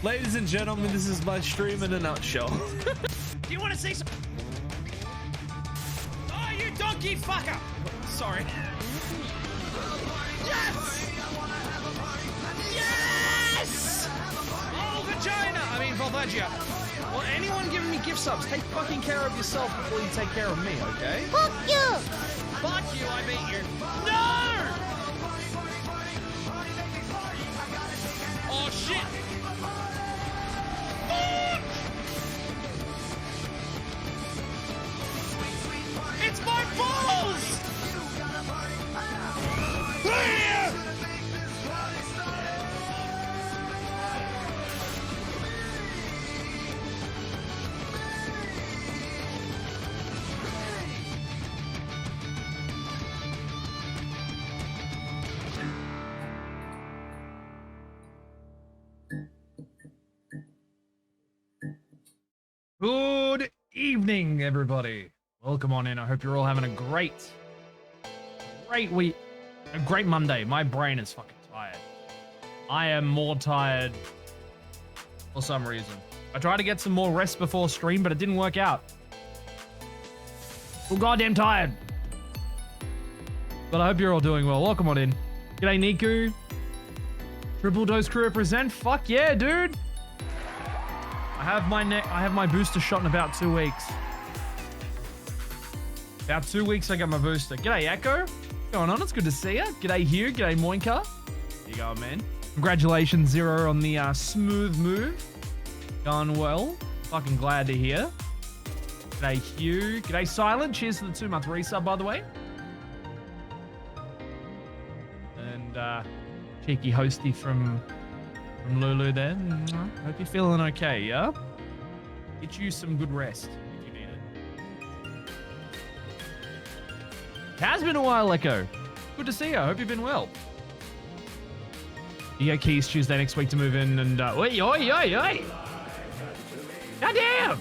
Ladies and gentlemen, this is my stream in a nutshell. Do you want to see some? Oh, you donkey fucker! Sorry. Yes! Yes! Oh, vagina! I mean, Volvagia. Well, anyone giving me gift subs, take fucking care of yourself before you take care of me, okay? Fuck you! Fuck you, I beat you. No! Oh, shit! Fuck! It's my balls! Good evening, everybody. Welcome on in. I hope you're all having a great week. A great Monday. My brain is fucking tired. I am more tired for some reason. I tried to get some more rest before stream, but it didn't work out. I'm goddamn tired. But I hope you're all doing well. Welcome on in. G'day, Niku. Triple Dose Crew represent. Fuck yeah, dude. I have my booster shot in about 2 weeks. About 2 weeks I got my booster. G'day, Echo. What's going on? It's good to see you. G'day, Hugh. G'day, Moinka. There you go, man. Congratulations, Zero, on the smooth move. Gone well. Fucking glad to hear. G'day, Hugh. G'day, Silent. Cheers to the 2-month resub, by the way. And cheeky hosty from Lulu there. Hope you're feeling okay, yeah? Get you some good rest if you need it. It has been a while, Echo. Good to see you. Hope you've been well. You get keys Tuesday next week to move in and... oi, oi, oi, oi! Goddamn!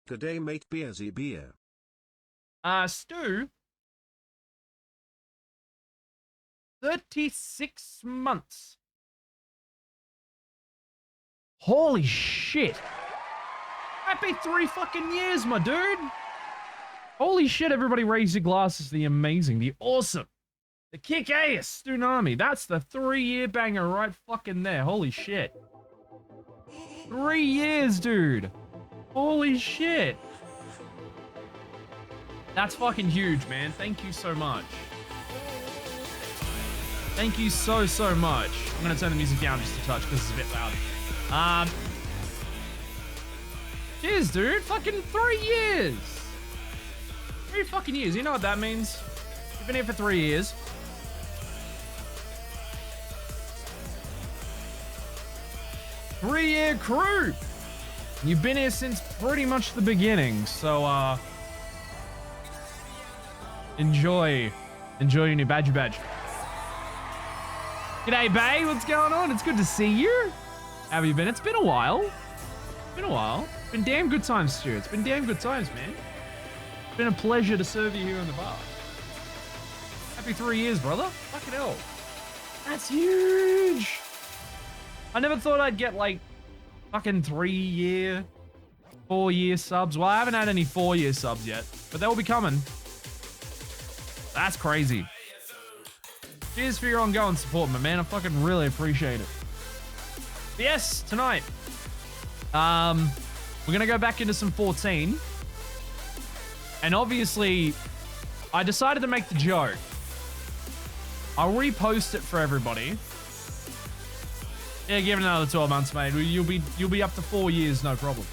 Good day, mate. Beersy beer. Stu... 36 months. Holy shit. Happy 3 fucking years, my dude. Holy shit, everybody raise your glasses to the amazing, the awesome, the kick-ass Tsunami. That's the 3-year banger right fucking there. Holy shit. 3 years, dude. Holy shit. That's fucking huge, man. Thank you so much. Thank you so much. I'm going to turn the music down just a touch because it's a bit loud. Cheers, dude. Fucking 3 years. 3 fucking years. You know what that means? You've been here for 3 years. Three-year crew. You've been here since pretty much the beginning. So, enjoy your new badge. G'day, Bay. What's going on? It's good to see you. How have you been? It's been a while. It's been damn good times, Stu. It's been damn good times, man. It's been a pleasure to serve you here in the bar. Happy 3 years, brother. Fucking hell. That's huge. I never thought I'd get, like, fucking 3-year, 4-year subs. Well, I haven't had any 4-year subs yet, but they will be coming. That's crazy. Cheers for your ongoing support, my man. I fucking really appreciate it. But yes, tonight, we're going to go back into some 14. And obviously, I decided to make the joke. I'll repost it for everybody. Yeah, give it another 12 months, mate. You'll be up to 4 years, no problem.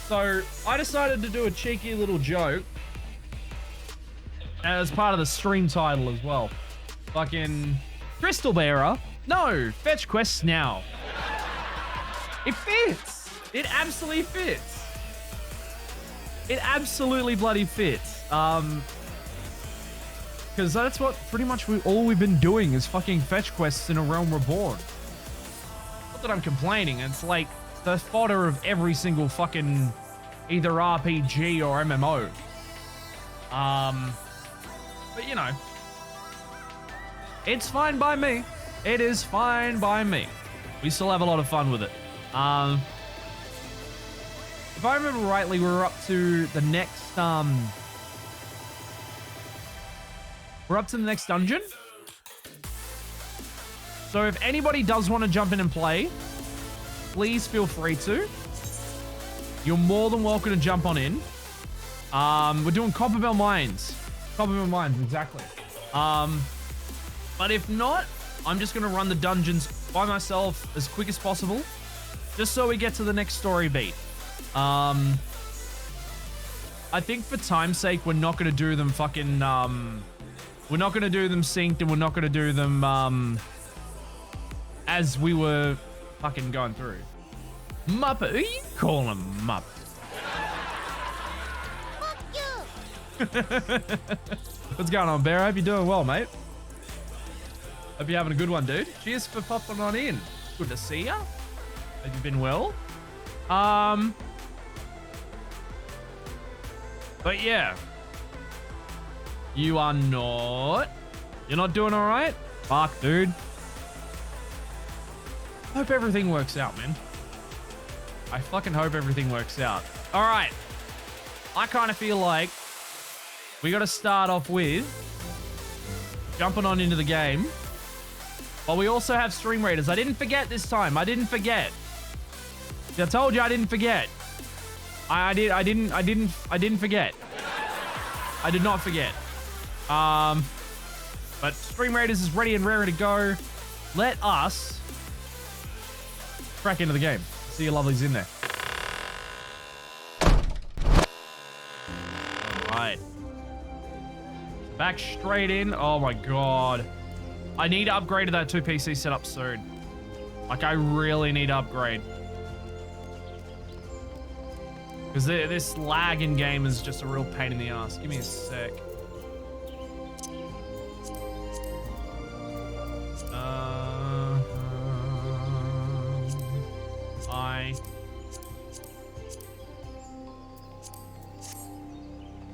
So, I decided to do a cheeky little joke as part of the stream title as well. Fucking Crystal Bearer. No, fetch quests now. It fits. It absolutely fits. It absolutely bloody fits. Because that's what pretty much all we've been doing is fucking fetch quests in a Realm Reborn. Not that I'm complaining. It's like the fodder of every single fucking either RPG or MMO. But you know, It's fine by me. It is fine by me. We still have a lot of fun with it. If I remember rightly, we're up to the next dungeon. So if anybody does want to jump in and play, please feel free to. You're more than welcome to jump on in. We're doing Copperbell Mines. Copperbell Mines, exactly. But if not, I'm just going to run the dungeons by myself as quick as possible, just so we get to the next story beat. I think for time's sake, we're not going to do them fucking, we're not going to do them synced, and we're not going to do them, as we were fucking going through. Muppet, who you calling him Muppet? Fuck you! What's going on, Bear? I hope you're doing well, mate. Hope you're having a good one, dude. Cheers for popping on in. Good to see ya. Have you been well? But yeah. You are not. You're not doing all right? Fuck, dude. Hope everything works out, man. I fucking hope everything works out. All right. I kind of feel like we got to start off with jumping on into the game. But we also have Stream Raiders. I didn't forget this time. I didn't forget. I told you I didn't forget. I didn't forget. I did not forget. But Stream Raiders is ready and raring to go. Let us crack into the game. See your lovelies in there. All right. Back straight in. Oh my god. I need to upgrade to that 2 PC setup soon. Like, I really need to upgrade. Because this lag in game is just a real pain in the ass. Give me a sec.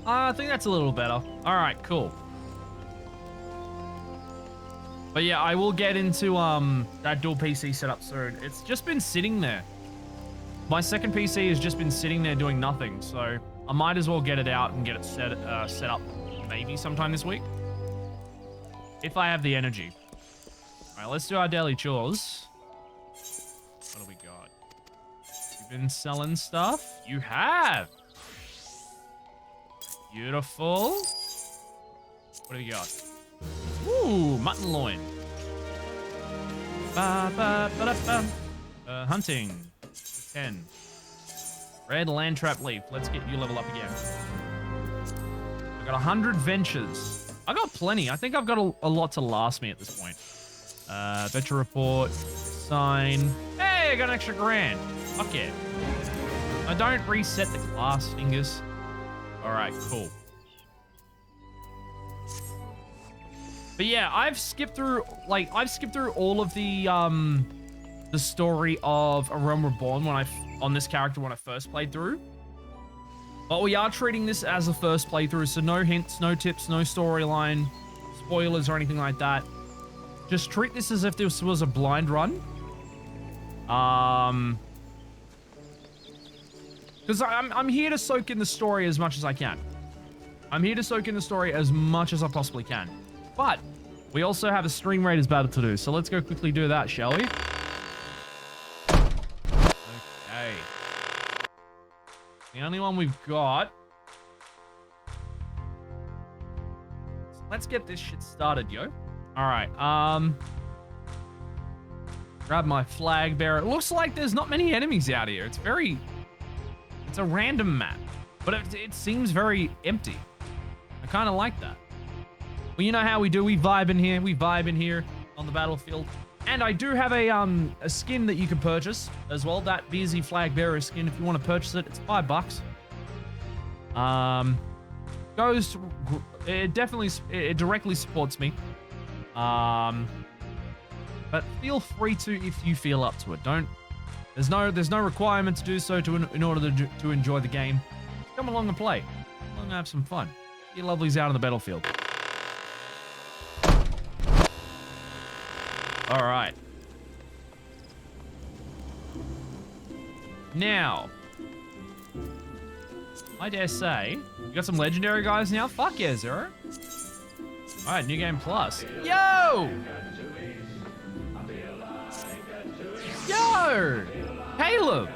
I think that's a little better. All right, cool. But yeah, I will get into that dual PC setup soon. It's just been sitting there. My second PC has just been sitting there doing nothing, so I might as well get it out and get it set up maybe sometime this week. If I have the energy. All right, let's do our daily chores. What do we got? You've been selling stuff? You have! Beautiful. What do we got? Ooh, mutton loin. Hunting. 10. Red land trap leaf. Let's get you level up again. I got 100 ventures. I got plenty. I think I've got a lot to last me at this point. Venture report. Sign. Hey, I got an extra grand. Fuck yeah. I don't reset the class, fingers. All right, cool. But yeah, I've skipped through all of the story of A Realm Reborn on this character when I first played through. But we are treating this as a first playthrough, so no hints, no tips, no storyline, spoilers or anything like that. Just treat this as if this was a blind run. Because I'm here to soak in the story as much as I can. I'm here to soak in the story as much as I possibly can. But we also have a Stream Raiders battle to do, so let's go quickly do that, shall we? Okay. The only one we've got. So let's get this shit started, yo. All right. Grab my flag bearer. It looks like there's not many enemies out here. It's a random map, but it seems very empty. I kind of like that. Well, you know how we do. We vibe in here. We vibe in here on the battlefield. And I do have a skin that you can purchase as well. That BZ flag bearer skin. If you want to purchase it, it's $5. It directly supports me. But feel free to if you feel up to it. There's no requirement to do so in order to enjoy the game. Come along and play. Come along and have some fun. Get your lovelies out on the battlefield. All right. Now, I dare say, you got some legendary guys now? Fuck yeah, Zero. All right, new game plus. Yo! Yo! Caleb!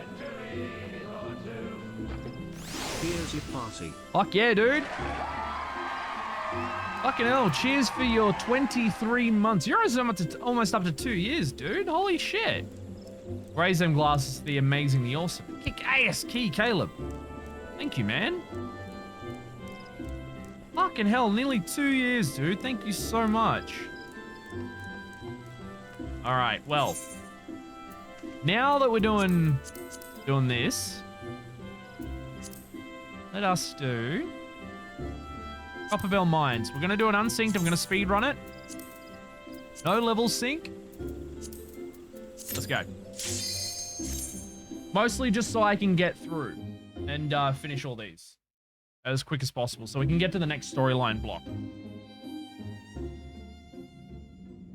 Here's your party. Fuck yeah, dude. Fucking hell, cheers for your 23 months. You're almost up to 2 years, dude. Holy shit. Raise them glasses to the amazing, the awesome. Kick ass key, Caleb. Thank you, man. Fucking hell, nearly 2 years, dude. Thank you so much. All right, well. Now that we're doing this, let us do Copper Bell Mines. We're going to do an unsynced. I'm going to speed run it. No level sync. Let's go. Mostly just so I can get through and finish all these as quick as possible so we can get to the next storyline block.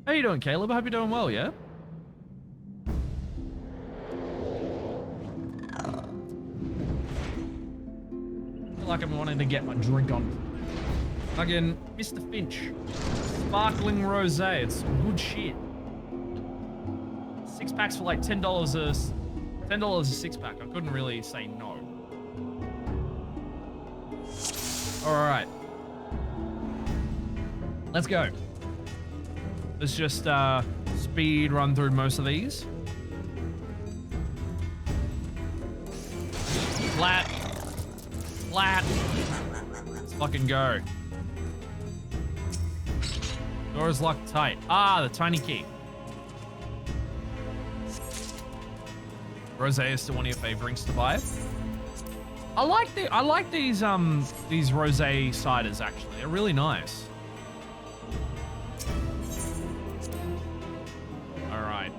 How you doing, Caleb? I hope you're doing well, yeah? I feel like I'm wanting to get my drink on. Fucking Mr. Finch. Sparkling rosé. It's good shit. 6 packs for like $10 a 6 pack. I couldn't really say no. All right. Let's go. Let's just speed run through most of these. Flat. Flat. Let's fucking go. Doors locked tight. Ah, the tiny key. Rosé is still one of your favorite drinks to buy. I like these rosé ciders actually. They're really nice. All right.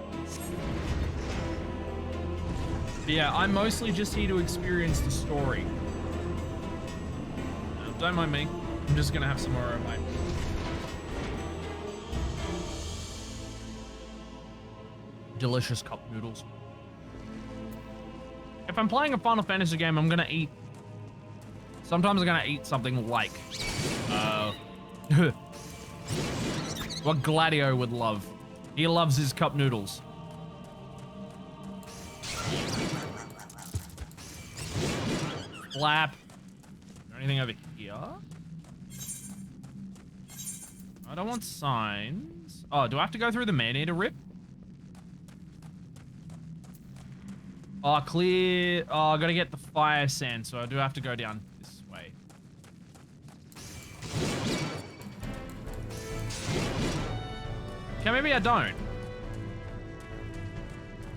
But yeah, I'm mostly just here to experience the story. Don't mind me. I'm just gonna have some more of my. Delicious cup noodles. If I'm playing a Final Fantasy game, I'm gonna eat. Sometimes I'm gonna eat something like, what Gladio would love. He loves his cup noodles. Flap. Is there anything over here? I don't want signs. Oh, do I have to go through the man-eater rip? Oh, clear. Oh, I gotta get the fire sand, so I do have to go down this way. Okay, maybe I don't.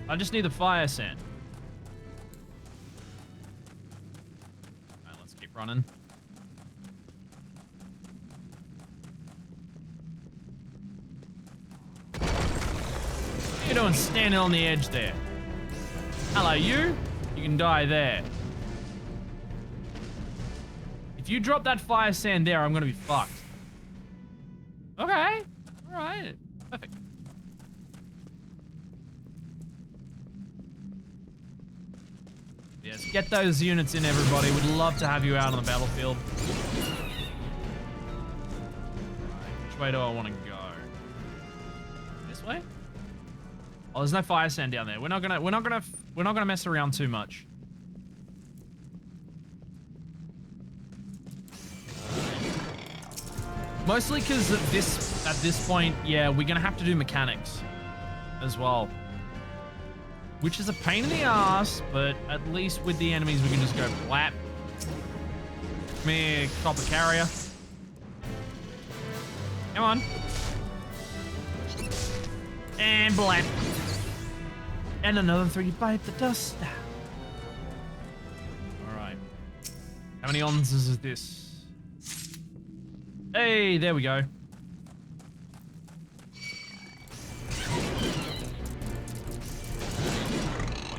I just need the fire sand. Alright, let's keep running. What are you doing standing on the edge there? Hello, you. You can die there. If you drop that fire sand there, I'm gonna be fucked. Okay. Alright. Perfect. Yes, get those units in, everybody. We'd love to have you out on the battlefield. Right, which way do I want to go? This way? Oh, there's no fire sand down there. We're not gonna mess around too much. Mostly because at this point, yeah, we're gonna have to do mechanics as well. Which is a pain in the ass, but at least with the enemies we can just go flap. Come here, copper carrier. Come on. And blap. And another 3 bite the dust. Alright. How many ounces is this? Hey, there we go.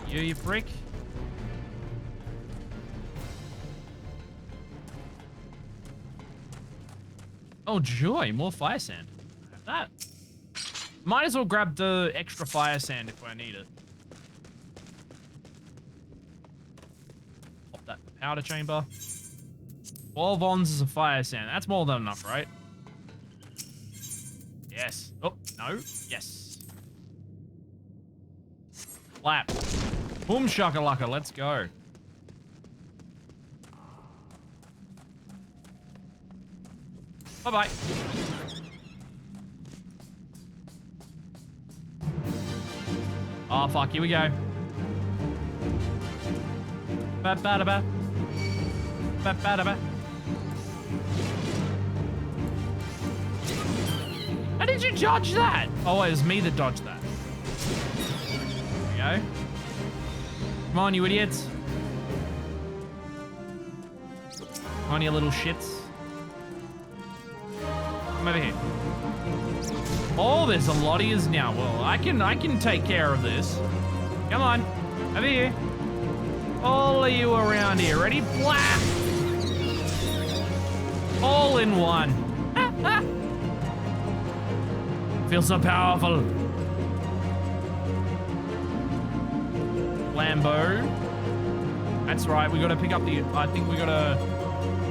You prick. Oh joy, more fire sand. Have that. Might as well grab the extra fire sand if I need it. Pop that in the powder chamber. 12 ounces of fire sand. That's more than enough, right? Yes. Oh, no. Yes. Flap. Boom shakalaka. Let's go. Bye-bye. Oh, fuck. Here we go. Ba-ba-da-ba. Ba-ba-da-ba. How did you dodge that? Oh, it was me that dodged that. There we go. Come on, you idiots. Come on, you little shits. Come over here. Oh, there's a lot of yous now. Well, I can take care of this. Come on. Over here. All of you around here. Ready? Blast! All in one. Feels so powerful. Flambeau. That's right. We gotta pick up the. I think we gotta.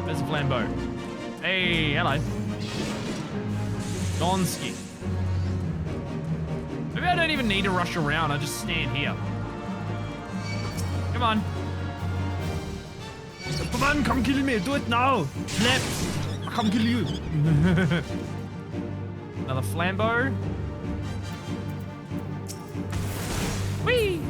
There's a flambeau. Hey, hello. Donski. Maybe I don't even need to rush around. I just stand here. Come on. Come on, come kill me. Do it now. Left. I'll come kill you. Another flambeau. Whee!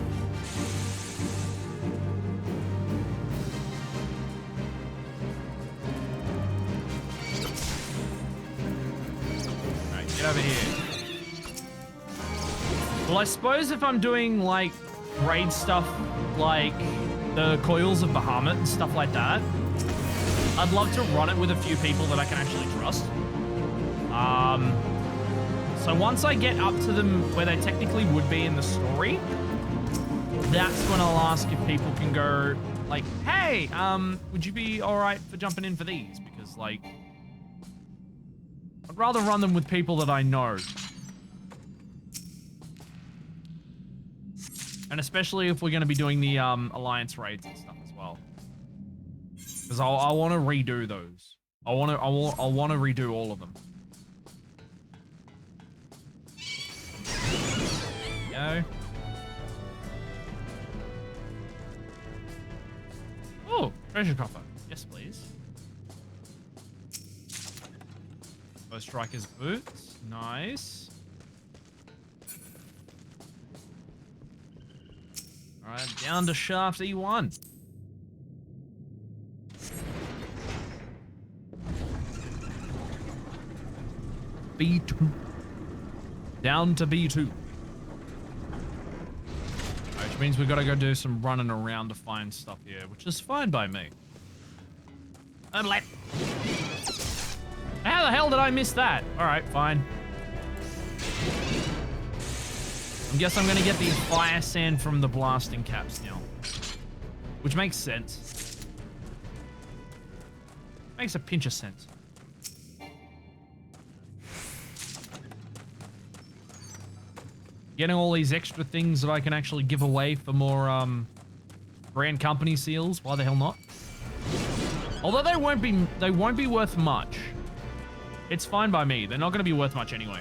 Alright, get over here. Well, I suppose if I'm doing, like, raid stuff, like the coils of Bahamut and stuff like that, I'd love to run it with a few people that I can actually trust. So once I get up to them where they technically would be in the story, that's when I'll ask if people can go, like, hey, would you be all right for jumping in for these? Because, like, I'd rather run them with people that I know. And especially if we're going to be doing the alliance raids and stuff as well. Because I want to redo those. I want to redo all of them. Go. Oh, treasure coffer. Yes, please. Bow striker's boots. Nice. Alright, down to shaft E1. B2. Down to B2. Which means we've got to go do some running around to find stuff here, which is fine by me. I'm late. How the hell did I miss that? Alright, fine. I guess I'm going to get the fire sand from the blasting caps now. Which makes sense. Makes a pinch of sense. Getting all these extra things that I can actually give away for more brand company seals. Why the hell not? Although they won't be worth much. It's fine by me. They're not going to be worth much anyway.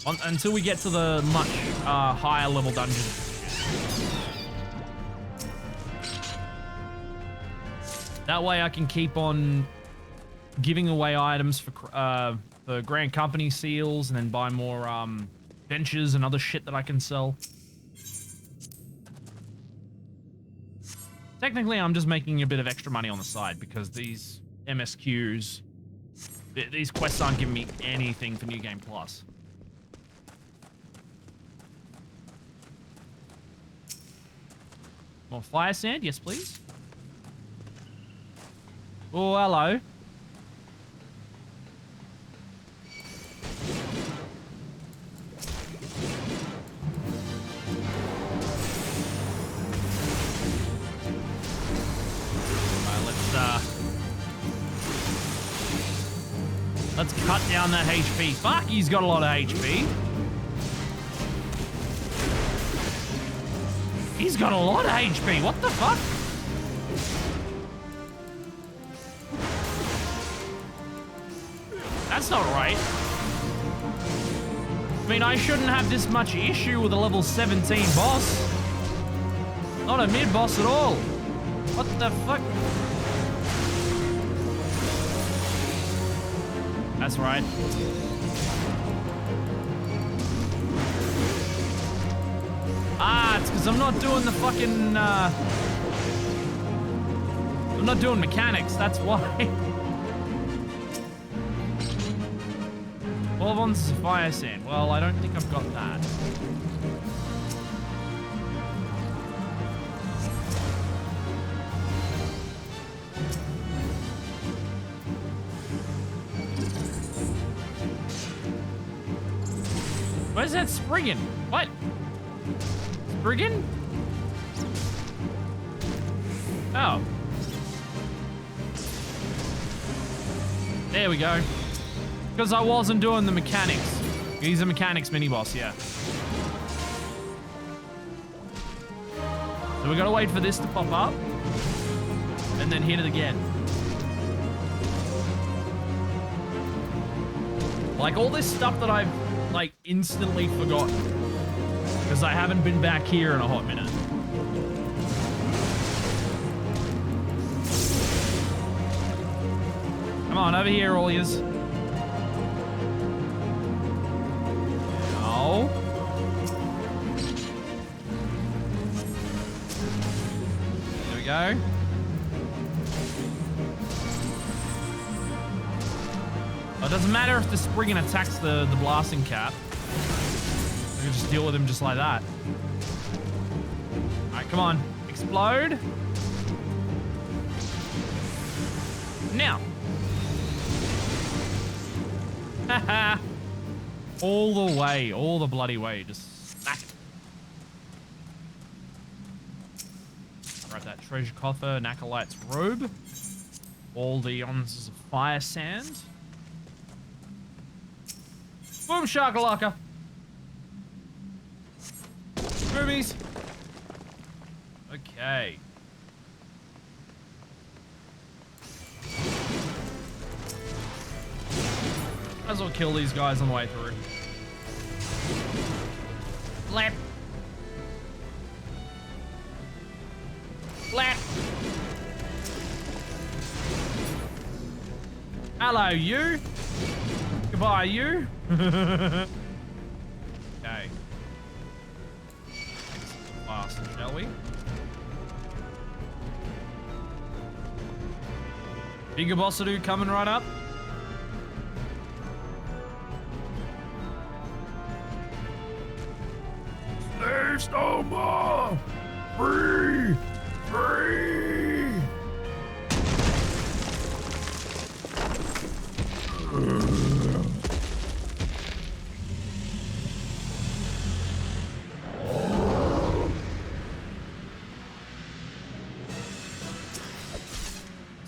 Until we get to the much higher level dungeon. That way I can keep on giving away items for the Grand Company seals and then buy more benches and other shit that I can sell. Technically, I'm just making a bit of extra money on the side because these MSQs, these quests aren't giving me anything for New Game Plus. More fire sand? Yes, please. Oh, hello. Let's cut down that HP. Fuck, he's got a lot of HP. He's got a lot of HP. What the fuck? That's not right. I mean, I shouldn't have this much issue with a level 17 boss. Not a mid-boss at all. What the fuck? That's right. Ah, it's because I'm not doing the fucking, I'm not doing mechanics, that's why. 12 on Fire Sand. Well, I don't think I've got that. Where's that Spriggan? What? Spriggan? Oh. There we go. Because I wasn't doing the mechanics. He's a mechanics mini-boss, yeah. So we gotta wait for this to pop up. And then hit it again. Like, all this stuff that I've, like, instantly forgotten. Because I haven't been back here in a hot minute. Come on, over here, all yous. No. There we go. Well, it doesn't matter if the Spriggan attacks the blasting cap. We can just deal with him just like that. Alright, come on. Explode. Now. Haha. All the way. All the bloody way. Just smack it. Grab that treasure coffer. Acolyte's robe. All the ounces of fire sand. Boom shakalaka. Boobies. Okay. Might as well kill these guys on the way through. Flap. Flap. Hello, you. Goodbye, you. Okay. Faster, shall we? Bigger Bossadu coming right up. Slaves no more! Free! Free!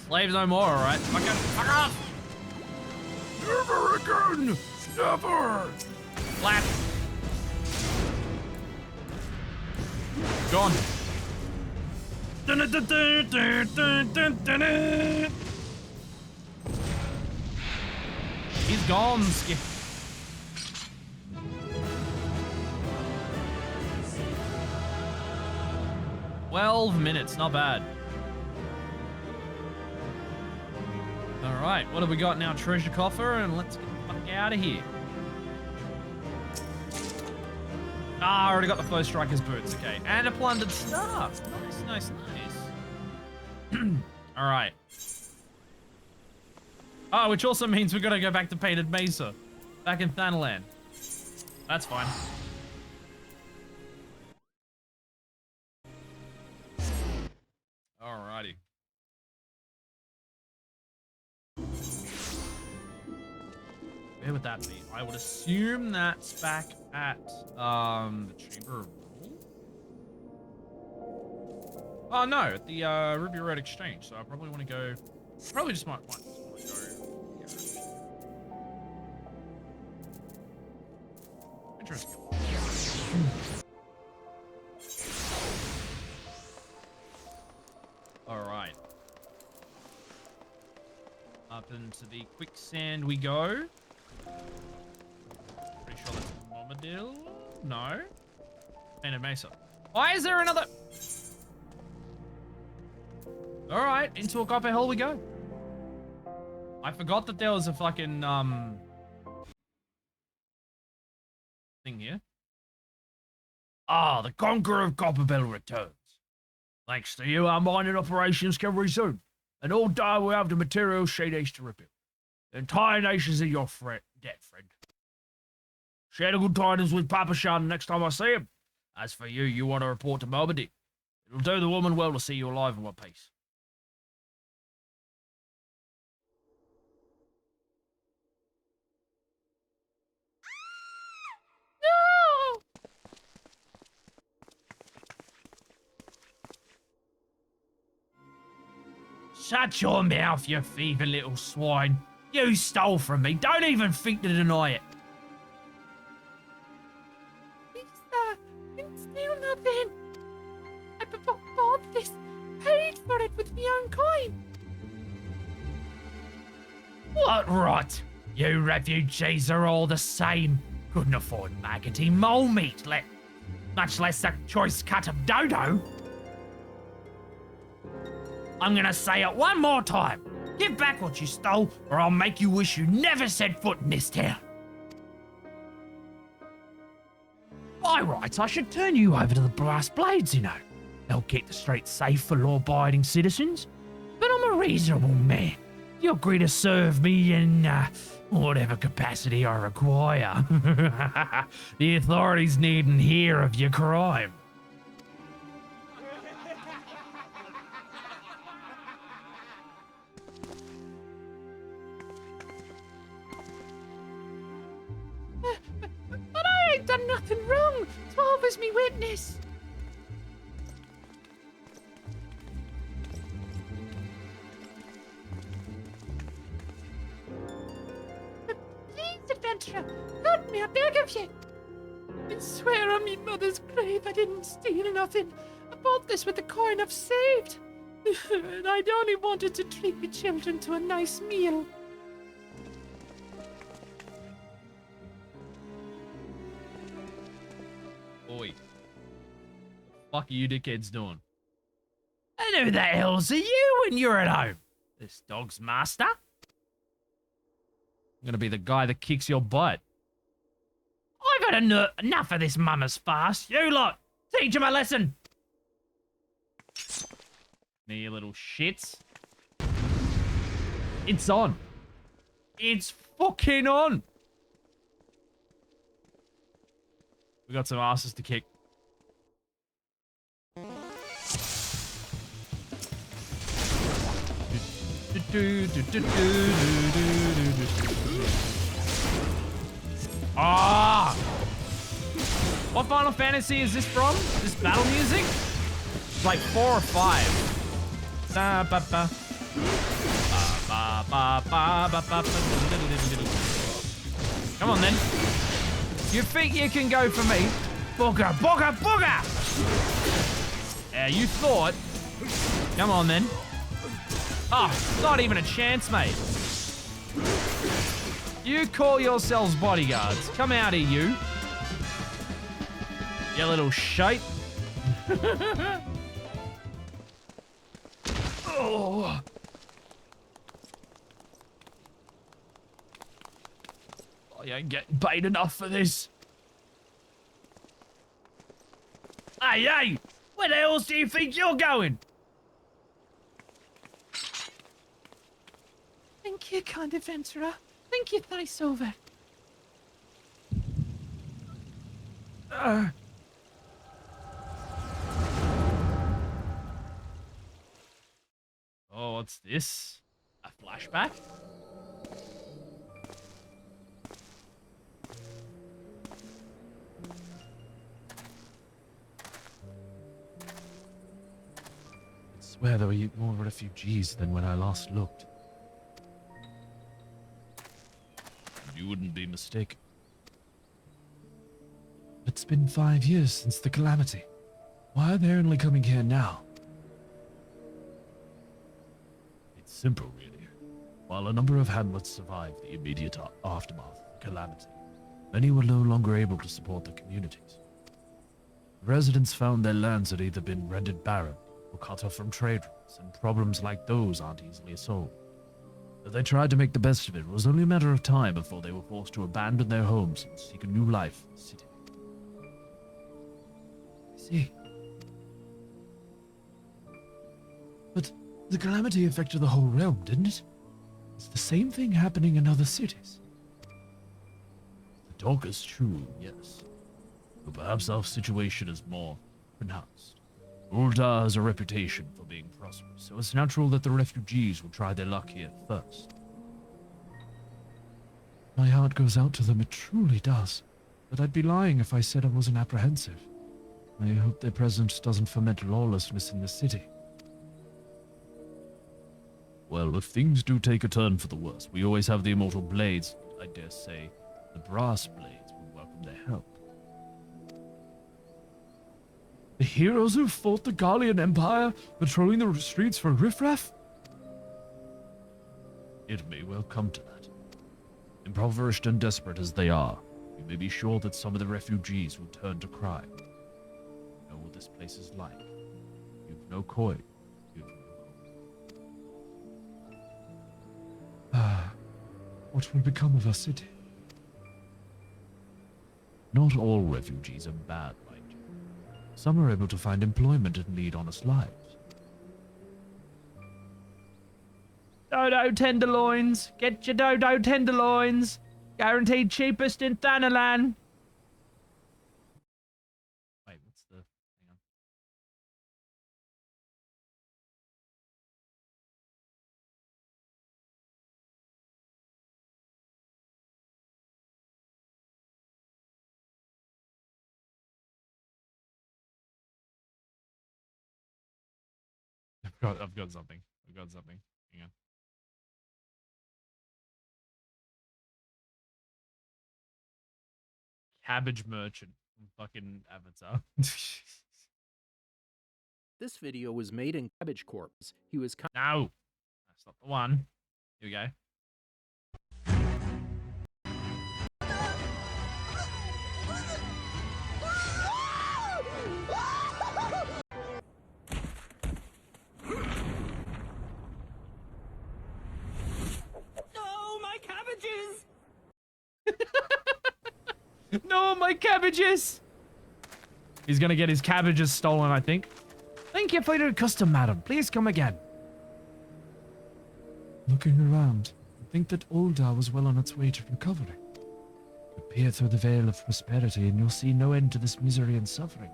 Slaves no more, alright? Fuck off! Never again! Never! Flap! Gone. He's gone, Skip. 12 minutes, not bad. Alright, what have we got now? Treasure coffer, and let's get the fuck out of here. Ah, I already got the Foe Striker's boots, okay. And a plundered staff. Nice, nice, nice. Alright. Oh, which also means we've got to go back to Painted Mesa. Back in Thanalan. That's fine. Alrighty. Where would that be? I would assume that's back at the Chamber of Rule. Oh no, at the Ruby Road Exchange. So I probably want to go. Probably just might want to go here. Interesting. All right. Up into the quicksand we go. Pretty sure that's Bombadil. No. Painted Mesa. Why is there another? All right, into a copper hole we go. I forgot that there was a fucking thing here. Ah, the Conqueror of Copperbell returns. Thanks to you, our mining operations can resume, and all day we have the materials she needs to rebuild. The entire nation's in your debt, friend. Share the good tidings with Papa Shan next time I see him. As for you, you want to report to Moby. It'll do the woman well to see you alive in one piece. No! Shut your mouth, you thieving little swine. You stole from me. Don't even think to deny it. I didn't steal nothing. I bought this, paid for it with my own coin. What rot? You refugees are all the same. Couldn't afford maggoty mole meat, much less a choice cut of dodo. I'm gonna say it one more time. Give back what you stole, or I'll make you wish you never set foot in this town. By rights, I should turn you over to the Brass Blades, you know. They'll keep the streets safe for law-abiding citizens. But I'm a reasonable man. You agree to serve me in whatever capacity I require. The authorities needn't hear of your crime. But I ain't done nothing wrong. 12 is me witness. Please, adventurer, help me, I beg of you. I swear on me mother's grave I didn't steal nothing. I bought this with the coin I've saved. And I'd only wanted to treat me children to a nice meal. Oi. What the fuck are you dickheads doing? And who the hell's are you when you're at home? This dog's master? I'm gonna be the guy that kicks your butt. I've had enough of this mama's farce. You lot, teach him a lesson. Me, you little shits. It's on. It's fucking on. We got some asses to kick. Ah! What Final Fantasy is this from? This battle music? It's like 4 or 5. Ba, ba, ba. Ba, ba, ba, ba, ba, ba. Come on then. You think you can go for me? Booger, booger, booger! Yeah, you thought. Come on then. Oh, not even a chance, mate. You call yourselves bodyguards. Come out here, you. You little shite. Oh. I ain't getting paid enough for this. Hey, hey! Where the hell do you think you're going? Thank you, kind adventurer. Thank you, thrice over. Oh, what's this? A flashback? I swear there were more refugees than when I last looked. You wouldn't be mistaken. it's been 5 years since the calamity. Why are they only coming here now? It's simple, really. While a number of hamlets survived the immediate aftermath of the calamity, many were no longer able to support their communities. The residents found their lands had either been rendered barren or cut off from trade routes, and problems like those aren't easily solved. But they tried to make the best of it. It was only a matter of time before they were forced to abandon their homes and seek a new life in the city. I see. But the calamity affected the whole realm, didn't it? Is the same thing happening in other cities? The talk is true, yes. But perhaps our situation is more pronounced. Ul'dah has a reputation for being prosperous, so it's natural that the refugees will try their luck here first. My heart goes out to them, it truly does. But I'd be lying if I said I wasn't apprehensive. I hope their presence doesn't foment lawlessness in the city. Well, if things do take a turn for the worse, we always have the immortal blades. I dare say the brass blades will welcome their help. The heroes who fought the Garlean Empire, patrolling the streets for riffraff? It may well come to that. Impoverished and desperate as they are, we may be sure that some of the refugees will turn to crime. You know what this place is like. You've no coin. What will become of our city? Not all refugees are bad, mind you. Some are able to find employment and lead honest lives. Dodo tenderloins. Get your dodo tenderloins. Guaranteed cheapest in Thanalan. Wait, what's the... Hang on. I've got something. Hang on. Cabbage merchant from fucking Avatar. This video was made in Cabbage Corp. He was No, that's not the one. Here we go. No, my cabbages! No, my cabbages! He's gonna get his cabbages stolen, I think. Thank you for your custom, madam. Please come again. Looking around, I think that Ul'dah was well on its way to recovery. But peer through the veil of prosperity and you'll see no end to this misery and suffering.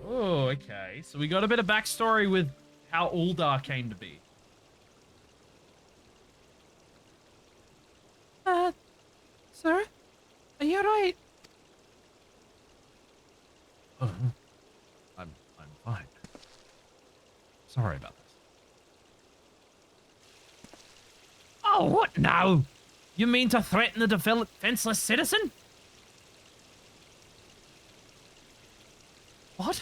Oh, okay. So we got a bit of backstory with how Ul'dah came to be. Sir? Are you alright? I'm fine. Sorry about this. Oh, what now? You mean to threaten the defenseless citizen? What?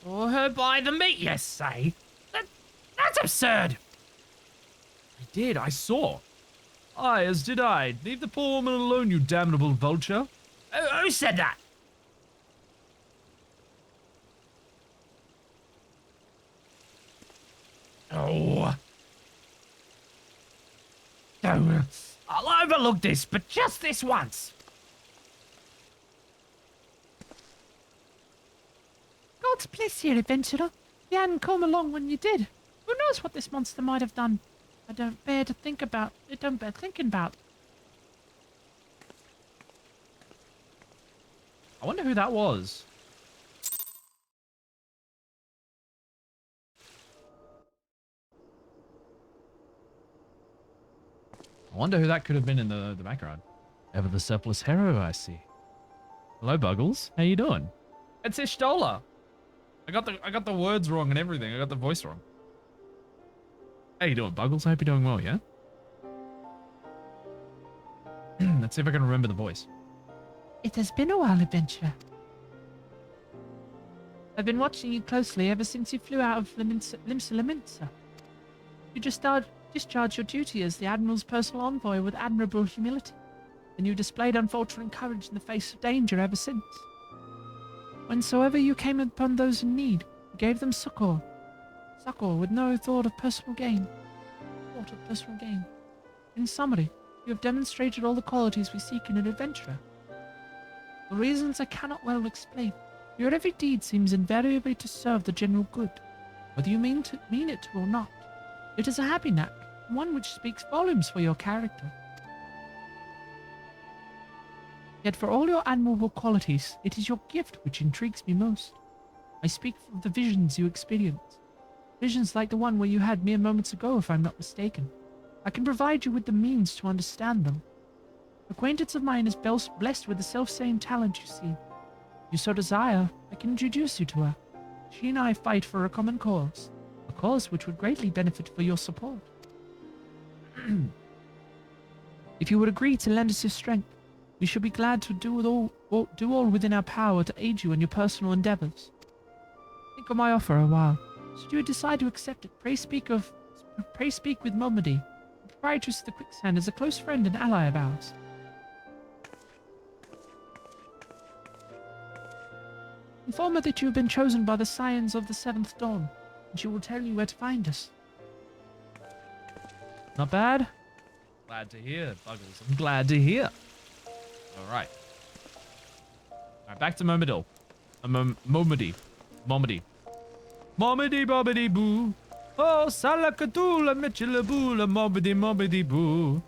Saw her buy the meat, you say? That's absurd! I did, I saw. Aye, as did I. Leave the poor woman alone, you damnable vulture. Who said that? Oh. I'll overlook this, but just this once. God bless you, adventurer. You hadn't come along when you did. Who knows what this monster might have done? I don't bear thinking about. I wonder who that was. I wonder who that could have been in the background. Ever the surplus hero, I see. Hello, Buggles. How you doing? It's Ishtola. I got the words wrong and everything. I got the voice wrong. How you doing, Buggles? I hope you're doing well, yeah? Let's see if I can remember the voice. It has been a while, adventurer. I've been watching you closely ever since you flew out of Limsa. You just discharged your duty as the Admiral's personal envoy with admirable humility, and you displayed unfaltering courage in the face of danger ever since. Whensoever you came upon those in need, you gave them succor with no thought of personal gain. In summary, you have demonstrated all the qualities we seek in an adventurer. For reasons I cannot well explain, your every deed seems invariably to serve the general good, whether you mean it to or not. It is a happy knack, and one which speaks volumes for your character. Yet for all your admirable qualities, it is your gift which intrigues me most. I speak of the visions you experience. Visions like the one where you had mere moments ago, if I'm not mistaken. I can provide you with the means to understand them. An acquaintance of mine is blessed with the self-same talent you see. If you so desire, I can introduce you to her. She and I fight for a common cause. A cause which would greatly benefit for your support. If you would agree to lend us your strength, we shall be glad to do all within our power to aid you in your personal endeavors. Think of my offer a while. Should you decide to accept it, pray speak with Momedy. The proprietress of the Quicksand is a close friend and ally of ours. Inform her that you have been chosen by the Scions of the Seventh Dawn, and she will tell you where to find us. Not bad. Glad to hear, Buggles. I'm glad to hear. Alright. Alright, back to Momedy. Momedy bobbedy boo. Oh, salakatula mitchellaboola mobbedy boo.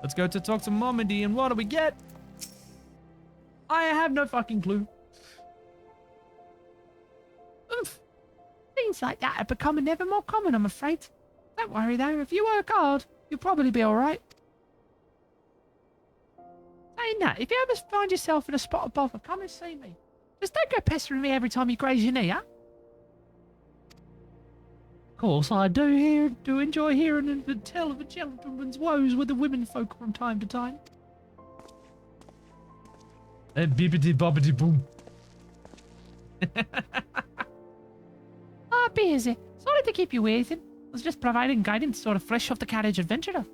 Let's go to talk to Momedy, and what do we get? I have no fucking clue. Oof. Things like that are becoming ever more common, I'm afraid. Don't worry though, if you work hard, you'll probably be alright. Saying that, if you ever find yourself in a spot of bother, come and see me. Just don't go pestering me every time you graze your knee, huh? Of course, I do enjoy hearing the tell of a gentleman's woes with the women folk from time to time. And bibbidi bobbidi boom. Ah, busy. Sorry to keep you waiting. I was just providing guidance sort of fresh off the carriage adventurer.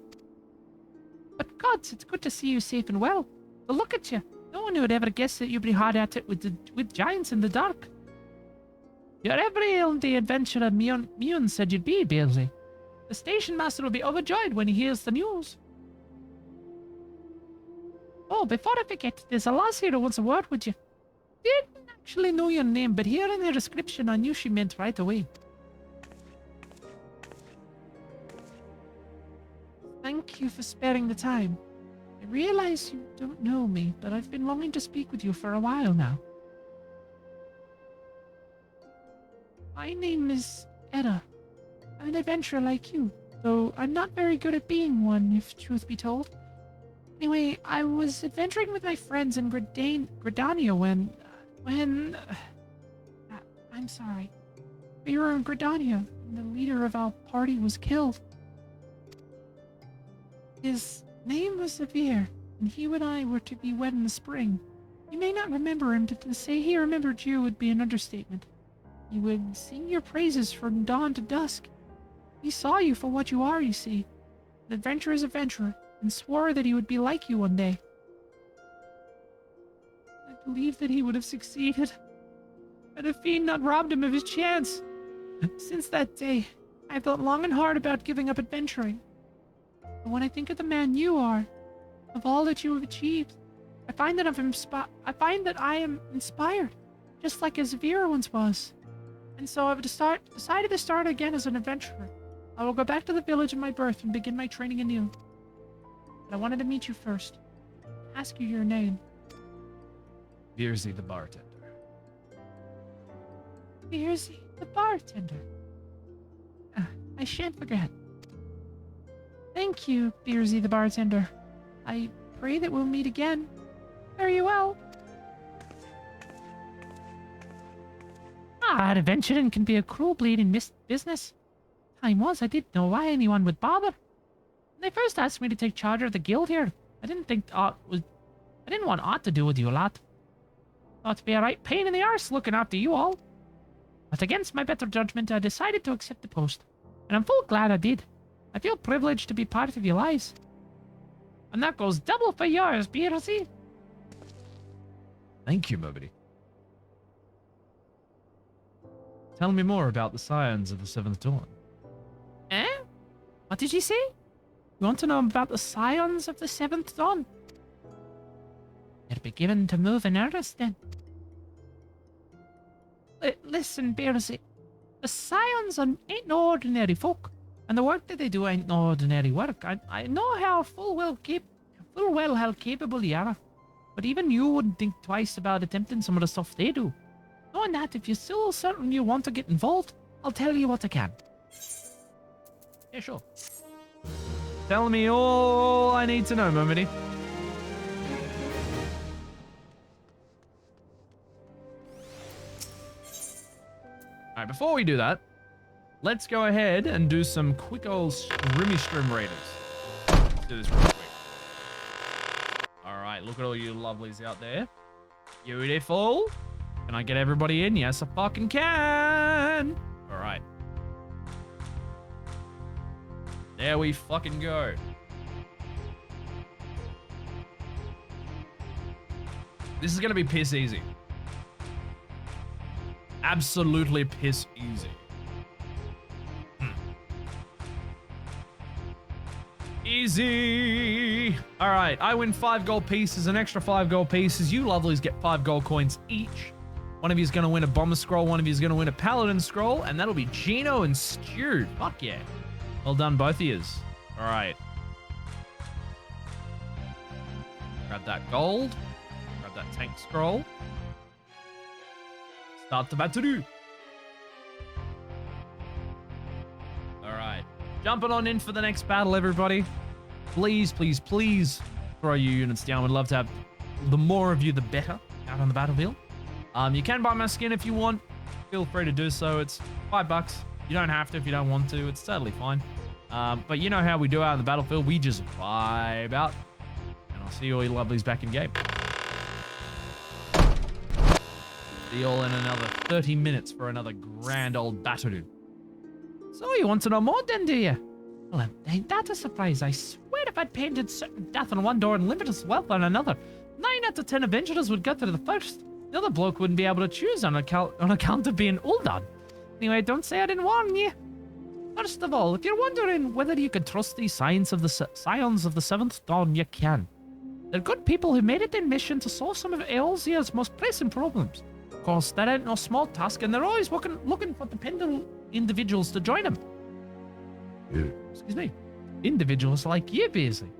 But gods, it's good to see you safe and well. But look at you. No one would ever guess that you'd be hard at it with giants in the dark. You're every the adventurer Mion said you'd be, Beelzy. The station master will be overjoyed when he hears the news. Oh, before I forget, there's a lass here who wants a word with you. Didn't actually know your name, but hearing the description, I knew she meant right away. Thank you for sparing the time. I realize you don't know me, but I've been longing to speak with you for a while now. My name is Edda. I'm an adventurer like you, though I'm not very good at being one, if truth be told. Anyway, I was adventuring with my friends in Gridania when... I'm sorry. We were in Gridania, and the leader of our party was killed. His name was Zavir, and he and I were to be wed in the spring. You may not remember him, but to say he remembered you would be an understatement. He would sing your praises from dawn to dusk. He saw you for what you are, you see. An adventurer's adventurer, and swore that he would be like you one day. I believe that he would have succeeded, had a fiend not robbed him of his chance. Since that day, I have thought long and hard about giving up adventuring. But when I think of the man you are, of all that you have achieved, I find that I am inspired, just like as Vera once was. And so I've decided to start again as an adventurer. I will go back to the village of my birth and begin my training anew. But I wanted to meet you first. Ask you your name. Beersy the bartender. Beersy the bartender. I shan't forget. Thank you, Beersy the bartender. I pray that we'll meet again. Fare you well. Adventuring can be a cruel bleeding business. time was, I didn't know why anyone would bother. When they first asked me to take charge of the guild here, I didn't want aught to do with you lot. Thought it'd be a right pain in the arse looking after you all. But against my better judgment, I decided to accept the post. And I'm full glad I did. I feel privileged to be part of your lives. And that goes double for yours, Beersy. Thank you, Mobity. Tell me more about the scions of the Seventh Dawn. Eh? What did you say? You want to know about the scions of the Seventh Dawn? You'll be given to move in earnest then. Listen, Beersy. The scions ain't no ordinary folk. And the work that they do ain't no ordinary work. I know how full well how capable you are. But even you wouldn't think twice about attempting some of the stuff they do. Knowing that, if you're still certain you want to get involved, I'll tell you what I can. Yeah, sure. Tell me all I need to know, Mobity. Alright, before we do that, let's go ahead and do some quick old strim raiders. Let's do this real quick. Alright, look at all you lovelies out there. Beautiful. Can I get everybody in? Yes, I fucking can. Alright. There we fucking go. This is gonna be piss easy. Absolutely piss easy. Easy. All right, I win 5 gold pieces, an extra 5 gold pieces. You lovelies get 5 gold coins each. One of you is going to win a bomber scroll. One of you is going to win a paladin scroll. And that'll be Gino and Stu. Fuck yeah. Well done, both of yous. All right. Grab that gold. Grab that tank scroll. Start the battle. All right. Jumping on in for the next battle, everybody. Please, please, please throw your units down. We'd love to have the more of you, the better out on the battlefield. You can buy my skin if you want. Feel free to do so. It's $5. You don't have to if you don't want to. It's totally fine. But you know how we do out on the battlefield. We just vibe out. And I'll see all you lovelies back in game. See you all in another 30 minutes for another grand old battle. So you want to know more then, do you? Well, ain't that a surprise? I swear if I'd painted certain death on one door and limitless wealth on another, 9 out of 10 adventurers would go to the first. The other bloke wouldn't be able to choose on account of being Uldan. Anyway, don't say I didn't warn you. First of all, if you're wondering whether you can trust these scions of the Seventh Dawn, you can. They're good people who made it their mission to solve some of Eolzia's most pressing problems. Of course, that ain't no small task, and they're always looking for dependable individuals to join them. Excuse me. Individuals like you, Beasley.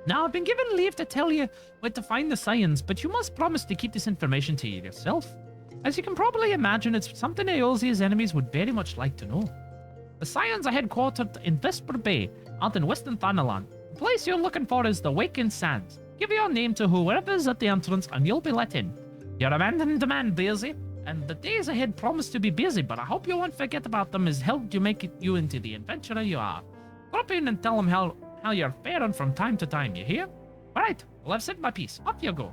Now, I've been given leave to tell you where to find the scions, but you must promise to keep this information to yourself. As you can probably imagine, it's something Eolzia's enemies would very much like to know. The scions are headquartered in Vesper Bay, out in Western Thanalan. The place you're looking for is the Wakened Sands. Give your name to whoever's at the entrance and you'll be let in. You're a man in demand, Beasley, and the days ahead promise to be busy, but I hope you won't forget about them as helped you make you into the adventurer you are. Drop in and tell them how you're faring from time to time, you hear? Alright, well I've said my piece. Up you go.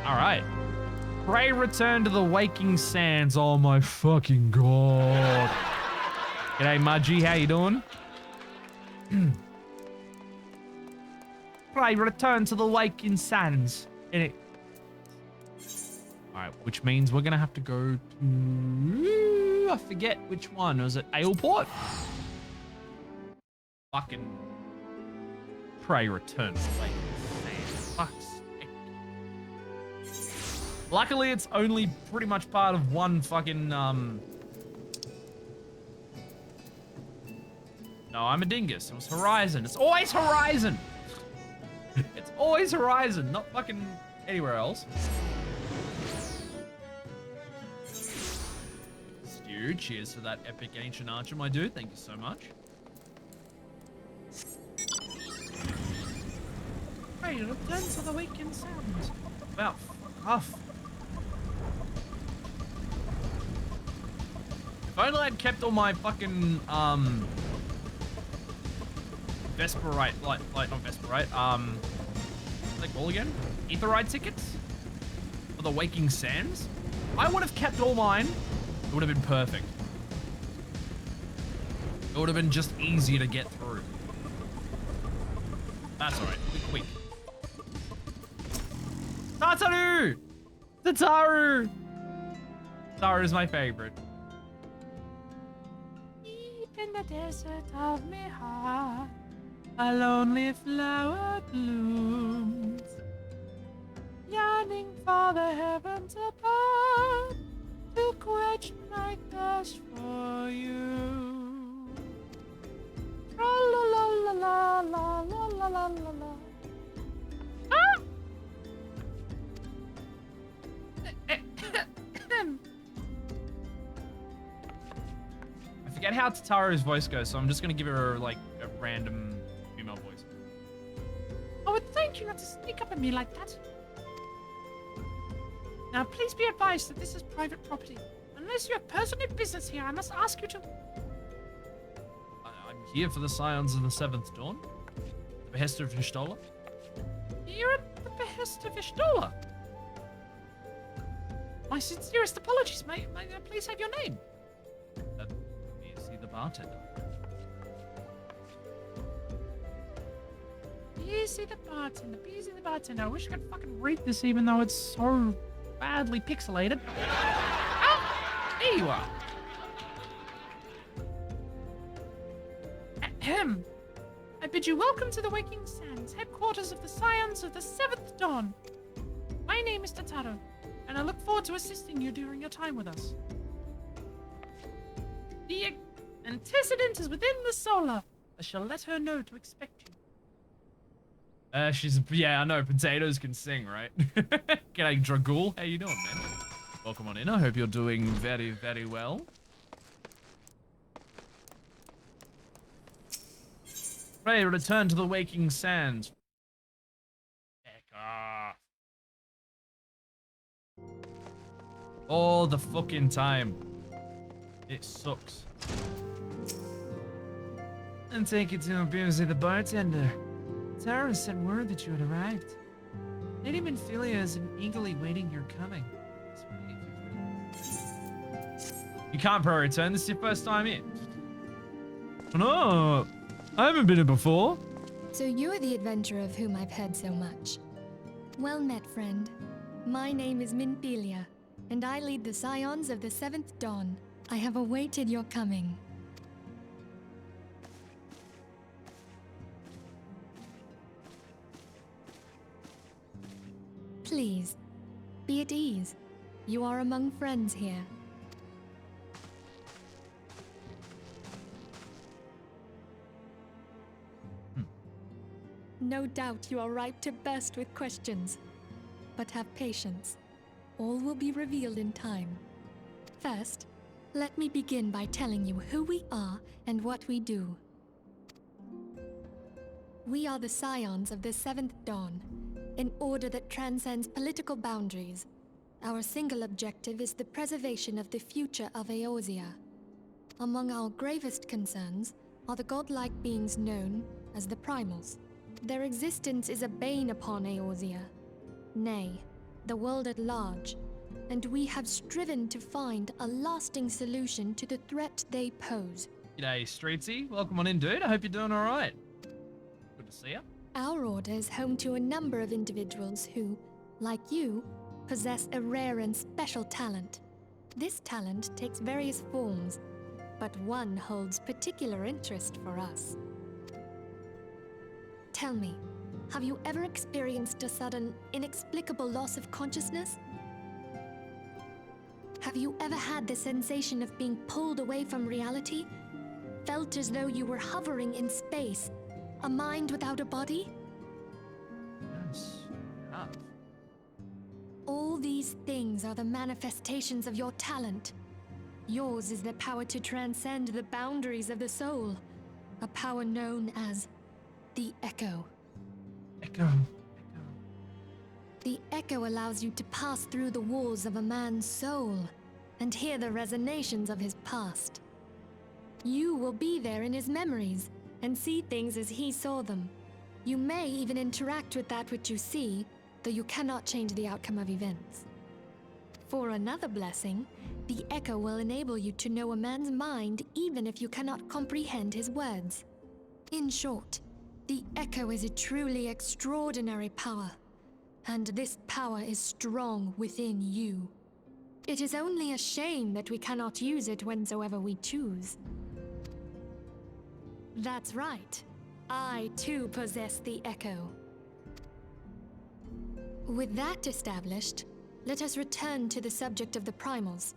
Alright. Pray return to the Waking Sands. Oh my fucking god. G'day, Mudgy. How you doing? Pray return to the Waking Sands. Alright, which means we're gonna have to go to... I forget which one. Was it Aleport? Fucking... Pray return to the Waking Sands. Fuck's sake. Luckily, it's only pretty much part of one fucking, No, I'm a dingus. It was Horizon. It's always Horizon! It's always Horizon, not fucking anywhere else. Stu, cheers for that epic ancient archer, my dude. Thank you so much. Hey, return to the Wakened Sands. About off. If If only I'd kept all my fucking, Vesperite, not Vesperite, what's they called again? Aetheryte tickets? For the Waking Sands? I would have kept all mine. It would have been perfect. It would have been just easier to get through. That's alright. Quick. Tataru! Tataru! Tataru is my favorite. Deep in the desert of my heart, a lonely flower blooms, yearning for the heavens above to quench my thirst for you. Tra la la la la la la la la la la. Ah! I forget how Tataru's voice goes, so I'm just gonna give her like a random female voice. I would thank you not to sneak up on me like that. Now, please be advised that this is private property. Unless you have personal business here, I must ask you to... I'm here for the Scions of the Seventh Dawn. The behest of Vishtola. You're at the behest of Ishtola. My sincerest apologies. May I please have your name? Is he the bartender? Busy the bartender. Busy the bartender. I wish I could fucking read this even though it's so badly pixelated. Ah! There you are. Ahem. I bid you welcome to the Waking Sands, headquarters of the Scions of the Seventh Dawn. My name is Tataru, and I look forward to assisting you during your time with us. The antecedent is within the solar. I shall let her know to expect you. Yeah, I know, potatoes can sing, right? G'day, Dragul. How you doing, man? Welcome on in. I hope you're doing very, very well. Pray, return to the Waking Sands. Heck off. All the fucking time. It sucks. And take it to Busy the bartender. Tara sent word that you had arrived. Lady Minfilia is eagerly waiting your coming. You can't pro-return. This is your first time in. No, I haven't been here before. So you're the adventurer of whom I've heard so much. Well met, friend. My name is Minfilia, and I lead the Scions of the Seventh Dawn. I have awaited your coming. Please, be at ease. You are among friends here. No doubt you are ripe to burst with questions. But have patience. All will be revealed in time. First, let me begin by telling you who we are and what we do. We are the Scions of the Seventh Dawn, an order that transcends political boundaries. Our single objective is the preservation of the future of Eorzea. Among our gravest concerns are the godlike beings known as the Primals. Their existence is a bane upon Eorzea, nay, the world at large, and we have striven to find a lasting solution to the threat they pose. G'day, Streetsy. Welcome on in, dude. I hope you're doing alright. Good to see ya. Our order is home to a number of individuals who, like you, possess a rare and special talent. This talent takes various forms, but one holds particular interest for us. Tell me, have you ever experienced a sudden, inexplicable loss of consciousness? Have you ever had the sensation of being pulled away from reality? Felt as though you were hovering in space, a mind without a body? Yes, I have. All these things are the manifestations of your talent. Yours is the power to transcend the boundaries of the soul, a power known as the Echo. Echo. The Echo allows you to pass through the walls of a man's soul and hear the resonations of his past. You will be there in his memories and see things as he saw them. You may even interact with that which you see, though you cannot change the outcome of events. For another blessing, the Echo will enable you to know a man's mind even if you cannot comprehend his words. In short, the Echo is a truly extraordinary power, and this power is strong within you. It is only a shame that we cannot use it whensoever we choose. That's right. I too possess the Echo. With that established, let us return to the subject of the primals.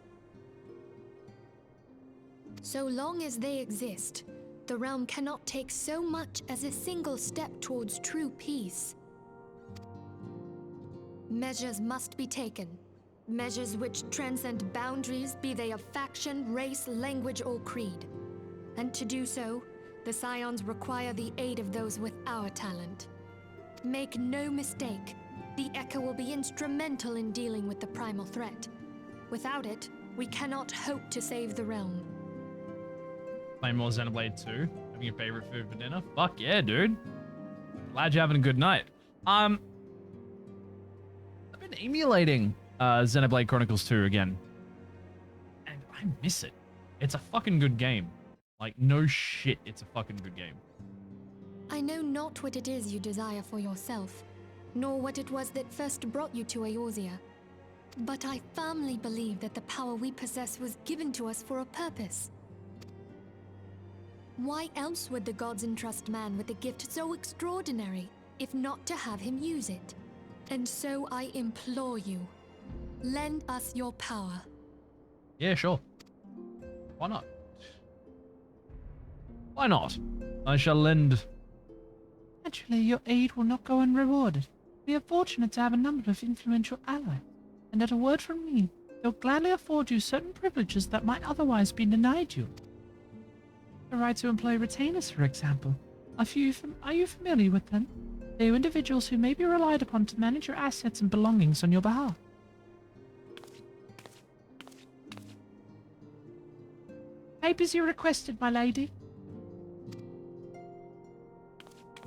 So long as they exist, the realm cannot take so much as a single step towards true peace. Measures must be taken. Measures which transcend boundaries, be they of faction, race, language, or creed. And to do so, the Scions require the aid of those with our talent. Make no mistake, the Echo will be instrumental in dealing with the primal threat. Without it, we cannot hope to save the realm. Playing more Xenoblade 2. Having your favorite food for dinner? Fuck yeah, dude. Glad you're having a good night. I've been emulating Xenoblade Chronicles 2 again. And I miss it. It's a fucking good game. Like, no shit, it's a fucking good game. I know not what it is you desire for yourself, nor what it was that first brought you to Eorzea. But I firmly believe that the power we possess was given to us for a purpose. Why else would the gods entrust man with a gift so extraordinary, if not to have him use it? And so I implore you, lend us your power. Yeah, sure. Why not? Why not? I shall lend... Naturally, your aid will not go unrewarded. We are fortunate to have a number of influential allies, and at a word from me, they'll gladly afford you certain privileges that might otherwise be denied you. The right to employ retainers, for example. Are you familiar with them? They are individuals who may be relied upon to manage your assets and belongings on your behalf. Papers you requested, my lady.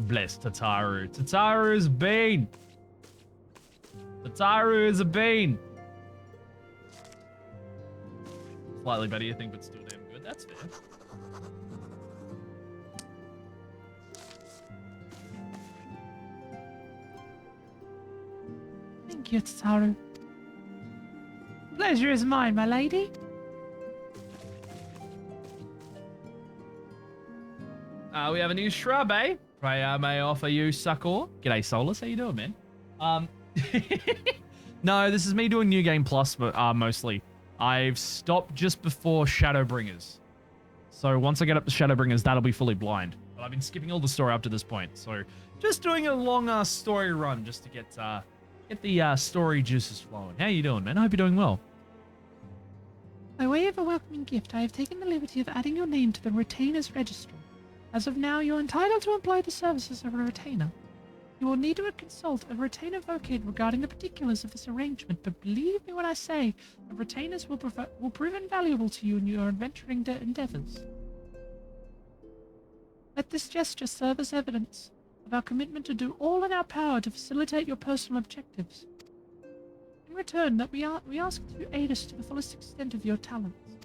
Bless Tataru. Tataru's a bean. Tataru is a bean. Slightly better, you think, but still damn good. That's fair. Thank you, Tataru. Pleasure is mine, my lady. We have a new shrub, eh? Pray I may offer you succor. G'day, Solus. How you doing, man? No, this is me doing New Game Plus, mostly. I've stopped just before Shadowbringers. So once I get up to Shadowbringers, that'll be fully blind. But I've been skipping all the story up to this point. So just doing a long story run just to get the story juices flowing. How you doing, man? I hope you're doing well. By way of a welcoming gift, I have taken the liberty of adding your name to the Retainers Registry. As of now, you are entitled to employ the services of a retainer. You will need to consult a retainer vocate regarding the particulars of this arrangement, but believe me when I say that retainers will prove invaluable to you in your adventuring endeavors. Let this gesture serve as evidence of our commitment to do all in our power to facilitate your personal objectives. In return, that we ask that you aid us to the fullest extent of your talents.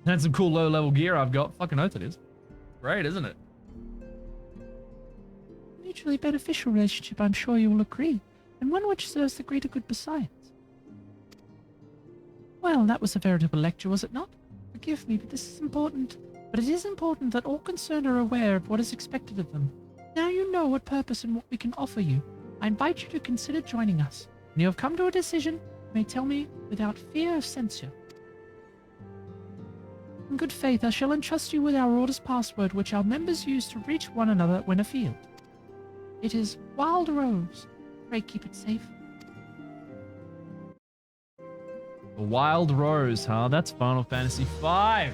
That's some cool low-level gear I've got. Fucking oath it is. Great, isn't it? Mutually beneficial relationship, I'm sure you will agree, and one which serves the greater good besides. Well, that was a veritable lecture, was it not? Forgive me, but this is important. But it is important that all concerned are aware of what is expected of them. Now you know what purpose and what we can offer you. I invite you to consider joining us. When you have come to a decision, you may tell me without fear of censure. In good faith, I shall entrust you with our order's password, which our members use to reach one another when afield. It is Wild Rose. Pray keep it safe. The Wild Rose, huh? That's Final Fantasy V.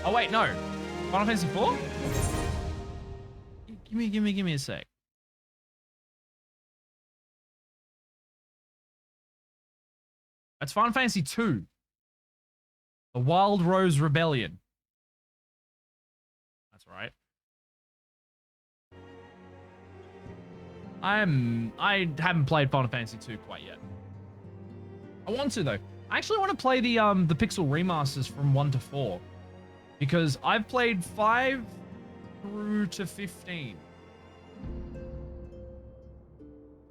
Oh wait, no. Final Fantasy 4? Give me a sec. That's Final Fantasy 2. The Wild Rose Rebellion. That's right. I haven't played Final Fantasy 2 quite yet. I want to though. I actually want to play the Pixel remasters from 1 to 4 because I've played 5 through to 15.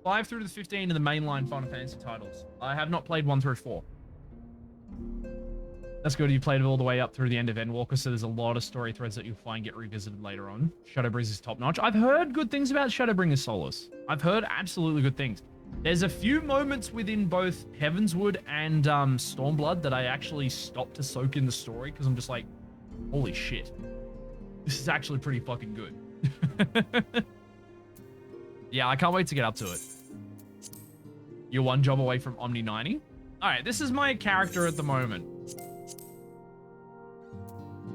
5 through to 15 in the mainline Final Fantasy titles. I have not played 1 through 4. That's good. You played it all the way up through the end of Endwalker, so there's a lot of story threads that you'll find get revisited later on. Shadowbringers is top notch. I've heard good things about Shadowbringers Solace. I've heard absolutely good things. There's a few moments within both Heavenswood and Stormblood that I actually stopped to soak in the story because I'm just like, holy shit. This is actually pretty fucking good. Yeah, I can't wait to get up to it. You're one job away from Omni 90. All right, this is my character at the moment.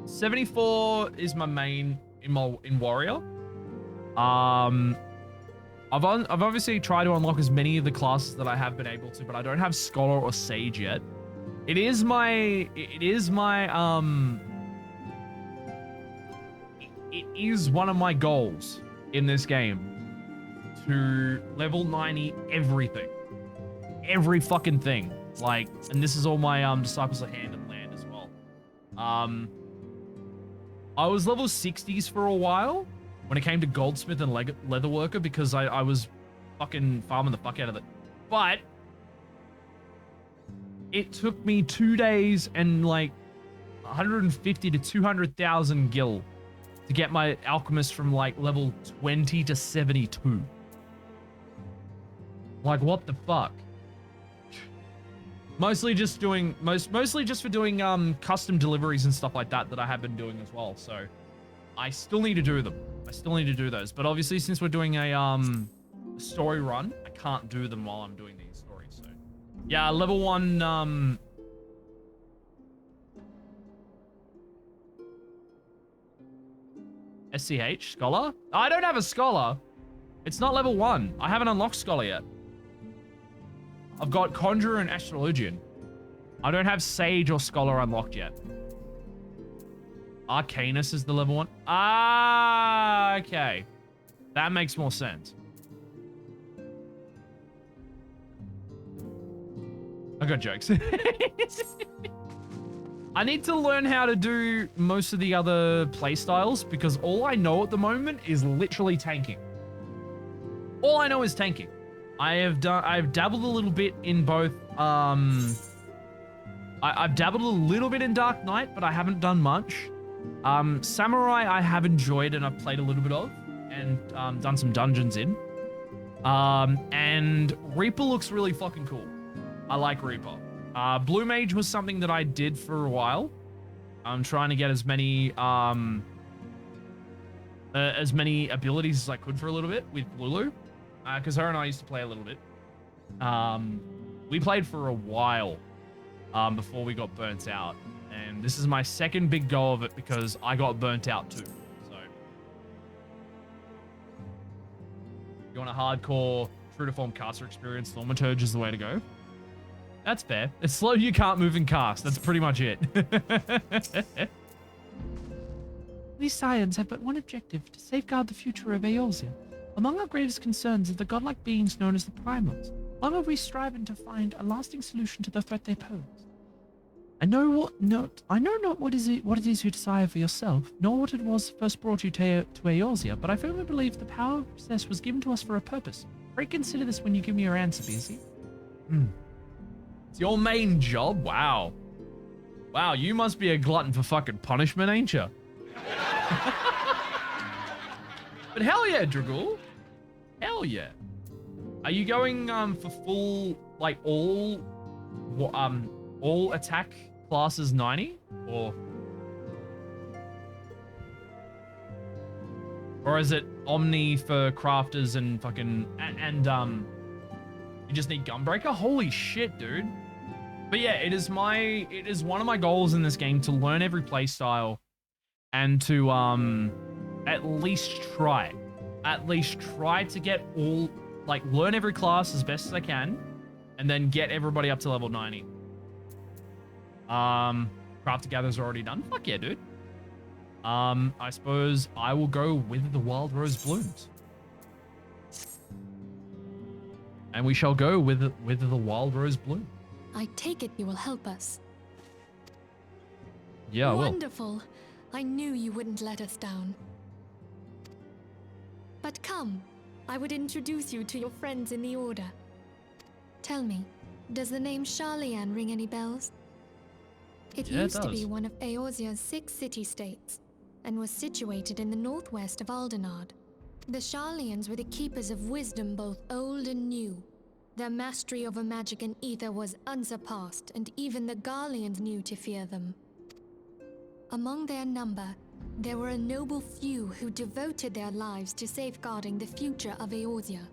74 is my main in Warrior. I've obviously tried to unlock as many of the classes that I have been able to, but I don't have Scholar or Sage yet. It is one of my goals in this game to level 90 everything. Every fucking thing. Like, and this is all my Disciples of Hand and Land as well. I was level 60s for a while when it came to Goldsmith and Leatherworker because I was fucking farming the fuck out of it. But it took me 2 days and like 150 to 200,000 gil to get my alchemist from like level 20 to 72. Like, what the fuck? Mostly just doing mostly just for doing custom deliveries and stuff like that I have been doing as well. So I still need to do them. I still need to do those. But obviously since we're doing a story run, I can't do them while I'm doing these stories. So yeah, level 1 SCH Scholar? I don't have a Scholar. It's not level 1. I haven't unlocked Scholar yet. I've got Conjurer and Astrologian. I don't have Sage or Scholar unlocked yet. Arcanus is the level 1. Ah, okay. That makes more sense. I got jokes. I need to learn how to do most of the other playstyles because all I know at the moment is literally tanking. All I know is tanking. I've dabbled a little bit in both, I've dabbled a little bit in Dark Knight, but I haven't done much. Samurai I have enjoyed and I've played a little bit of and done some dungeons in. And Reaper looks really fucking cool. I like Reaper. Blue Mage was something that I did for a while. I'm trying to get as many abilities as I could for a little bit with Lulu. Because her and I used to play a little bit. We played for a while before we got burnt out. And this is my second big go of it because I got burnt out too. So, if you want a hardcore, true to form caster experience, Thaumaturge is the way to go. That's fair. It's slow, you can't move and cast. That's pretty much it. We Scions have but one objective, to safeguard the future of Eorzea. Among our greatest concerns are the godlike beings known as the Primals. Long have we striven to find a lasting solution to the threat they pose. I know not what it is you desire for yourself, nor what it was first brought you to Eorzea, but I firmly believe the power we possess was given to us for a purpose. Pray consider this when you give me your answer, Beezy. It's your main job? Wow. Wow, you must be a glutton for fucking punishment, ain't you? But hell yeah, Dragul. Hell yeah. Are you going for full, like, all attack classes 90? Or is it Omni for crafters and fucking, and you just need Gunbreaker? Holy shit, dude. But yeah, it is one of my goals in this game to learn every playstyle and to at least try to get all, like, learn every class as best as I can and then get everybody up to level 90. Trying Craft to Gather's already done. Fuck yeah, dude. I suppose I will go with the Wild Rose Blooms. And we shall go with the Wild Rose Bloom. I take it you will help us. Yeah, I will. Wonderful. I knew you wouldn't let us down. But come, I would introduce you to your friends in the Order. Tell me, does the name Charlian ring any bells? It Yeah, it used to does. be one of Eorzea's 6 city-states, and was situated in the northwest of Aldenard. The Charlians were the keepers of wisdom both old and new. Their mastery over magic and ether was unsurpassed, and even the Garleans knew to fear them. Among their number, there were a noble few who devoted their lives to safeguarding the future of Eorzea.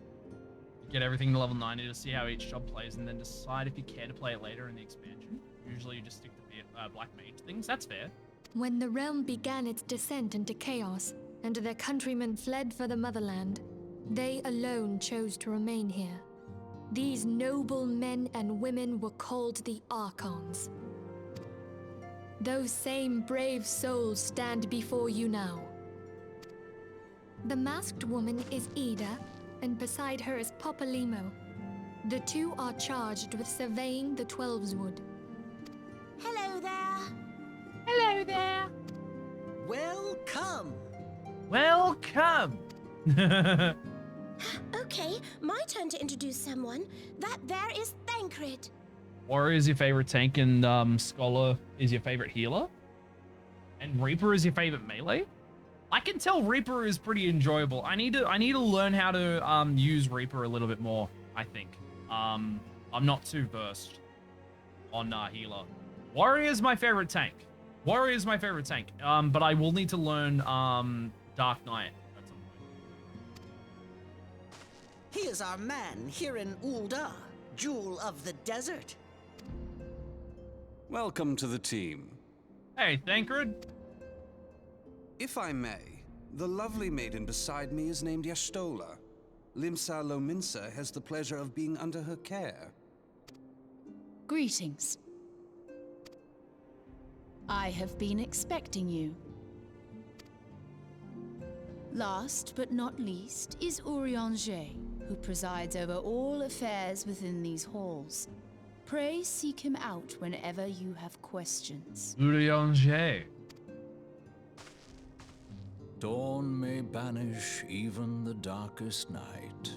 Get everything to level 90 to see how each job plays, and then decide if you care to play it later in the expansion. Usually you just stick to the Black Mage things. That's fair. When the realm began its descent into chaos, and their countrymen fled for the motherland, they alone chose to remain here. These noble men and women were called the Archons. Those same brave souls stand before you now. The masked woman is Ida, and beside her is Popolimo. The two are charged with surveying the Twelveswood. Hello there. Hello there. Welcome. Welcome! Okay, my turn to introduce someone. That there is Thancred. Warrior is your favorite tank, and Scholar is your favorite healer. And Reaper is your favorite melee. I can tell Reaper is pretty enjoyable. I need to learn how to use Reaper a little bit more, I think. I'm not too versed on healer. Warrior is my favorite tank. Warrior is my favorite tank. But I will need to learn Dark Knight at some point. He is our man here in Ul'dah, Jewel of the Desert. Welcome to the team. Hey, Thancred. If I may, the lovely maiden beside me is named Y'shtola. Limsa Lominsa has the pleasure of being under her care. Greetings. I have been expecting you. Last but not least is Urianger, who presides over all affairs within these halls. Pray seek him out whenever you have questions. Urianger. Dawn may banish even the darkest night.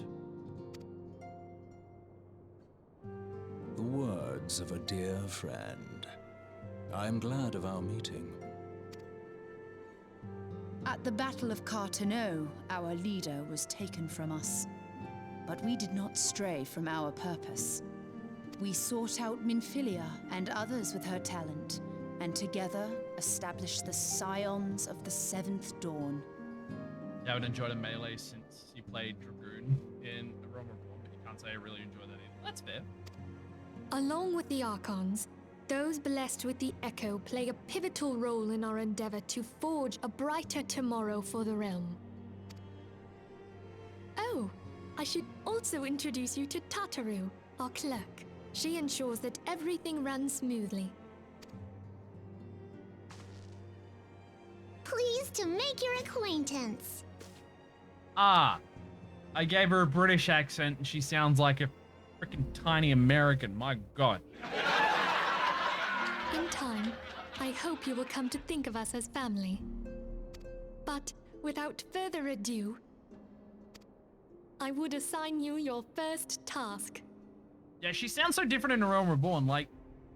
The words of a dear friend. I am glad of our meeting. At the Battle of Carteneau, our leader was taken from us. But we did not stray from our purpose. We sought out Minfilia and others with her talent, and together established the Scions of the Seventh Dawn. Yeah, I would enjoy the melee since you played Dragoon in the Realm Reborn, but you can't say I really enjoy that either. That's fair. Along with the Archons, those blessed with the Echo play a pivotal role in our endeavor to forge a brighter tomorrow for the realm. Oh, I should also introduce you to Tataru, our clerk. She ensures that everything runs smoothly. Pleased to make your acquaintance. Ah, I gave her a British accent and she sounds like a freaking tiny American. My God. In time, I hope you will come to think of us as family. But without further ado, I would assign you your first task. Yeah, she sounds so different in Realm Reborn, like,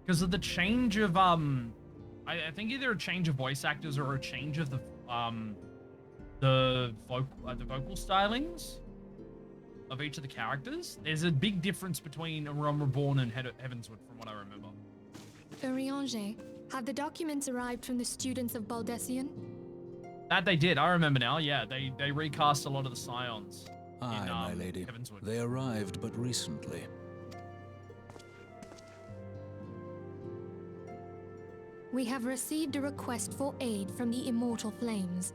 because of the change of, I think either a change of voice actors or a change of the vocal stylings of each of the characters. There's a big difference between Realm Reborn and Heavenswood, from what I remember. Urianger, have the documents arrived from the students of Baldessian? That they did, I remember now, yeah. They recast a lot of the Scions. Aye, my lady. Heavenswood. They arrived but recently. We have received a request for aid from the Immortal Flames.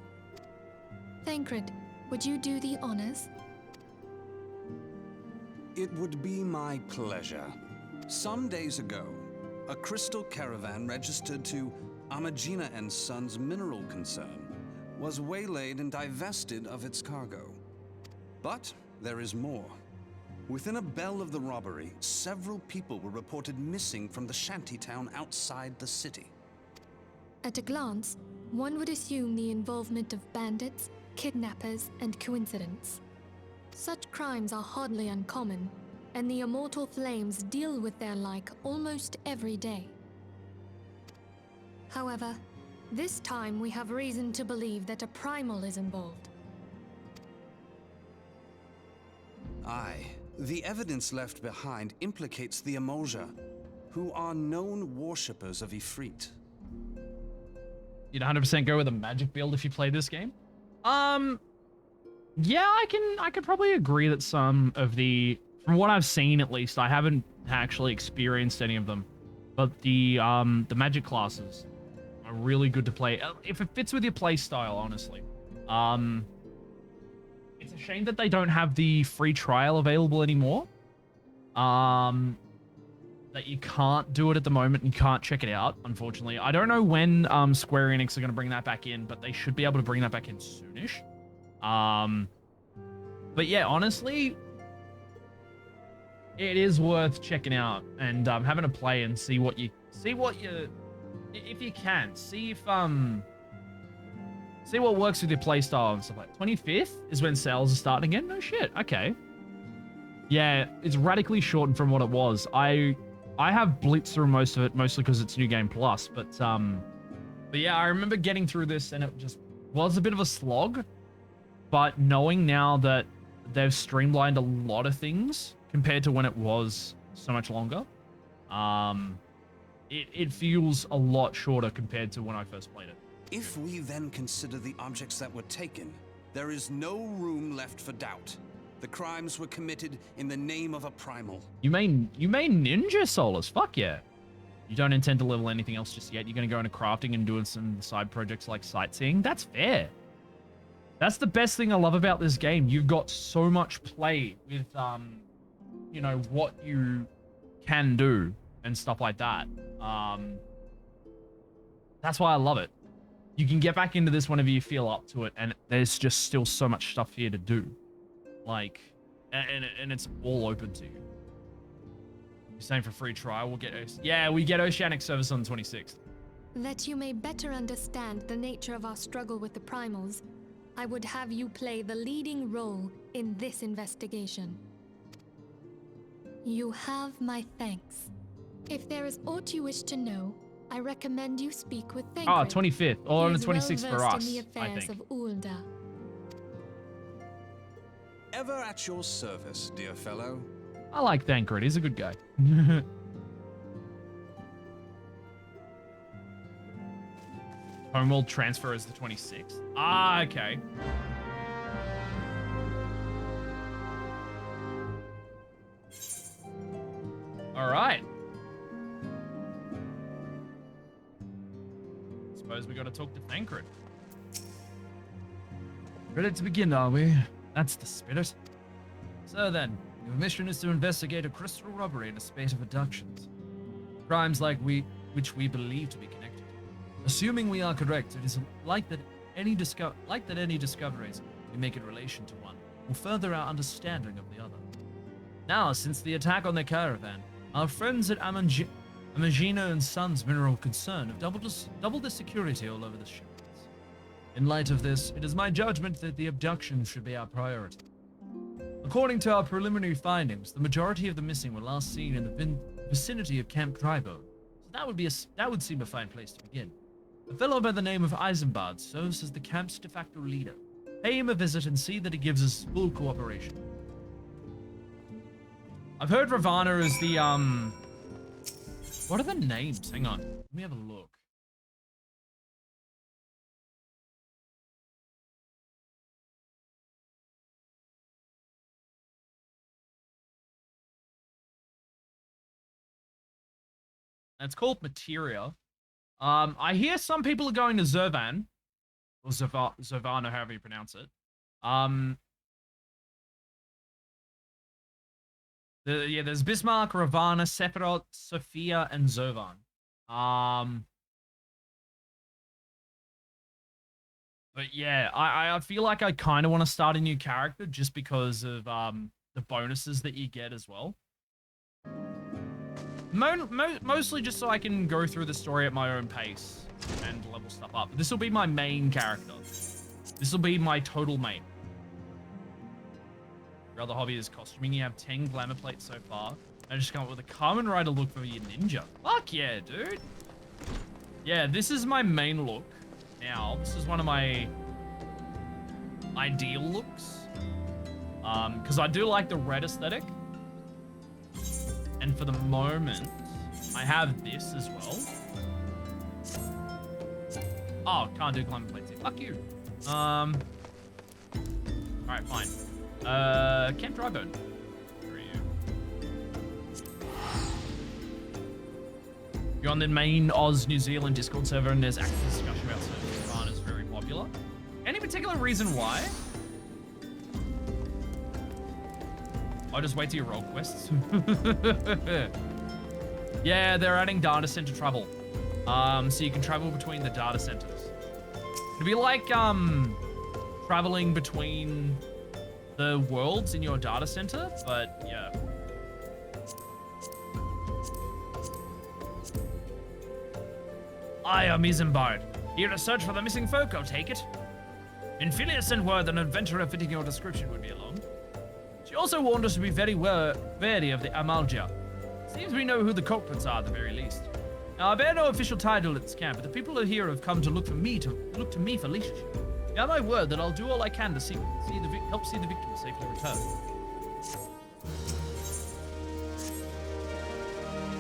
Thancred, would you do the honors? It would be my pleasure. Some days ago, a crystal caravan registered to Amagina and Sons mineral concern was waylaid and divested of its cargo. But there is more. Within a bell of the robbery, several people were reported missing from the shantytown outside the city. At a glance, one would assume the involvement of bandits, kidnappers, and coincidence. Such crimes are hardly uncommon, and the Immortal Flames deal with their like almost every day. However, this time we have reason to believe that a primal is involved. Aye, the evidence left behind implicates the Emolja, who are known worshippers of Ifrit. You'd 100% go with a magic build if you play this game? Yeah, I could probably agree that some of the, from what I've seen at least, I haven't actually experienced any of them, but the magic classes are really good to play if it fits with your play style, honestly. It's a shame that they don't have the free trial available anymore. That you can't do it at the moment and you can't check it out, unfortunately. I don't know when Square Enix are going to bring that back in, but they should be able to bring that back in soonish. But yeah, honestly, it is worth checking out and having a play and see what you if you can see what works with your playstyle and stuff like that. 25th is when sales are starting again. No shit. Okay. Yeah, it's radically shortened from what it was. I have blitzed through most of it, mostly because it's New Game Plus. But yeah, I remember getting through this and it just was a bit of a slog. But knowing now that they've streamlined a lot of things compared to when it was so much longer, it feels a lot shorter compared to when I first played it. If we then consider the objects that were taken, there is no room left for doubt. The crimes were committed in the name of a primal. You mean ninja Solus? Fuck yeah. You don't intend to level anything else just yet. You're going to go into crafting and doing some side projects like sightseeing. That's fair. That's the best thing I love about this game. You've got so much play with, you know, what you can do and stuff like that. That's why I love it. You can get back into this whenever you feel up to it, and there's just still so much stuff here to do. Like, and it's all open to you. You're saying for free trial, we'll get... Yeah, we get Oceanic Service on the 26th. That you may better understand the nature of our struggle with the primals, I would have you play the leading role in this investigation. You have my thanks. If there is aught you wish to know, I recommend you speak with Thancred. Ah, 25th, or on the 26th for us, in the affairs of Ulda. Ever at your service, dear fellow. I like Thancred. He's a good guy. Homeworld transfer is the 26th. Ah, okay. All right. Suppose we got to talk to Thancred. Ready to begin, are we? That's the spirit. So then, your mission is to investigate a crystal robbery and a spate of abductions. Crimes which we believe to be connected. Assuming we are correct, it is like that any discoveries we make in relation to one will further our understanding of the other. Now, since the attack on the caravan, our friends at Amagina and Sons Mineral Concern have doubled the security all over the shipments. In light of this, it is my judgment that the abduction should be our priority. According to our preliminary findings, the majority of the missing were last seen in the vicinity of Camp Drybone, so that would seem a fine place to begin. A fellow by the name of Eisenbard serves as the camp's de facto leader. Pay him a visit and see that he gives us full cooperation. I've heard Ravana is the, what are the names? Hang on. Let me have a look. It's called Materia. I hear some people are going to Zervan. Or Zervan, or however you pronounce it. There's Bismarck, Ravana, Sephiroth, Sophia, and Zervan. But yeah, I feel like I kind of want to start a new character just because of the bonuses that you get as well. Mostly just so I can go through the story at my own pace and level stuff up. This will be my main character. This will be my total main. Your other hobby is costuming. You have 10 glamour plates so far. I just come up with a Kamen Rider look for your ninja. Fuck yeah, dude. Yeah, this is my main look. Now, this is one of my ideal looks. Because I do like the red aesthetic. And for the moment, I have this as well. Oh, can't do glamour plates here. Fuck you. Alright, fine. Camp Drybone. Where are you? You're on the main Oz New Zealand Discord server and there's active discussion about certain Iran is very popular. Any particular reason why? I'll just wait till you roll quests. Yeah, they're adding data center travel. So you can travel between the data centers. It'd be like traveling between the worlds in your data center, but yeah. I am Isambard. Here to search for the missing folk, I'll take it. Infilia sent word that an adventurer fitting your description would be along. She also warned us to be very wary of the Amalja. Seems we know who the culprits are at the very least. Now, I bear no official title at this camp, but the people here have come to look to me for leadership. You have my word that I'll do all I can to help see the victim safely return.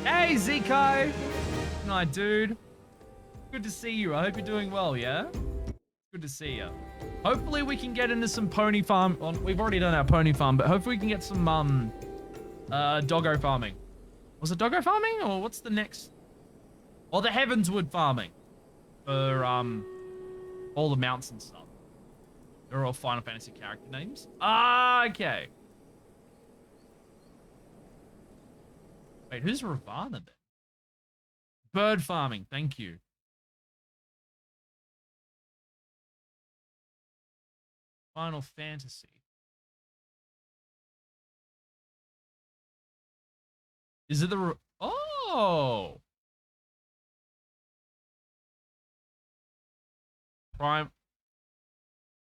Hey, Zico! Good night, dude. Good to see you. I hope you're doing well, yeah? Good to see you. Hopefully we can get into some pony farm. Well, we've already done our pony farm, but hopefully we can get some doggo farming. Was it doggo farming or what's the next? Or the Heavenswood farming for all the mounts and stuff. They're all Final Fantasy character names. Ah, okay. Wait, who's Ravana then? Bird farming, thank you. Final Fantasy. Is it the... Oh! Prime...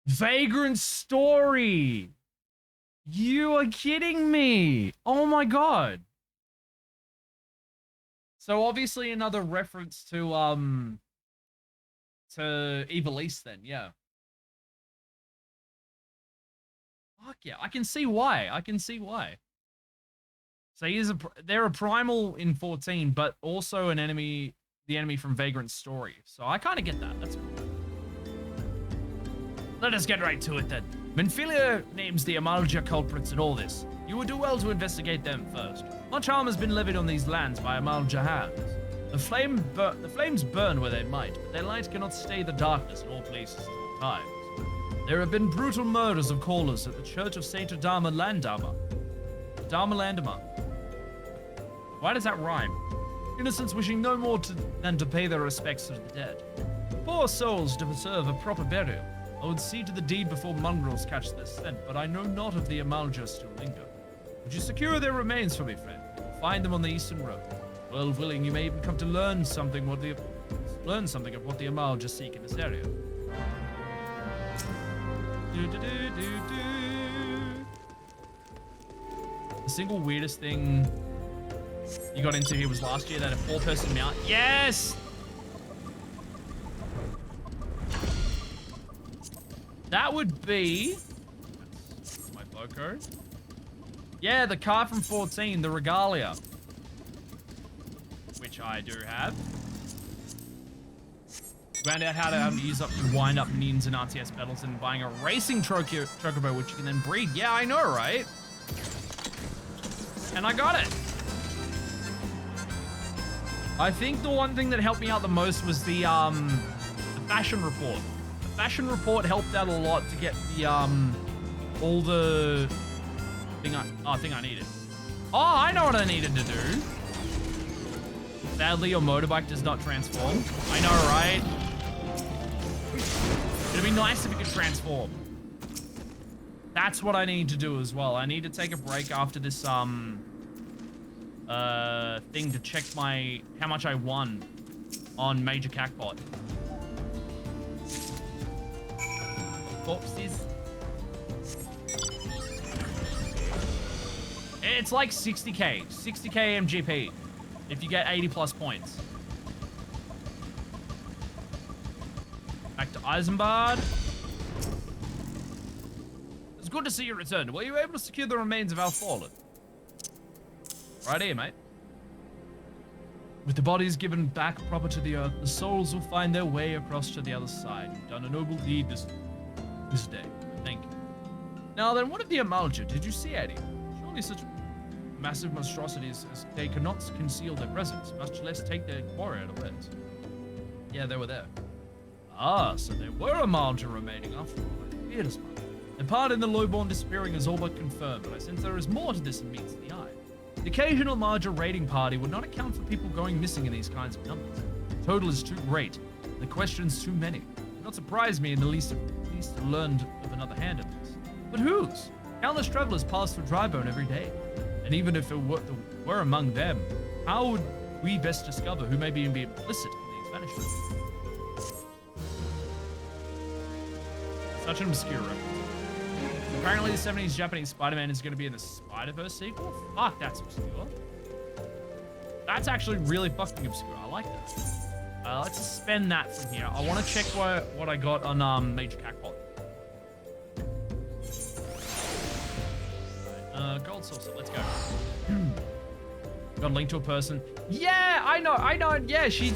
Vagrant Story! You are kidding me! Oh my god! So obviously another reference to Evil East then, yeah. Fuck yeah, I can see why. I can see why. So they're a primal in 14, but also an enemy, the enemy from Vagrant Story. So I kind of get that. That's cool. Let us get right to it then. Minfilia names the Amalja culprits in all this. You would do well to investigate them first. Much harm has been levied on these lands by Amalja hands. The flames burn where they might, but their light cannot stay the darkness in all places at all times. There have been brutal murders of callers at the Church of Saint Adama Landama. Adama Landama. Why does that rhyme? Innocents wishing no more than to pay their respects to the dead. Poor souls deserve a proper burial. I would see to the deed before mongrels catch their scent, but I know not if the Amalja still linger. Would you secure their remains for me, friend? Find them on the eastern road. Well willing, you may even come to learn something of what the Amalja seek in this area. The single weirdest thing you got into here was last year that a 4-person mount. Yes! That would be... That's my Boko. Yeah, the car from 14, the Regalia. Which I do have. Found out how to use up and wind up minions in RTS battles and buying a racing chocobo, which you can then breed. Yeah, I know, right? And I got it. I think the one thing that helped me out the most was the fashion report. The fashion report helped out a lot to get the all the thing I needed. Oh, I know what I needed to do. Sadly, your motorbike does not transform. I know, right? It'd be nice if it could transform. That's what I need to do as well. I need to take a break after this thing to check how much I won on Major Cacbot. Corpses. It's like 60k MGP if you get 80 plus points. Back to Isambard. It's good to see you return. Were you able to secure the remains of our fallen? Right here, mate. With the bodies given back proper to the earth, the souls will find their way across to the other side. You've done a noble deed this day. Thank you. Now then, what of the Amalja? Did you see any? Surely such massive monstrosities as they cannot conceal their presence, much less take their quarry unawares. Yeah, they were there. Ah, so there were Amalja remaining after all. I feared as much. And part in the lowborn disappearing is all but confirmed, but I sense there is more to this than meets the eye. The occasional Amalja raiding party would not account for people going missing in these kinds of numbers. The total is too great, and the questions too many. It would not surprise me in the least to learn of another hand in this. But whose? Countless travelers pass through Drybone every day. And even if it were among them, how would we best discover who may be implicit in these vanishments? Such an obscure reference. Apparently the 70s Japanese Spider-Man is going to be in the Spider-Verse sequel? Fuck, that's obscure. That's actually really fucking obscure. I like that. Let's suspend that from here. I want to check what I got on Major Cacbot. Gold saucer, let's go. Got a link to a person. Yeah, I know. Yeah, she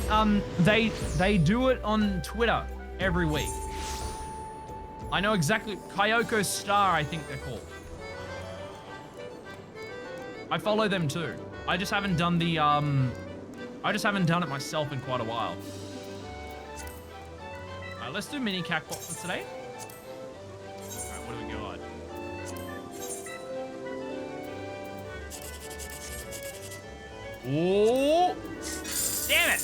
they do it on Twitter every week. I know exactly. Kyoko Star, I think they're called. I follow them too. I just haven't done the I just haven't done it myself in quite a while. Alright, let's do mini Cacbot for today. Alright, what do we got? Oh, damn it!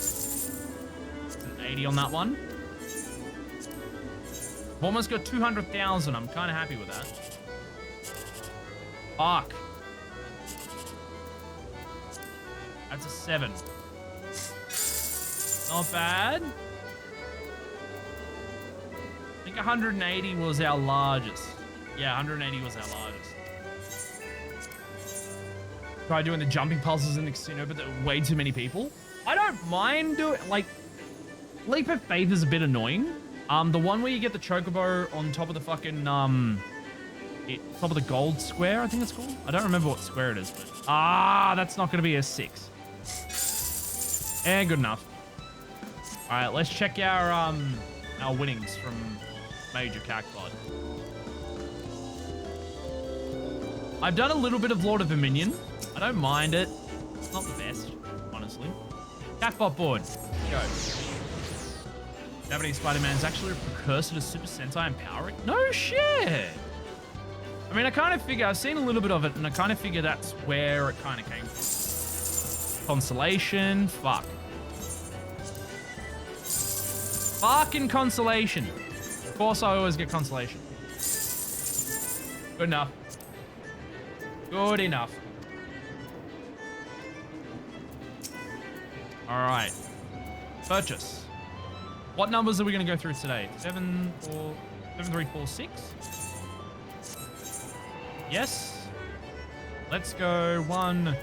An 80 on that one. I've almost got 200,000. I'm kind of happy with that. Fuck. That's a 7. Not bad. I think 180 was our largest. Yeah, 180 was our largest. Try doing the jumping puzzles in the casino, but there are way too many people. I don't mind doing, like, Leap of Faith is a bit annoying. The one where you get the chocobo on top of the fucking, top of the gold square, I think it's called. I don't remember what square it is, but, that's not going to be a 6. Good enough. All right, let's check our winnings from Major Cacbot. I've done a little bit of Lord of Dominion. I don't mind it. It's not the best, honestly. Cacbot board. Go. Japanese Spider-Man is actually a precursor to Super Sentai Empowering. No shit. I mean, I kind of figure, I've seen a little bit of it, and I kind of figure that's where it kind of came from. Consolation. Fuck. Fucking Consolation. Of course, I always get Consolation. Good enough. Good enough. All right. Purchase. What numbers are we going to go through today? 7, 3, 4, 6? Yes. Let's go 1,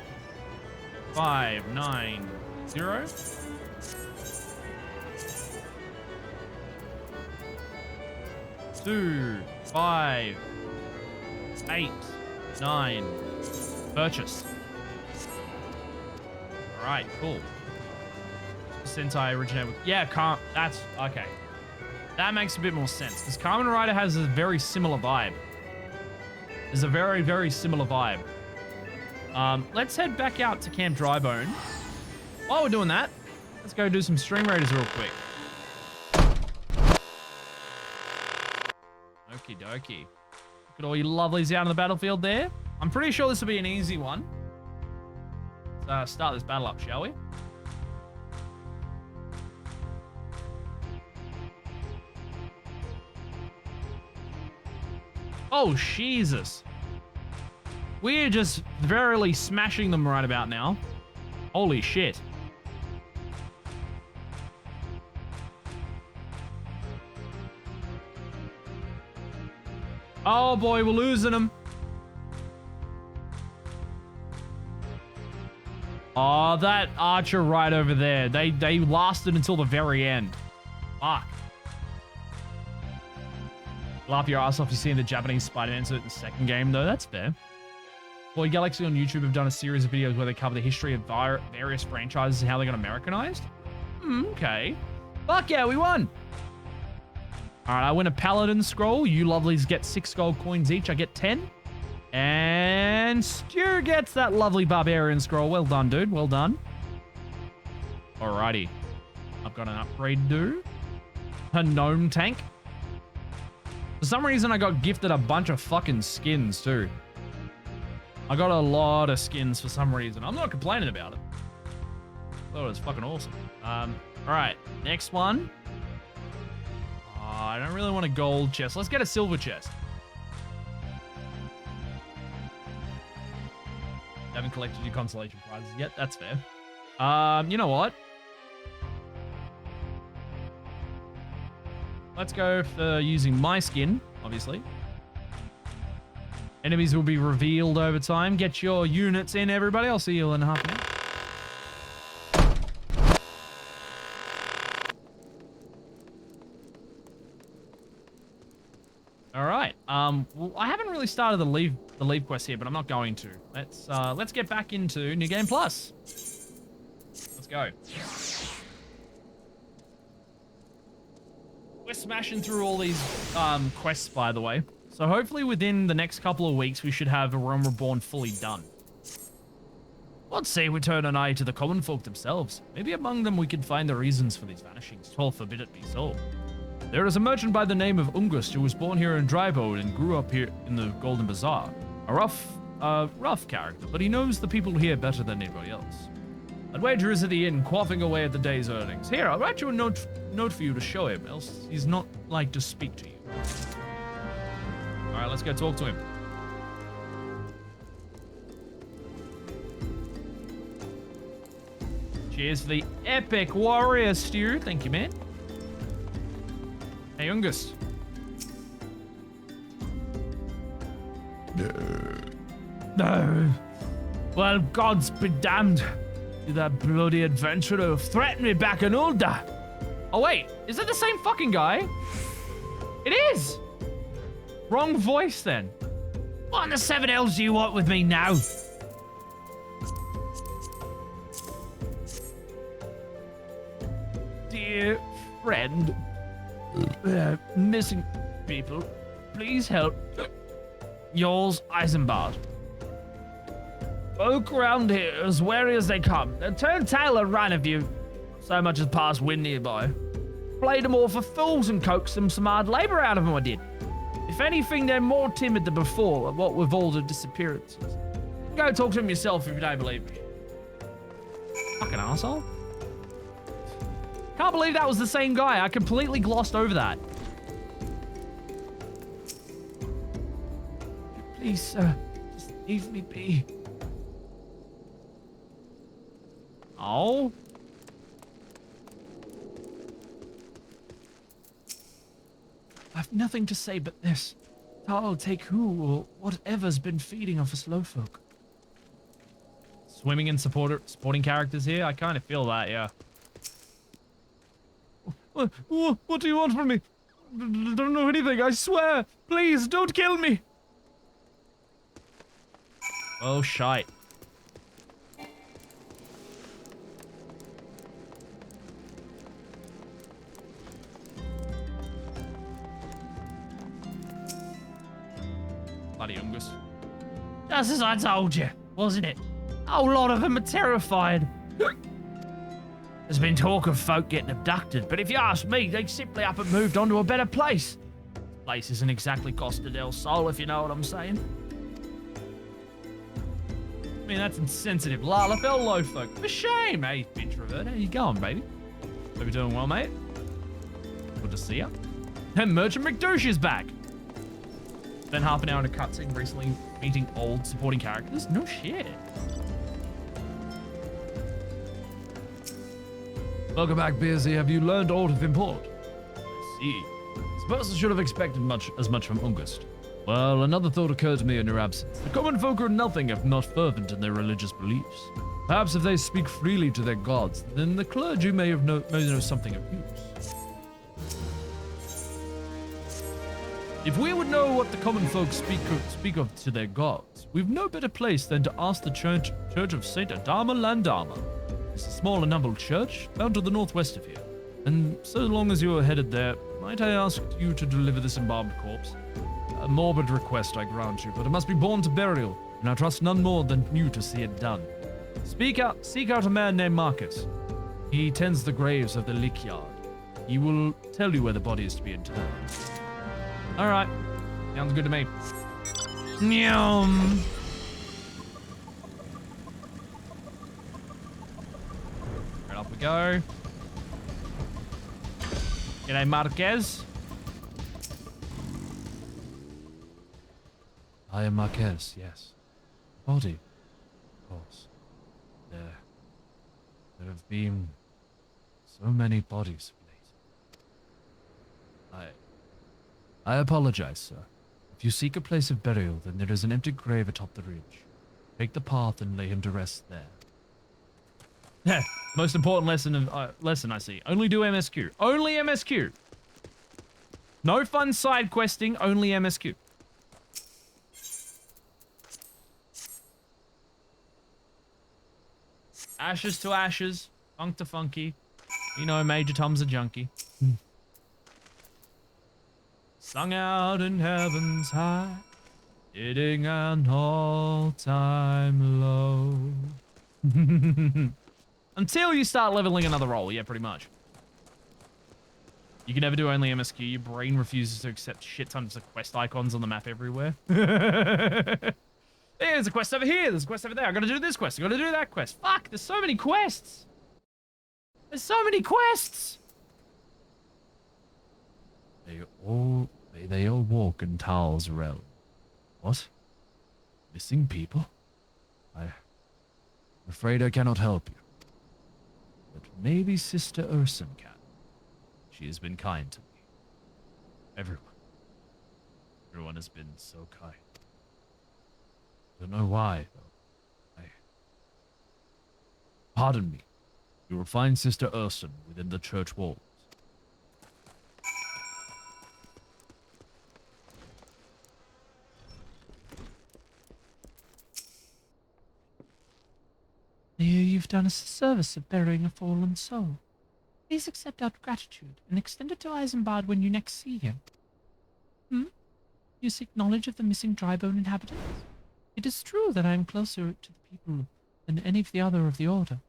5, 9, 0. 2, 5, 8, 9. Purchase. All right, cool. Sentai originated with... Yeah, that's... Okay. That makes a bit more sense, because Kamen Rider has a very similar vibe. There's a very, very similar vibe. Let's head back out to Camp Drybone. While we're doing that, let's go do some Stream Raiders real quick. Okie dokie. Look at all you lovelies out on the battlefield there. I'm pretty sure this will be an easy one. Let's start this battle up, shall we? Oh, Jesus. We're just verily smashing them right about now. Holy shit. Oh boy, we're losing them. Oh, that archer right over there. They lasted until the very end. Fuck. Laugh your ass off you seeing the Japanese Spider-Man suit in the second game, though. That's fair. Boy Galaxy on YouTube have done a series of videos where they cover the history of various franchises and how they got Americanized. Okay. Fuck yeah, we won. All right, I win a Paladin scroll. You lovelies get 6 gold coins each. I get 10. And Stu gets that lovely Barbarian scroll. Well done, dude. Well done. Alrighty. I've got an upgrade to do. A gnome tank. For some reason, I got gifted a bunch of fucking skins, too. I got a lot of skins for some reason. I'm not complaining about it. Thought it was fucking awesome. Alright, next one. I don't really want a gold chest. Let's get a silver chest. Haven't collected your consolation prizes yet. That's fair. You know what? Let's go for using my skin, obviously. Enemies will be revealed over time. Get your units in, everybody. I'll see you in half an hour. All right. Well, I haven't really started the leave quest here, but I'm not going to. Let's get back into New Game Plus. Let's go. We're smashing through all these quests, by the way. So hopefully within the next couple of weeks, we should have A Realm Reborn fully done. Let's say we turn an eye to the common folk themselves. Maybe among them we could find the reasons for these vanishings. 12 forbid it be so. There is a merchant by the name of Ungust who was born here in Drybow and grew up here in the Golden Bazaar. A rough character, but he knows the people here better than anybody else. I'd wager is at the inn, quaffing away at the day's earnings. Here, I'll write you a note for you to show him, else he's not like to speak to you. All right, let's go talk to him. Cheers for the epic warrior stew. Thank you, man. Hey, Ungust. No. Well, gods be damned. That bloody adventurer who threatened me back in Ulda. Oh, wait. Is that the same fucking guy? It is. Wrong voice, then. What in the 7 hells do you want with me now? Dear friend. Missing people. Please help. Yours, Eisenbart. Folk around here as wary as they come. They turn tail and run if you so much as pass wind nearby. Played them all for fools and coaxed them some hard labor out of them, I did. If anything, they're more timid than before, what with all the disappearances. Go talk to them yourself if you don't believe me. Fucking asshole. Can't believe that was the same guy. I completely glossed over that. Please, sir, just leave me be. Oh? I've nothing to say but this. I'll take who or whatever's been feeding off us lowfolk. Swimming and supporting characters here? I kind of feel that, yeah. What do you want from me? Don't know anything, I swear. Please, don't kill me. Oh, shite. Bloody Ungust. Just as I told you, wasn't it? A whole lot of them are terrified. There's been talk of folk getting abducted, but if you ask me, they simply up and moved on to a better place. This place isn't exactly Costa del Sol, if you know what I'm saying. I mean, that's insensitive. Lalafell lowfolk. For shame, hey, introvert. How you going, baby? Hope you're doing well, mate. Good to see ya. And Merchant McDouche is back. Spent half an hour in a cutscene recently meeting old supporting characters. No shit. Welcome back, Beersy. Have you learned aught of import? I see. Suppose I should have expected as much from Ungust. Well, another thought occurred to me in your absence. The common folk are nothing if not fervent in their religious beliefs. Perhaps if they speak freely to their gods, then the clergy may know something of use. If we would know what the common folk speak of to their gods, we've no better place than to ask the Church of Saint Adama Landama. It's a small and humble church, found to the northwest of here. And so long as you are headed there, might I ask you to deliver this embalmed corpse? A morbid request, I grant you, but it must be borne to burial, and I trust none more than you to see it done. Seek out a man named Marcus. He tends the graves of the Lick Yard. He will tell you where the body is to be interred. All right. Sounds good to me. Nyum. Right off we go. G'day, Marquez. I am Marquez, yes. Body, of course. There have been so many bodies of late. I apologize, sir. If you seek a place of burial, then there is an empty grave atop the ridge. Take the path and lay him to rest there. Most important lesson I see. Only do MSQ. Only MSQ. No fun side questing, only MSQ. Ashes to ashes, funk to funky. You know, Major Tom's a junkie. Sung out in heaven's high, hitting an all-time low. Until you start leveling another role, yeah, pretty much. You can never do only MSQ. Your brain refuses to accept shit tons of quest icons on the map everywhere. There's a quest over here. There's a quest over there. I gotta do this quest. I gotta do that quest. Fuck, there's so many quests. There's so many quests. They all walk in Tal's realm. What? Missing people? I'm afraid I cannot help you. But maybe Sister Urson can. She has been kind to me. Everyone has been so kind. Don't know why, though. Pardon me. You will find Sister Urson within the church walls. You've done us a service of burying a fallen soul. Please accept our gratitude and extend it to Isambard when you next see him. You seek knowledge of the missing drybone inhabitants? It is true that I am closer to the people than any of the other of the Order.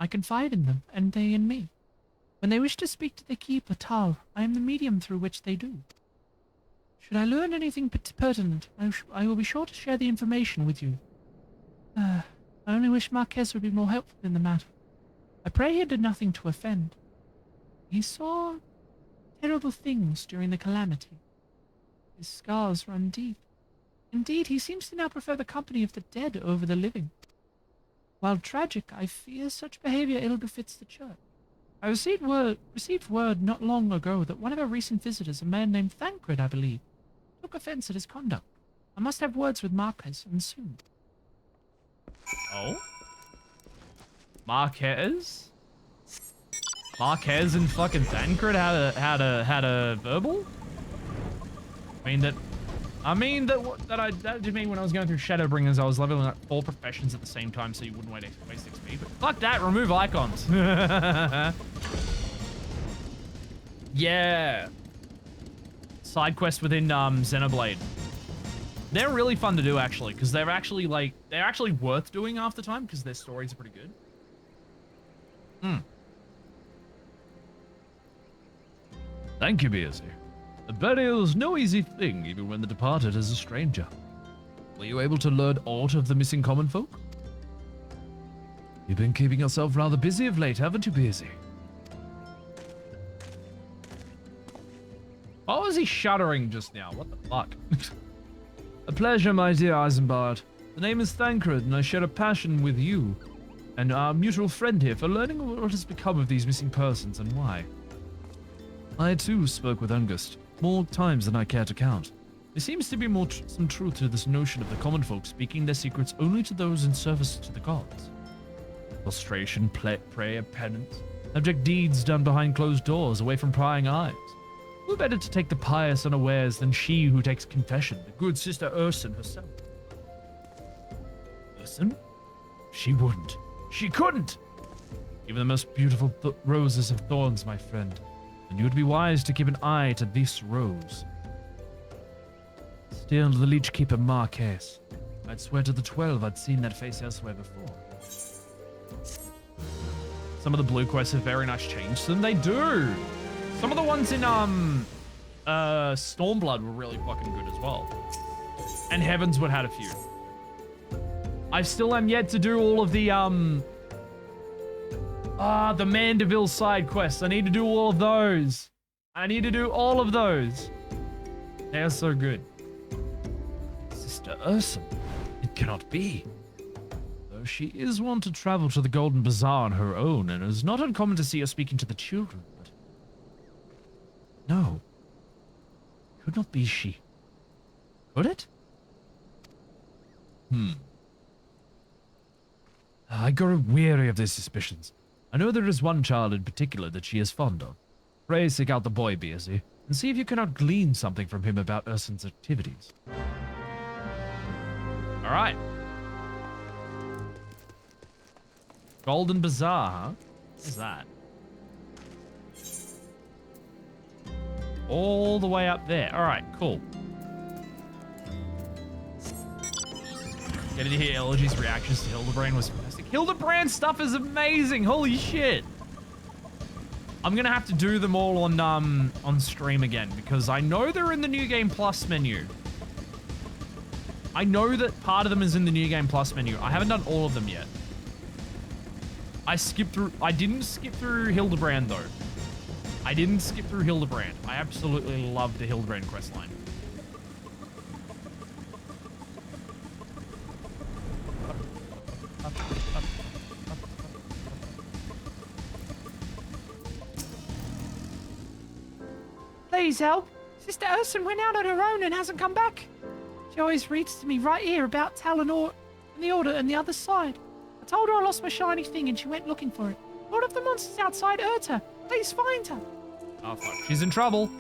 I confide in them, and they in me. When they wish to speak to their keeper, Tal, I am the medium through which they do. Should I learn anything pertinent, I will be sure to share the information with you. I only wish Marquez would be more helpful in the matter. I pray he did nothing to offend. He saw terrible things during the calamity. His scars run deep. Indeed, he seems to now prefer the company of the dead over the living. While tragic, I fear such behavior ill befits the church. I received word not long ago that one of our recent visitors, a man named Thancred, I believe, took offense at his conduct. I must have words with Marquez, and soon. Oh? Marquez? Marquez and fucking Thancred had a verbal? That did mean when I was going through Shadowbringers, I was leveling up 4 professions at the same time so you wouldn't waste XP, but fuck that, remove icons. Yeah. Side quest within Xenoblade. They're really fun to do actually, because they're actually worth doing half the time because their stories are pretty good. Thank you, Beersy. The burial is no easy thing, even when the departed is a stranger. Were you able to learn aught of the missing common folk? You've been keeping yourself rather busy of late, haven't you, Beersy? Why was he shuddering just now? What the fuck? A pleasure, my dear Isambard. The name is Thancred, and I share a passion with you and our mutual friend here for learning what has become of these missing persons and why. I, too, spoke with Ungust more times than I care to count. There seems to be some truth to this notion of the common folk speaking their secrets only to those in service to the gods. Prostration, prayer, penance, abject deeds done behind closed doors, away from prying eyes. Who better to take the pious unawares than she who takes confession, the good sister Urson herself? Urson? She wouldn't. She couldn't! Even the most beautiful roses have thorns, my friend, and you would be wise to keep an eye to this rose. Still, the Leech Keeper Marquez. I'd swear to the 12 I'd seen that face elsewhere before. Some of the blue quests have very nice change to them. They do! Some of the ones in, Stormblood were really fucking good as well. And Heavenswood had a few. I still am yet to do all of the, the Mandeville side quests. I need to do all of those. I need to do all of those. They are so good. Sister Urson. It cannot be. Though she is one to travel to the Golden Bazaar on her own, and it is not uncommon to see her speaking to the children, but... No. Could not be she. Could it? I grow weary of these suspicions. I know there is one child in particular that she is fond of. Pray seek out the boy, Beersy, and see if you cannot glean something from him about Urson's activities. Alright. Golden Bazaar, huh? What's that? All the way up there. Alright, cool. Getting to hear Elegy's reactions to Hildebrand was fantastic. Hildebrand stuff is amazing. Holy shit. I'm gonna have to do them all on stream again because I know they're in the New Game Plus menu. I know that part of them is in the New Game Plus menu. I haven't done all of them yet. I didn't skip through Hildebrand though. I didn't skip through Hildebrand. I absolutely love the Hildebrand questline. Please help. Sister Urson went out on her own and hasn't come back. She always reads to me right here about Talon and the Order and the other side. I told her I lost my shiny thing and she went looking for it. Lord of the monsters outside Urta. Please find her. Oh, fuck. She's in trouble.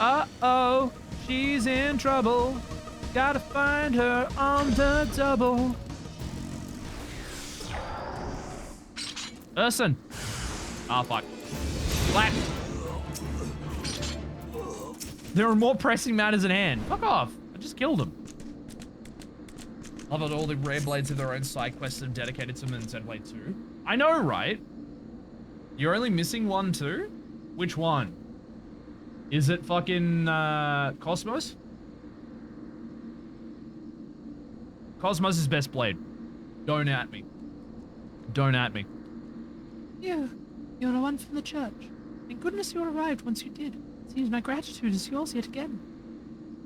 Uh-oh. She's in trouble. Gotta find her on the double. Urson. Oh, fuck. Flat. There are more pressing matters at hand. Fuck off. I just killed him. Love it, all the Rare Blades have their own side quests that are dedicated to them in Xenoblade 2. I know, right? You're only missing one too? Which one? Is it fucking, Cosmos? Cosmos is best blade. Don't at me. Don't at me. You're the one from the church. Thank goodness you arrived once you did. Seems my gratitude is yours yet again.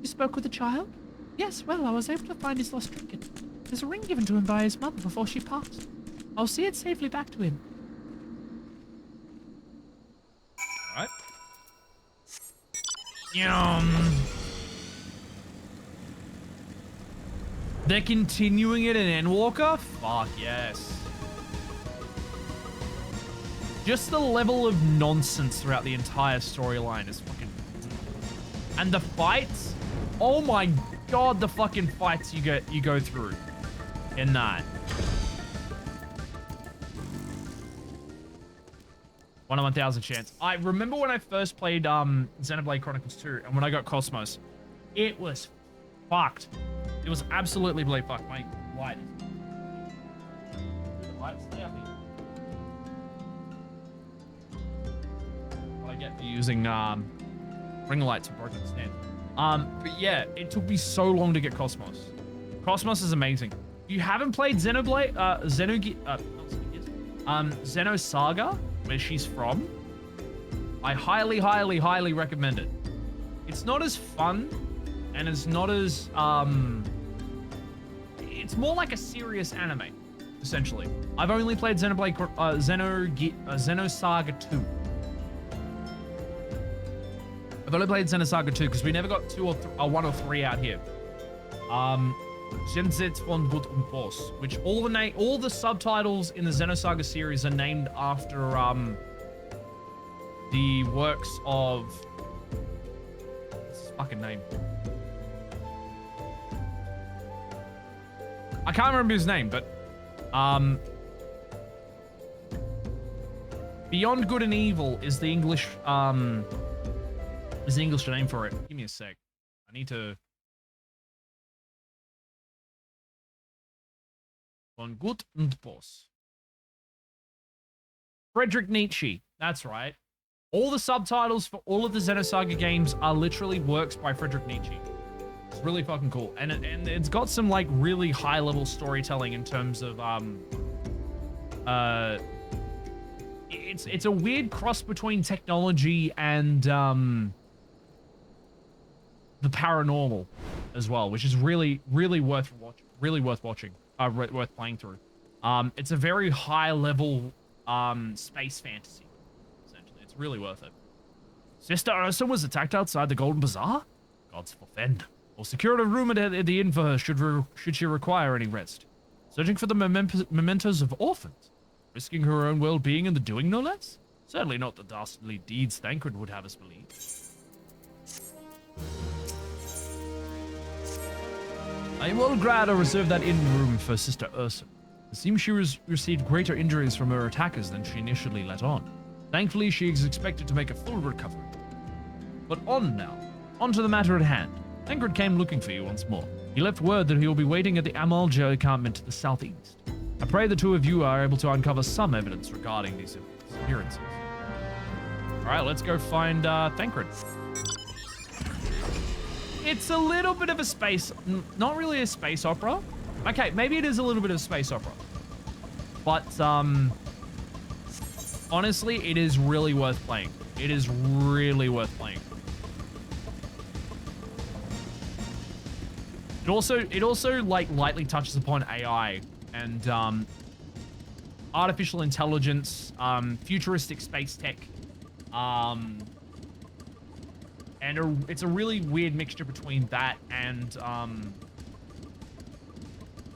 You spoke with the child? Yes, well, I was able to find his lost trinket. There's a ring given to him by his mother before she passed. I'll see it safely back to him. Alright. Yum. They're continuing it in Endwalker? Fuck yes. Just the level of nonsense throughout the entire storyline is fucking... And the fights? Oh my god, the fucking fights you go through in that. 1 in 1,000 chance. I remember when I first played Xenoblade Chronicles 2 and when I got Cosmos, it was fucked. It was absolutely bleep fucked. My light is... The lights stay up here. What I get for using ring lights for broken stand. But yeah, it took me so long to get Cosmos. Cosmos is amazing. If you haven't played Xenoblade, Xenosaga, where she's from, I highly, highly, highly recommend it. it's not as fun, and it's not as it's more like a serious anime, essentially. I've only played Xenosaga 2. I've only played Xenosaga 2 because we never got 1 or 3 out here. Jensetz von Gut und Boss, which all the subtitles in the Xenosaga series are named after the works of what's his fucking name? I can't remember his name, but Beyond Good and Evil is the English name for it. Give me a sec. I need to. Von Gut und Boss. Friedrich Nietzsche. That's right. All the subtitles for all of the Xenosaga games are literally works by Friedrich Nietzsche. It's really fucking cool. And it's got some like really high level storytelling in terms of it's a weird cross between technology and the paranormal as well, which is really worth watching. Worth playing through. It's a very high level space fantasy, essentially. It's really worth it. Sister Ursa was attacked outside the Golden Bazaar? Gods forfend. We'll secure a room at the inn for her should she require any rest. Searching for the mementos of orphans? Risking her own well-being in the doing, no less? Certainly not the dastardly deeds Thancred would have us believe. I am well glad I reserved that inn room for Sister Ursa. It seems she received greater injuries from her attackers than she initially let on. Thankfully, she is expected to make a full recovery. But on now. On to the matter at hand. Thancred came looking for you once more. He left word that he will be waiting at the Amalja encampment to the southeast. I pray the two of you are able to uncover some evidence regarding these appearances. Alright, let's go find Thancred. It's a little bit of a space, not really a space opera. Okay, maybe it is a little bit of a space opera. But, honestly, it is really worth playing. It is really worth playing. It also like lightly touches upon AI and artificial intelligence, futuristic space tech, and it's a really weird mixture between that and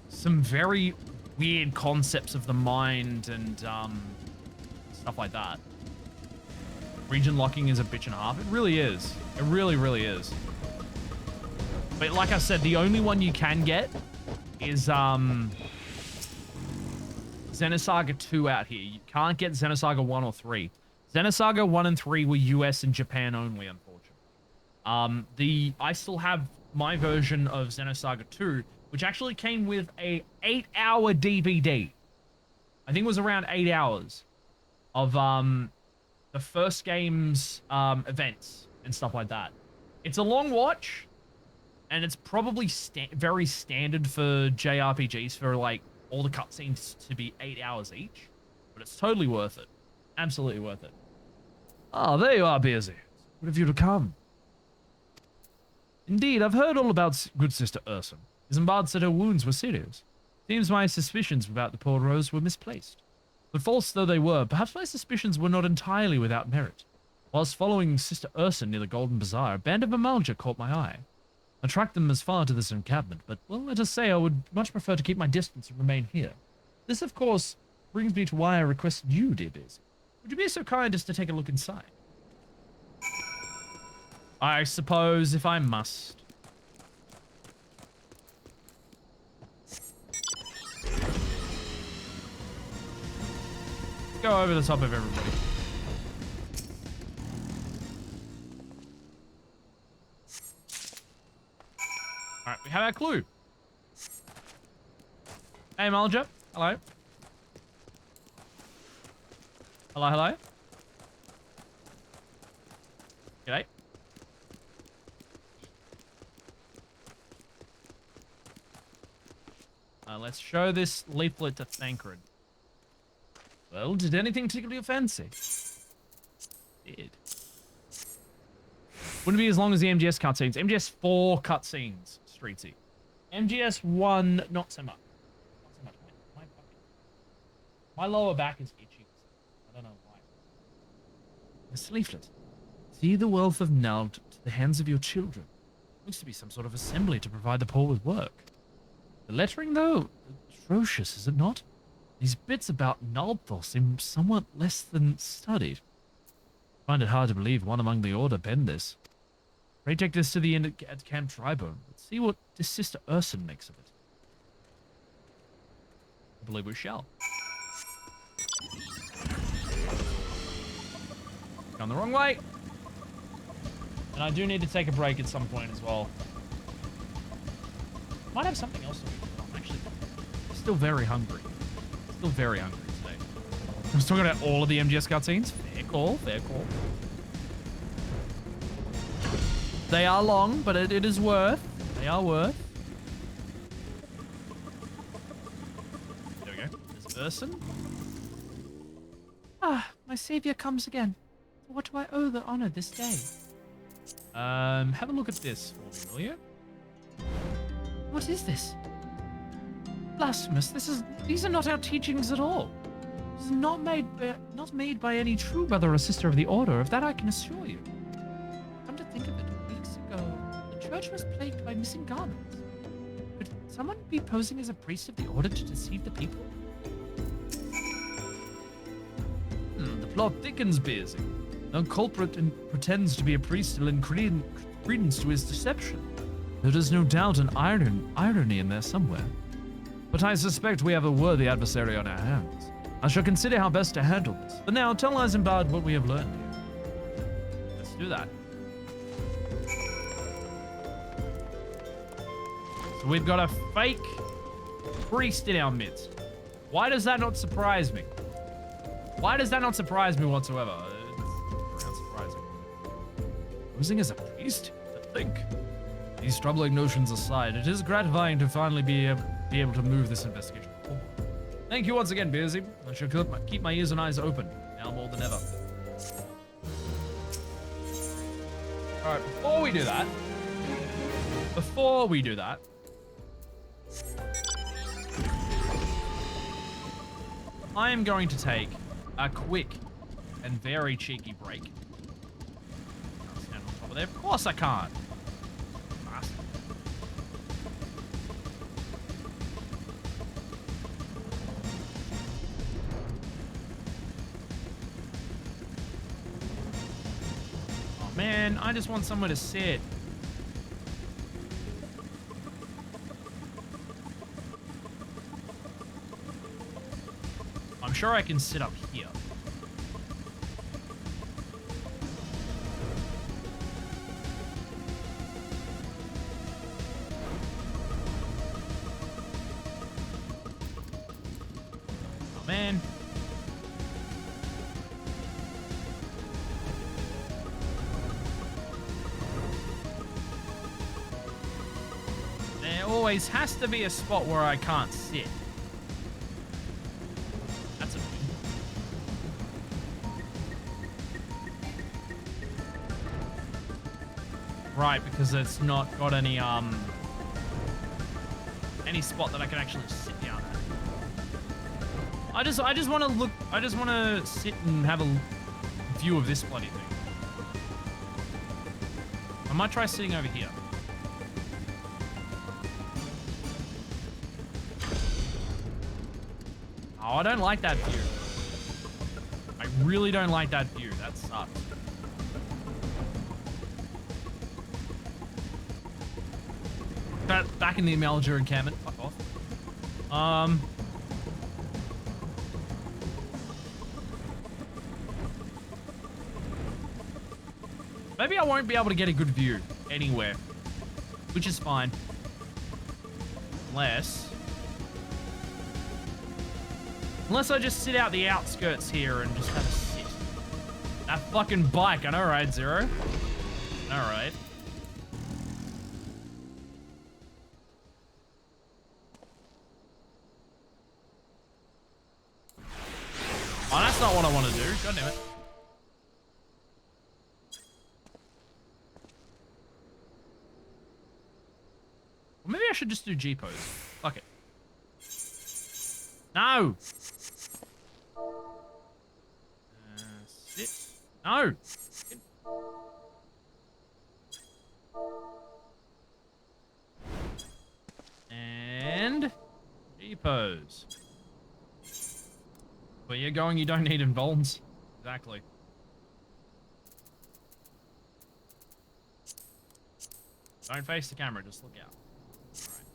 some very weird concepts of the mind and stuff like that. Region locking is a bitch and a half. It really is. It really, really is. But like I said, the only one you can get is Xenosaga 2 out here. You can't get Xenosaga 1 or 3. Xenosaga 1 and 3 were US and Japan only, unfortunately. I still have my version of Xenosaga 2, which actually came with a 8-hour DVD. I think it was around 8 hours of the first game's events and stuff like that. It's a long watch, and it's probably very standard for JRPGs for like all the cutscenes to be 8 hours each, but it's totally worth it. Absolutely worth it. Ah, there you are, Beersy. What have you to come? Indeed, I've heard all about good Sister Ursa. Isambard said her wounds were serious. Seems my suspicions about the poor Rose were misplaced. But false though they were, perhaps my suspicions were not entirely without merit. Whilst following Sister Ursa near the Golden Bazaar, a band of Amalja caught my eye. I tracked them as far to this encampment, but, well, let us say I would much prefer to keep my distance and remain here. This, of course, brings me to why I requested you, dear Biz. Would you be so kind as to take a look inside? I suppose if I must. Go over the top of everybody. Alright, we have our clue. Hey, Malja. Hello. Hello, hello. G'day. Let's show this leaflet to Thancred. Well, did anything tickle your fancy? Did. Wouldn't be as long as the MGS cutscenes. MGS 4 cutscenes, Streetsy. MGS 1, not so much. Not so much. My lower back is itchy. I don't know why. This leaflet. See the wealth of Nald to the hands of your children. Looks to be some sort of assembly to provide the poor with work. The lettering, though, atrocious, is it not? These bits about Naldthor seem somewhat less than studied. I find it hard to believe one among the Order penned this. Pray take this to the inn at Camp Tribone. Let's see what this Sister Urson makes of it. I believe we shall. Gone the wrong way. And I do need to take a break at some point as well. Might have something else to do. I'm actually still very hungry. Still very hungry today. I was talking about all of the MGS cutscenes. Fair call, fair call. They are long, but it is worth. They are worth. There we go. There's Urson. Ah, my savior comes again. To what do I owe the honor this day? Have a look at this for me, will you? What is this? Blasphemous! These are not our teachings at all. This is not made by any true brother or sister of the Order. Of that I can assure you. Come to think of it, weeks ago, the church was plagued by missing garments. Could someone be posing as a priest of the Order to deceive the people? The plot thickens, Beersy. No culprit pretends to be a priest to lend credence to his deception. There is no doubt an irony in there somewhere. But I suspect we have a worthy adversary on our hands. I shall consider how best to handle this. But now, tell Isambard what we have learned here. Let's do that. So we've got a fake priest in our midst. Why does that not surprise me? Why does that not surprise me whatsoever? It's very unsurprising. Posing as a priest? To think. These troubling notions aside, it is gratifying to finally be able to move this investigation forward. Thank you once again, Beersy. I shall keep my ears and eyes open, now more than ever. Alright, before we do that, I am going to take a quick and very cheeky break. Stand on top of there. Of course I can't. Oh man, I just want somewhere to sit. I'm sure I can sit up here. Oh man. There always has to be a spot where I can't sit. Right, because it's not got any spot that I can actually sit down at. I just want to look. I just want to sit and have a view of this bloody thing. I might try sitting over here. Oh, I don't like that view. I really don't like that view. That sucks. Back in the Amalger encampment. Fuck off. Maybe I won't be able to get a good view anywhere, which is fine. Unless I just sit out the outskirts here and just have a sit. That fucking bike, I know, right, Zero? Alright. Oh, that's not what I want to do. God damn it. should just do G pose. Fuck it. No! Sit. No! And G pose. Where you're going, you don't need invulns. Exactly. Don't face the camera, just look out. Alright.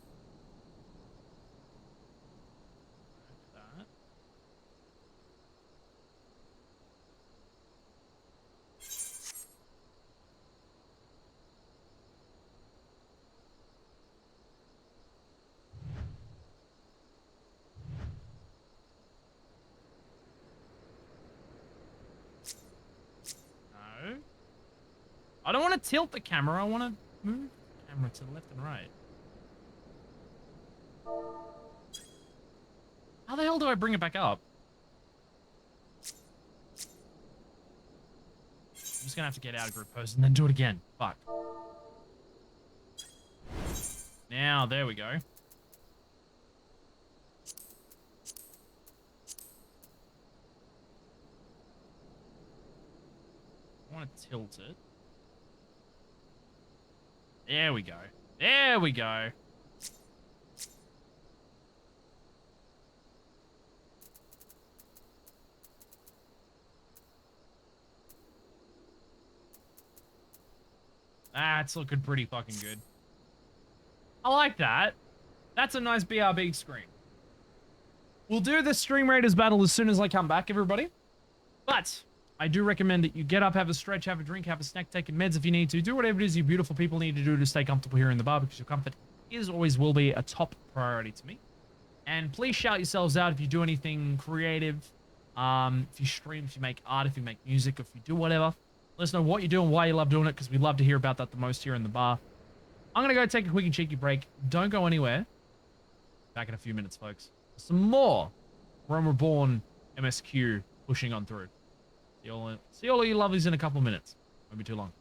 No. I don't want to tilt the camera, I want to move the camera to the left and right. How the hell do I bring it back up? I'm just gonna have to get out of group pose and then do it again. Fuck. Now, there we go. I want to tilt it. There we go. There we go. That's looking pretty fucking good. I like that. That's a nice BRB screen. We'll do the Stream Raiders battle as soon as I come back, everybody. But I do recommend that you get up, have a stretch, have a drink, have a snack, take your meds if you need to. Do whatever it is you beautiful people need to do to stay comfortable here in the bar, because your comfort is always will be a top priority to me. And please shout yourselves out if you do anything creative. If you stream, if you make art, if you make music, if you do whatever. Let us know what you do and why you love doing it, because we love to hear about that the most here in the bar. I'm going to go take a quick and cheeky break. Don't go anywhere. Back in a few minutes, folks. Some more Reborn MSQ pushing on through. See all of you lovelies in a couple minutes. Won't be too long.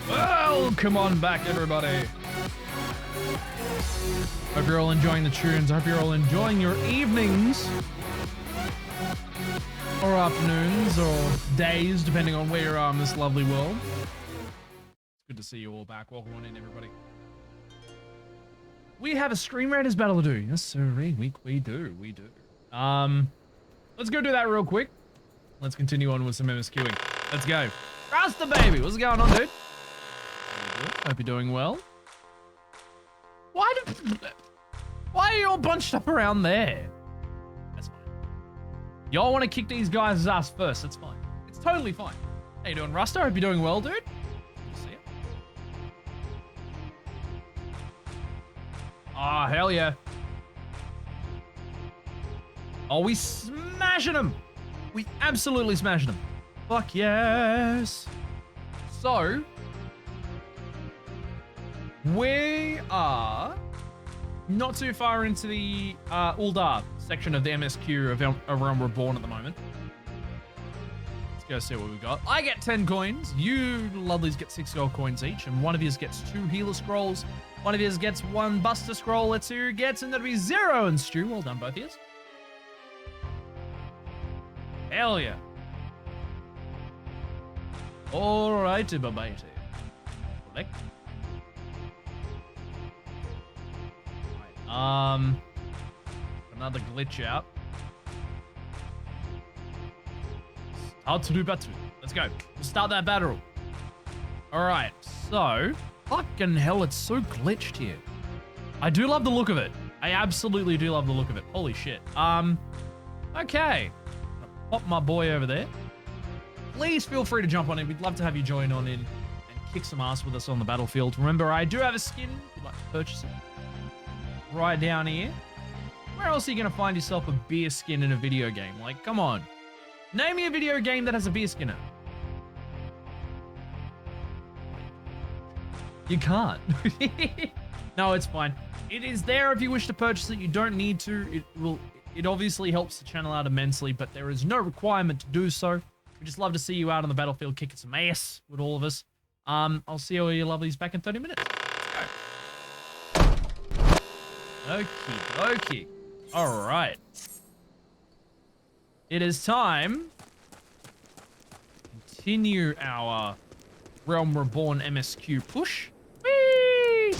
Welcome on back, everybody. Hope you're all enjoying the tunes. I hope you're all enjoying your evenings or afternoons or days, depending on where you are in this lovely world. It's good to see you all back. Welcome on in, everybody. We have a Screen Raiders battle to do. Yes, sir. We do. Let's go do that real quick. Let's continue on with some MSQing. Let's go. Rasta baby, what's going on, dude? Hope you're doing well. Why are you all bunched up around there? That's fine. Y'all want to kick these guys' ass first. That's fine. It's totally fine. How you doing, Rasta? Hope you're doing well, dude. See ya. Ah, hell yeah. Oh, we smashing them. We absolutely smashing them. Fuck yes. So, we are not too far into the Uldar section of the MSQ of Realm Reborn at the moment. Let's go see what we've got. I get 10 coins. You lovelies get 6 gold coins each, and one of you gets 2 healer scrolls. One of you gets 1 buster scroll. Let's see who gets, and that'll be 0. And Stu, well done, both of you. Hell yeah. Alrighty, bye-bye. Collect. Another glitch out. Start to do battle. Let's go. We'll start that battle. Alright, so fucking hell, it's so glitched here. I do love the look of it. I absolutely do love the look of it. Holy shit. Okay. Pop my boy over there. Please feel free to jump on in. We'd love to have you join on in and kick some ass with us on the battlefield. Remember, I do have a skin if you'd like to purchase it. Right down here. Where else are you going to find yourself a beer skin in a video game? Like, come on. Name me a video game that has a beer skin in it. You can't. No, it's fine. It is there if you wish to purchase it. You don't need to. It obviously helps the channel out immensely, but there is no requirement to do so. We just love to see you out on the battlefield kicking some ass with all of us. I'll see all you lovelies back in 30 minutes. Okie dokie. All right. It is time to continue our Realm Reborn MSQ push. Whee!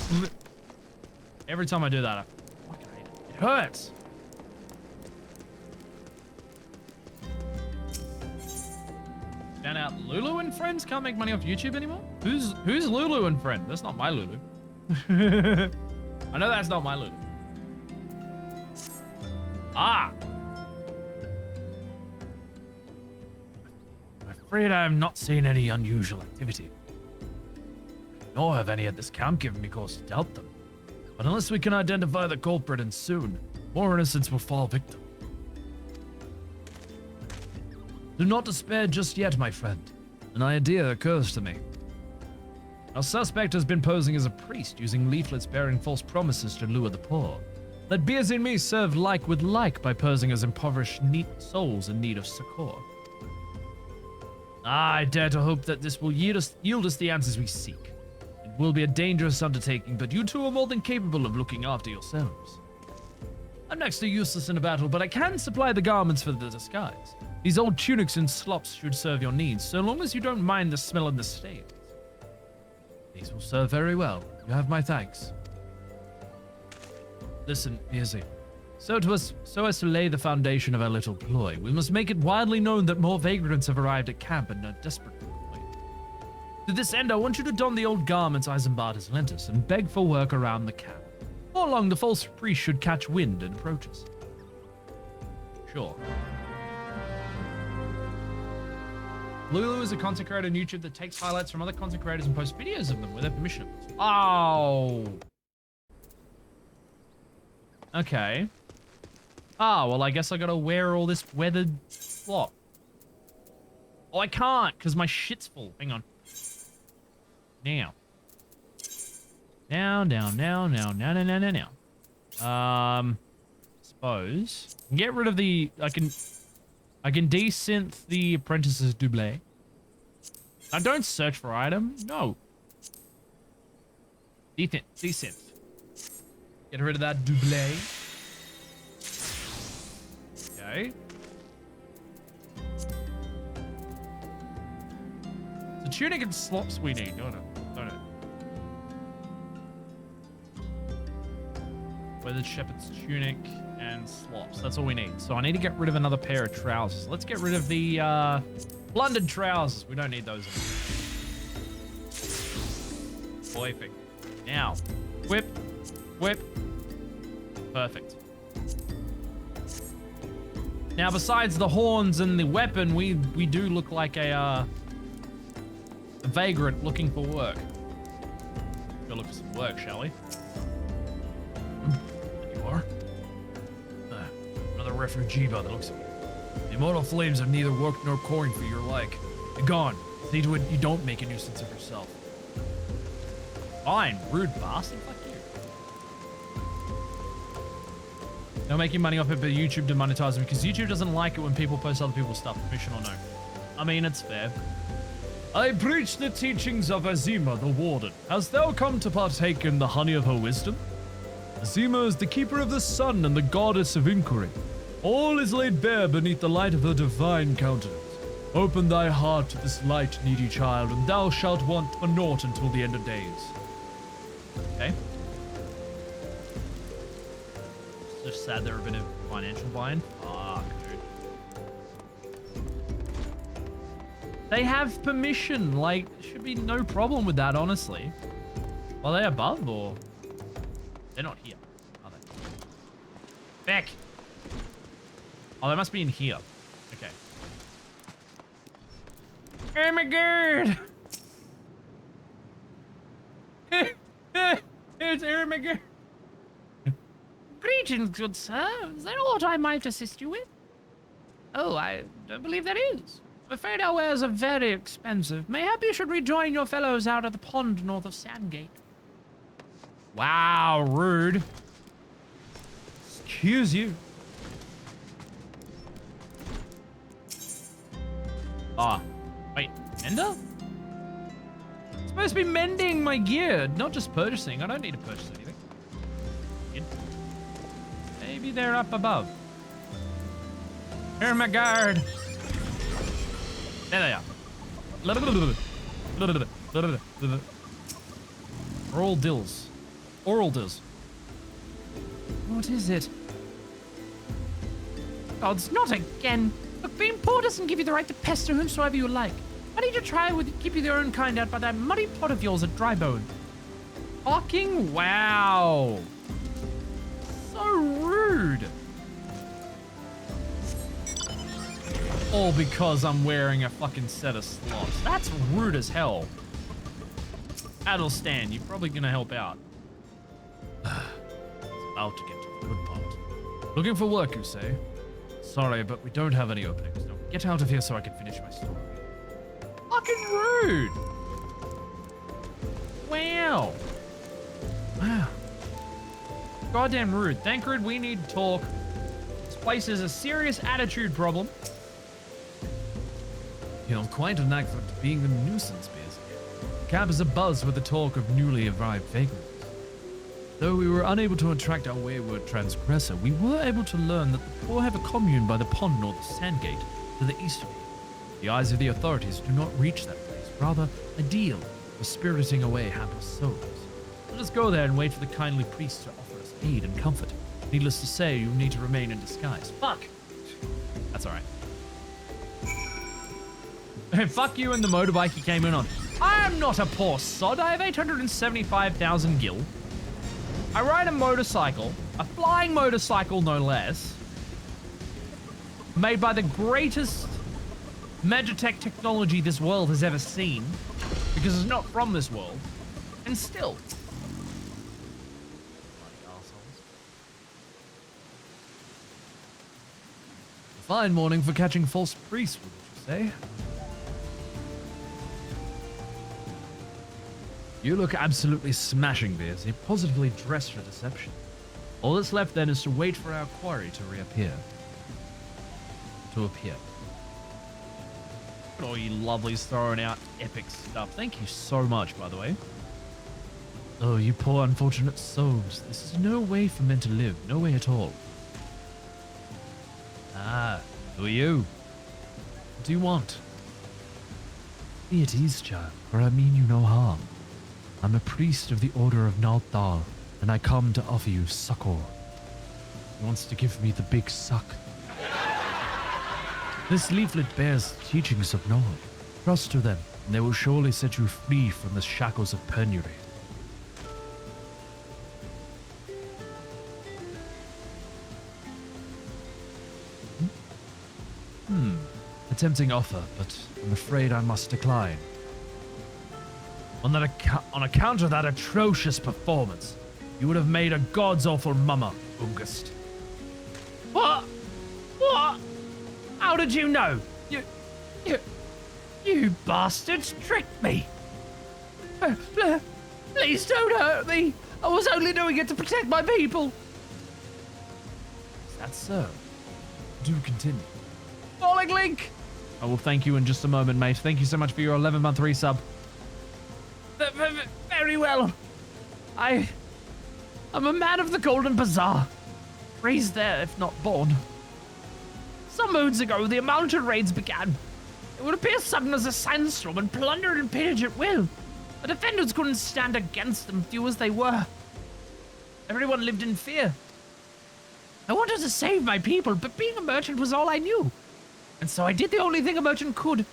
Every time I do that, I fucking hate it. It hurts. out Lulu and Friends can't make money off YouTube anymore? Who's Lulu and Friend? That's not my Lulu. I know that's not my Lulu. Ah! I'm afraid I have not seen any unusual activity. Nor have any at this camp given me cause to doubt them. But unless we can identify the culprit and soon, more innocents will fall victim. Do not despair just yet, my friend. An idea occurs to me. Our suspect has been posing as a priest, using leaflets bearing false promises to lure the poor. Let Beers and me serve like with like by posing as impoverished souls in need of succor. I dare to hope that this will yield us the answers we seek. It will be a dangerous undertaking, but you two are more than capable of looking after yourselves. I'm next to useless in a battle, but I can supply the garments for the disguise. These old tunics and slops should serve your needs, so long as you don't mind the smell and the stains. These will serve very well. You have my thanks. Listen, Izzy. So as to lay the foundation of our little ploy, we must make it widely known that more vagrants have arrived at camp and are desperate for coin. To this end, I want you to don the old garments Isambard has lent us and beg for work around the camp. Before long, the false priest should catch wind and approach us. Sure. Lulu is a content creator on YouTube that takes highlights from other content creators and posts videos of them with their permission. Oh. Okay. Oh, well, I guess I gotta wear all this weathered slop. Oh, I can't, because my shit's full. Hang on. Now. Now. Suppose. Get rid of the... I can desynth the apprentice's double. I don't search for item. No. Desynth. Get rid of that double. Okay. The tunic and slops we need, don't it? Weathered shepherd's tunic and slops. That's all we need. So I need to get rid of another pair of trousers. Let's get rid of the plundered trousers. We don't need those anymore. Perfect. Now, whip. Perfect. Now, besides the horns and the weapon, we do look like a vagrant looking for work. Go look for some work, shall we? There you are. Another refugee by the looks of it. The immortal flames have neither work nor coin for your like. Be gone. See to it you don't make a nuisance of yourself. Fine, rude bastard. Fuck you. They're making money off it, but YouTube demonetizes them because YouTube doesn't like it when people post other people's stuff, permission or no. I mean, it's fair. I preach the teachings of Azima, the warden. Hast thou come to partake in the honey of her wisdom? Azima is the keeper of the sun and the goddess of inquiry. All is laid bare beneath the light of her divine countenance. Open thy heart to this light, needy child, and thou shalt want for naught until the end of days. Okay. Just sad they're a bit of financial bind. Fuck, dude. They have permission. Like, there should be no problem with that, honestly. Are they above or? They're not here, are they? Back. Oh, they must be in here. Okay. Oh my god! It's Ermiger. Greetings, good sir. Is there aught I might assist you with? Oh, I don't believe there is. I'm afraid our wares are very expensive. Mayhap you should rejoin your fellows out at the pond north of Sandgate. Wow, rude. Excuse you. Ah, wait, Mender? It's supposed to be mending my gear, not just purchasing. I don't need to purchase anything. Maybe they're up above. Here, my guard. There they are. Oral dills. Oral dills. What is it? Gods, not again. Look, being poor doesn't give you the right to pester whomsoever you like. Why don't you try keep your own kind out by that muddy pot of yours at Drybone? Fucking wow. So rude. All because I'm wearing a fucking set of slots. That's rude as hell. Adelstan, you're probably gonna help out. About to get to the good part. Looking for work, you say? Sorry, but we don't have any openings. Now get out of here so I can finish my story. Fucking rude. Wow. Wow. Goddamn rude. Thancred, we need to talk. This place is a serious attitude problem. You know, quite a knack for being a nuisance, basically. The camp is abuzz with the talk of newly arrived vagrants. Though we were unable to attract our wayward transgressor, we were able to learn that the poor have a commune by the pond or the sandgate to the east of here. The eyes of the authorities do not reach that place, rather ideal for spiriting away hapless souls. Let us go there and wait for the kindly priest to offer us aid and comfort. Needless to say, you need to remain in disguise. Fuck! That's alright. Hey, fuck you and the motorbike you came in on. I am not a poor sod. I have 875,000 gil. I ride a motorcycle, a flying motorcycle no less, made by the greatest Magitech technology this world has ever seen, because it's not from this world, and still. Bloody assholes. A fine morning for catching false priests, would you say? You look absolutely smashing, Beers. You're positively dressed for deception. All that's left then is to wait for our quarry to reappear. To appear. Look at all you lovelies throwing out epic stuff. Thank you so much, by the way. Oh, you poor unfortunate souls. This is no way for men to live. No way at all. Ah, who are you? What do you want? Be at ease, child, for I mean you no harm. I'm a priest of the Order of Nalthal, and I come to offer you succor. He wants to give me the big suck. This leaflet bears teachings of knowledge. Trust to them, and they will surely set you free from the shackles of penury. A tempting offer, but I'm afraid I must decline. On account of that atrocious performance, you would have made a god's awful mummer, August. What? What? How did you know? You bastards tricked me. Please don't hurt me. I was only doing it to protect my people. Is that so? Do continue. Falling Link! I will thank you in just a moment, mate. Thank you so much for your 11-month resub. Very well. I'm a man of the Golden Bazaar. Raised there, if not born. Some moons ago, the mountain raids began. It would appear sudden as a sandstorm and plundered and pillaged at will. The defenders couldn't stand against them, few as they were. Everyone lived in fear. I wanted to save my people, but being a merchant was all I knew. And so I did the only thing a merchant could.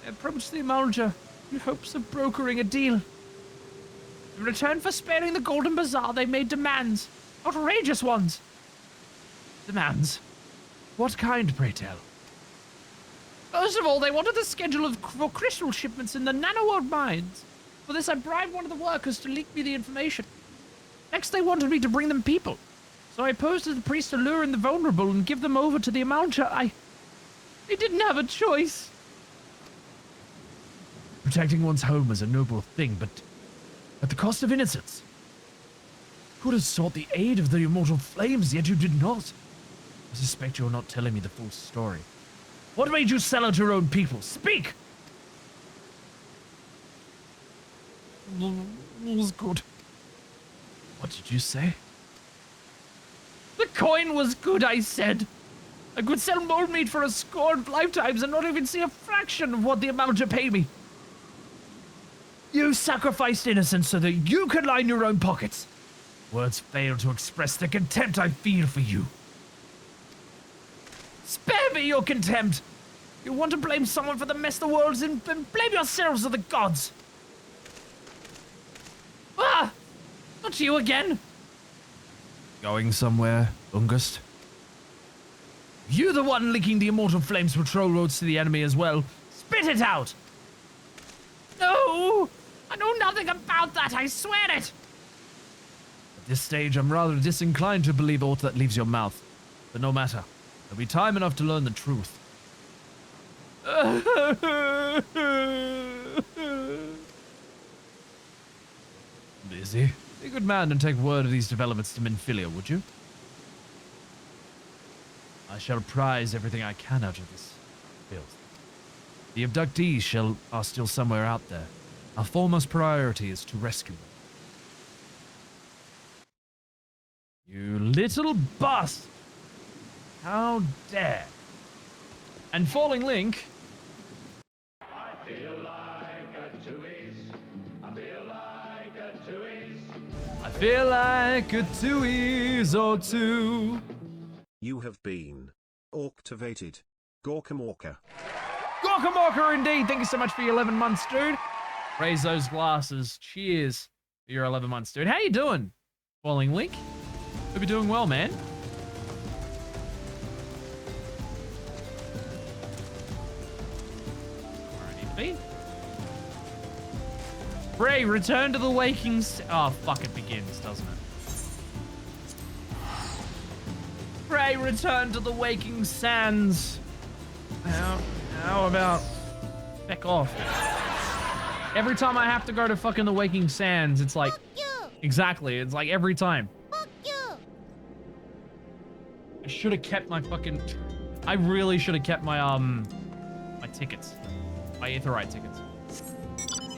I approached the Amalja in hopes of brokering a deal. In return for sparing the Golden Bazaar, they made demands. Outrageous ones. Demands? What kind, pray tell? First of all, they wanted the schedule for crystal shipments in the nanoworld mines. For this, I bribed one of the workers to leak me the information. Next, they wanted me to bring them people. So I posed as the priest to lure in the vulnerable and give them over to the Amalja. I didn't have a choice. Protecting one's home is a noble thing, but at the cost of innocence. You could have sought the aid of the immortal flames, yet you did not. I suspect you're not telling me the full story. What made you sell out your own people? Speak! It was good. What did you say? The coin was good, I said. I could sell mold meat for a score of lifetimes and not even see a fraction of what the amount to pay me. You sacrificed innocence so that you could line your own pockets. Words fail to express the contempt I feel for you. Spare me your contempt. You want to blame someone for the mess the world's in, then blame yourselves or the gods. Ah! Not you again. Going somewhere, Ungust? You the one leaking the immortal flames patrol roads to the enemy as well. Spit it out! No! I know nothing about that, I swear it! At this stage, I'm rather disinclined to believe aught that leaves your mouth. But no matter. There'll be time enough to learn the truth. Busy. Be a good man and take word of these developments to Minfilia, would you? I shall prize everything I can out of this filth. The abductees are still somewhere out there. Our foremost priority is to rescue them. You little bust! How dare! And Falling Link. I feel like a two-ease. I feel like a two-ease. I feel like a two-ease or two. You have been activated. Gorkamorka. Gorkamorka indeed! Thank you so much for your 11 months, dude. Raise those glasses. Cheers for your 11 months, dude. How you doing, Falling Link? Hope you're doing well, man. Where I need to be. Bray, return to the waking... Oh, fuck, it begins, doesn't it? Bray, return to the waking sands. How about... Back off. Every time I have to go to fucking the waking sands, it's like... Exactly, it's like every time. I should have kept my fucking... I really should have kept my, my tickets. My Aetherite tickets.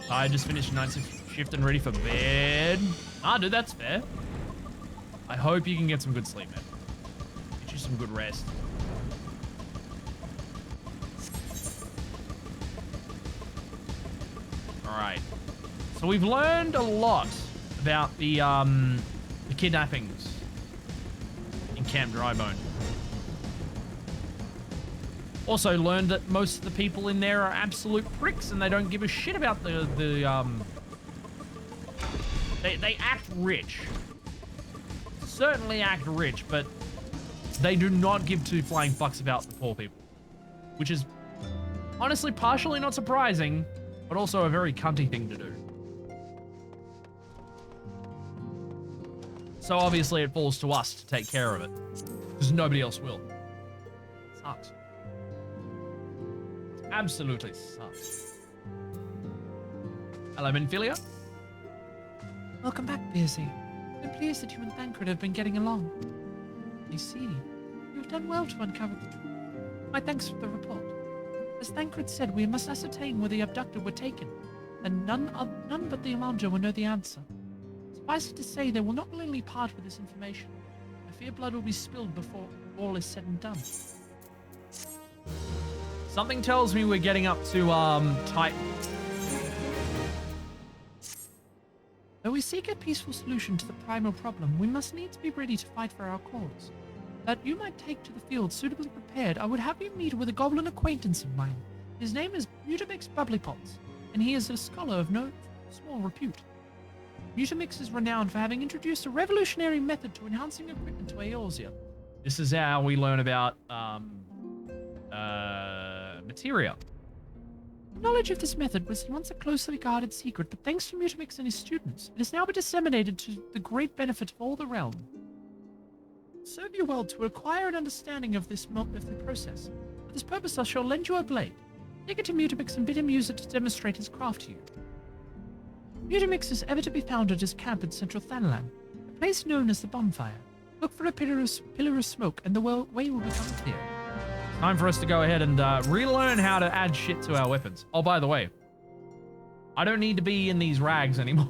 I just finished night shift and ready for bed. Ah, dude, that's fair. I hope you can get some good sleep, man. Get you some good rest. Alright. So we've learned a lot about the kidnappings in Camp Drybone. Also learned that most of the people in there are absolute pricks and they don't give a shit about they act rich. Certainly act rich, but they do not give two flying fucks about the poor people. Which is honestly partially not surprising, but also a very cunty thing to do. So obviously it falls to us to take care of it, because nobody else will. Sucks. Absolutely sucks. Hello, Minfilia. Welcome back, Beersy. I'm pleased that you and Thancred have been getting along. I see. You've done well to uncover the truth. My thanks for the report. As Thancred said, we must ascertain where the abducted were taken, and none but the Alonjo will know the answer. Suffice it to say, they will not willingly part with this information. I fear blood will be spilled before all is said and done. Something tells me we're getting up to, Titan. Though we seek a peaceful solution to the primal problem, we must needs be ready to fight for our cause. That you might take to the field suitably prepared, I would have you meet with a goblin acquaintance of mine. His name is Mutamix Bubblypots, and he is a scholar of no small repute. Mutamix is renowned for having introduced a revolutionary method to enhancing equipment to Eorzea. This is how we learn about, materia. Knowledge of this method was once a closely guarded secret, but thanks to Mutamix and his students, it has now been disseminated to the great benefit of all the realm. Serve you well to acquire an understanding of this of the process. For this purpose, I shall lend you a blade. Take it to Mutamix and bid him use it to demonstrate his craft to you. Mutamix is ever to be found at his camp in central Thanalan, a place known as the Bonfire. Look for a pillar of smoke, and the way will become clear. Time for us to go ahead and relearn how to add shit to our weapons. Oh, by the way, I don't need to be in these rags anymore.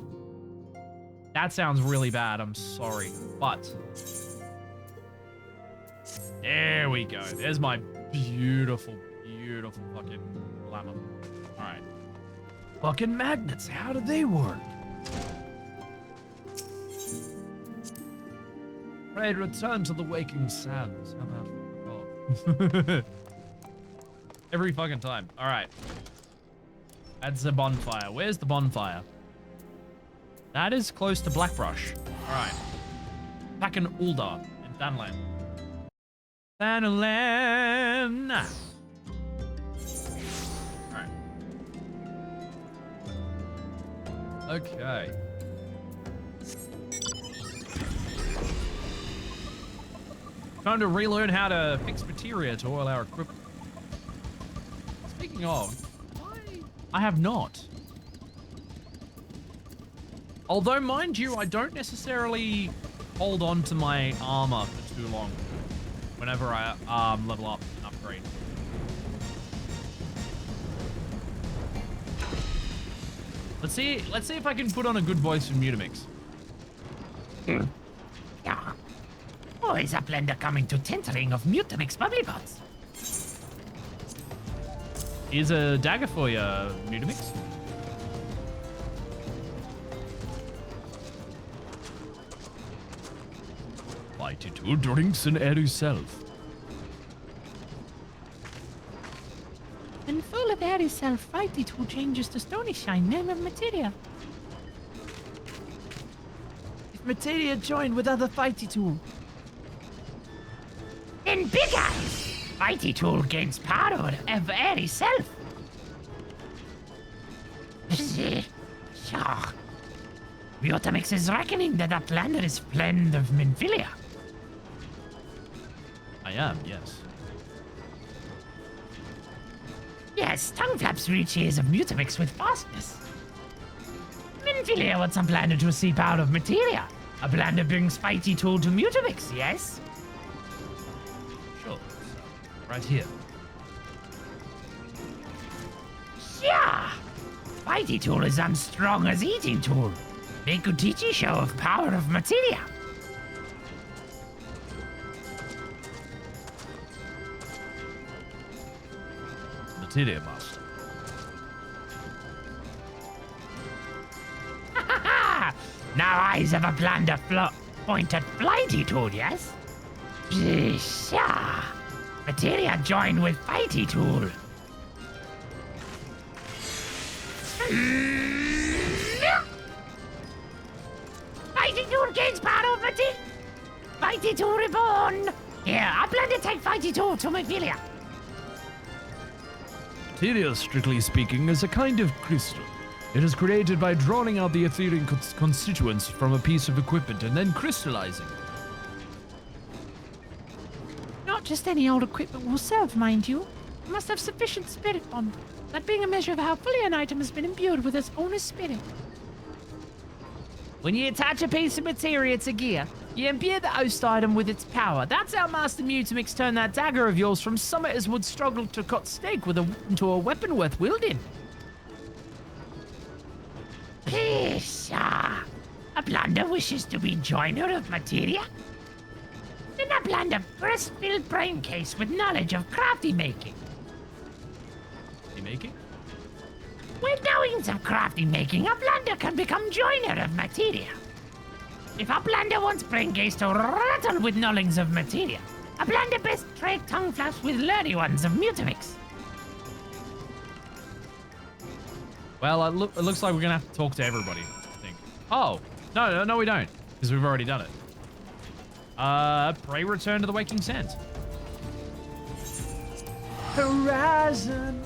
That sounds really bad. I'm sorry, but there we go. There's my beautiful, beautiful fucking glamour. All right. Fucking magnets, how do they work? Pray return to the waking sands. How about Every fucking time. All right. That's the bonfire. Where's the bonfire? That is close to Blackbrush. All right. Back in Uldar in Thanalan. Thanalan. All right. Okay. Time to relearn how to fix materia to oil our equipment. Speaking of, I have not. Although, mind you, I don't necessarily hold on to my armor for too long whenever I level up and upgrade. Let's see if I can put on a good voice for Mutamix. Yeah. Oh, is a blender coming to tentering of Mutamix bubblybots? Here's a dagger for you, Mutamix. Mighty two drinks and airy self. When full of airy self, Fighty Tool changes to Stony Shine, name of materia. If materia joined with other Fighty Tool. In Big Eyes, Mighty Tool gains power of airy self. Mutamix is reckoning that Outlander is blend of Minfilia. I am, yes. Yes, tongue flaps reach ears of Mutamix with fastness. Minfilia wants a blender to receive power of materia. A blender brings Fighty Tool to Mutamix, yes? Sure. Right here. Yeah! Fighty Tool is unstrong as Eating Tool. Make a teachy show of power of materia. Materia master. Now eyes of a blender point at Flighty Tool, yes? Yeah. Materia joined with Fighty Tool. Fighty Tool gains power of materia. Fighty Tool Reborn. Here, a blender take Fighty Tool to Minfilia. Materia, strictly speaking, is a kind of crystal. It is created by drawing out the etheric constituents from a piece of equipment and then crystallizing. Not just any old equipment will serve, mind you. It must have sufficient spirit bond, that being a measure of how fully an item has been imbued with its owner's spirit. When you attach a piece of materia to gear, you imbue the host item with its power. That's how Master Mutamix turned that dagger of yours from summit as would struggle to cut steak into a weapon worth wielding. Pisha! A blender wishes to be joiner of materia? Then a blender breast-filled brain case with knowledge of crafty making. Making? With knowings of crafty making, a blender can become joiner of materia. If a blender wants brain case to rattle with knowledge of materia, a blender best trade tongue flaps with learny ones of Mutamix. Well, it looks like we're gonna have to talk to everybody, I think. Oh, no, we don't, because we've already done it. Pray return to the Waking Sands. Horizon.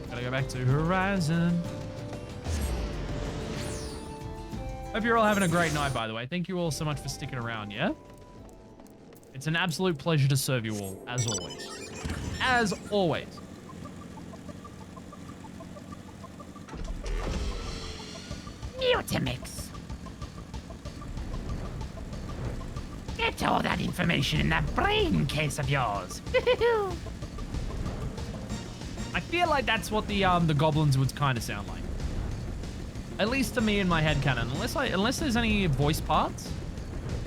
Gotta go back to Horizon. Hope you're all having a great night, by the way. Thank you all so much for sticking around, yeah? It's an absolute pleasure to serve you all, as always. As always. Mutamix. Get all that information in that brain case of yours. I feel like that's what the goblins would kind of sound like. At least to me in my headcanon. Unless there's any voice parts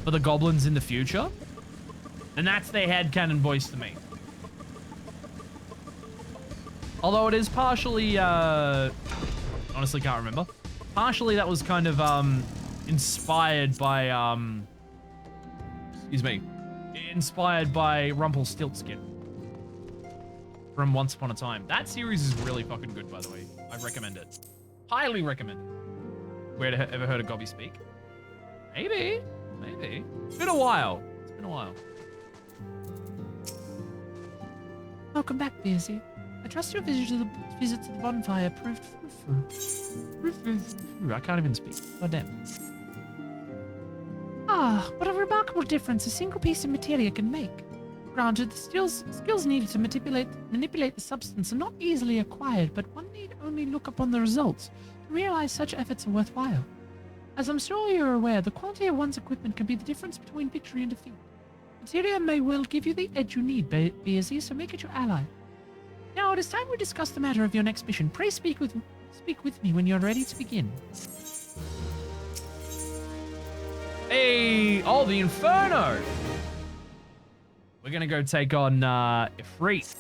for the goblins in the future, then that's their headcanon voice to me. Although it is partially, honestly can't remember. Partially that was kind of inspired by, excuse me, inspired by Rumpelstiltskin. from Once Upon a Time. That series is really fucking good, by the way. I recommend it. Highly recommend it. Where ever heard of Gobby speak? Maybe. Maybe. It's been a while. It's been a while. Welcome back, BSE. I trust your visit to the bonfire proved fruitful. I can't even speak. Goddamn. Ah, what a remarkable difference a single piece of materia can make. Granted, the skills needed to manipulate the substance are not easily acquired, but one need only look upon the results to realize such efforts are worthwhile. As I'm sure you're aware, the quality of one's equipment can be the difference between victory and defeat. Materia may well give you the edge you need, BSE, so make it your ally. Now, it is time we discuss the matter of your next mission. Pray speak with me when you're ready to begin. Hey! Oh, the Inferno! We're gonna go take on Ifrit.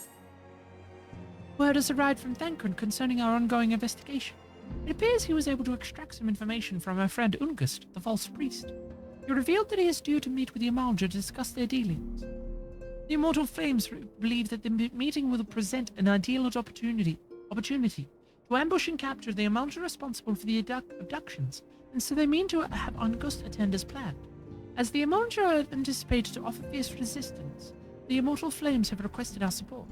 Word has arrived from Thancred concerning our ongoing investigation. It appears he was able to extract some information from our friend Ungust, the false priest. He revealed that he is due to meet with the Amalja to discuss their dealings. The Immortal Flames believe that the meeting will present an ideal opportunity to ambush and capture the Amalja responsible for the abductions, and so they mean to have Ungust attend as planned. As the Amalja are anticipated to offer fierce resistance, the Immortal Flames have requested our support.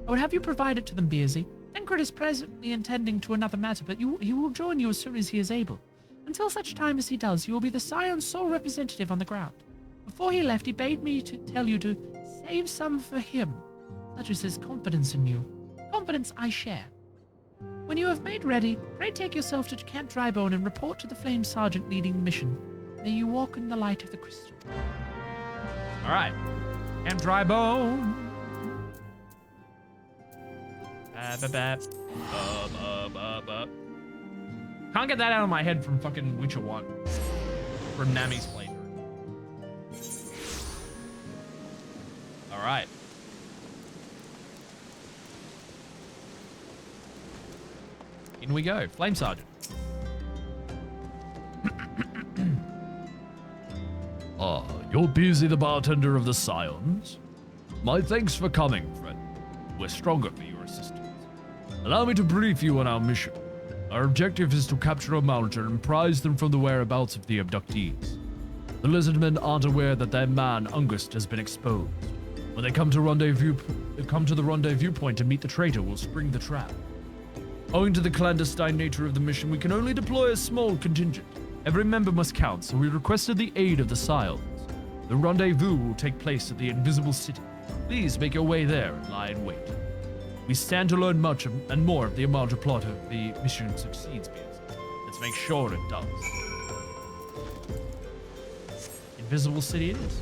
I would have you provide it to them, Beersy. Thancred is presently attending to another matter, but he will join you as soon as he is able. Until such time as he does, you will be the Scion's sole representative on the ground. Before he left, he bade me to tell you to save some for him, such as his confidence in you. Confidence I share. When you have made ready, pray take yourself to Camp Drybone and report to the Flame Sergeant leading the mission. May you walk in the light of the crystal. All right. Camp Drybone. Can't get that out of my head from fucking Witcher 1. From Nami's playthrough. Alright. In we go. Flame Sergeant. You're busy, the bartender of the Scions. My thanks for coming, friend. We're stronger for your assistance. Allow me to brief you on our mission. Our objective is to capture Amalja and prize them from the whereabouts of the abductees. The lizardmen aren't aware that their man, Ungust, has been exposed. When they come to the rendezvous point to meet the traitor, we'll spring the trap. Owing to the clandestine nature of the mission, we can only deploy a small contingent. Every member must count, so we requested the aid of the Scions. The rendezvous will take place at the Invisible City. Please make your way there and lie in wait. We stand to learn much and more of the Amalja plot if the mission succeeds, BS. Let's make sure it does. Invisible City it is.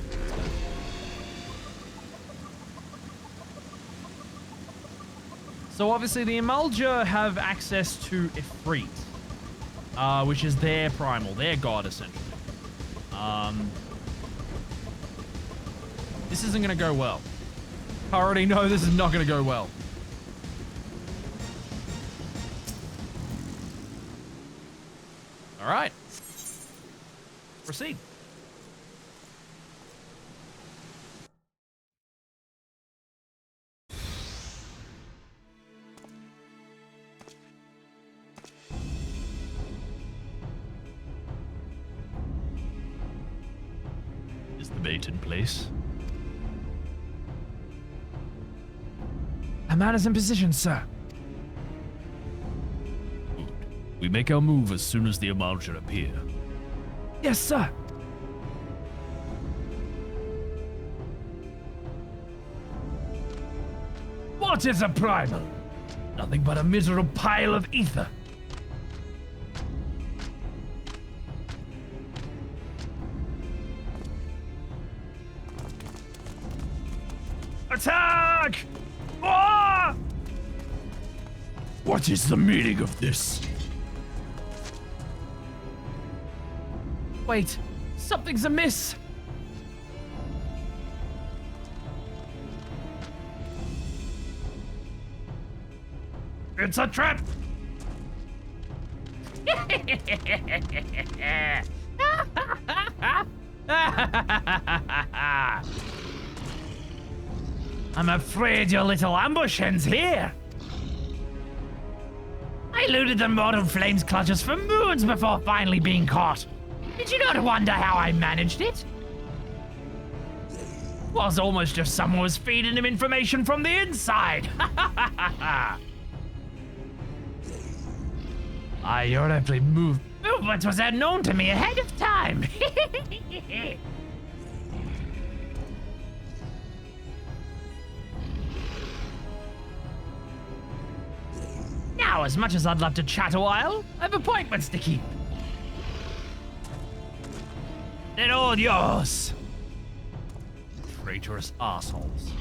So obviously the Amalja have access to Ifrit, which is their primal, their god essentially. This isn't gonna go well. I already know this is not gonna go well. All right. Proceed. Is the bait in place? A man is in position, sir. Good. We make our move as soon as the Amalja appear. Yes, sir. What is a primal? Nothing but a miserable pile of ether. Attack! Ah! What is the meaning of this? Wait, something's amiss. It's a trap! I'm afraid your little ambush ends here. I eluded the mortal flames clutches for moons before finally being caught. Did you not wonder how I managed it? Was almost as if someone was feeding him information from the inside. Your every movement was unknown to me ahead of time. Now, as much as I'd love to chat a while, I have appointments to keep. They're all yours. Traitorous assholes.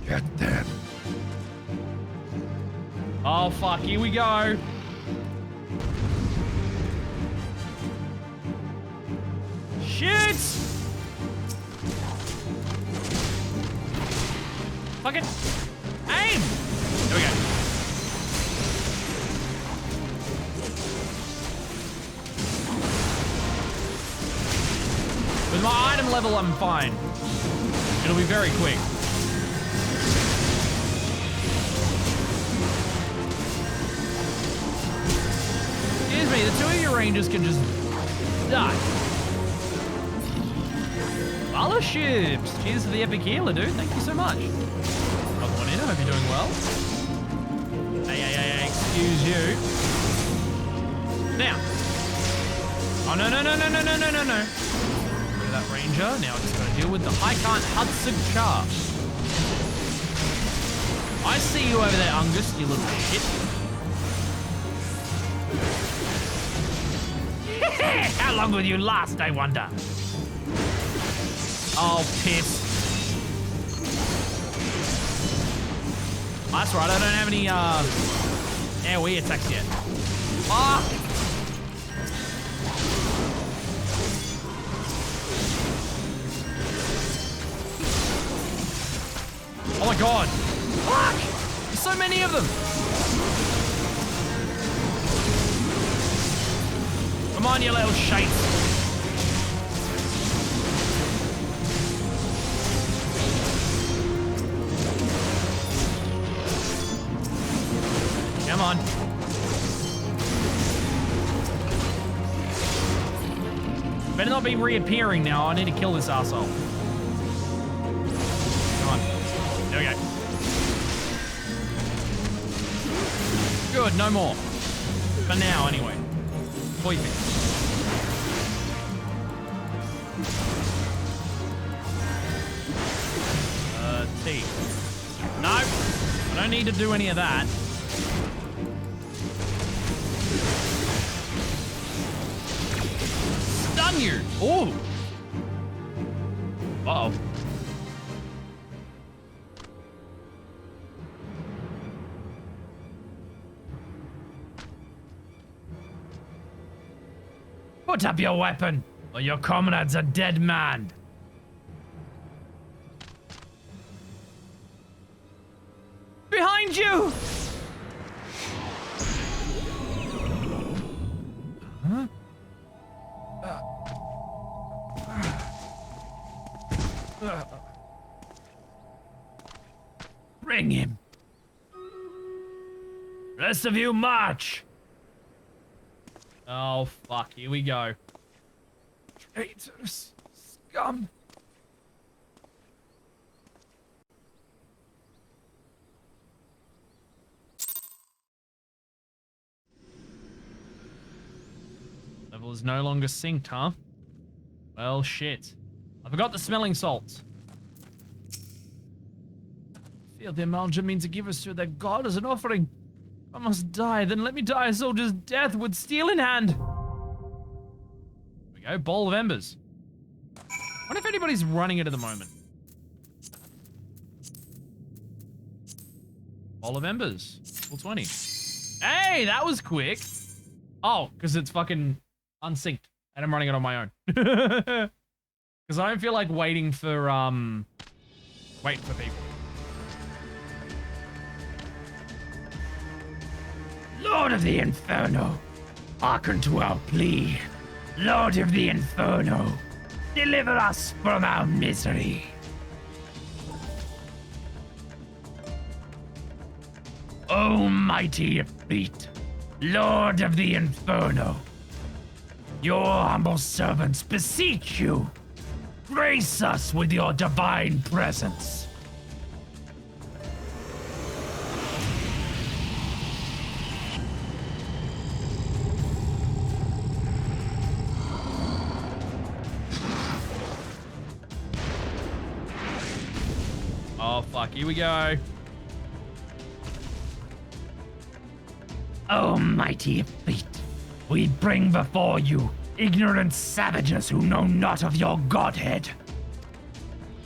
Get them. Oh, fuck. Here we go. Shit! Fucking aim! There we go. With my item level, I'm fine. It'll be very quick. Excuse me, the two of your rangers can just die. Scholarships! Cheers to the epic healer, dude. Thank you so much. Another one in. I hope you're doing well. Hey, excuse you. Now. Oh, no. Rid of that ranger. Now I just gotta deal with the Hykant Hudson Char. I see you over there, Angus, you little shit. How long will you last, I wonder? Oh, piss. That's right, I don't have any, AoE attacks yet. Fuck! Oh my god! Fuck! There's so many of them! Come on, you little shite! Come on. Better not be reappearing now. I need to kill this asshole. Come on. There we go. Good, no more. For now, anyway. Perfect. T. No, I don't need to do any of that. Stun you. Oh. Uh-oh. Put up your weapon, or your comrade's a dead man. Behind you! Huh? Bring him. Rest of you march. Oh, fuck. Here we go. Traitors. Scum. Level is no longer synced, huh? Well, shit. I forgot the smelling salts. Feel the Amalgam means to give us to their god as an offering. I must die, then let me die a soldier's death with steel in hand. There we go, Bowl of Embers. I wonder if anybody's running it at the moment. Bowl of Embers, full 20. Hey, that was quick. Oh, because it's fucking unsynced and I'm running it on my own. Because I don't feel like waiting for people. Lord of the Inferno, hearken to our plea. Lord of the Inferno, Deliver us from our misery. Almighty Efreet, Lord of the Inferno, your humble servants beseech you, grace us with your divine presence. Oh, fuck. Here we go. Almighty Efreet, we bring before you ignorant savages who know not of your godhead.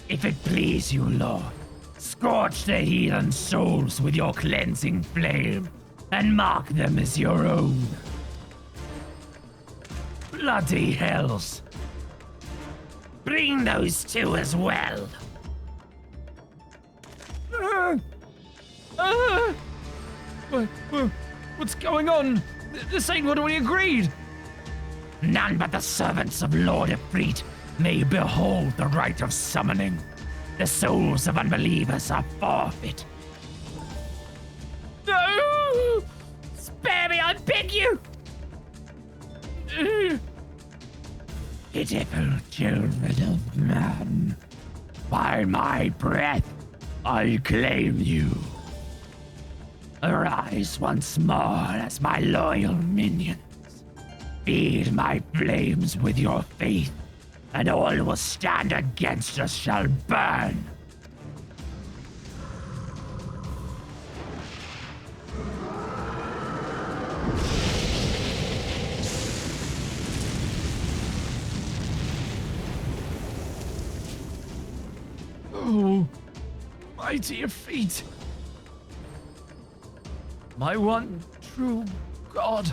If it please you, Lord, scorch the heathen souls with your cleansing flame and mark them as your own. Bloody hells. Bring those two as well. What's going on? This ain't what we agreed. None but the servants of Lord Efreet may behold the rite of summoning. The souls of unbelievers are forfeit. No! Spare me, I beg you! Pitiful children of man, by my breath, I claim you. Arise once more as my loyal minions. Feed my flames with your faith, and all who will stand against us shall burn. Oh, mighty Efreet. My one true God.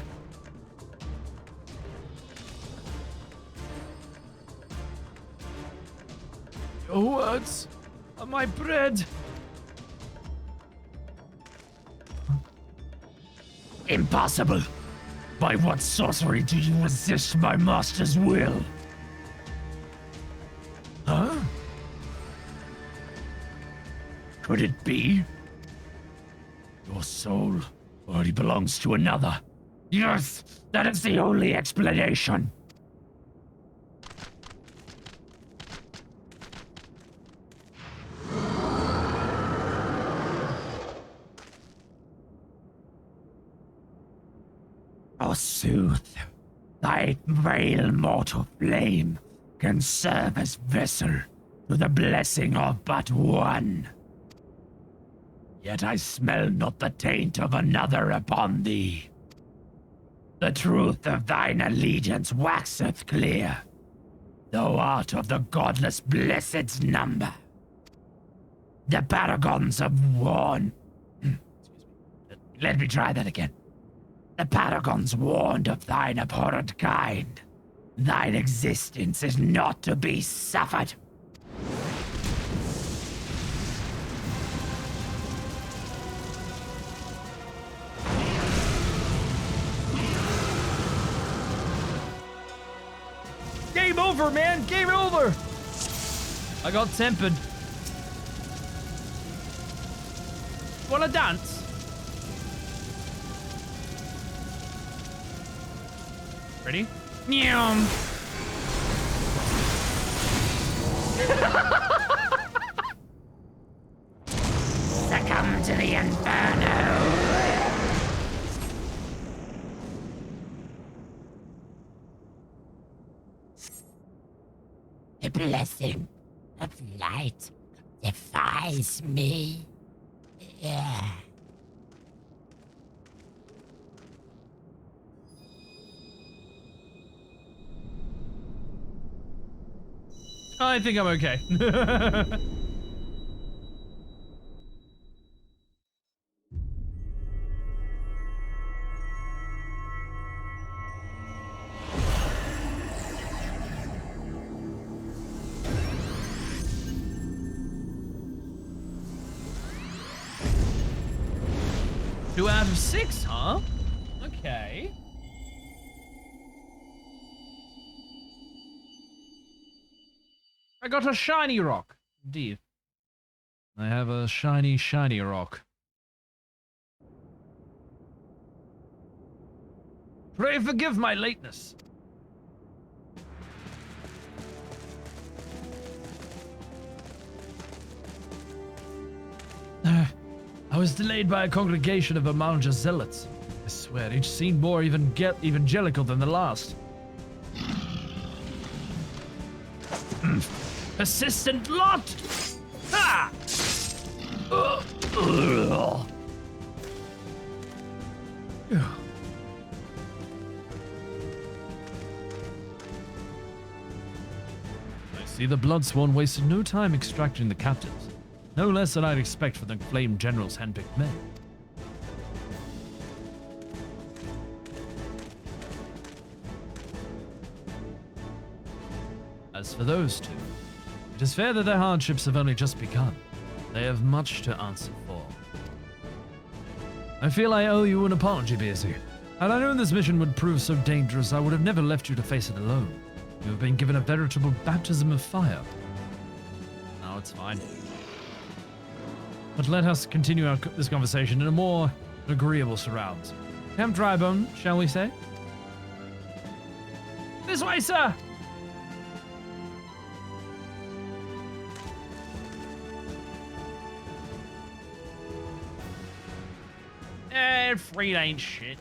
Your words are my bread. Impossible! By what sorcery do you resist my master's will? Huh? Could it be? Your soul already belongs to another. Yes, that is the only explanation. Forsooth, thy frail mortal flame can serve as vessel to the blessing of but one. Yet I smell not the taint of another upon thee. The truth of thine allegiance waxeth clear. Thou art of the godless blessed's number. The paragons of warn. Let me try that again. The paragons warned of thine abhorrent kind. Thine existence is not to be suffered. Game over, man. Game over. I got tempered. Wanna dance? Ready? Nyam. Succumb to the inferno. The blessing of light defies me. Yeah. I think I'm okay. Two out of 6, huh? Okay. I got a shiny rock. Indeed. I have a shiny, shiny rock. Pray forgive my lateness. I was delayed by a congregation of Amalja zealots. I swear, each seemed more evangelical than the last. Persistent lot! Ha! I see the Bloodsworn wasted no time extracting the captives. No less than I'd expect from the Flame General's handpicked men. As for those two, it is fair that their hardships have only just begun. They have much to answer for. I feel I owe you an apology, Bearsy. Had I known this mission would prove so dangerous, I would have never left you to face it alone. You have been given a veritable baptism of fire. Now it's fine. But let us continue this conversation in a more agreeable surrounds. Camp Drybone, shall we say? This way, sir! Freed ain't shit.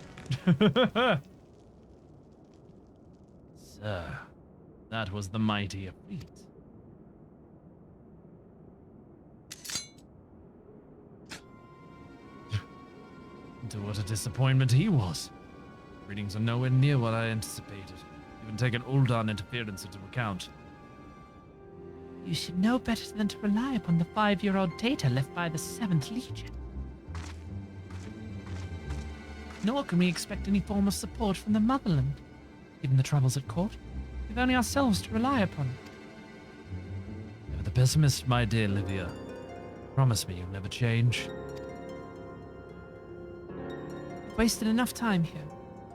Sir, that was the mighty Afreet. To what a disappointment he was. Readings are nowhere near what I anticipated. Even taking Uldan interference into account. You should know better than to rely upon the 5-year-old data left by the 7th Legion. Nor can we expect any form of support from the motherland. Given the troubles at court, we've only ourselves to rely upon. You're the pessimist, my dear Livia. Promise me you'll never change. We've wasted enough time here.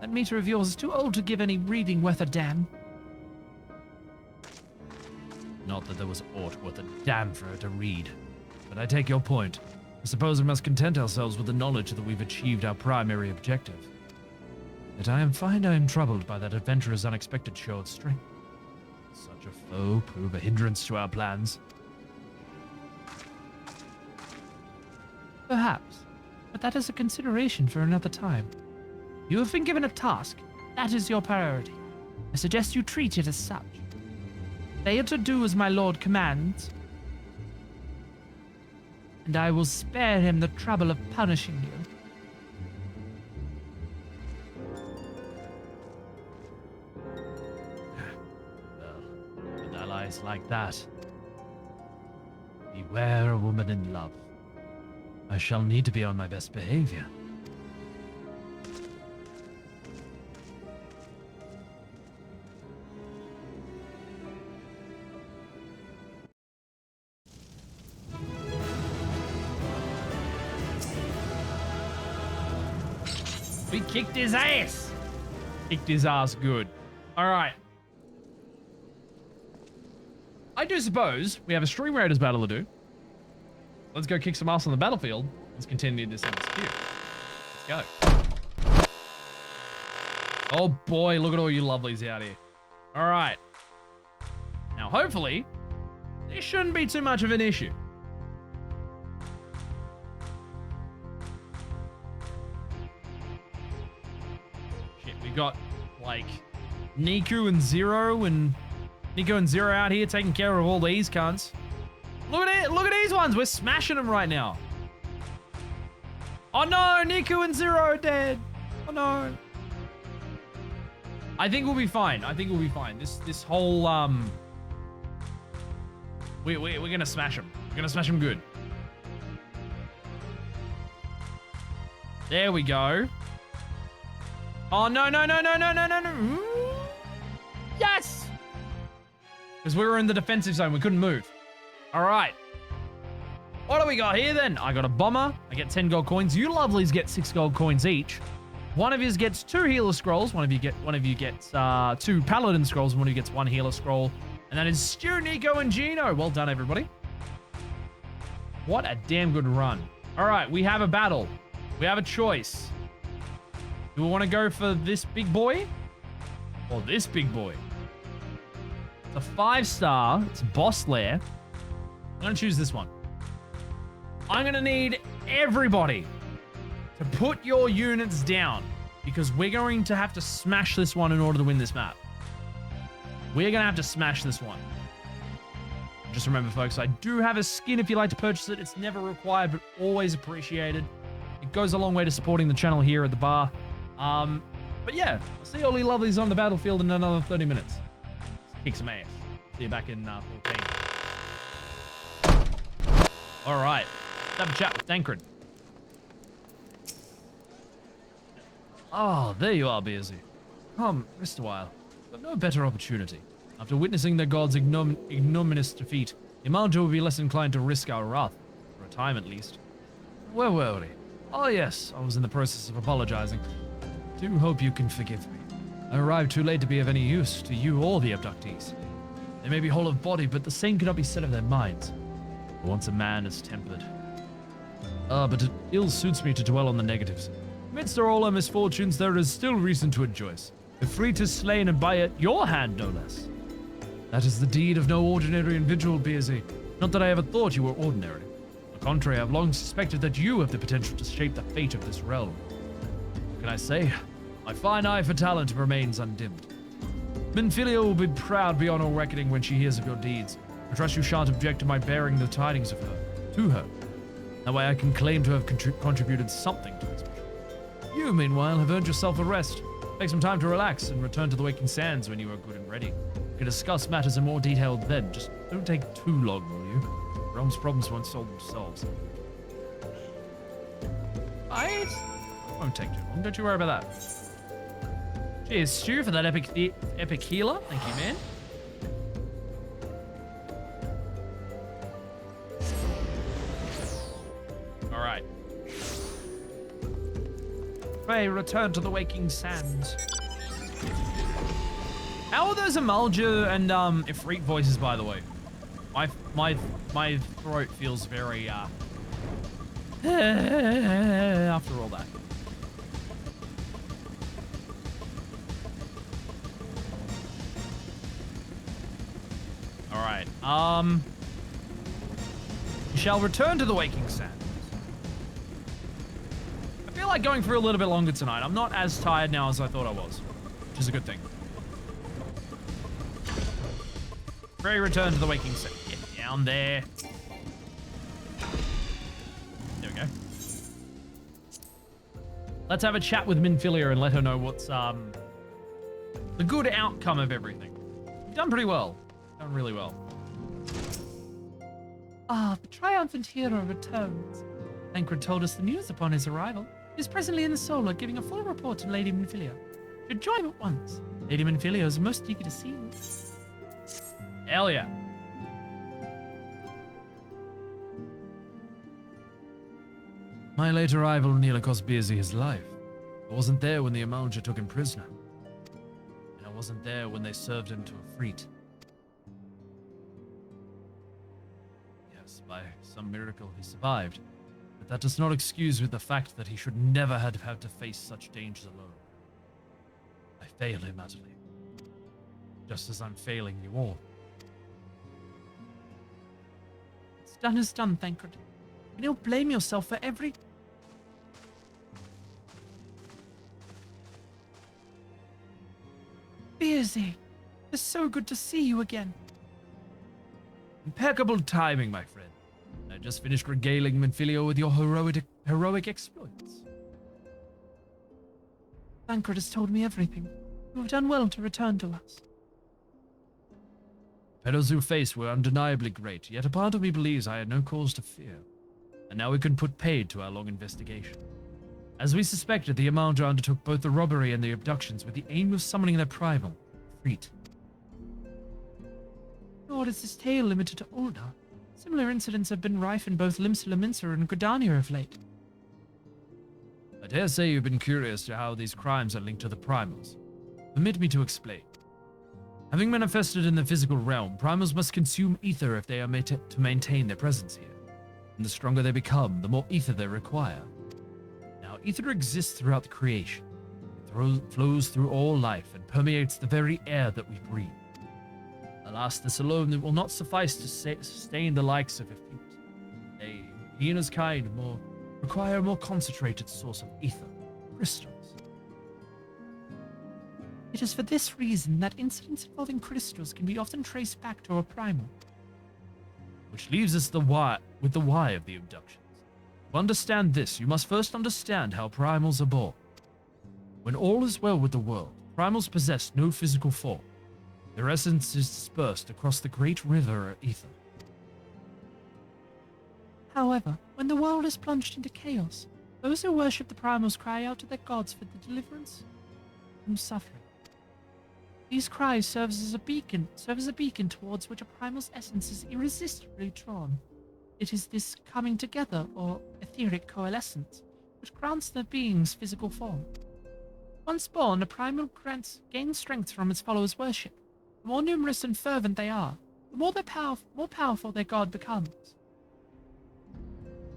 That meter of yours is too old to give any reading worth a damn. Not that there was aught worth a damn for her to read. But I take your point. I suppose we must content ourselves with the knowledge that we've achieved our primary objective. Yet I am troubled by that adventurer's unexpected show of strength. Such a foe prove a hindrance to our plans. Perhaps, but that is a consideration for another time. You have been given a task. That is your priority. I suggest you treat it as such. Fail to do as my lord commands, and I will spare him the trouble of punishing you. Well, with allies like that, beware a woman in love. I shall need to be on my best behavior. We kicked his ass. Kicked his ass good. All right. I do suppose we have a Stream Raiders battle to do. Let's go kick some ass on the battlefield. Let's continue this dispute. Let's go. Oh boy, look at all you lovelies out here. All right. Now, hopefully, this shouldn't be too much of an issue. Got like Nico and Zero out here taking care of all these cunts. Look at it, look at these ones. We're smashing them right now. Oh no, Nico and Zero are dead. Oh no. I think we'll be fine. I think we'll be fine. This whole we're gonna smash them. We're gonna smash them good. There we go. Oh, no. Yes! Because we were in the defensive zone. We couldn't move. All right. What do we got here, then? I got a bomber. I get 10 gold coins. You lovelies get 6 gold coins each. One of you gets 2 healer scrolls. One of you gets 2 paladin scrolls. One of you gets 1 healer scroll. And that is Stu, Nico, and Gino. Well done, everybody. What a damn good run. All right, we have a battle. We have a choice. Do we want to go for this big boy or this big boy? It's a 5-star. It's boss lair. I'm going to choose this one. I'm going to need everybody to put your units down because we're going to have to smash this one in order to win this map. We're going to have to smash this one. Just remember, folks, I do have a skin if you'd like to purchase it. It's never required, but always appreciated. It goes a long way to supporting the channel here at the bar. But yeah, I'll see all you lovelies on the battlefield in another 30 minutes. Let's kick some ass. See you back in 14. All right. Let's have a chat with Tancred. Oh, there you are, Beersy. Come, rest a while. But no better opportunity. After witnessing their god's ignominious defeat, Imaljo will be less inclined to risk our wrath. For a time, at least. Where were we? Oh yes, I was in the process of apologizing. Do hope you can forgive me. I arrived too late to be of any use to you or the abductees. They may be whole of body, but the same cannot be said of their minds. For once a man is tempered. But it ill suits me to dwell on the negatives. Amidst all our misfortunes, there is still reason to rejoice. The Freet is slain and by your hand, no less. That is the deed of no ordinary individual, Beersy. Not that I ever thought you were ordinary. On the contrary, I have long suspected that you have the potential to shape the fate of this realm. What can I say? My fine eye for talent remains undimmed. Minfilia will be proud beyond all reckoning when she hears of your deeds. I trust you shan't object to my bearing the tidings of her, to her. That way I can claim to have contributed something to this mission. You, meanwhile, have earned yourself a rest. Take some time to relax and return to the Waking Sands when you are good and ready. We can discuss matters in more detail then. Just don't take too long, will you? Realm's problems won't solve themselves. It won't take too long. Don't you worry about that. Cheers, Stu, for that epic healer. Thank you, man. All right. Pray return to the Waking Sands. How are those Amalja and Ifrit voices, by the way? My throat feels very after all that. All right. We shall return to the Waking Sands. I feel like going for a little bit longer tonight. I'm not as tired now as I thought I was, which is a good thing. Pray return to the Waking Sands. Get down there. There we go. Let's have a chat with Minfilia and let her know what's the good outcome of everything. You've done pretty well. Done really well. The triumphant hero returns. Tancred told us the news upon his arrival. He is presently in the Solar, giving a full report to Lady Minfilia. Should join him at once. Lady Minfilia is most eager to see you. Hell yeah. My late arrival nearly cost Beersy his life. I wasn't there when the Amalja took him prisoner. And I wasn't there when they served him to a Freet. Yes, by some miracle he survived. But that does not excuse with the fact that he should never have had to face such dangers alone. I failed him utterly. Just as I'm failing you all. What's done is done, Tancred. You don't blame yourself for every... Beersy, it's so good to see you again. Impeccable timing, my friend. I just finished regaling Minfilia with your heroic exploits. Tancred has told me everything. You have done well to return to us. Perils you faced were undeniably great, yet a part of me believes I had no cause to fear. And now we can put paid to our long investigation. As we suspected, the Amalja undertook both the robbery and the abductions with the aim of summoning their primal, Freet. Nor is this tale limited to Ul'dah. Similar incidents have been rife in both Limsa Lominsa and Gridania of late. I dare say you've been curious to how these crimes are linked to the primals. Permit me to explain. Having manifested in the physical realm, primals must consume ether if they are to maintain their presence here. And the stronger they become, the more ether they require. Now, ether exists throughout the creation. It flows through all life and permeates the very air that we breathe. Alas, this alone will not suffice to sustain the likes of Effete. They, Hyena's kind, require a more concentrated source of ether, crystals. It is for this reason that incidents involving crystals can be often traced back to a primal. Which leaves us with the why of the abductions. To understand this, you must first understand how primals are born. When all is well with the world, primals possess no physical form. Their essence is dispersed across the great river ether. However, when the world is plunged into chaos, those who worship the primals cry out to their gods for the deliverance from suffering. These cries serve as a beacon towards which a primal's essence is irresistibly drawn. It is this coming together, or etheric coalescence, which grants their being's physical form. Once born, a primal gains strength from its followers' worship. The more numerous and fervent they are, the more powerful their god becomes.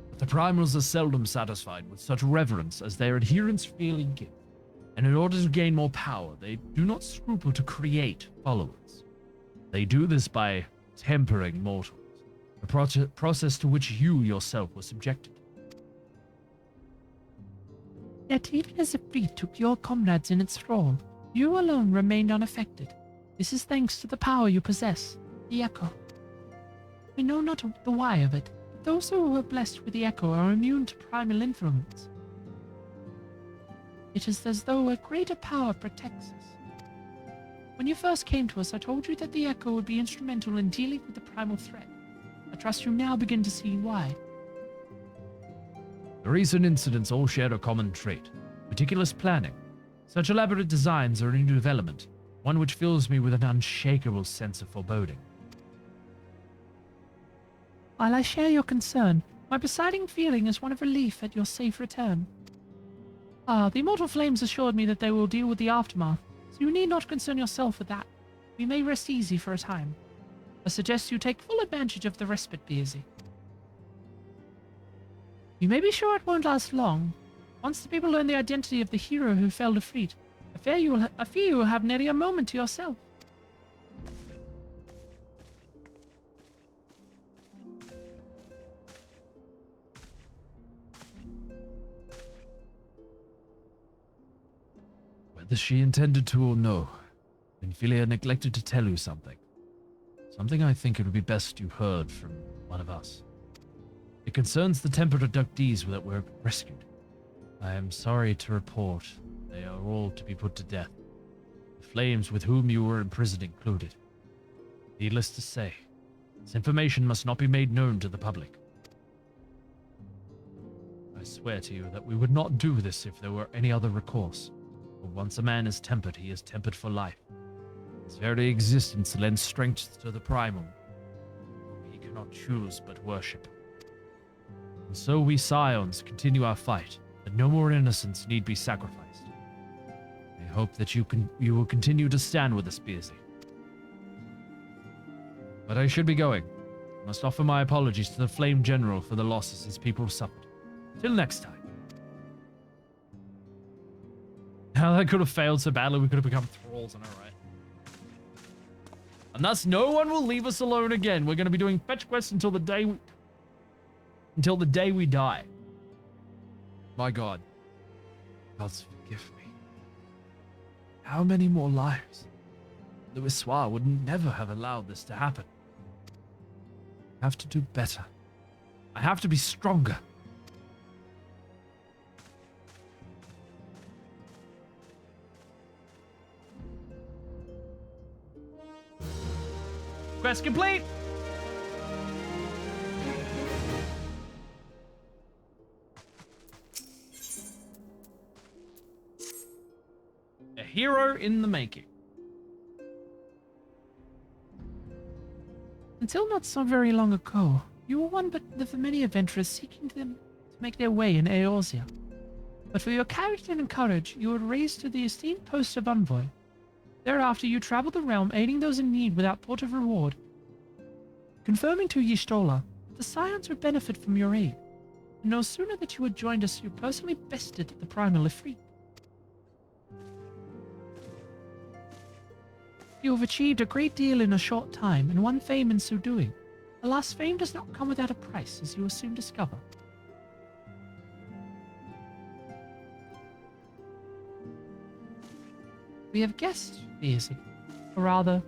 But the primals are seldom satisfied with such reverence as their adherents freely give. And in order to gain more power, they do not scruple to create followers. They do this by tempering mortals, a process to which you yourself were subjected. Yet even as Effete took your comrades in its thrall, you alone remained unaffected. This is thanks to the power you possess, the Echo. We know not the why of it, but those who are blessed with the Echo are immune to primal influence. It is as though a greater power protects us. When you first came to us, I told you that the Echo would be instrumental in dealing with the primal threat. I trust you now begin to see why. The recent incidents all share a common trait: meticulous planning. Such elaborate designs are in development, one which fills me with an unshakable sense of foreboding. While I share your concern, my presiding feeling is one of relief at your safe return. The Immortal Flames assured me that they will deal with the aftermath, so you need not concern yourself with that. We may rest easy for a time. I suggest you take full advantage of the respite, Beersy. You may be sure it won't last long. Once the people learn the identity of the hero who fell defeat, I fear you will have nearly a moment to yourself. Whether she intended to or no, Minfilia neglected to tell you something. Something I think it would be best you heard from one of us. It concerns the tempered abductees that were rescued. I am sorry to report they are all to be put to death, the flames with whom you were imprisoned included. Needless to say, this information must not be made known to the public. I swear to you that we would not do this if there were any other recourse. For once a man is tempered, he is tempered for life. His very existence lends strength to the primal, whom he cannot choose but worship. And so we Scions continue our fight, that no more innocents need be sacrificed. I hope that you will continue to stand with us, Beersy. But I should be going. I must offer my apologies to the Flame General for the losses his people suffered. Till next time. Now that could have failed so badly, we could have become thralls on our right. And thus, no one will leave us alone again. We're going to be doing fetch quests until the day we die. My God. Gods forgive me. How many more lives? Louis Soir would never have allowed this to happen. I have to do better. I have to be stronger. Quest complete! A hero in the making. Until not so very long ago, you were one but of the many adventurers seeking to make their way in Eorzea. But for your character and courage, you were raised to the esteemed post of envoy. Thereafter you travel the realm, aiding those in need without thought of reward. Confirming to Y'shtola that the Scions would benefit from your aid, and no sooner that you had joined us, you personally bested the primal Ifrit. You have achieved a great deal in a short time, and won fame in so doing. Alas, fame does not come without a price, as you will soon discover. We have guests, Beersy. Or rather,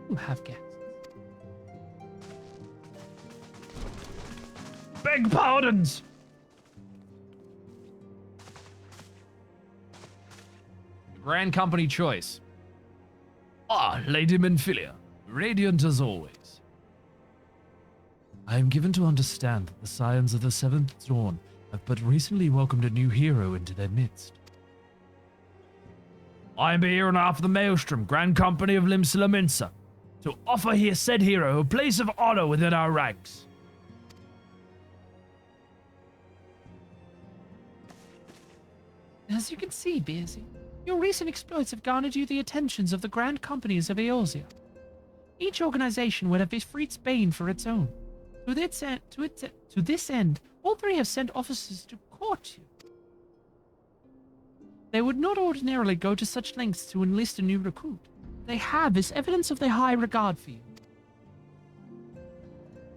you have guests. Beg pardons! Grand Company choice. Ah, Lady Minfilia, radiant as always. I am given to understand that the Scions of the Seventh Dawn have but recently welcomed a new hero into their midst. I am here on behalf of the Maelstrom, Grand Company of Limsa, to offer here said hero a place of honor within our ranks. As you can see, Beersy, your recent exploits have garnered you the attentions of the Grand Companies of Eorzea. Each organization would have Ifrit's bane for its own. To this end, all three have sent officers to court you. They would not ordinarily go to such lengths to enlist a new recruit. They have as evidence of their high regard for you.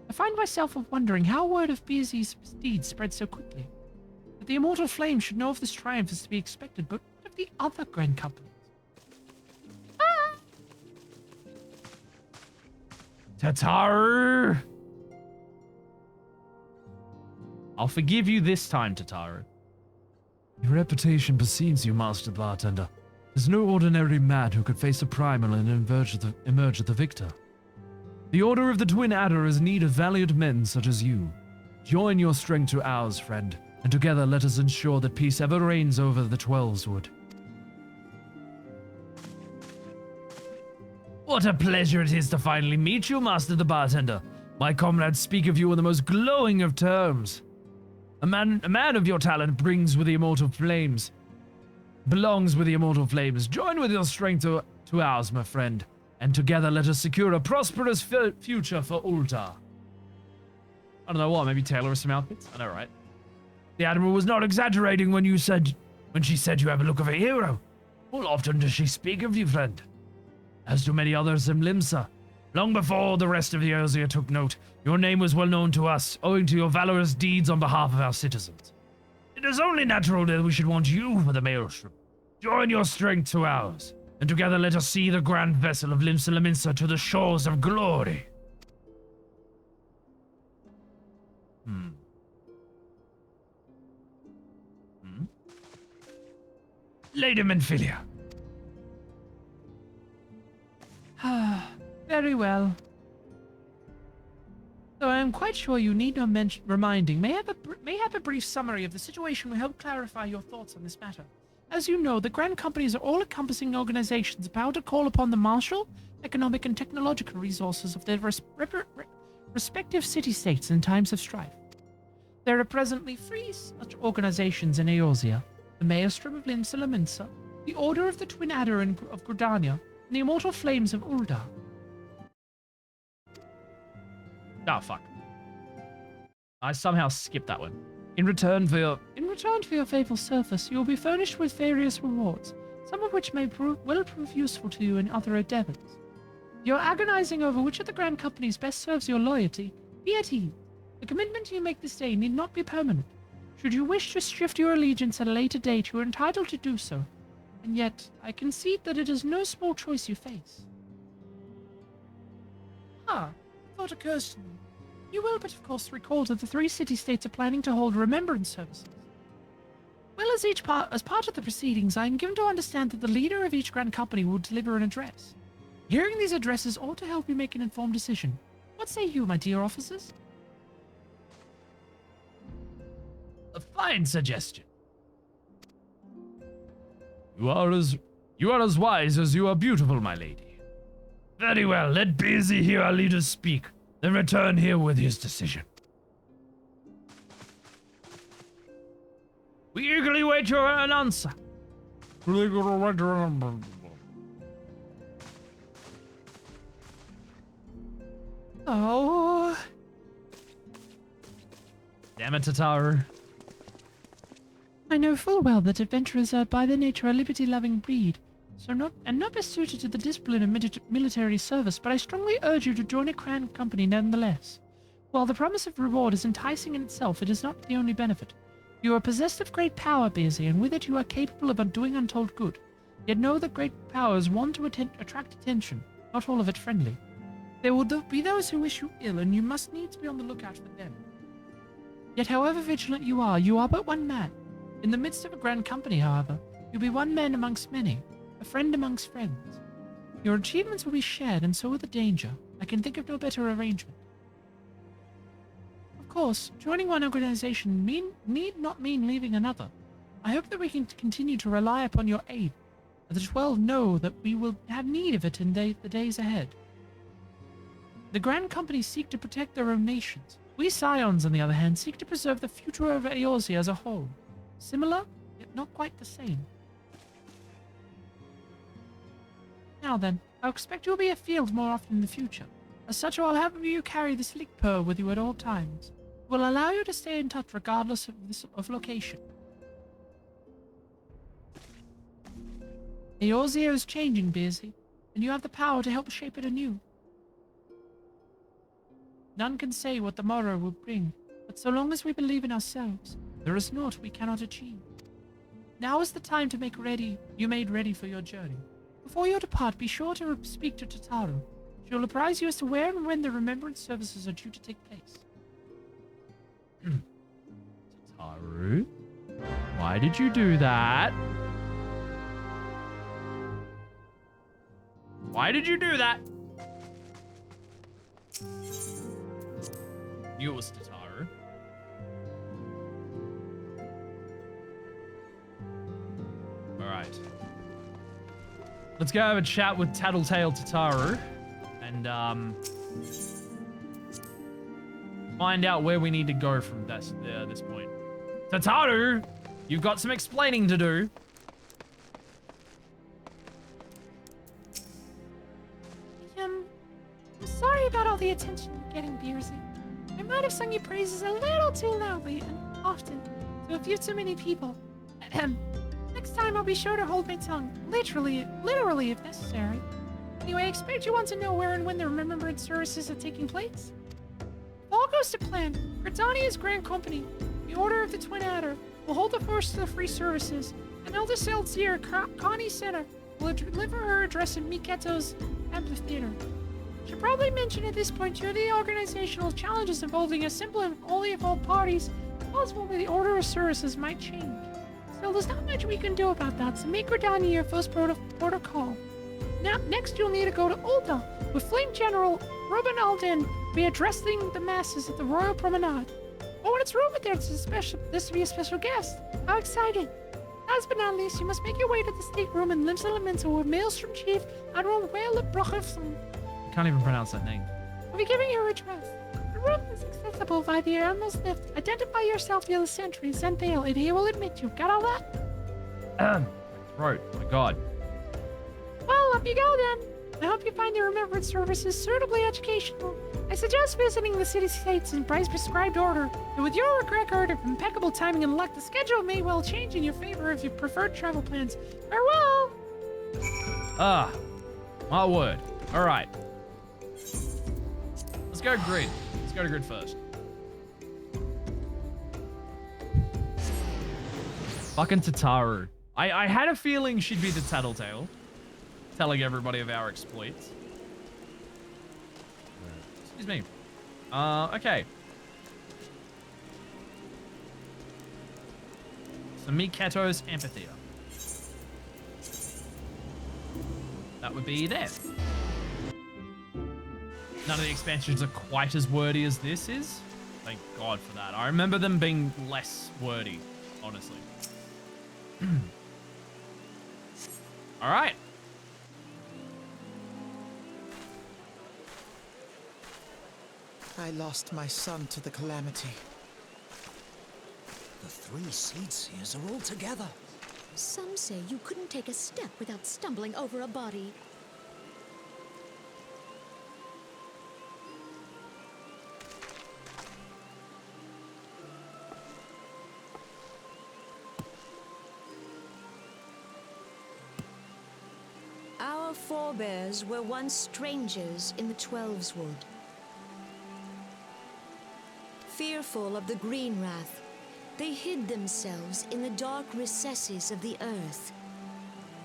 I find myself wondering how word of Beersy's deeds spread so quickly. That the Immortal Flame should know of this triumph is to be expected, but what of the other Grand Companies? Tataru! I'll forgive you this time, Tataru. Your reputation precedes you, Master Bartender. There's no ordinary man who could face a primal and emerge the victor. The Order of the Twin Adder is in need of valiant men such as you. Join your strength to ours, friend, and together let us ensure that peace ever reigns over the Twelveswood. What a pleasure it is to finally meet you, Master the Bartender. My comrades speak of you in the most glowing of terms. A man of your talent belongs with the Immortal Flames. Join with your strength to ours, my friend, and together let us secure a prosperous future for Ultar. I don't know what, maybe tailor some outfits? I know, right? The Admiral was not exaggerating when she said you have a look of a hero. How often does she speak of you, friend? As do many others in Limsa. Long before the rest of the Eorzea took note, your name was well known to us, owing to your valorous deeds on behalf of our citizens. It is only natural that we should want you for the Maelstrom. Join your strength to ours, and together let us see the grand vessel of Limsa to the shores of glory. Lady Minfilia. Very well. Though I am quite sure you need no reminding, may I have a brief summary of the situation will help clarify your thoughts on this matter. As you know, the Grand Companies are all-encompassing organizations empowered to call upon the martial, economic, and technological resources of their respective city-states in times of strife. There are presently 3 such organizations in Eorzea: the Maelstrom of Limsa, the Order of the Twin Adder of Gridania, and the Immortal Flames of Ul'dah. Oh, fuck. I somehow skipped that one. In return for your faithful service, you will be furnished with various rewards, some of which may prove useful to you in other endeavors. If you're agonizing over which of the Grand Companies best serves your loyalty, be at ease. The commitment you make this day need not be permanent. Should you wish to shift your allegiance at a later date, you are entitled to do so. And yet, I concede that it is no small choice you face. Thought occurs to me. You will but of course recall that the 3 city-states are planning to hold remembrance services. Well, as part of the proceedings, I am given to understand that the leader of each Grand Company will deliver an address. Hearing these addresses ought to help you make an informed decision. What say you, my dear officers? a fine suggestion. You are as wise as you are beautiful, my lady. Very well, let Busy hear our leader speak, then return here with his decision. We eagerly wait your answer. Oh. Damn it, Tataru. I know full well that adventurers are by their nature a liberty-loving breed, so not best suited to the discipline of military service, but I strongly urge you to join a crown company nonetheless. While the promise of reward is enticing in itself, it is not the only benefit. You are possessed of great power, Beersy, and with it you are capable of doing untold good. Yet know that great power is one to attract attention, not all of it friendly. There will be those who wish you ill, and you must needs be on the lookout for them. Yet however vigilant you are but one man. In the midst of a grand company, however, you'll be one man amongst many, a friend amongst friends. Your achievements will be shared, and so will the danger. I can think of no better arrangement. Of course, joining one organization need not mean leaving another. I hope that we can continue to rely upon your aid. The 12 know that we will have need of it in the days ahead. The Grand Companies seek to protect their own nations. We Scions, on the other hand, seek to preserve the future of Eorzea as a whole. Similar, yet not quite the same. Now then, I expect you'll be afield more often in the future. As such, I'll have you carry this leak pearl with you at all times. It will allow you to stay in touch regardless of location. Eorzea is changing, Beersy, and you have the power to help shape it anew. None can say what the morrow will bring, but so long as we believe in ourselves, there is naught we cannot achieve. Now is the time to make you made ready for your journey. Before you depart, be sure to speak to Tataru. She will apprise you as to where and when the remembrance services are due to take place. Tataru? Why did you do that? Why did you do that? Knew it was Tataru. Alright. Let's go have a chat with Tattletale Tataru and find out where we need to go from this point. Tataru, you've got some explaining to do. I'm sorry about all the attention you're getting, Beersy. I might have sung your praises a little too loudly and often to a few too many people. Next time I'll be sure to hold my tongue, literally if necessary. Anyway, I expect you want to know where and when the remembrance services are taking place. If all goes to plan, Gridania's Grand Company, the Order of the Twin Adder, will hold the first of the free services, and Elder Seltzier Connie Center will deliver her address in Miketo's amphitheater. Should probably mention at this point due to the organizational challenges involving a simple and only of all parties, it's possible that the order of services might change. Still, there's not much we can do about that, so make Gridania your first protocol. Now, next you'll need to go to Ulta, with Flame General Ruben Alden be addressing the masses at the Royal Promenade. Oh, and it's rumored there this to be a special guest. How exciting! Last but not least, you must make your way to the stateroom in Limsa Lamenta with Maelstrom Chief Admiral Whale Brochefson. Can't even pronounce that name. I'll be giving you a address. The room is accessible via the Admiral's lift. Identify yourself via the sentry, Zenthale, and he will admit you. Got all that? Throat. My God. Well, up you go then. I hope you find the remembrance services suitably educational. I suggest visiting the city-states in Bryce's prescribed order, and with your record of impeccable timing and luck, the schedule may well change in your favor if you prefer travel plans. Farewell! My word. All right. Let's go Grid. Let's go to Grid first. Fucking Tataru. I had a feeling she'd be the Tattletale, telling everybody of our exploits. Excuse me. Okay. So Miketo's amphitheater. That would be there. None of the expansions are quite as wordy as this is. Thank God for that. I remember them being less wordy, honestly. All right. I lost my son to the calamity. The three Sleetsiers are all together. Some say you couldn't take a step without stumbling over a body. forebears were once strangers in the Twelveswood. Fearful of the Green Wrath, they hid themselves in the dark recesses of the earth.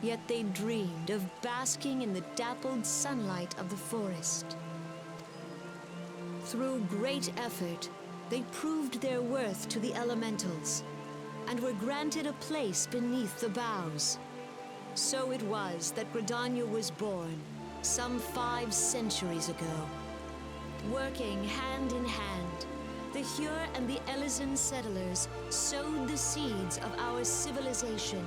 Yet they dreamed of basking in the dappled sunlight of the forest. Through great effort, they proved their worth to the elementals, and were granted a place beneath the boughs. So it was that Gridania was born, some 5 centuries ago. Working hand in hand, the Hyur and the Elysian settlers sowed the seeds of our civilization,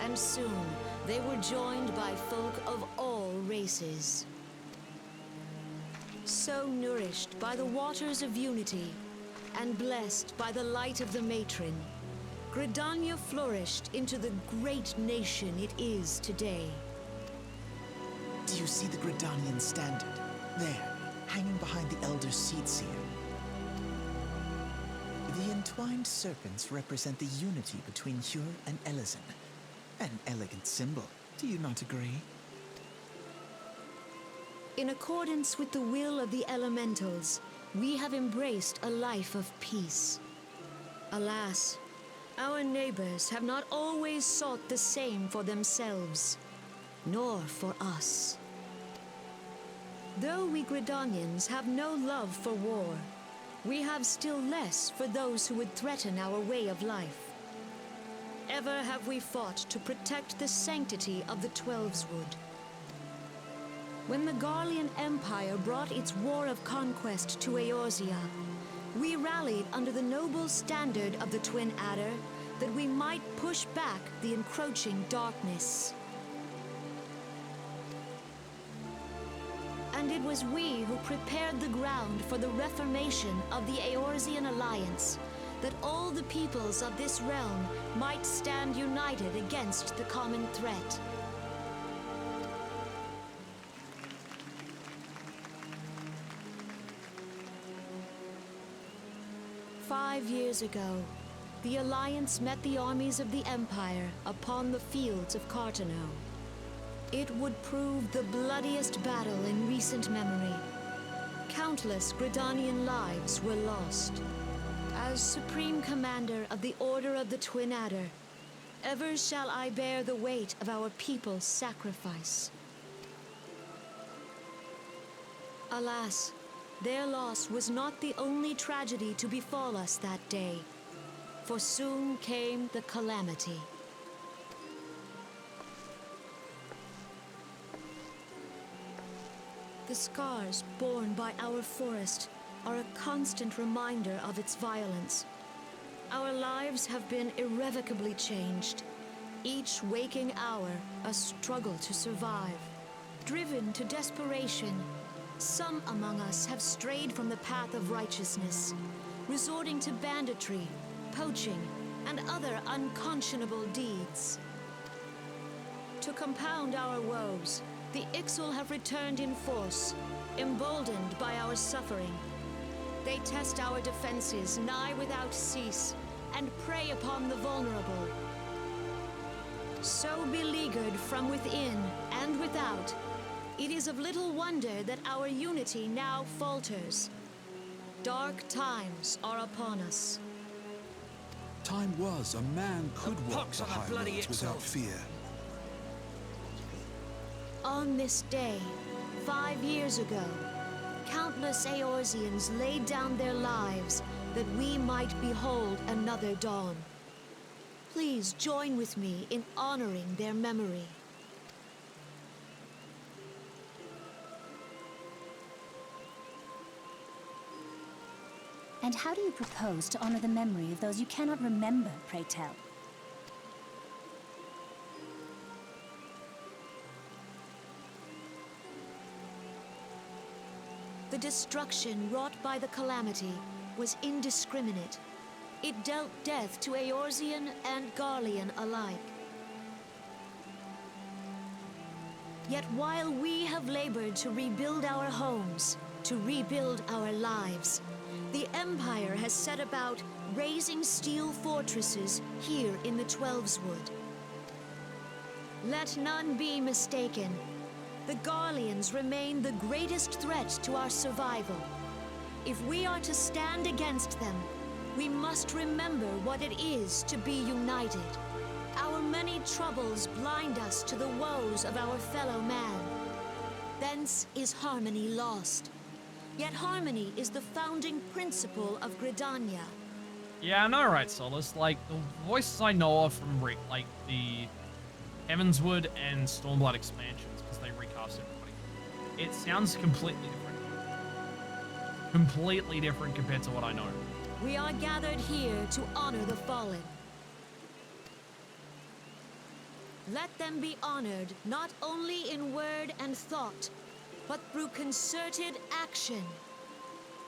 and soon they were joined by folk of all races. So nourished by the waters of unity, and blessed by the light of the matron, Gridania flourished into the great nation it is today. Do you see the Gridanian standard? There, hanging behind the Elder Seedseer. The entwined serpents represent the unity between Hyur and Elysian. An elegant symbol, do you not agree? In accordance with the will of the elementals, we have embraced a life of peace. Alas, our neighbors have not always sought the same for themselves, nor for us. Though we Gridanians have no love for war, we have still less for those who would threaten our way of life. Ever have we fought to protect the sanctity of the Twelveswood. When the Garlean Empire brought its war of conquest to Eorzea, we rallied under the noble standard of the Twin Adder that we might push back the encroaching darkness. And it was we who prepared the ground for the reformation of the Eorzean Alliance, that all the peoples of this realm might stand united against the common threat. "5 years ago, the Alliance met the armies of the Empire upon the fields of Cartano. It would prove the bloodiest battle in recent memory. Countless Gridanian lives were lost. As Supreme Commander of the Order of the Twin Adder, ever shall I bear the weight of our people's sacrifice. Alas, their loss was not the only tragedy to befall us that day, for soon came the calamity. The scars borne by our forest are a constant reminder of its violence. Our lives have been irrevocably changed, each waking hour a struggle to survive. Driven to desperation, some among us have strayed from the path of righteousness, resorting to banditry, poaching, and other unconscionable deeds. To compound our woes, the Ixal have returned in force, emboldened by our suffering. They test our defenses nigh without cease, and prey upon the vulnerable. So beleaguered from within and without, it is of little wonder that our unity now falters. Dark times are upon us. Time was a man could walk the high roads without fear. On this day, 5 years ago, countless Eorzeans laid down their lives that we might behold another dawn. Please join with me in honoring their memory. And how do you propose to honor the memory of those you cannot remember, pray tell? The destruction wrought by the calamity was indiscriminate. It dealt death to Eorzean and Garlean alike. Yet while we have labored to rebuild our homes, to rebuild our lives, the Empire has set about raising steel fortresses here in the Twelveswood. Let none be mistaken. the Garleans remain the greatest threat to our survival. If we are to stand against them, we must remember what it is to be united. Our many troubles blind us to the woes of our fellow man. Thence is harmony lost. Yet harmony is the founding principle of Gridania. Yeah, I know, right, Solus? Like, the voices I know of from, like, the Heavenswood and Stormblood expansions, because they recast everybody, it sounds completely different. Completely different compared to what I know. We are gathered here to honor the fallen. Let them be honored not only in word and thought, but through concerted action.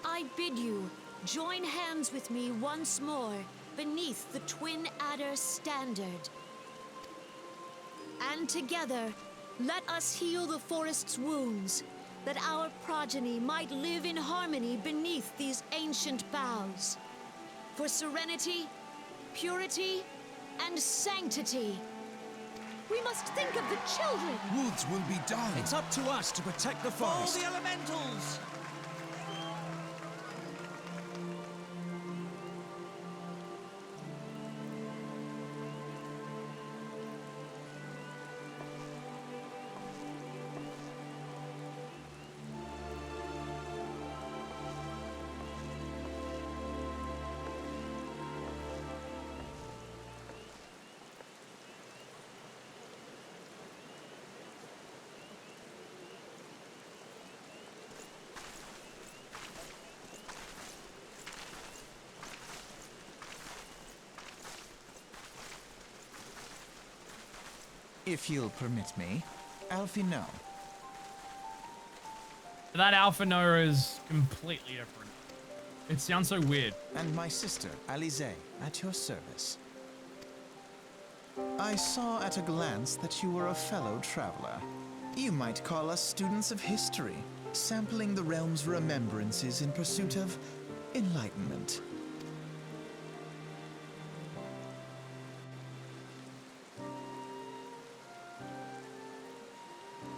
I bid you join hands with me once more beneath the Twin Adder standard. And together, let us heal the forest's wounds, that our progeny might live in harmony beneath these ancient boughs. For serenity, purity, and sanctity. We must think of the children. Woods will be done. It's up to us to protect the forest. All the elementals! If you'll permit me, Alfie, no. That Alpha Nora is completely different. It sounds so weird. And my sister, Alize, at your service. I saw at a glance that you were a fellow traveler. You might call us students of history, sampling the realm's remembrances in pursuit of enlightenment.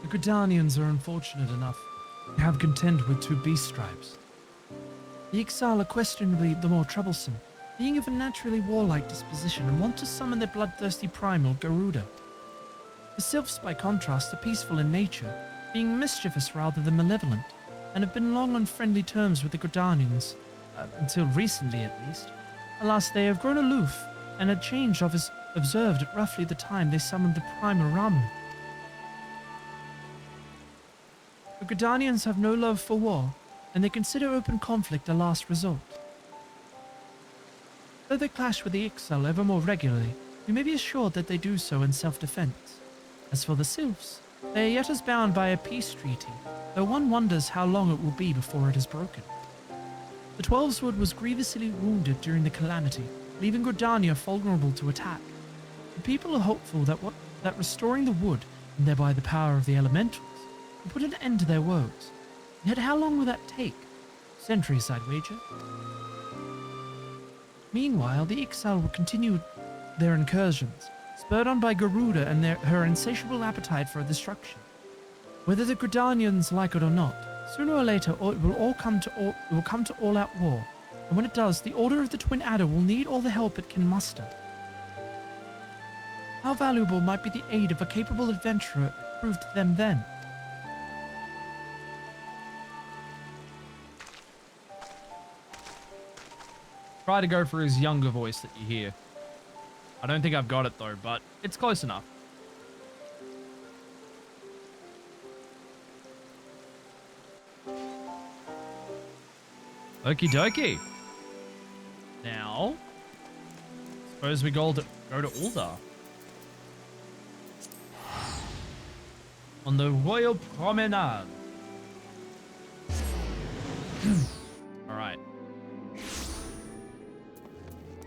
The Gridanians are unfortunate enough to have contend with two beast tribes. The Ixal are questionably the more troublesome, being of a naturally warlike disposition and want to summon their bloodthirsty primal Garuda. The Sylphs, by contrast, are peaceful in nature, being mischievous rather than malevolent, and have been long on friendly terms with the Gridanians, until recently at least. Alas, they have grown aloof, and a change of is observed at roughly the time they summoned the primal Ramu. The Gridanians have no love for war, and they consider open conflict a last resort. Though they clash with the Ixal ever more regularly, you may be assured that they do so in self-defense. As for the Sylphs, they are yet as bound by a peace treaty, though one wonders how long it will be before it is broken. The Twelveswood was grievously wounded during the calamity, leaving Gridania vulnerable to attack. The people are hopeful that restoring the wood, and thereby the power of the elementals, will put an end to their woes. Yet how long will that take? Centuries, I'd wager. Meanwhile, the Ixal will continue their incursions, spurred on by Garuda and her insatiable appetite for destruction. Whether the Gridanians like it or not, sooner or later it will come to all-out war, and when it does, the Order of the Twin Adder will need all the help it can muster. How valuable might be the aid of a capable adventurer proved to them then? Try to go for his younger voice that you hear. I don't think I've got it though, but it's close enough. Okie dokie. Now, suppose we go to Ulda. On the Royal Promenade. Alright.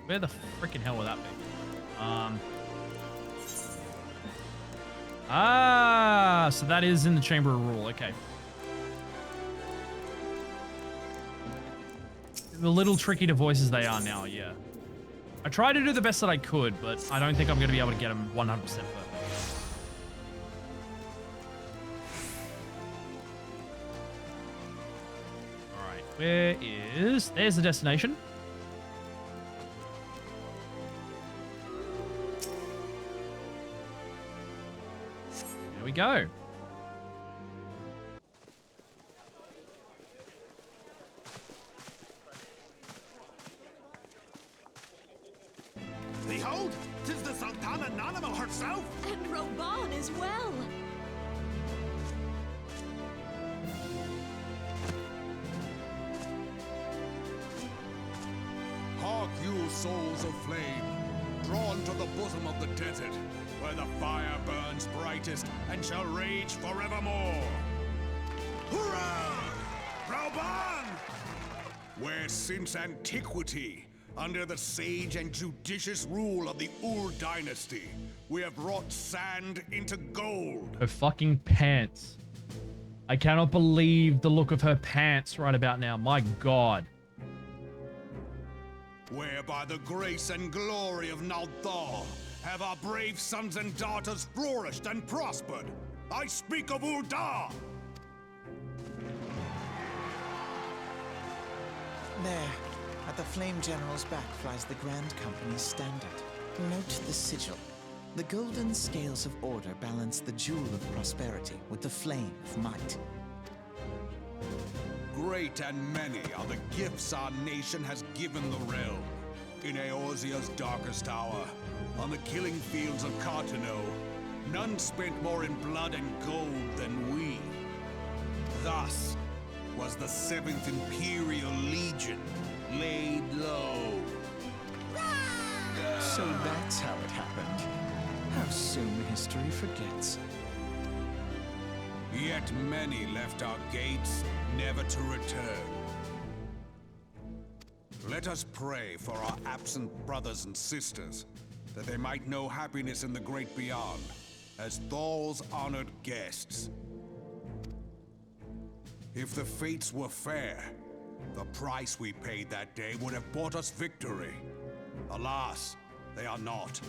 Where the freaking hell would that be? So that is in the Chamber of Rule. Okay. A little tricky to voice as they are now, yeah. I tried to do the best that I could, but I don't think I'm going to be able to get them 100% perfect. There's the destination. There we go. Behold, 'tis the Sultana Nanimo herself! And Reborn as well. Hark you, souls of flame, drawn to the bosom of the desert, where the fire burns brightest and shall rage forevermore. Hurrah! Reborn! Where since antiquity, under the sage and judicious rule of the Ur dynasty, we have wrought sand into gold. Her fucking pants. I cannot believe the look of her pants right about now. My God. Where by the grace and glory of Nalthal have our brave sons and daughters flourished and prospered. I speak of Ul'dah! There, at the Flame General's back flies the Grand Company's standard. Note the sigil. The golden scales of order balance the jewel of prosperity with the flame of might. Great and many are the gifts our nation has given the realm. In Eorzea's darkest hour, on the killing fields of Cartano, none spent more in blood and gold than we. Thus was the 7th Imperial Legion laid low. So that's how it happened. How soon history forgets. Yet many left our gates, never to return. Let us pray for our absent brothers and sisters, that they might know happiness in the great beyond, as Thal's honored guests. If the fates were fair, the price we paid that day would have bought us victory. Alas, they are not.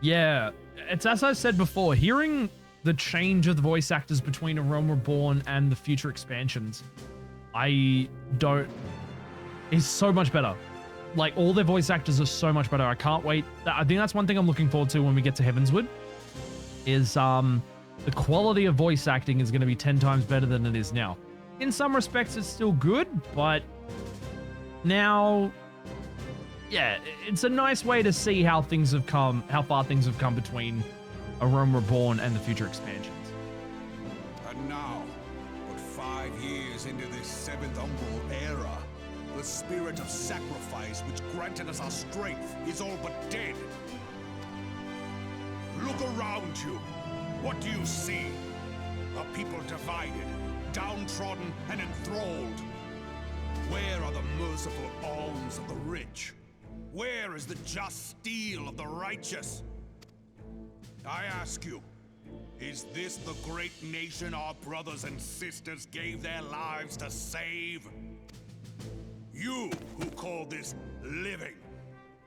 Yeah, it's as I said before, hearing the change of the voice actors between A Realm Reborn and the future expansions, is so much better. Like, all their voice actors are so much better. I can't wait. I think that's one thing I'm looking forward to when we get to Heavenswood, is the quality of voice acting is going to be 10 times better than it is now. In some respects, it's still good, but now, yeah, it's a nice way to see how things have come, how far things have come between A Realm Reborn and the future expansions. And now, but 5 years into this 7th Umbral era, the spirit of sacrifice which granted us our strength is all but dead. Look around you. What do you see? A people divided, downtrodden and enthralled. Where are the merciful alms of the rich? Where is the just steel of the righteous? I ask you, is this the great nation our brothers and sisters gave their lives to save? You who call this living,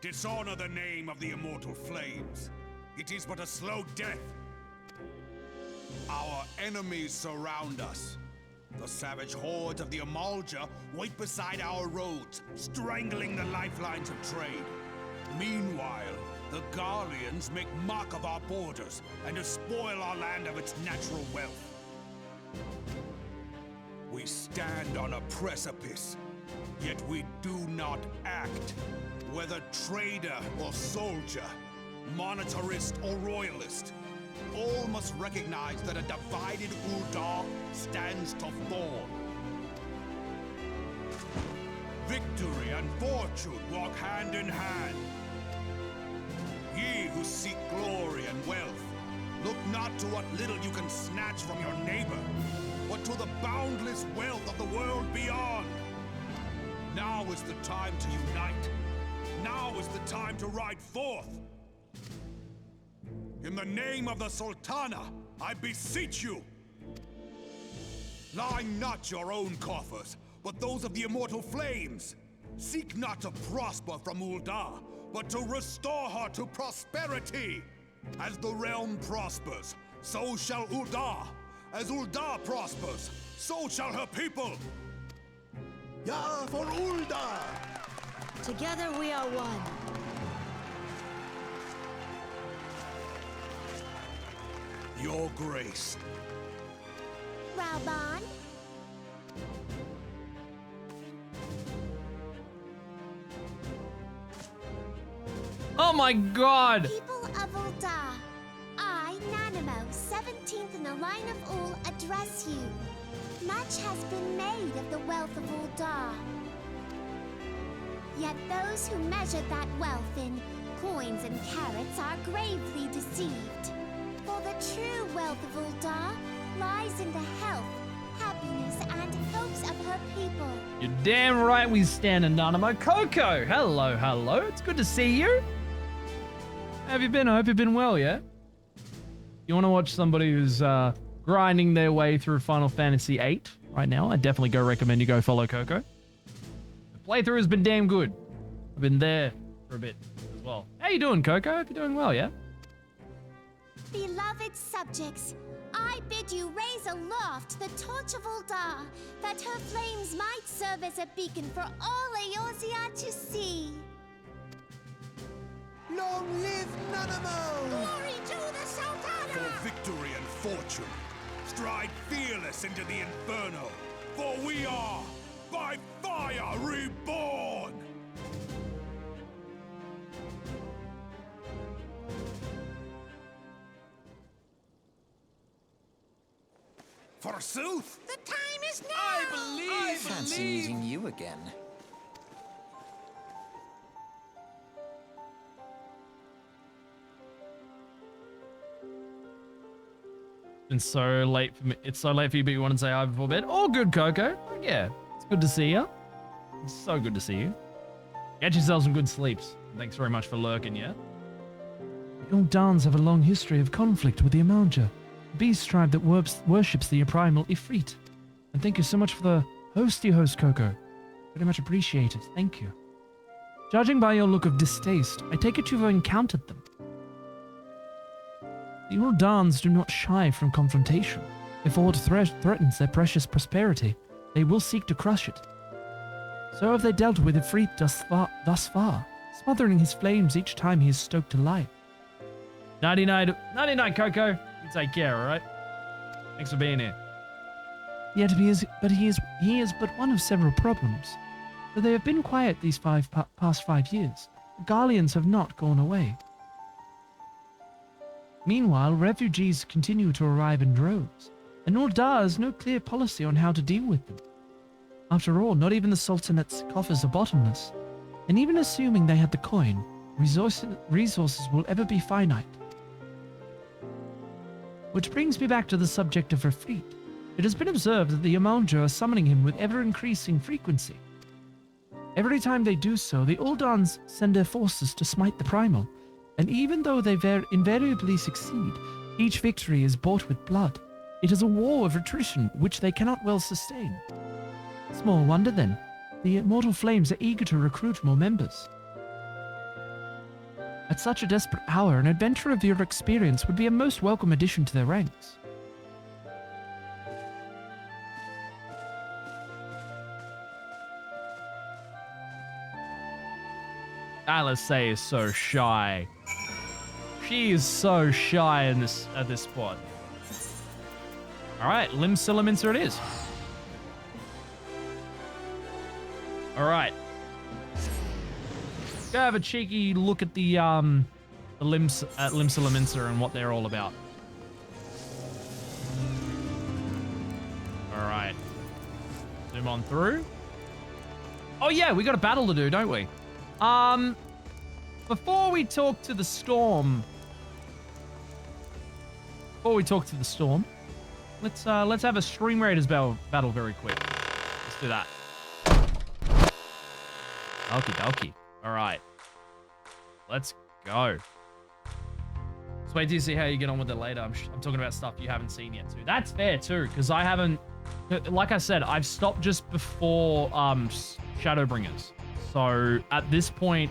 dishonor the name of the immortal flames. It is but a slow death. Our enemies surround us. The savage hordes of the Amalja wait beside our roads, strangling the lifelines of trade. Meanwhile, the Garleans make mock of our borders and despoil our land of its natural wealth. We stand on a precipice, yet we do not act. Whether trader or soldier, monetarist or royalist, all must recognize that a divided Ul'dah stands to fall. Victory and fortune walk hand in hand. Ye who seek glory and wealth, look not to what little you can snatch from your neighbor, but to the boundless wealth of the world beyond. Now is the time to unite. Now is the time to ride forth. In the name of the Sultana, I beseech you. Line not your own coffers, but those of the immortal flames. Seek not to prosper from Ul'dah, but to restore her to prosperity. As the realm prospers, so shall Ul'dah. As Ul'dah prospers, so shall her people. Ya for Ulda! Together we are one. Your Grace. Reborn. Oh my god! People of Ulda, I, Nanimo, 17th in the line of Ul, address you. Much has been made of the wealth of Ulda. Yet those who measure that wealth in coins and carats are gravely deceived. For the true wealth of Ulda lies in the health, happiness, and hopes of her people. You're damn right we stand Anonymous. Coco, hello, hello. It's good to see you. How have you been? I hope you've been well, yeah? You want to watch somebody who's grinding their way through Final Fantasy VIII right now? I definitely recommend you go follow Coco. The playthrough has been damn good. I've been there for a bit as well. How you doing, Coco? Hope you're doing well, yeah? Beloved subjects, I bid you raise aloft the torch of Ulda, that her flames might serve as a beacon for all Eorzea to see. Long live Nanamo! Glory to the Sultana! For victory and fortune, stride fearless into the Inferno, for we are, by fire, reborn! Forsooth! The time is now! I fancy meeting you again. Been so late for me. It's so late for you, but you want to say hi before bed? All good, Coco. Yeah, it's good to see you. It's so good to see you. Get yourself some good sleeps. Thanks very much for lurking, yeah? The Uldans have a long history of conflict with the Amalja, a beast tribe that worships the primal Ifrit. And thank you so much for the host you host, Coco. Very much appreciated. Thank you. Judging by your look of distaste, I take it you've encountered them. The Uldans do not shy from confrontation. If Ord threatens their precious prosperity, they will seek to crush it. So have they dealt with Ifrit thus far, smothering his flames each time he is stoked to life. 99, Coco. You take care, alright? Thanks for being here. Yet he is but one of several problems. Though they have been quiet these past 5 years, the Garleans have not gone away. Meanwhile, refugees continue to arrive in droves, and Ulda has no clear policy on how to deal with them. After all, not even the Sultanate's coffers are bottomless, and even assuming they had the coin, resources will ever be finite. Which brings me back to the subject of Ifrit. It has been observed that the Amalja are summoning him with ever-increasing frequency. Every time they do so, the Uldans send their forces to smite the primal, and even though they invariably succeed, each victory is bought with blood. It is a war of attrition which they cannot well sustain. Small wonder then, the immortal flames are eager to recruit more members. At such a desperate hour, an adventurer of your experience would be a most welcome addition to their ranks. Alisaie is so shy. She is so shy in at this spot. All right, Limsilaminster it is. All right. Go have a cheeky look at the Limsilaminster and what they're all about. All right. Zoom on through. Oh yeah, we got a battle to do, don't we? Before we talk to the storm, let's have a Stream Raiders battle very quick. Let's do that. Okie dokie. All right, let's go. Let's wait to see how you get on with it later. I'm talking about stuff you haven't seen yet too. That's fair too, because I haven't. Like I said, I've stopped just before Shadowbringers. So at this point,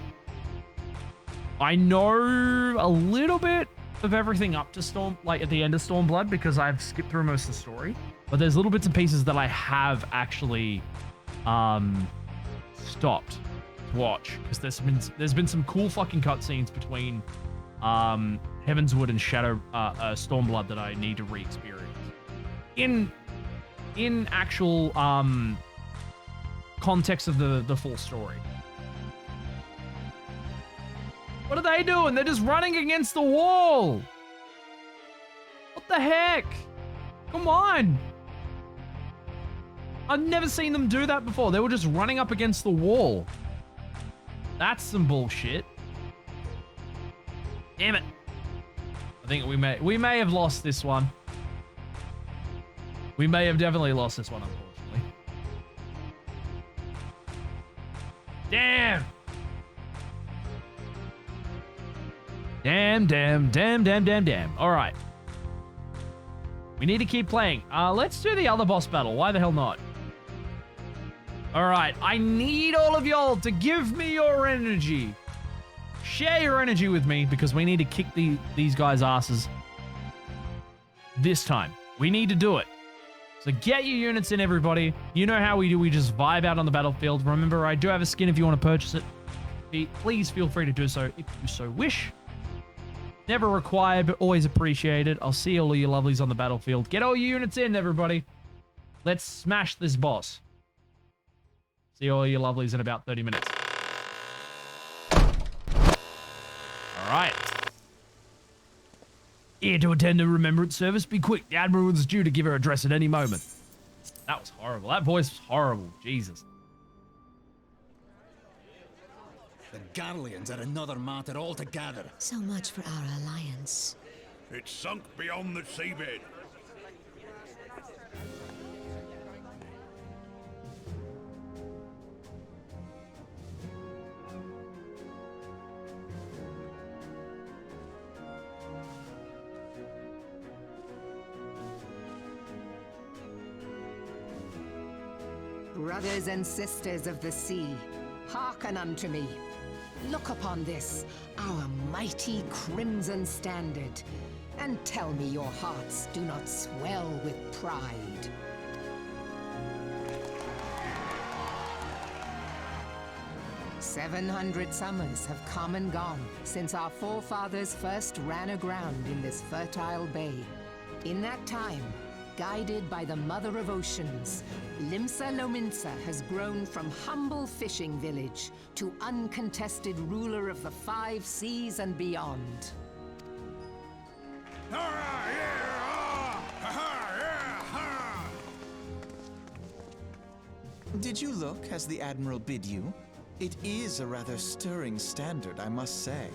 I know a little bit of everything up to Storm, like at the end of Stormblood, because I've skipped through most of the story. But there's little bits and pieces that I have actually stopped to watch because there's been some cool fucking cutscenes between Heavenswood and Shadow Stormblood that I need to re-experience in actual context of the full story. What are they doing? They're just running against the wall. What the heck? Come on. I've never seen them do that before. They were just running up against the wall. That's some bullshit. Damn it. I think we may have lost this one. We may have definitely lost this one, unfortunately. Damn. Damn. All right. We need to keep playing. Let's do the other boss battle. Why the hell not? All right. I need all of y'all to give me your energy. Share your energy with me because we need to kick these guys' asses this time. We need to do it. So get your units in, everybody. You know how we do. We just vibe out on the battlefield. Remember, I do have a skin if you want to purchase it. Please feel free to do so if you so wish. Never required, but always appreciated. I'll see all of you lovelies on the battlefield. Get all your units in, everybody. Let's smash this boss. See all you lovelies in about 30 minutes. All right. Here to attend the remembrance service. Be quick. The Admiral is due to give her address at any moment. That was horrible. That voice was horrible. Jesus. The Garleans are another matter altogether. So much for our alliance. It's sunk beyond the seabed. Brothers and sisters of the sea, hearken unto me. Look upon this, our mighty crimson standard, and tell me your hearts do not swell with pride. "700 summers have come and gone since our forefathers first ran aground in this fertile bay. In that time, guided by the Mother of Oceans, Limsa Lominsa has grown from humble fishing village to uncontested ruler of the 5 seas and beyond. Did you look as the Admiral bid you? It is a rather stirring standard, I must say.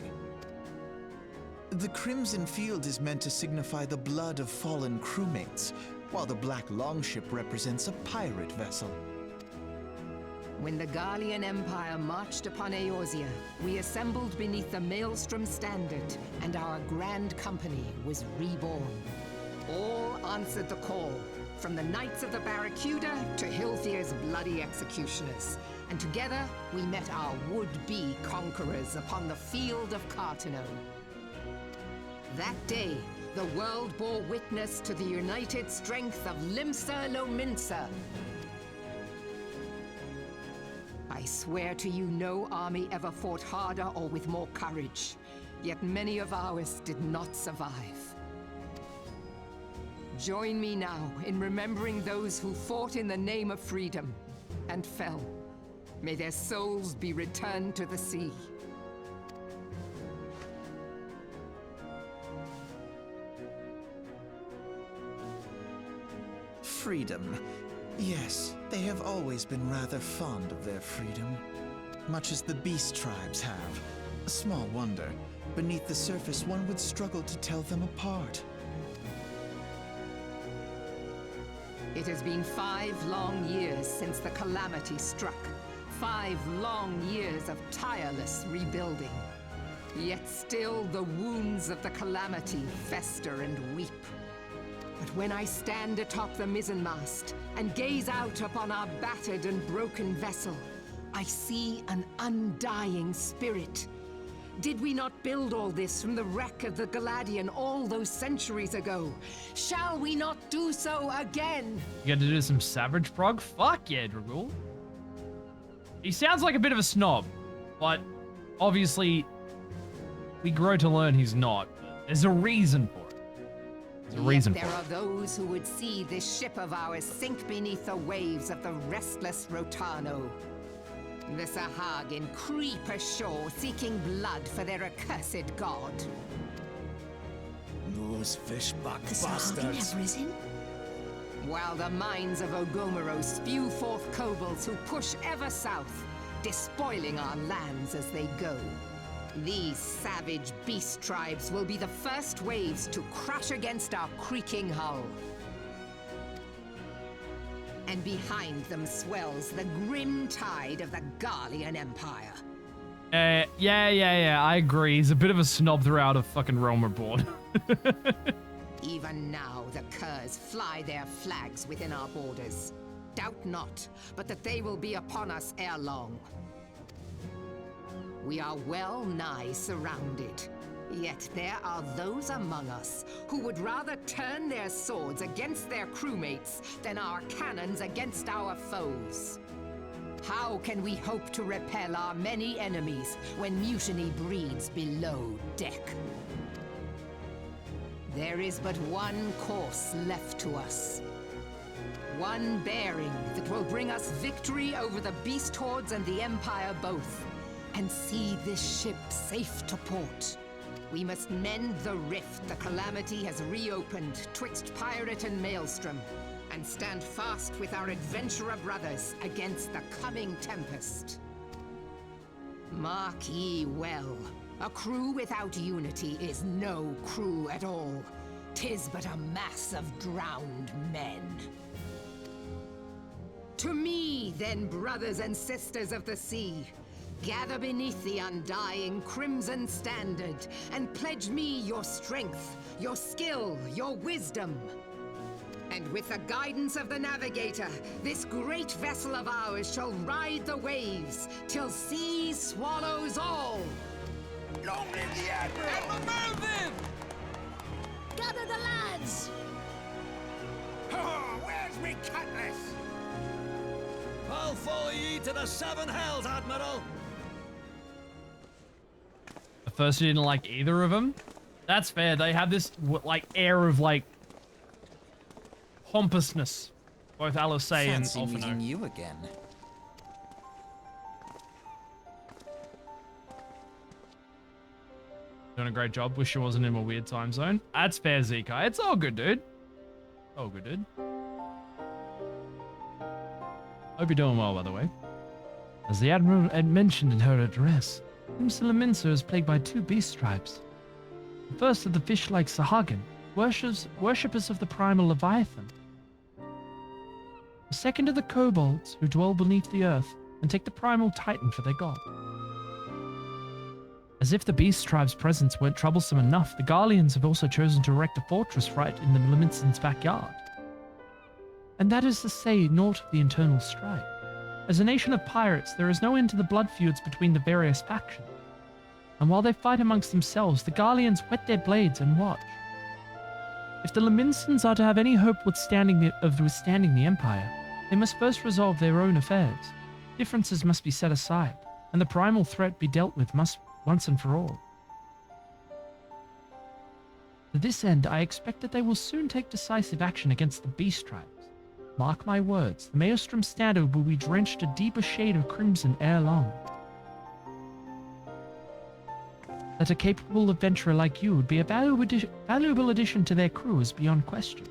The Crimson Field is meant to signify the blood of fallen crewmates, while the Black Longship represents a pirate vessel. When the Garlean Empire marched upon Eorzea, we assembled beneath the Maelstrom Standard, and our grand company was reborn. All answered the call, from the Knights of the Barracuda to Hilthier's bloody executioners, and together we met our would-be conquerors upon the field of Cartano. That day, the world bore witness to the united strength of Limsa Lominsa. I swear to you, no army ever fought harder or with more courage, yet many of ours did not survive. Join me now in remembering those who fought in the name of freedom and fell. May their souls be returned to the sea. Freedom. Yes, they have always been rather fond of their freedom. Much as the beast tribes have. Small wonder. Beneath the surface, one would struggle to tell them apart. It has been 5 long years since the calamity struck. 5 long years of tireless rebuilding. Yet still the wounds of the calamity fester and weep. But when I stand atop the mizzenmast and gaze out upon our battered and broken vessel, I see an undying spirit. Did we not build all this from the wreck of the Galadian all those centuries ago? Shall we not do so again? You got to do some Savage Prog? Fuck yeah, Dragul. He sounds like a bit of a snob, but obviously we grow to learn he's not. There's a reason for it. There's a reason for it. There are those who would see this ship of ours sink beneath the waves of the restless Rotano. The Sahagin creep ashore seeking blood for their accursed god. Those fishback The Sahagin have risen? While the mines of Ogomoro spew forth kobolds who push ever south, despoiling our lands as they go. These savage beast tribes will be the first waves to crash against our creaking hull. And behind them swells the grim tide of the Garlean Empire. Yeah, I agree. He's a bit of a snob throughout a fucking Realm Reborn. Even now, the curs fly their flags within our borders. Doubt not, but that they will be upon us ere long. We are well nigh surrounded. Yet there are those among us who would rather turn their swords against their crewmates than our cannons against our foes. How can we hope to repel our many enemies when mutiny breeds below deck? There is but one course left to us. One bearing that will bring us victory over the beast hordes and the Empire both, and see this ship safe to port. We must mend the rift the Calamity has reopened twixt pirate and maelstrom, and stand fast with our adventurer brothers against the coming tempest. Mark ye well, a crew without unity is no crew at all. 'Tis but a mass of drowned men. To me, then, brothers and sisters of the sea, gather beneath the undying crimson standard and pledge me your strength, your skill, your wisdom. And with the guidance of the navigator, this great vessel of ours shall ride the waves till sea swallows all. Long live the Admiral! Admiral Mervyn! Gather the lads! Oh, where's me cutlass? I'll follow ye to the seven hells, Admiral. At first you didn't like either of them? That's fair. They have this like air of like pompousness. Both Alisei and Fancy meeting Alphino. you again. Doing a great job. Wish I wasn't in a weird time zone. That's fair, Zekai. It's all good, dude. All good, dude. Hope you're doing well, by the way. As the Admiral had mentioned in her address, Imsalaminsa is plagued by two beast tribes. The first of the fish-like Sahagin, worshippers of the primal Leviathan. The second are the kobolds, who dwell beneath the earth and take the primal Titan for their god. As if the beast tribe's presence weren't troublesome enough, the Garleans have also chosen to erect a fortress right in the Laminson's backyard. And that is to say naught of the internal strife. As a nation of pirates, there is no end to the blood feuds between the various factions. And while they fight amongst themselves, the Garleans whet their blades and watch. If the Laminsons are to have any hope of withstanding the Empire, they must first resolve their own affairs. Differences must be set aside, and the primal threat be dealt with once and for all. To this end, I expect that they will soon take decisive action against the beast tribes. Mark my words, the Maelstrom standard will be drenched a deeper shade of crimson ere long. That a capable adventurer like you would be a valuable addition to their crew is beyond question.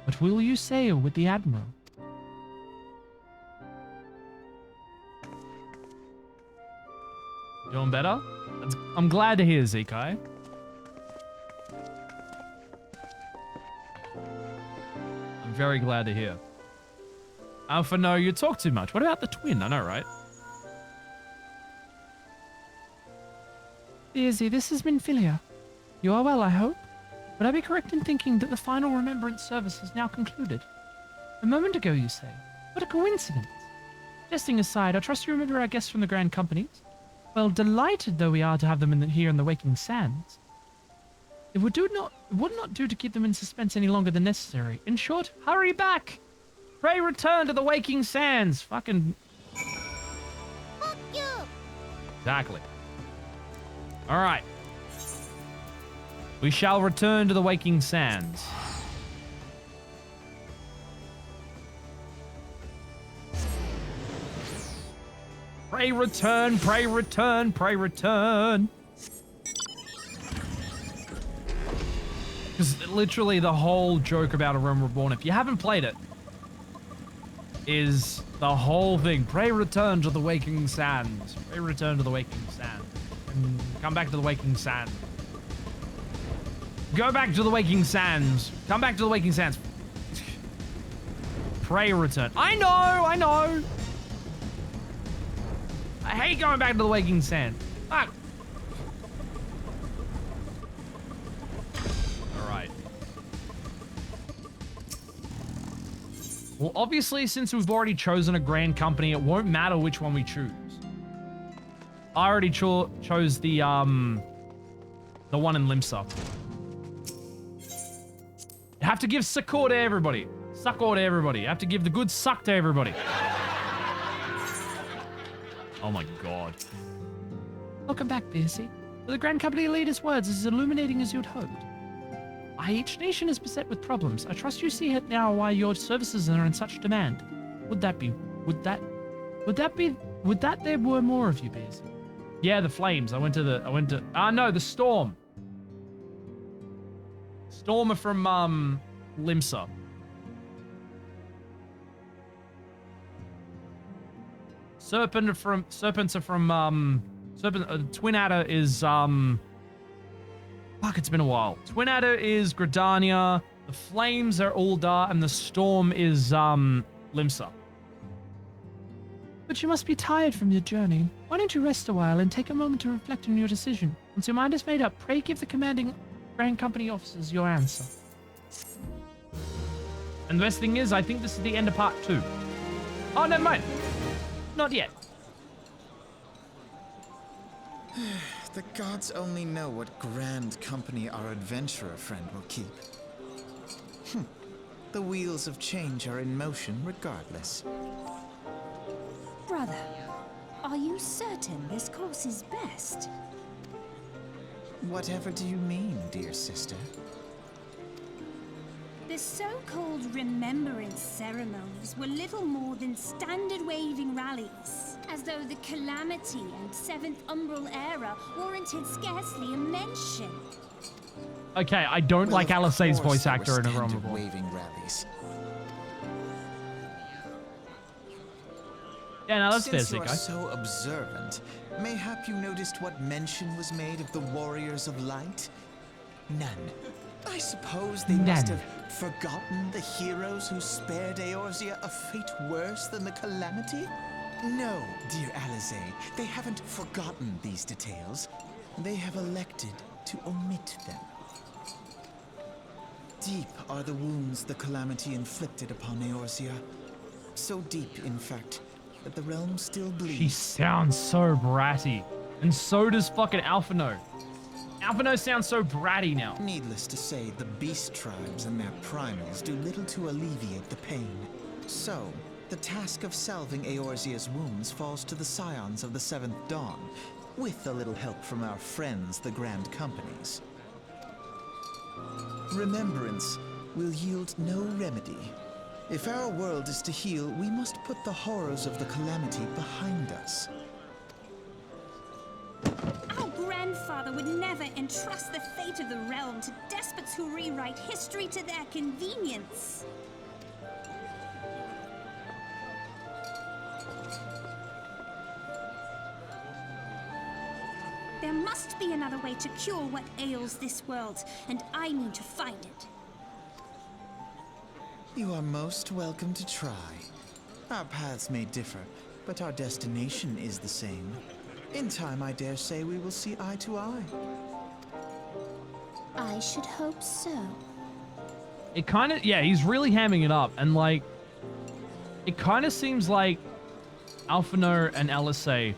But will you sail with the Admiral? Doing better? I'm glad to hear, Zekai. I'm very glad to hear. Alpha, no, you talk too much. What about the twin? I know, right? Izzy, this is Minfilia. You are well, I hope. Would I be correct in thinking that the final remembrance service is now concluded? A moment ago, you say. What a coincidence. Jesting aside, I trust you remember our guests from the Grand Companies. Well, delighted though we are to have them here in the Waking Sands. It would not do to keep them in suspense any longer than necessary. In short, hurry back! Pray return to the waking sands. Fucking. Fuck you! Exactly. All right. We shall return to the waking sands. Pray return, pray return, pray return. Because literally the whole joke about A Realm Reborn, if you haven't played it, is the whole thing. Pray return to the waking sands. Pray return to the waking sands. And come back to the waking sands. Go back to the waking sands. Come back to the waking sands. Pray return. I know. I hate going back to the waking sand. Fuck. Alright. Well, obviously, since we've already chosen a grand company, it won't matter which one we choose. I already chose the one in Limsa. You have to give succor to everybody. Succor to everybody. You have to give the good suck to everybody. Oh my god. Welcome back, Piercy. The Grand Company leader's words is as illuminating as you'd hoped. Each nation is beset with problems. I trust you see it now why your services are in such demand. Would that there were more of you, Piercy? Yeah, the flames. No, the storm. Storm are from, Limsa. Serpents are from, Twin Adder is, fuck, it's been a while. Twin Adder is Gridania, the flames are Uldar, and the storm is, Limsa. But you must be tired from your journey. Why don't you rest a while and take a moment to reflect on your decision? Once your mind is made up, pray give the commanding Grand Company officers your answer. And the best thing is, I think this is the end of part 2. Oh, never mind. Not yet. The gods only know what grand company our adventurer friend will keep. The wheels of change are in motion regardless. Brother, are you certain this course is best? Whatever do you mean, dear sister? The so-called remembrance ceremonies were little more than standard waving rallies, as though the Calamity and Seventh Umbral Era warranted scarcely a mention. Okay, I don't like Alisaie's voice actor in A Realm Reborn. Waving rallies. Yeah, no, that's Since you fair, are so observant, mayhap you noticed what mention was made of the Warriors of Light? None. I suppose they must have forgotten the heroes who spared Eorzea a fate worse than the Calamity? No, dear Alisaie, they haven't forgotten these details. They have elected to omit them. Deep are the wounds the Calamity inflicted upon Eorzea. So deep, in fact, that the realm still bleeds. She sounds so bratty. And so does fucking Alphino. Alphino sounds so bratty now. Needless to say, the beast tribes and their primals do little to alleviate the pain. So, the task of salving Eorzea's wounds falls to the scions of the Seventh Dawn, with a little help from our friends, the Grand Companies. Remembrance will yield no remedy. If our world is to heal, we must put the horrors of the Calamity behind us. Our grandfather would never entrust the fate of the realm to despots who rewrite history to their convenience. There must be another way to cure what ails this world, and I mean to find it. You are most welcome to try. Our paths may differ, but our destination is the same. In time, I dare say we will see eye to eye. I should hope so. It kind of, yeah, he's really hamming it up. And like, it kind of seems like Alphino and Alisaie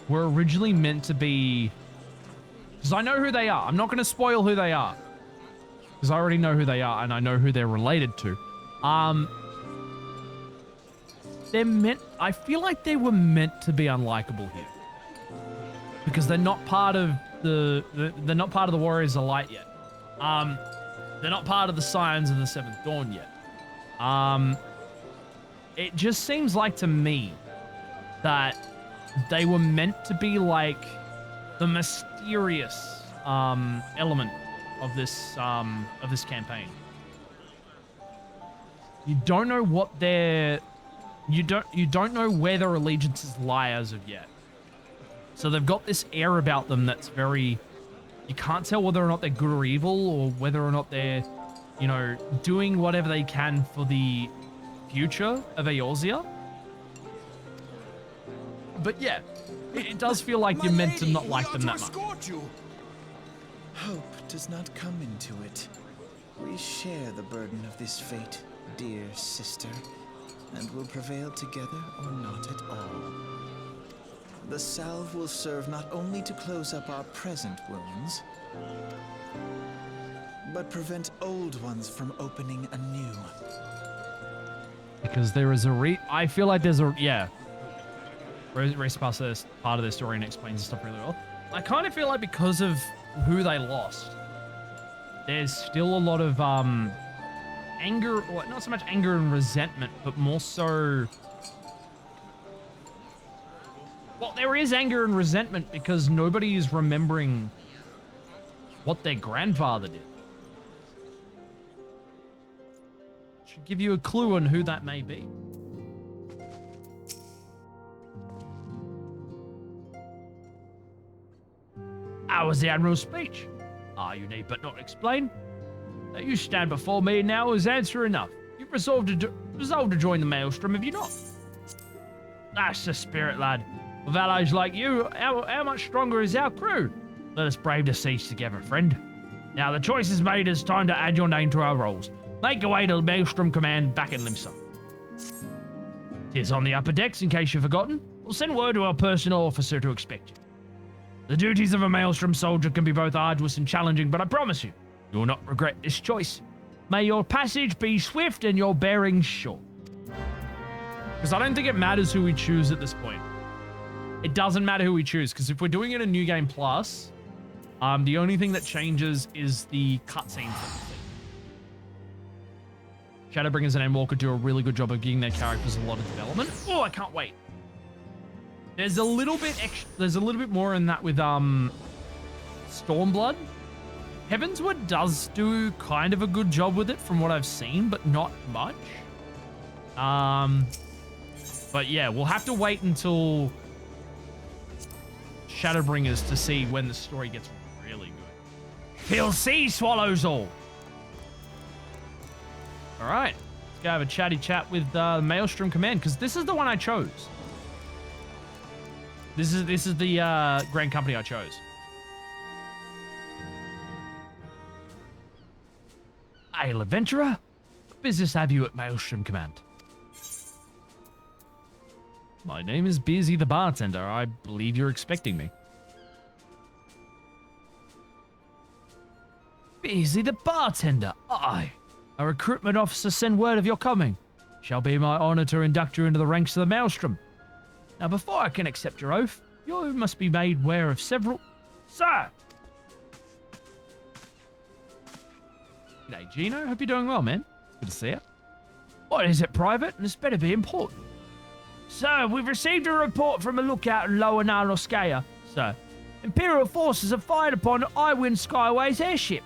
were originally meant to be, because I know who they are. I'm not going to spoil who they are, because I already know who they are and I know who they're related to. I feel like they were meant to be unlikable here. Because they're not part of they're not part of the Warriors of Light yet. They're not part of the Scions of the Seventh Dawn yet. It just seems like to me that they were meant to be like the mysterious element of this campaign. You don't know what their you don't know where their allegiances lie as of yet. So they've got this air about them that's very, you can't tell whether or not they're good or evil, or whether or not they're, you know, doing whatever they can for the future of Eorzea. But yeah, it does feel like you're meant to not like them that much. Hope does not come into it. We share the burden of this fate, dear sister, and will prevail together or not at all. The salve will serve not only to close up our present wounds, but prevent old ones from opening anew. Because there is I feel like there's a, yeah. Race past this part of their story and explains the stuff really well. I kind of feel like because of who they lost, there's still a lot of anger, or not so much anger and resentment, but more so, well, there is anger and resentment because nobody is remembering what their grandfather did. Should give you a clue on who that may be. How was the Admiral's speech? You need but not explain. You stand before me now as answer enough. You've resolved to join the Maelstrom, have you not? That's the spirit, lad. With allies like you, how much stronger is our crew? Let us brave the siege together, friend. Now the choice is made, it's time to add your name to our rolls. Make your way to the Maelstrom Command back in Limsa. Tis on the upper decks, in case you've forgotten. We'll send word to our personal officer to expect you. The duties of a Maelstrom soldier can be both arduous and challenging, but I promise you, you will not regret this choice. May your passage be swift and your bearings sure. Because I don't think it matters who we choose at this point. It doesn't matter who we choose, because if we're doing it in New Game Plus, the only thing that changes is the cutscenes. Shadowbringers and Endwalker do a really good job of giving their characters a lot of development. Oh, I can't wait. There's a little bit more in that with Stormblood. Heavensward does do kind of a good job with it from what I've seen, but not much. But yeah, we'll have to wait until Shadowbringers to see when the story gets really good. He'll see swallows all. All right, let's go have a chatty chat with the Maelstrom Command, because this is the one I chose. This is the Grand Company I chose. Hail, adventurer. What business have you at Maelstrom Command? My name is Beersy the bartender. I believe you're expecting me. Beersy the bartender? Aye. A recruitment officer send word of your coming. Shall be my honor to induct you into the ranks of the Maelstrom. Now, before I can accept your oath, you must be made aware of several... Sir! G'day, Gino. Hope you're doing well, man. Good to see you. What is it, Private? And it's better be important. Sir, we've received a report from a lookout in Lower Nanoskaya. Sir, Imperial forces have fired upon Iwind Skyway's airship.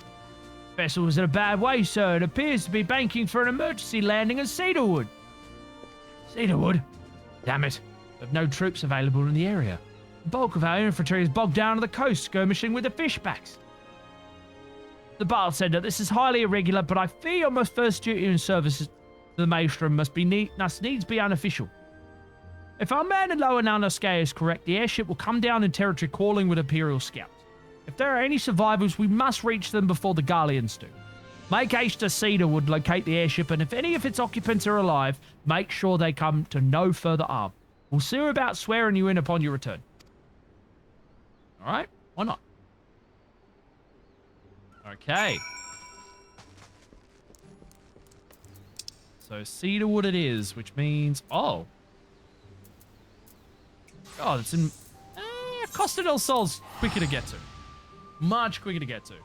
Vessel was in a bad way, sir. It appears to be banking for an emergency landing at Cedarwood. Cedarwood? Damn it. We have no troops available in the area. The bulk of our infantry is bogged down on the coast, skirmishing with the fishbacks. The bartender, this is highly irregular, but I fear your most first duty in service to the Maelstrom must needs be unofficial. If our man in Lower Nanoskaya is correct, the airship will come down in territory calling with Imperial scouts. If there are any survivors, we must reach them before the Garleans do. Make haste to Cedarwood, locate the airship, and if any of its occupants are alive, make sure they come to no further harm. We'll see about swearing you in upon your return. All right? Why not? Okay. So Cedarwood it is, which means... Oh, Oh, it's in... Costa del Sol's quicker to get to. Much quicker to get to.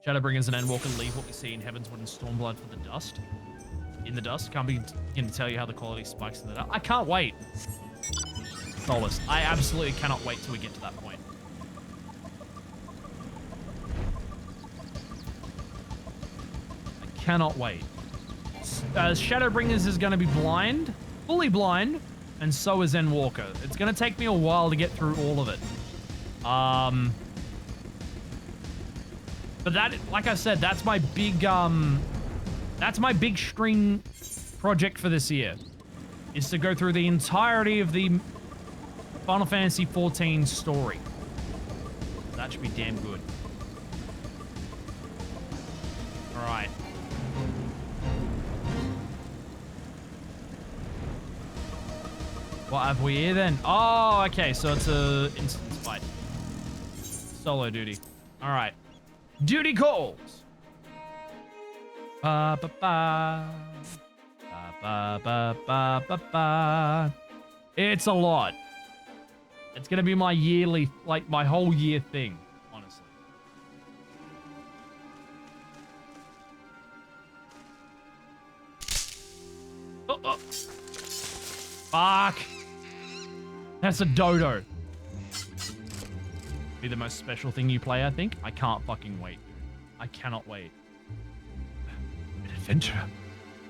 Shadowbringers and Endwalker leave what we see in Heavenswood and Stormblood for the dust. In the dust. Can't begin to tell you how the quality spikes in the dust. I can't wait. Solus. I absolutely cannot wait till we get to that point. I cannot wait. Shadowbringers is going to be blind. Fully blind. And so is Endwalker. It's going to take me a while to get through all of it. But that, like I said, that's my big string project for this year. Is to go through the entirety of the Final Fantasy XIV story. That should be damn good. Alright. What have we here then? Oh, okay, so it's a instance fight. Solo duty. Alright. Duty calls. Ba ba ba. Ba ba ba ba ba. It's a lot. It's gonna be my yearly, like my whole year thing, honestly. Oh, oh. Fuck. That's a dodo. Be the most special thing you play, I think. I can't fucking wait, dude. I cannot wait. An adventurer?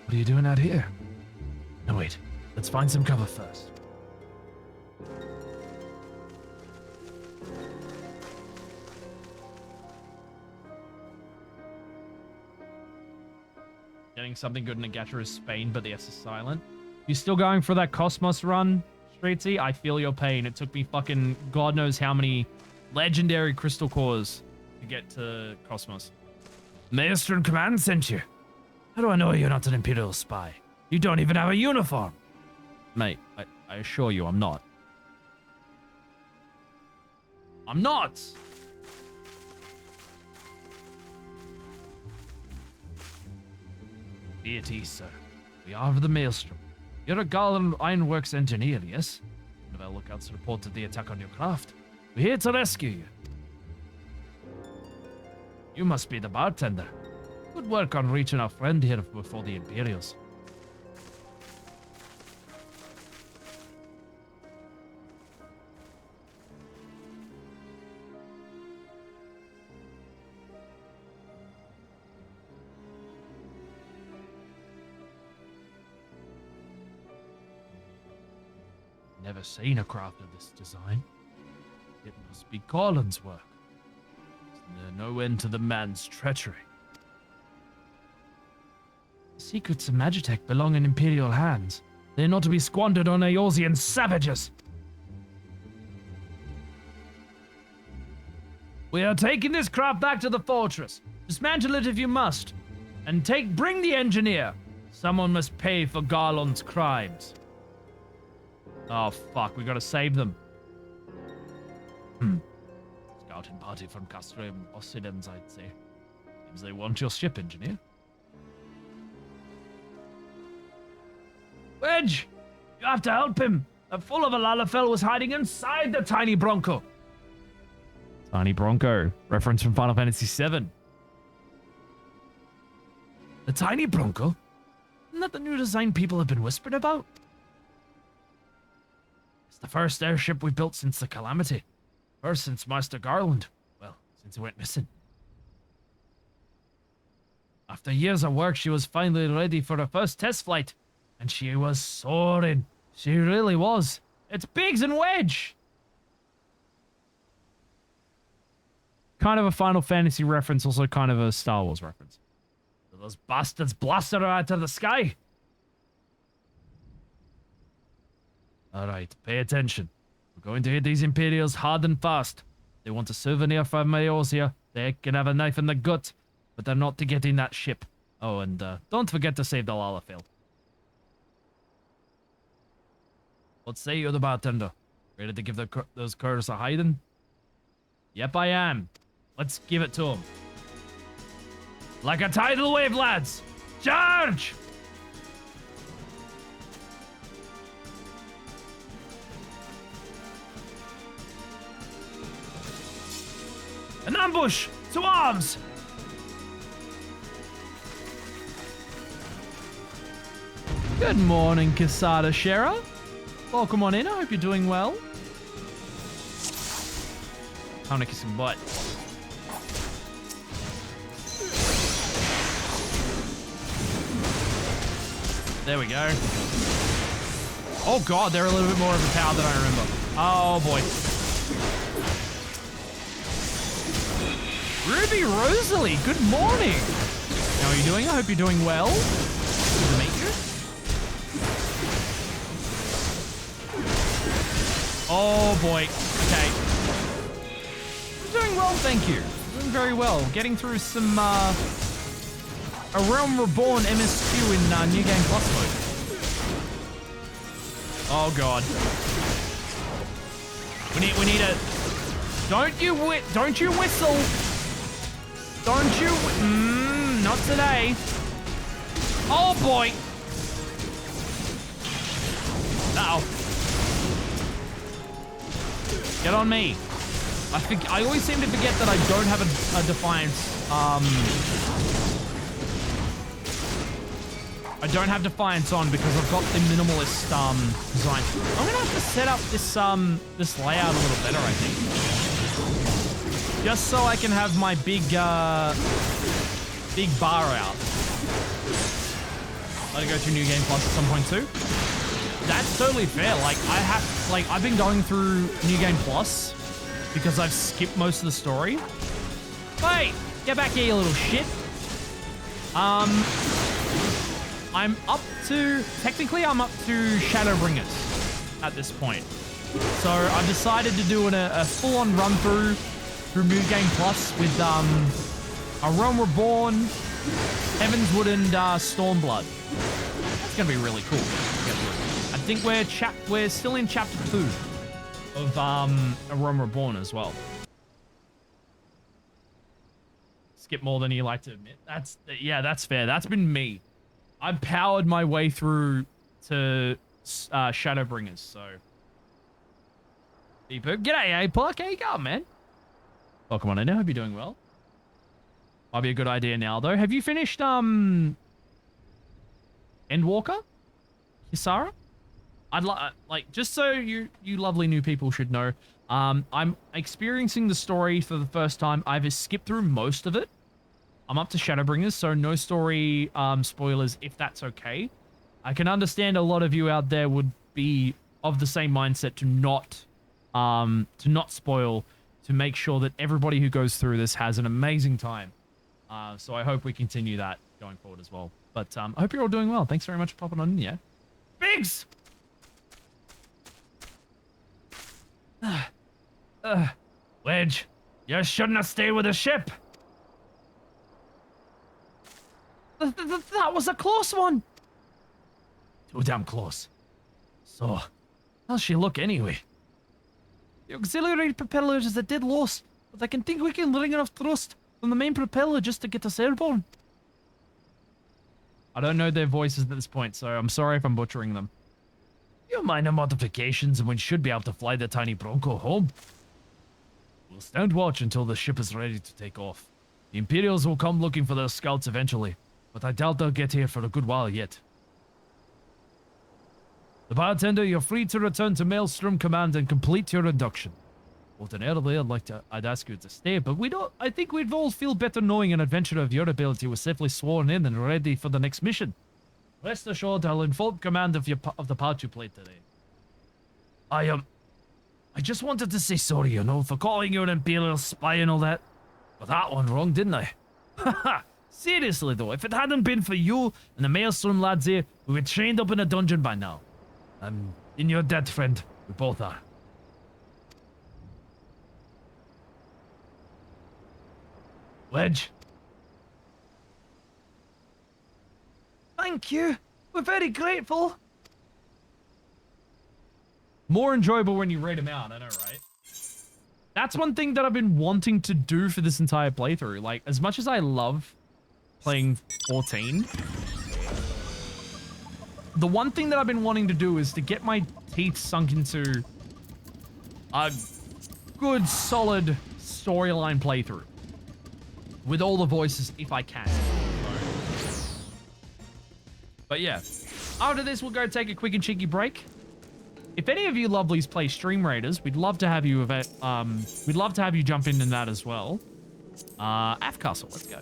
What are you doing out here? No, wait. Let's find some cover first. Getting something good in Agacha is Spain, but the S is silent. You still going for that Cosmos run, Streetsy? I feel your pain. It took me fucking God knows how many legendary crystal cores to get to Cosmos. Maelstrom Command sent you. How do I know you're not an Imperial spy? You don't even have a uniform. Mate, I assure you I'm not. I'm not! Be at ease, sir. We are of the Maelstrom. You're a Garland Ironworks engineer, yes? One of our lookouts reported the attack on your craft. We're here to rescue you. You must be the bartender. Good work on reaching our friend here before the Imperials. Never seen a craft of this design. It must be Garland's work. There's no end to the man's treachery. The secrets of Magitech belong in Imperial hands. They're not to be squandered on Eorzean savages. We are taking this craft back to the fortress. Dismantle it if you must. And bring the engineer. Someone must pay for Garland's crimes. Oh, fuck. We gotta save them. Scouting party from Castrum Occidens, I'd say. Seems they want your ship, engineer. Wedge! You have to help him! The fool of a Lalafell was hiding inside the tiny Bronco. Tiny Bronco. Reference from Final Fantasy VII. The tiny Bronco? Isn't that the new design people have been whispered about? It's the first airship we built since the Calamity. First since Master Garland. Well, since he went missing. After years of work, she was finally ready for her first test flight. And she was soaring. She really was. It's Biggs and Wedge! Kind of a Final Fantasy reference, also kind of a Star Wars reference. So those bastards blasted her out of the sky. Alright, pay attention. We're going to hit these Imperials hard and fast. They want a souvenir from Eorzea. They can have a knife in the gut, but they're not to get in that ship. Oh, and don't forget to save the Lalafell. What say you, the bartender? Ready to give those curs a hiding? Yep, I am. Let's give it to them. Like a tidal wave, lads! Charge! An ambush! To arms! Good morning, Casada Shera. Welcome on in. I hope you're doing well. Time to kiss some butt. There we go. Oh god, they're a little bit more of a power than I remember. Oh boy. Ruby Rosalie, good morning. How are you doing? I hope you're doing well. Good to meet you. Oh boy. Okay. I'm doing well, thank you. Doing very well. Getting through some a Realm Reborn MSQ in New Game Plus mode. Oh god. We need a. Don't you whistle. Don't you? Not today. Oh boy. Uh-oh. Get on me. I always seem to forget that I don't have a Defiance. I don't have Defiance on because I've got the minimalist design. I'm gonna have to set up this this layout a little better, I think. Just so I can have my big bar out. Let it go through New Game Plus at some point too. That's totally fair. I've been going through New Game Plus because I've skipped most of the story. Hey, get back here, you little shit. I'm up to Shadowbringers at this point. So I've decided to do a full-on run through New Game Plus with a Realm Reborn, Heavenswood, and Stormblood. That's gonna be really cool. I think we're still in chapter 2 of a Realm Reborn as well. Skip more than you like to admit. That's fair. That's been me. I've powered my way through to Shadowbringers, so. G'day, A-Puck. How you going, man? Welcome on in. I hope you're doing well. Might be a good idea now, though. Have you finished, Endwalker? Kisara? I'd like, just so you lovely new people should know, I'm experiencing the story for the first time. I've skipped through most of it. I'm up to Shadowbringers, so no story spoilers if that's okay. I can understand a lot of you out there would be of the same mindset to not spoil, to make sure that everybody who goes through this has an amazing time. So I hope we continue that going forward as well. But I hope you're all doing well. Thanks very much for popping on in, yeah? Biggs! Wedge, you shouldn't have stayed with the ship. That was a close one. Too damn close. So, how's she look anyway? The auxiliary propellers is a dead loss, but I can think we can wring enough thrust from the main propeller just to get us airborne. I don't know their voices at this point, so I'm sorry if I'm butchering them. Few minor modifications and we should be able to fly the tiny Bronco home. We'll stand watch until the ship is ready to take off. The Imperials will come looking for their scouts eventually, but I doubt they'll get here for a good while yet. The bartender, you're free to return to Maelstrom Command and complete your induction. Ordinarily, I'd ask you to stay, but I think we'd all feel better knowing an adventurer of your ability was safely sworn in and ready for the next mission. Rest assured, I'll inform command of the part you played today. I just wanted to say sorry, for calling you an Imperial spy and all that. But that one wrong, didn't I? Haha! Seriously though, if it hadn't been for you and the Maelstrom lads here, we were chained up in a dungeon by now. I'm in your debt, friend. We both are. Wedge. Thank you. We're very grateful. More enjoyable when you read them out, I know, right? That's one thing that I've been wanting to do for this entire playthrough. Like, as much as I love playing 14, the one thing that I've been wanting to do is to get my teeth sunk into a good, solid storyline playthrough with all the voices if I can. But yeah, after this, we'll go take a quick and cheeky break. If any of you lovelies play Stream Raiders, we'd love to have you jump into that as well. Castle, let's go.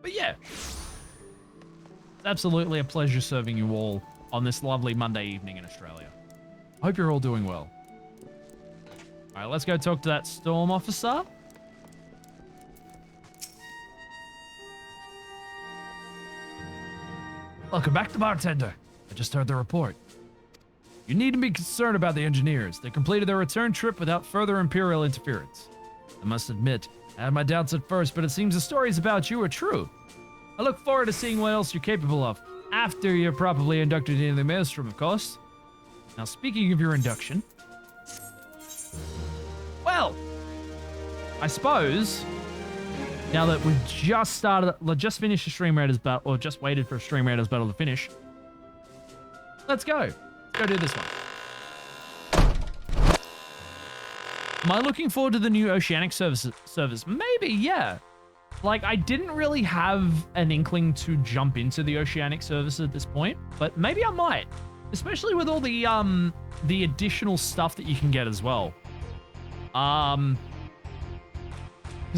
But yeah, it's absolutely a pleasure serving you all on this lovely Monday evening in Australia. I hope you're all doing well. All right, let's go talk to that storm officer. Welcome back to bartender. I just heard the report. You needn't be concerned about the engineers. They completed their return trip without further Imperial interference. I must admit, I had my doubts at first, but it seems the stories about you are true. I look forward to seeing what else you're capable of, after you're properly inducted into the Maelstrom, of course. Now, speaking of your induction... Well, I suppose, now that we've just finished a Stream Raiders battle, or just waited for a Stream Raiders battle to finish, let's go. Let's go do this one. Am I looking forward to the new Oceanic service? Maybe, yeah. Like, I didn't really have an inkling to jump into the Oceanic service at this point, but maybe I might. Especially with all the additional stuff that you can get as well. Because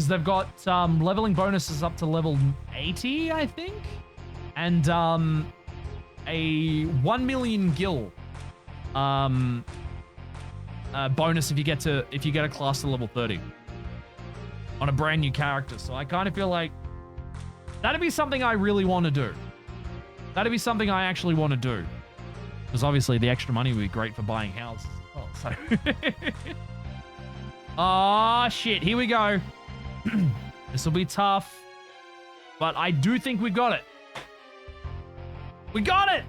they've got leveling bonuses up to level 80, I think, and a 1 million gil bonus if you get a class to level 30 on a brand new character. So I kind of feel like that'd be something I really want to do. That'd be something I actually want to do, because obviously the extra money would be great for buying houses as well. So. Oh, shit. Here we go. This will be tough. But I do think we got it. We got it!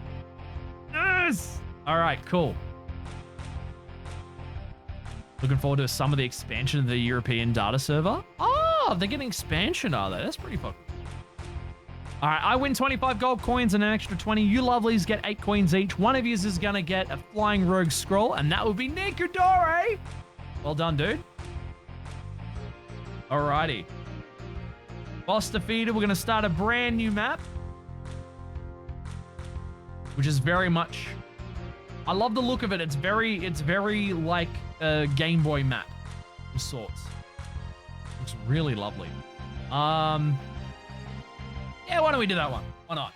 Yes! All right, cool. Looking forward to some of the expansion of the European data server. Oh, they're getting expansion, are they? That's pretty fucking cool. All right, I win 25 gold coins and an extra 20. You lovelies get 8 coins each. One of you is going to get a flying rogue scroll, and that would be Nikudore. Well done, dude. Alrighty. Boss defeated. We're going to start a brand new map, which is very much... I love the look of it. It's very like a Game Boy map of sorts. Looks really lovely. Yeah, why don't we do that one? Why not?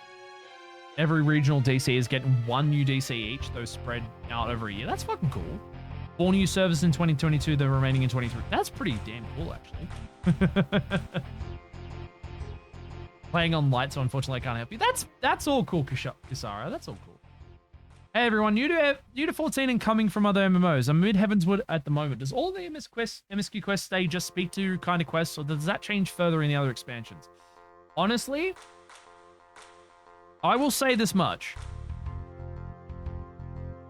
Every regional DC is getting 1 new DC each, those spread out over a year. That's fucking cool. 4 new servers in 2022, the remaining in 23. That's pretty damn cool, actually. Playing on light, so unfortunately I can't help you. That's all cool, Kisara. That's all cool. Hey everyone, new to 14 and coming from other MMOs. I'm mid Heavenswood at the moment. Does all the MSQ quests stay just speak to kind of quests, or does that change further in the other expansions? Honestly, I will say this much.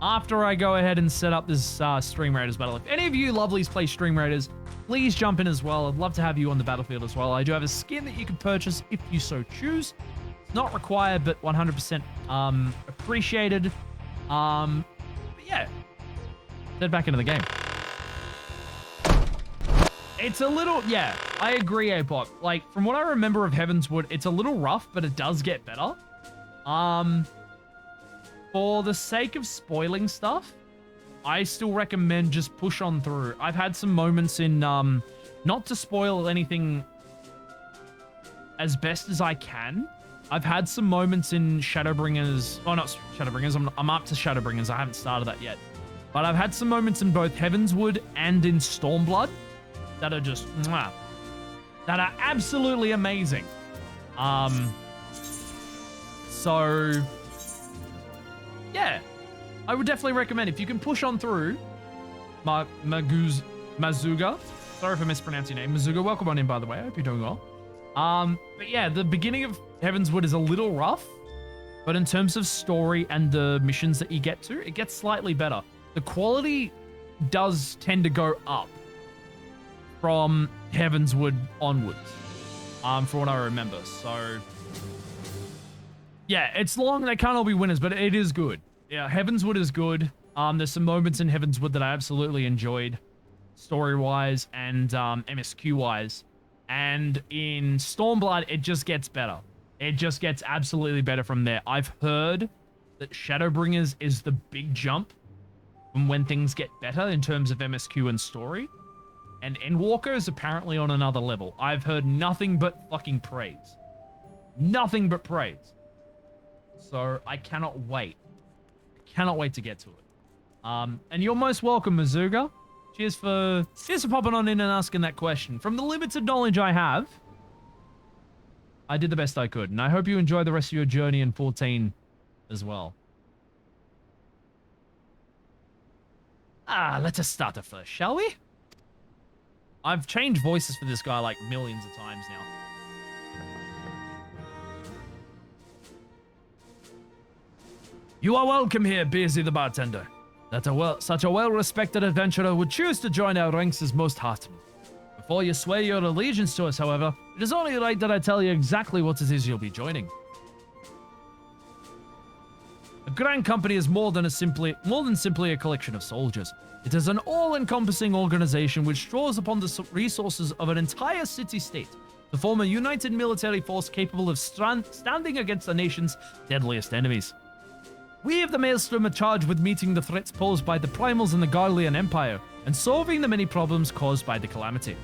After I go ahead and set up this Stream Raiders battle, if any of you lovelies play Stream Raiders, please jump in as well. I'd love to have you on the battlefield as well. I do have a skin that you can purchase if you so choose. It's not required, but 100% appreciated. But yeah, head back into the game. It's a little, yeah, I agree, Apok. Like, from what I remember of Heavenswood, it's a little rough, but it does get better. For the sake of spoiling stuff, I still recommend just push on through. I've had some moments in, not to spoil anything as best as I can, I've had some moments in Shadowbringers, oh, not Shadowbringers, I'm up to Shadowbringers, I haven't started that yet. But I've had some moments in both Heavenswood and in Stormblood that are just, mwah, that are absolutely amazing. So, yeah, I would definitely recommend, if you can push on through, Mazuga, sorry if I mispronounced your name, Mazuga, welcome on in, by the way, I hope you're doing well. But yeah, the beginning of Heavenswood is a little rough, but in terms of story and the missions that you get to, it gets slightly better. The quality does tend to go up from Heavenswood onwards, from what I remember. So, yeah, it's long. They can't all be winners, but it is good. Yeah, Heavenswood is good. There's some moments in Heavenswood that I absolutely enjoyed. story-wise and MSQ-wise. And in Stormblood, it just gets better. It just gets absolutely better from there. I've heard that Shadowbringers is the big jump from when things get better in terms of MSQ and story. And Endwalker is apparently on another level. I've heard nothing but fucking praise. Nothing but praise. So I cannot wait. Cannot wait to get to it. And you're most welcome, Mizuga. Cheers for popping on in and asking that question. From the limited knowledge I have, I did the best I could. And I hope you enjoy the rest of your journey in 14 as well. Let us start afresh, shall we? I've changed voices for this guy like millions of times now. You are welcome here, Beersy the bartender. That such a well-respected adventurer would choose to join our ranks is most heartening. Before you swear your allegiance to us, however, it is only right that I tell you exactly what it is you'll be joining. A grand company is more than simply a collection of soldiers. It is an all-encompassing organization which draws upon the resources of an entire city-state to form a united military force capable of standing against the nation's deadliest enemies. We of the Maelstrom are charged with meeting the threats posed by the Primals and the Garlean Empire, and solving the many problems caused by the Calamity.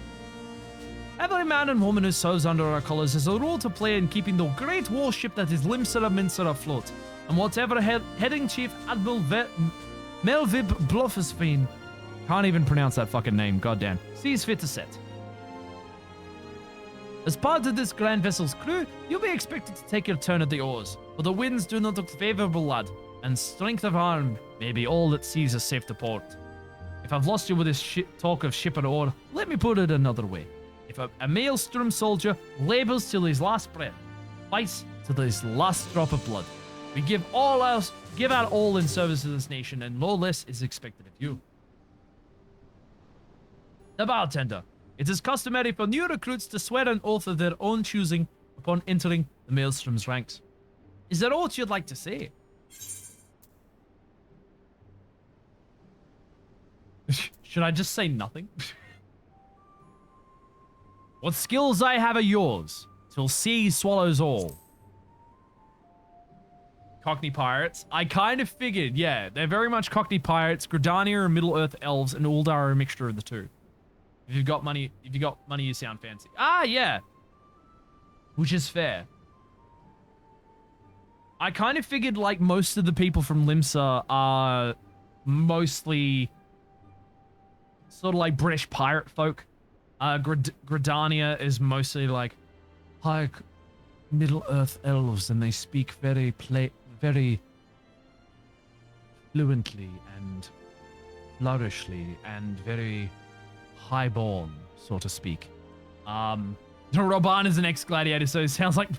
Every man and woman who serves under our colours has a role to play in keeping the great warship that is Limsera Mincer afloat, and whatever Heading Chief Admiral Melvib Blofusfin, can't even pronounce that fucking name, goddamn, sees fit to set. As part of this grand vessel's crew, you'll be expected to take your turn at the oars, for the winds do not look favourable, lad, and strength of arm may be all that sees us safe to port. If I've lost you with this talk of ship and oar, let me put it another way. If a Maelstrom soldier labours till his last breath, fights to his last drop of blood, we give our all in service to this nation, and no less is expected of you. The bartender. It is customary for new recruits to swear an oath of their own choosing upon entering the Maelstrom's ranks. Is there aught you'd like to say? Should I just say nothing? What skills I have are yours, till sea swallows all. Cockney pirates. I kind of figured, yeah, they're very much Cockney pirates. Gridania are Middle-earth elves, and Uldar are a mixture of the two. If you've got money, you sound fancy. Ah, yeah. Which is fair. I kind of figured, like, most of the people from Limsa are mostly sort of like British pirate folk. Gridania is mostly like high Middle-earth elves, and they speak very fluently and flourishly and very highborn, so to speak. Roban is an ex-gladiator, so it sounds like...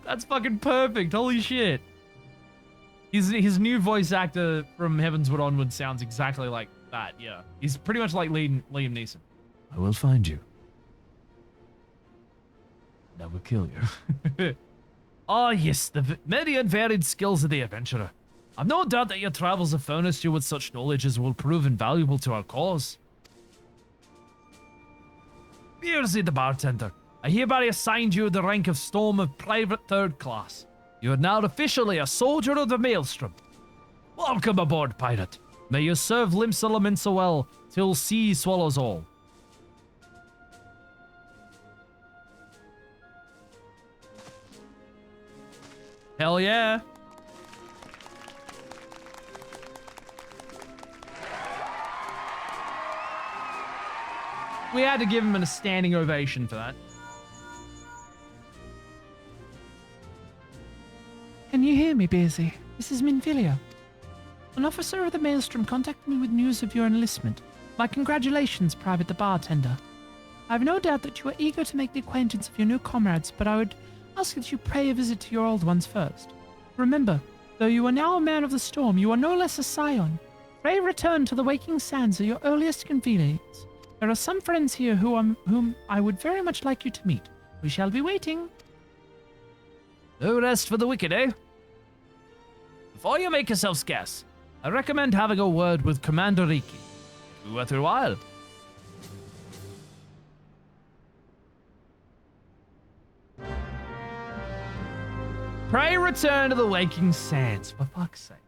That's fucking perfect, holy shit. His new voice actor from Heavensward onward sounds exactly like that, yeah. He's pretty much like Liam Neeson. I will find you. And I will kill you. Oh yes, the many and varied skills of the adventurer. I've no doubt that your travels have furnished you with such knowledge as will prove invaluable to our cause. Beersy the bartender, I hereby assigned you the rank of Storm of Private 3rd Class. You are now officially a soldier of the Maelstrom. Welcome aboard, pirate. May you serve Limsa so well, till sea swallows all. Hell yeah. We had to give him a standing ovation for that. Can you hear me, Beersy? This is Minfilia. An officer of the Maelstrom contacted me with news of your enlistment. My congratulations, Private the Bartender. I have no doubt that you are eager to make the acquaintance of your new comrades, but I would ask that you pay a visit to your old ones first. Remember, though you are now a man of the storm, you are no less a scion. Pray return to the waking sands at your earliest convenience. There are some friends here whom I would very much like you to meet. We shall be waiting. No rest for the wicked, eh? Before you make yourself scarce, I recommend having a word with Commander Riki. It will be worth your while. Pray return to the Waking Sands, for fuck's sake.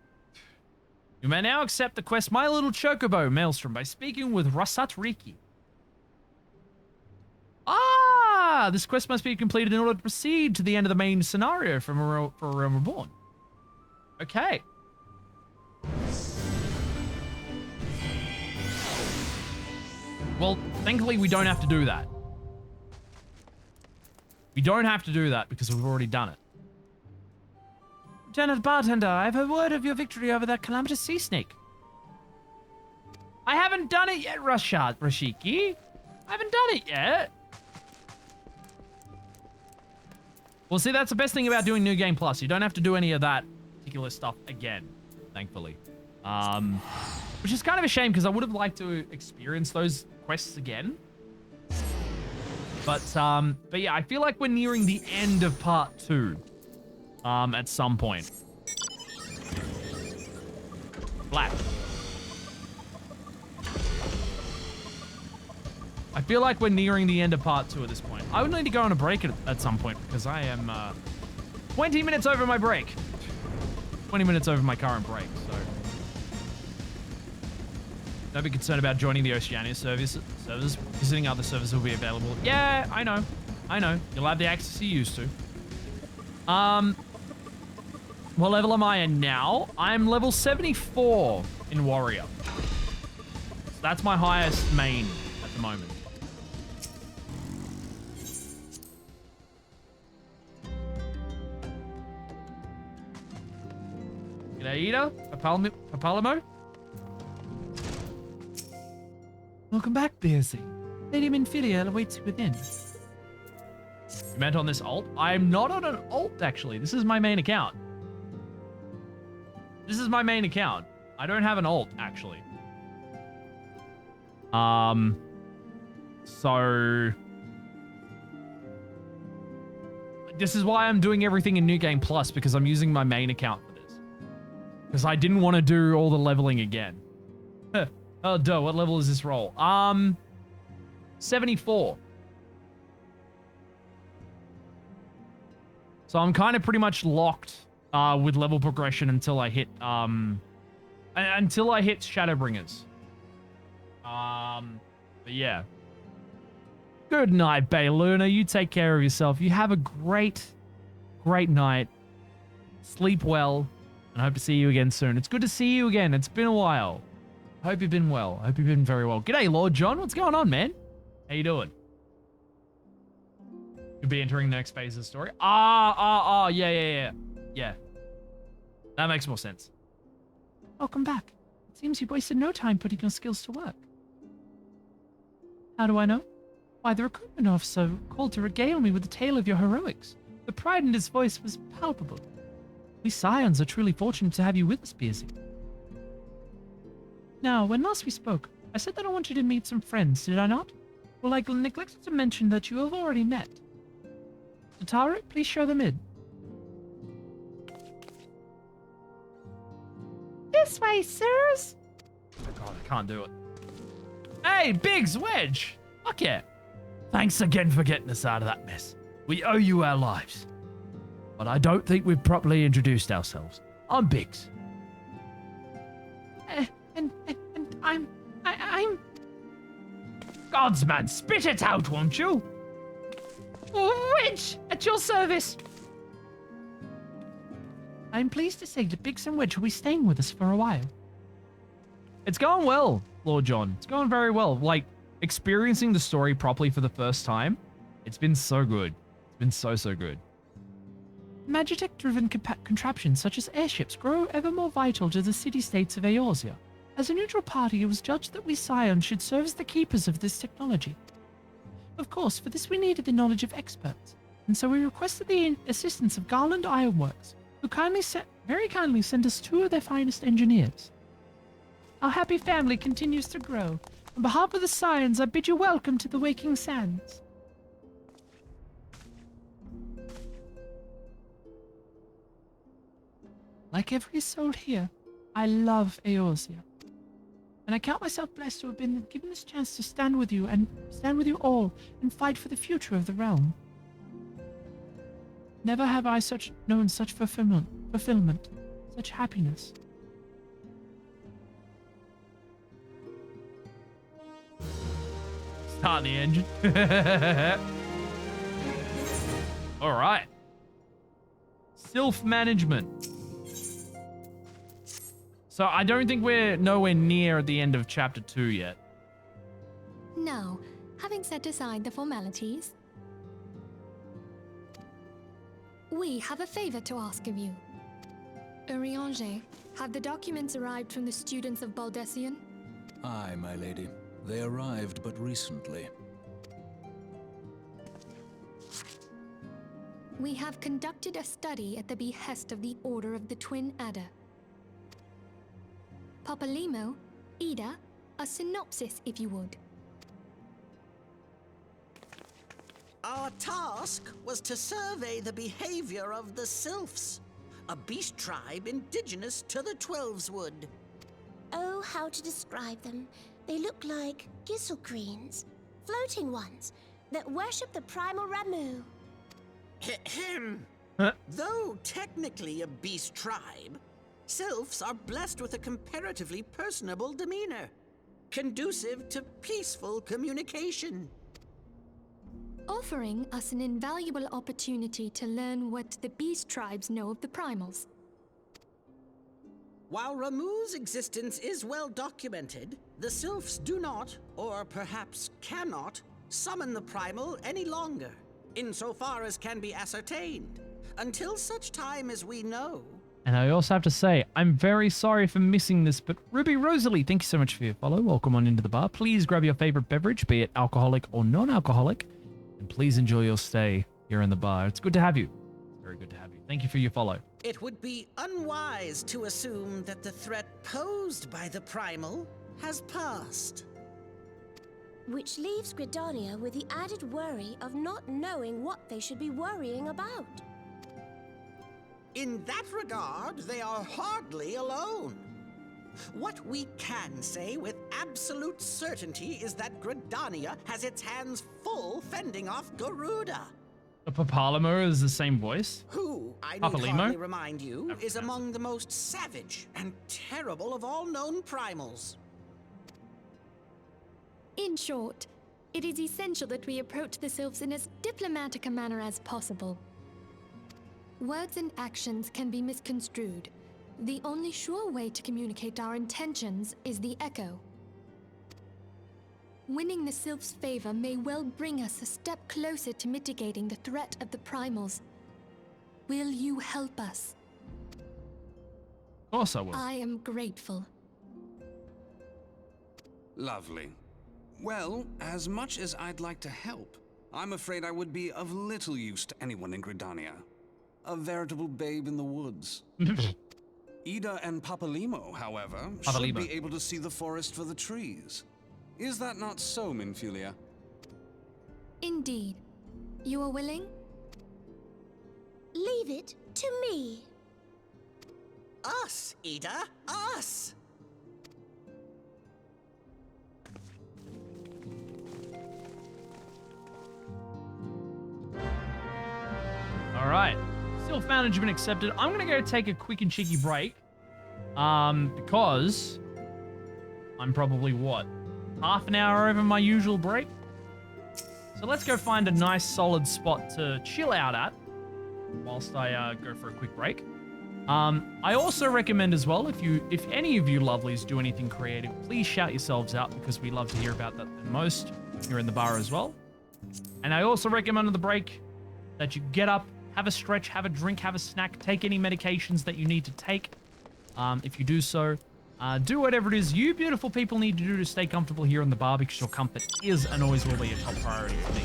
You may now accept the quest My Little Chocobo, Maelstrom, by speaking with Rasat Riki. Ah! This quest must be completed in order to proceed to the end of the main scenario for A Realm Reborn. Okay. Well, thankfully we don't have to do that. We don't have to do that because we've already done it. Lieutenant Bartender, I've heard word of your victory over that calamitous sea snake. I haven't done it yet, Rashiki. I haven't done it yet. Well, see, that's the best thing about doing New Game Plus. You don't have to do any of that particular stuff again, thankfully. Which is kind of a shame because I would have liked to experience those quests again. But yeah, I feel like we're nearing the end of part 2. At some point. Black. I feel like we're nearing the end of part 2 at this point. I would need to go on a break at some point because I am 20 minutes over my break. 20 minutes over my current break, so. Don't be concerned about joining the Oceania servers. Visiting other servers will be available. Yeah, I know. I know. You'll have the access you used to. What level am I in now? I'm level 74 in Warrior. So that's my highest main at the moment. G'day, Ida. Papalamo? Welcome back, Bearsy. Lady Minfilia awaits you within. You meant on this alt? I'm not on an alt, actually. This is my main account. This is my main account. I don't have an alt, actually. So... This is why I'm doing everything in New Game Plus, because I'm using my main account for this. Because I didn't want to do all the leveling again. Oh, duh, what level is this roll? 74. So I'm kind of pretty much locked with level progression until I hit Shadowbringers. But yeah. Good night, Bayluna. You take care of yourself. You have a great night. Sleep well, and I hope to see you again soon. It's good to see you again. It's been a while. I hope you've been well. I hope you've been very well. G'day, Lord John. What's going on, man? How you doing? You'll be entering the next phase of the story. Yeah. That makes more sense. Welcome back. It seems you've wasted no time putting your skills to work. How do I know? Why, the recruitment officer called to regale me with the tale of your heroics. The pride in his voice was palpable. We Scions are truly fortunate to have you with us, Bearsy. Now, when last we spoke, I said that I wanted to meet some friends, did I not? Well, I neglected to mention that you have already met. Tatara, please show them in. This way, sirs. Oh god, I can't do it. Hey, Biggs, Wedge! Fuck yeah. Thanks again for getting us out of that mess. We owe you our lives. But I don't think we've properly introduced ourselves. I'm Biggs. And I'm... Godsman, spit it out, won't you? Wedge, at your service. I'm pleased to say that Biggs and Wedge will be staying with us for a while. It's going well, Lord John. It's going very well. Like, experiencing the story properly for the first time, it's been so good. It's been so good. Magitech-driven contraptions such as airships grow ever more vital to the city-states of Eorzea. As a neutral party, it was judged that we Scions should serve as the keepers of this technology. Of course, for this we needed the knowledge of experts, and so we requested the assistance of Garland Ironworks, who very kindly sent us 2 of their finest engineers. Our happy family continues to grow. On behalf of the Scions, I bid you welcome to the Waking Sands. Like every soul here, I love Eorzea. And I count myself blessed to have been given this chance to stand with you all and fight for the future of the realm. Never have I known such fulfillment, such happiness. Start the engine. All right. Self-management. So I don't think we're nowhere near at the end of chapter 2 yet. Now, having set aside the formalities, we have a favor to ask of you. Urianger, have the documents arrived from the students of Baldessian? Aye, my lady. They arrived but recently. We have conducted a study at the behest of the Order of the Twin Adder. Papalimo, Ida, a synopsis if you would. Our task was to survey the behavior of the Sylphs, a beast tribe indigenous to the Twelveswood. Oh, how to describe them. They look like gisselcreens, floating ones, that worship the primal Ramu. Though technically a beast tribe, Sylphs are blessed with a comparatively personable demeanor, conducive to peaceful communication. Offering us an invaluable opportunity to learn what the beast tribes know of the primals. While Ramu's existence is well documented, the Sylphs do not, or perhaps cannot, summon the primal any longer, insofar as can be ascertained, until such time as we know. And I also have to say, I'm very sorry for missing this, but Ruby Rosalie, thank you so much for your follow. Welcome on into the bar. Please grab your favorite beverage, be it alcoholic or non-alcoholic, and please enjoy your stay here in the bar. It's good to have you. It's very good to have you. Thank you for your follow. It would be unwise to assume that the threat posed by the primal has passed. Which leaves Gridania with the added worry of not knowing what they should be worrying about. In that regard, they are hardly alone. What we can say with absolute certainty is that Gridania has its hands full fending off Garuda. Papalimo is the same voice. Who, I need Papalimo? hardly remind you, is among the most savage and terrible of all known primals. In short, it is essential that we approach the Sylphs in as diplomatic a manner as possible. Words and actions can be misconstrued. The only sure way to communicate our intentions is the echo. Winning the Sylphs' favor may well bring us a step closer to mitigating the threat of the primals. Will you help us? Of course I will. I am grateful. Lovely. Well, as much as I'd like to help, I'm afraid I would be of little use to anyone in Gridania. A veritable babe in the woods. Ida and Papalimo, however, should be able to see the forest for the trees. Is that not so, Minfilia? Indeed. You are willing? Leave it to me. Us, Ida, us! All right. Self-management accepted. I'm going to go take a quick and cheeky break. Because I'm probably, what, half an hour over my usual break? So let's go find a nice solid spot to chill out at whilst I go for a quick break. I also recommend as well, if any of you lovelies do anything creative, please shout yourselves out because we love to hear about that the most here in the bar as well. And I also recommend on the break that you get up, have a stretch, have a drink, have a snack, take any medications that you need to take. If you do so, do whatever it is you beautiful people need to do to stay comfortable here in the bar because your comfort is and always will be a top priority for me.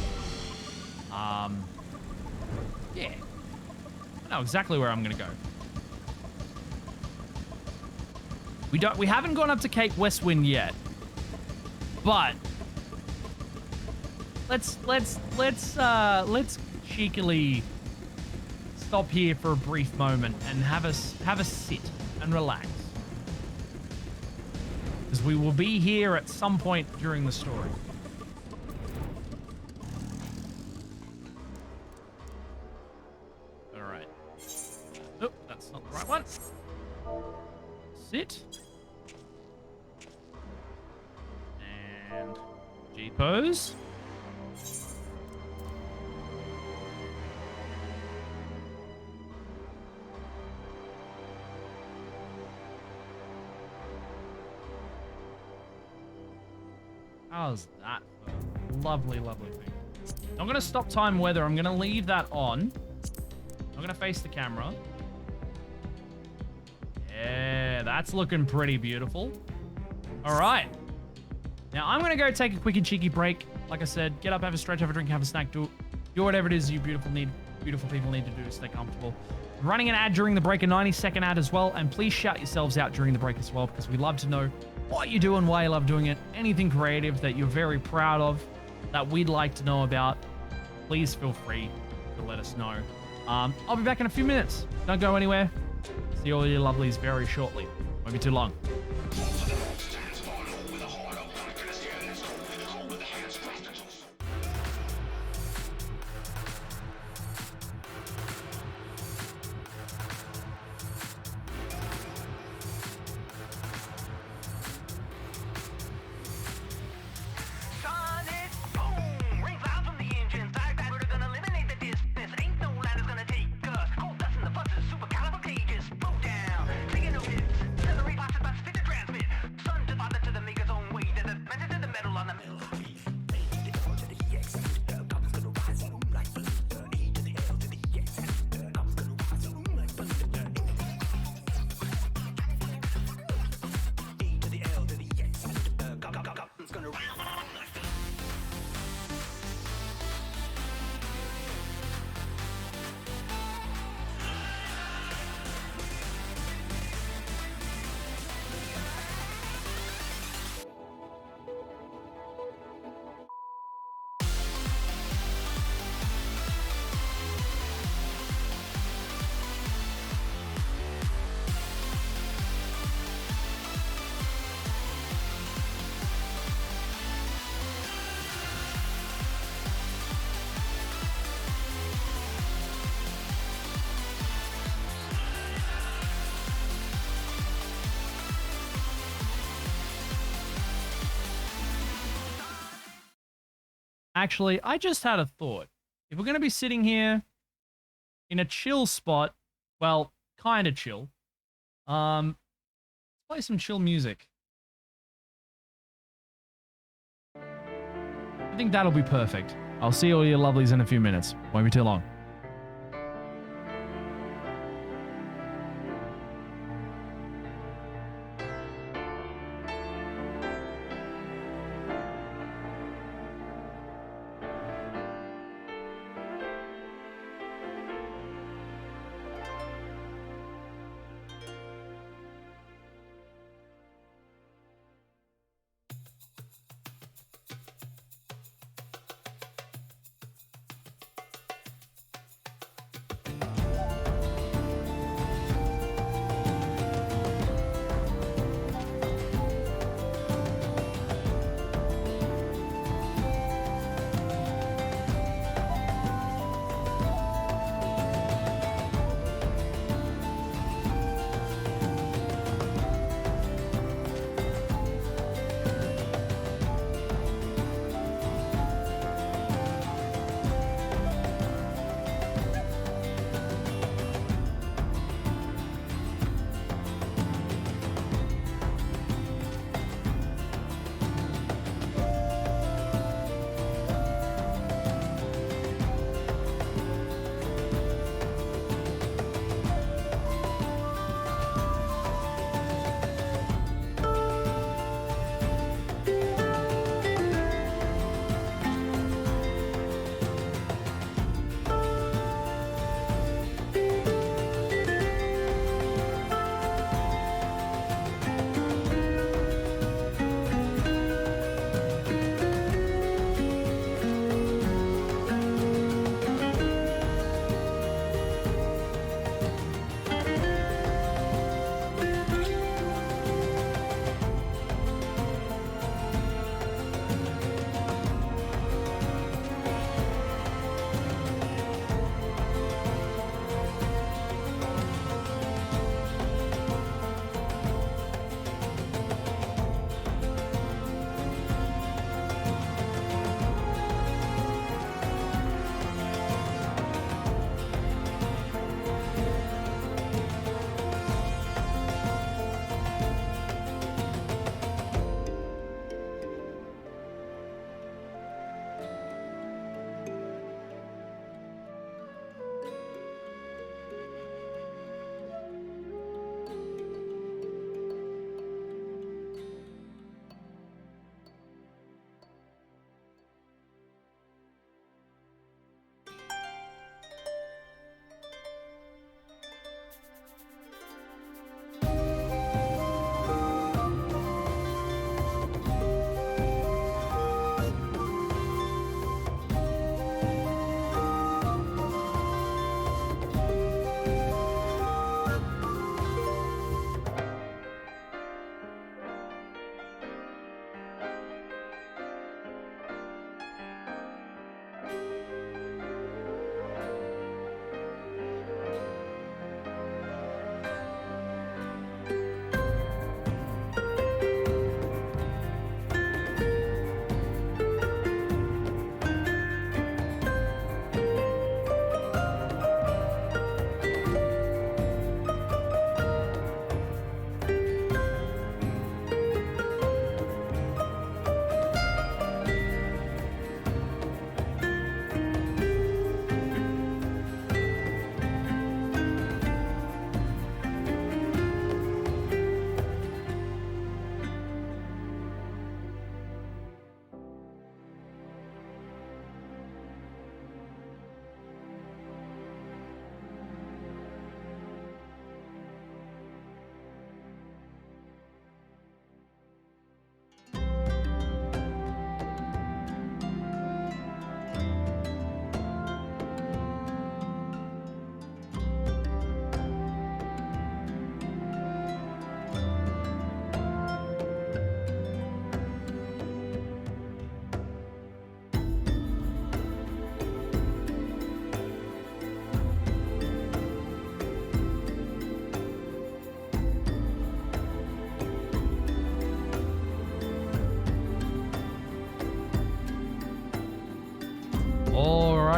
Yeah. I know exactly where I'm going to go. We haven't gone up to Cape Westwind yet, but let's cheekily stop here for a brief moment and have a sit and relax. because we will be here at some point during the story. All right. Oh, that's not the right one. Sit. And G-pose. How's that? Lovely, lovely thing. I'm going to stop time weather. I'm going to leave that on. I'm going to face the camera. Yeah, that's looking pretty beautiful. All right. Now, I'm going to go take a quick and cheeky break. Like I said, get up, have a stretch, have a drink, have a snack, do whatever it is you beautiful people need to do to stay comfortable. Running an ad during the break, a 90-second ad as well, and please shout yourselves out during the break as well, because we love to know what you do and why you love doing it. Anything creative that you're very proud of that we'd like to know about, please feel free to let us know. I'll be back in a few minutes. Don't go anywhere. See all your lovelies very shortly. Won't be too long. Actually, I just had a thought. If we're going to be sitting here in a chill spot, well, kind of chill, let's play some chill music. I think that'll be perfect. I'll see all your lovelies in a few minutes. Won't be too long.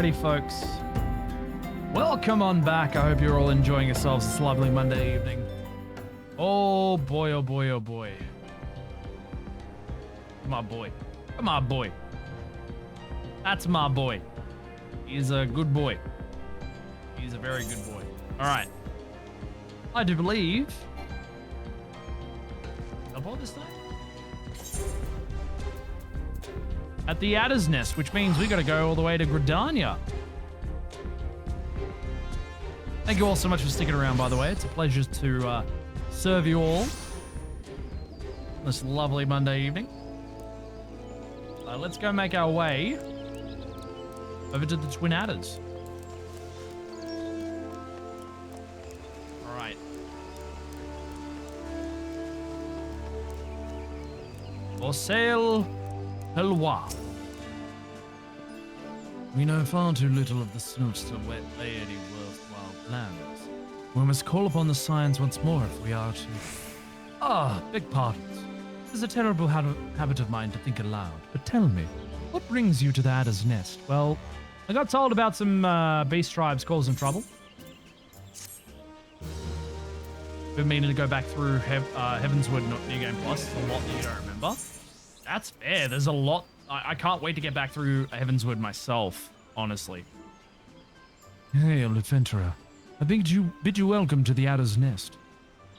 Alrighty, folks. Welcome on back. I hope you're all enjoying yourselves this lovely Monday evening. Oh boy, oh boy, oh boy. Come on, boy. Come on, boy. That's my boy. He's a good boy. He's a very good boy. Alright. I do believe... Teleport this time? At the Adder's Nest, which means we gotta go all the way to Gridania. Thank you all so much for sticking around, by the way. It's a pleasure to serve you all this lovely Monday evening. Let's go make our way over to the Twin Adders. All right. For sale, Helwa. We know far too little of the Snoofs to lay any worthwhile plans. We must call upon the Scions once more if we are to... beg pardons. It is a terrible habit of mine to think aloud. But tell me, what brings you to the Adder's Nest? Well, I got told about some beast tribes causing trouble. Been meaning to go back through Heavenswood, not New Game Plus. There's a lot that you don't remember. That's fair. There's a lot. I can't wait to get back through Heavenswood myself, honestly. Hail, adventurer. I bid you welcome to the Adder's Nest.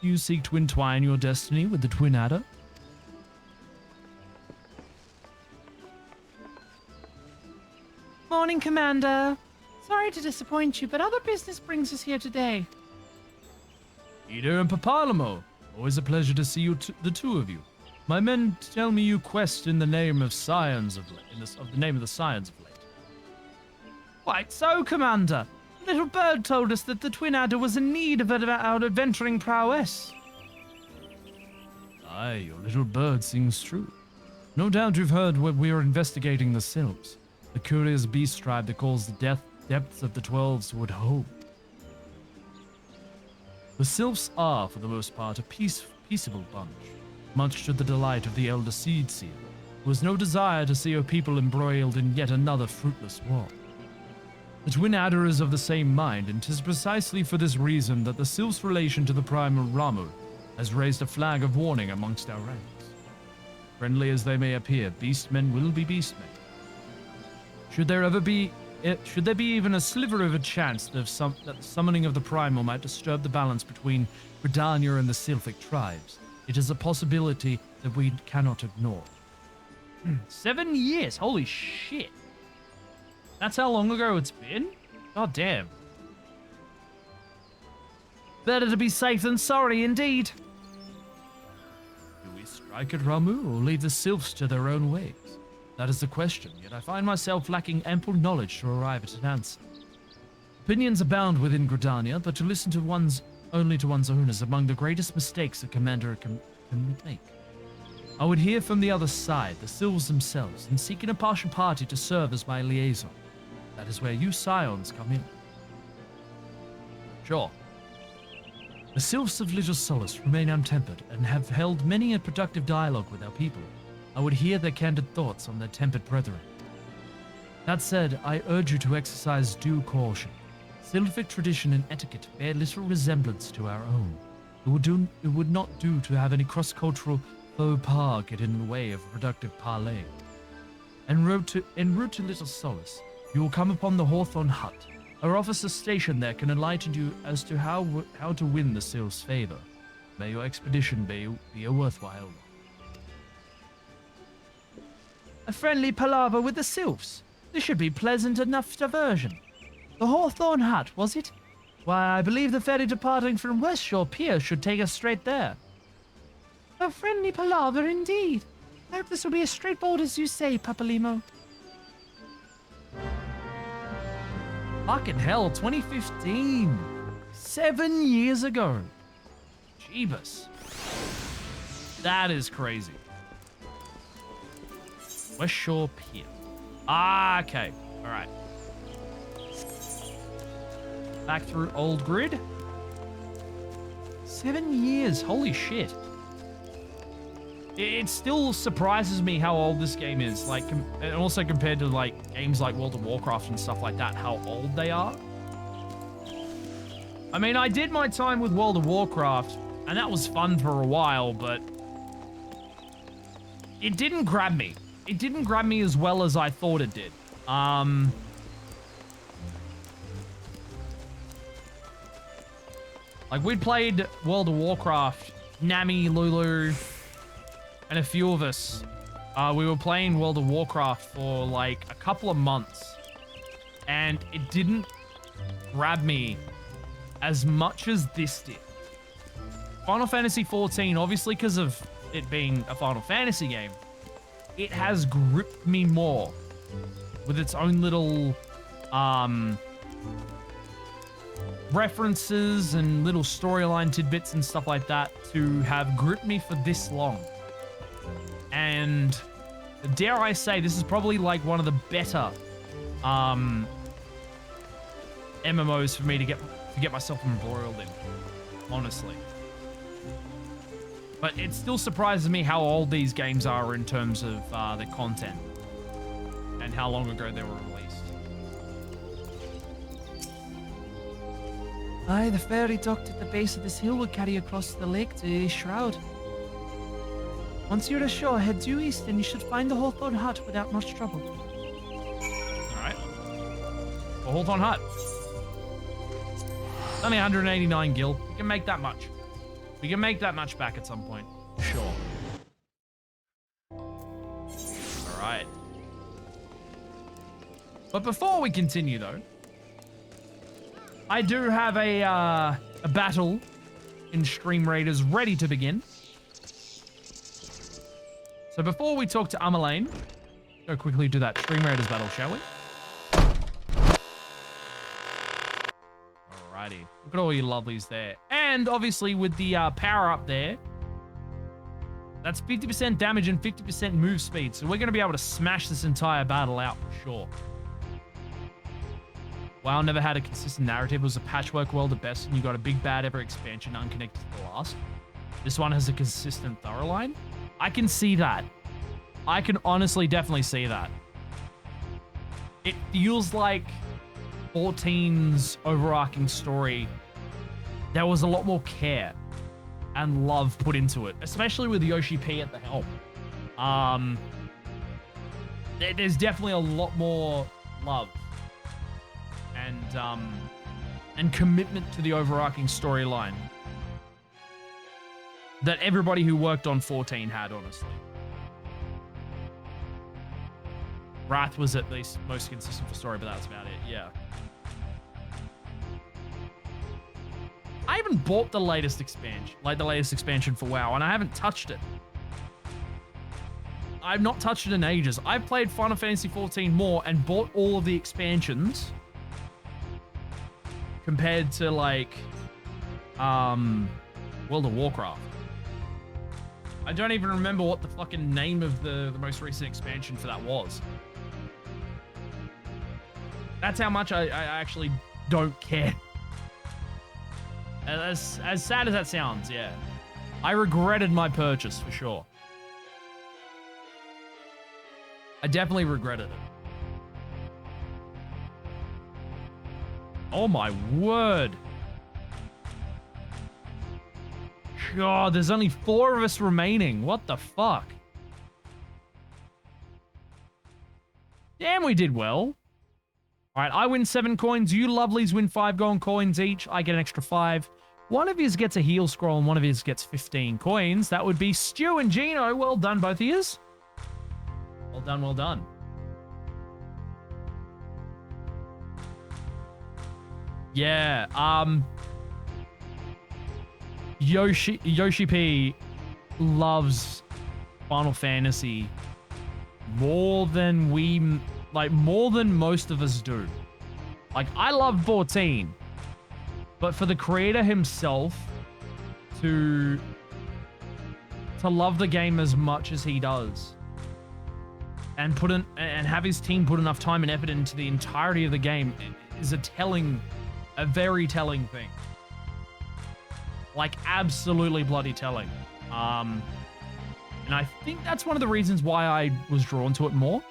Do you seek to entwine your destiny with the Twin Adder? Morning, Commander. Sorry to disappoint you, but other business brings us here today. Ida and Papalamo. Always a pleasure to see you the two of you. My men tell me you quest in the name of Scions of late, the name of the Scions of late. Quite so, Commander. Little Bird told us that the Twin Adder was in need of our adventuring prowess. Aye, your little bird sings true. No doubt you've heard what we are investigating the Sylphs, the curious beast tribe that calls the depths of the Twelves would hold. The Sylphs are, for the most part, a peaceable bunch, much to the delight of the Elder Seed Seer, who has no desire to see her people embroiled in yet another fruitless war. The Twin Adder is of the same mind, and 'tis precisely for this reason that the Sylphs' relation to the Primal Ramu has raised a flag of warning amongst our ranks. Friendly as they may appear, beastmen will be beastmen. Should there be even a sliver of a chance that the summoning of the Primal might disturb the balance between Gridania and the Sylphic tribes, it is a possibility that we cannot ignore. 7 years, holy shit. That's how long ago it's been? God damn. Better to be safe than sorry, indeed. Do we strike at Ramu or leave the Sylphs to their own ways? That is the question, yet I find myself lacking ample knowledge to arrive at an answer. Opinions abound within Gridania, but to listen to only to one's own is among the greatest mistakes a commander can make. I would hear from the other side, the Sylphs themselves, and seek an impartial party to serve as my liaison. That is where you Scions come in. Sure. The Sylphs of Little Solace remain untempered and have held many a productive dialogue with our people. I would hear their candid thoughts on their tempered brethren. That said, I urge you to exercise due caution. Sylphic tradition and etiquette bear little resemblance to our own. It would not do to have any cross-cultural faux pas get in the way of productive parley. En route to Little Solace, you will come upon the Hawthorne Hut. Our officer stationed there can enlighten you as to how to win the Sylph's favor. May your expedition be a worthwhile one. A friendly palaver with the Sylphs. This should be pleasant enough diversion. The Hawthorne Hut, was it? Why, I believe the ferry departing from West Shore Pier should take us straight there. A friendly palaver indeed. I hope this will be as straightforward as you say, Papalimo. Fucking hell, 2015. 7 years ago. Jeebus. That is crazy. West Shore Pier. Ah, okay. All right. Back through Old Grid. 7 years. Holy shit. it still surprises me how old this game is. Like, and also compared to like games like World of Warcraft and stuff like that, how old they are. I mean, I did my time with World of Warcraft, and that was fun for a while, but it didn't grab me. It didn't grab me as well as I thought it did. Like, we'd played World of Warcraft, Nami, Lulu, and a few of us. We were playing World of Warcraft for like a couple of months, and it didn't grab me as much as this did. Final Fantasy XIV, obviously because of it being a Final Fantasy game, it has gripped me more with its own little references and little storyline tidbits and stuff like that to have gripped me for this long. And dare I say, this is probably like one of the better MMOs for me to get myself embroiled in, honestly. But it still surprises me how old these games are in terms of the content and how long ago they were released. Aye, the ferry docked at the base of this hill will carry you across the lake to Shroud. Once you're ashore, head due east and you should find the Hawthorne Hut without much trouble. Alright. The Hawthorne Hut. It's only 189 gil. We can make that much. We can make that much back at some point. Sure. Alright. But before we continue, though, I do have a battle in Stream Raiders ready to begin. So before we talk to Amalane, go quickly do that Stream Raiders battle, shall we? Alrighty. Look at all you lovelies there. And obviously with the power up there, that's 50% damage and 50% move speed. So we're going to be able to smash this entire battle out for sure. WoW never had a consistent narrative. It was a patchwork world at best, and you got a big bad ever expansion unconnected to the last. This one has a consistent thorough line. I can see that. I can honestly definitely see that. It feels like 14's overarching story, there was a lot more care and love put into it, especially with Yoshi P at the helm. There's definitely a lot more love and commitment to the overarching storyline that everybody who worked on 14 had, honestly. Wrath was at least most consistent for story, but that's about it, yeah. I haven't bought the latest expansion, for WoW, and I haven't touched it. I've not touched it in ages. I've played Final Fantasy XIV more and bought all of the expansions compared to, like, World of Warcraft. I don't even remember what the fucking name of the most recent expansion for that was. That's how much I actually don't care. As sad as that sounds, yeah. I regretted my purchase, for sure. I definitely regretted it. Oh my word. God, there's only 4 of us remaining. What the fuck? Damn, we did well. All right, I win 7 coins. You lovelies win 5 golden coins each. I get an extra 5. One of yous gets a heal scroll and one of yous gets 15 coins. That would be Stu and Gino. Well done, both of yous. Well done, well done. Yeah, Yoshi P loves Final Fantasy more than more than most of us do. Like, I love 14, but for the creator himself to love the game as much as he does and have his team put enough time and effort into the entirety of the game is a very telling thing. Like, absolutely bloody telling. And I think that's one of the reasons why I was drawn to it more.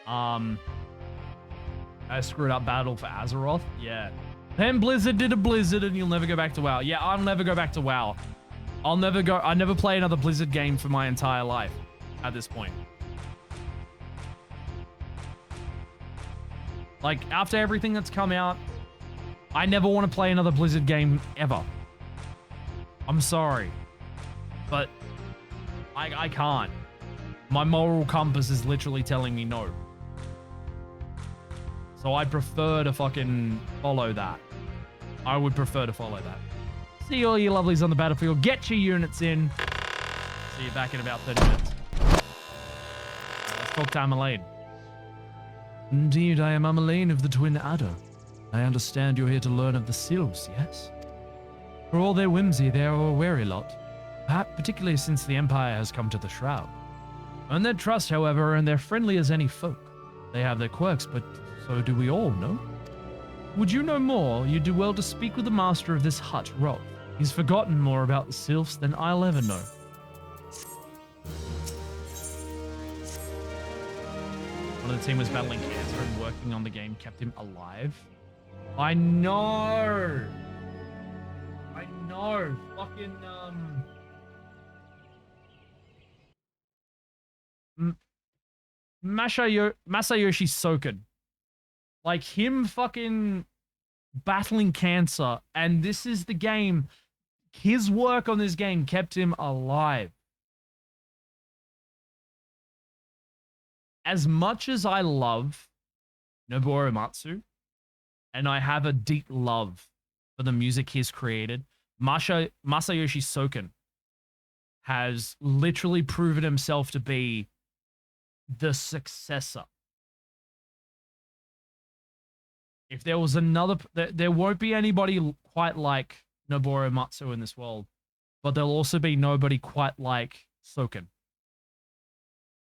I screwed up Battle for Azeroth. Yeah. Then Blizzard did a Blizzard and you'll never go back to WoW. Yeah, I'll never go back to WoW. I never play another Blizzard game for my entire life at this point. Like, after everything that's come out, I never want to play another Blizzard game ever. I'm sorry. But I can't. My moral compass is literally telling me no. So I prefer to fucking follow that. I would prefer to follow that. See all you lovelies on the battlefield. Get your units in. See you back in about 30 minutes. Let's talk to Ameline. Indeed, I am Ameline of the Twin Adder. I understand you're here to learn of the Sylphs, yes? For all their whimsy, they are a wary lot. Perhaps particularly since the Empire has come to the Shroud. Earn their trust, however, and they're friendly as any folk. They have their quirks, but so do we all, no? Would you know more, you'd do well to speak with the master of this hut, Rob. He's forgotten more about the Sylphs than I'll ever know. One of the team was battling cancer and working on the game kept him alive. I know! I know! Fucking, Masayoshi Soken. Like, him fucking battling cancer, and this is the game. His work on this game kept him alive. As much as I love Nobuo Uematsu, and I have a deep love for the music he's created, Masayoshi Soken has literally proven himself to be the successor. If there was another, there won't be anybody quite like Nobuo Uematsu in this world, but there'll also be nobody quite like Soken.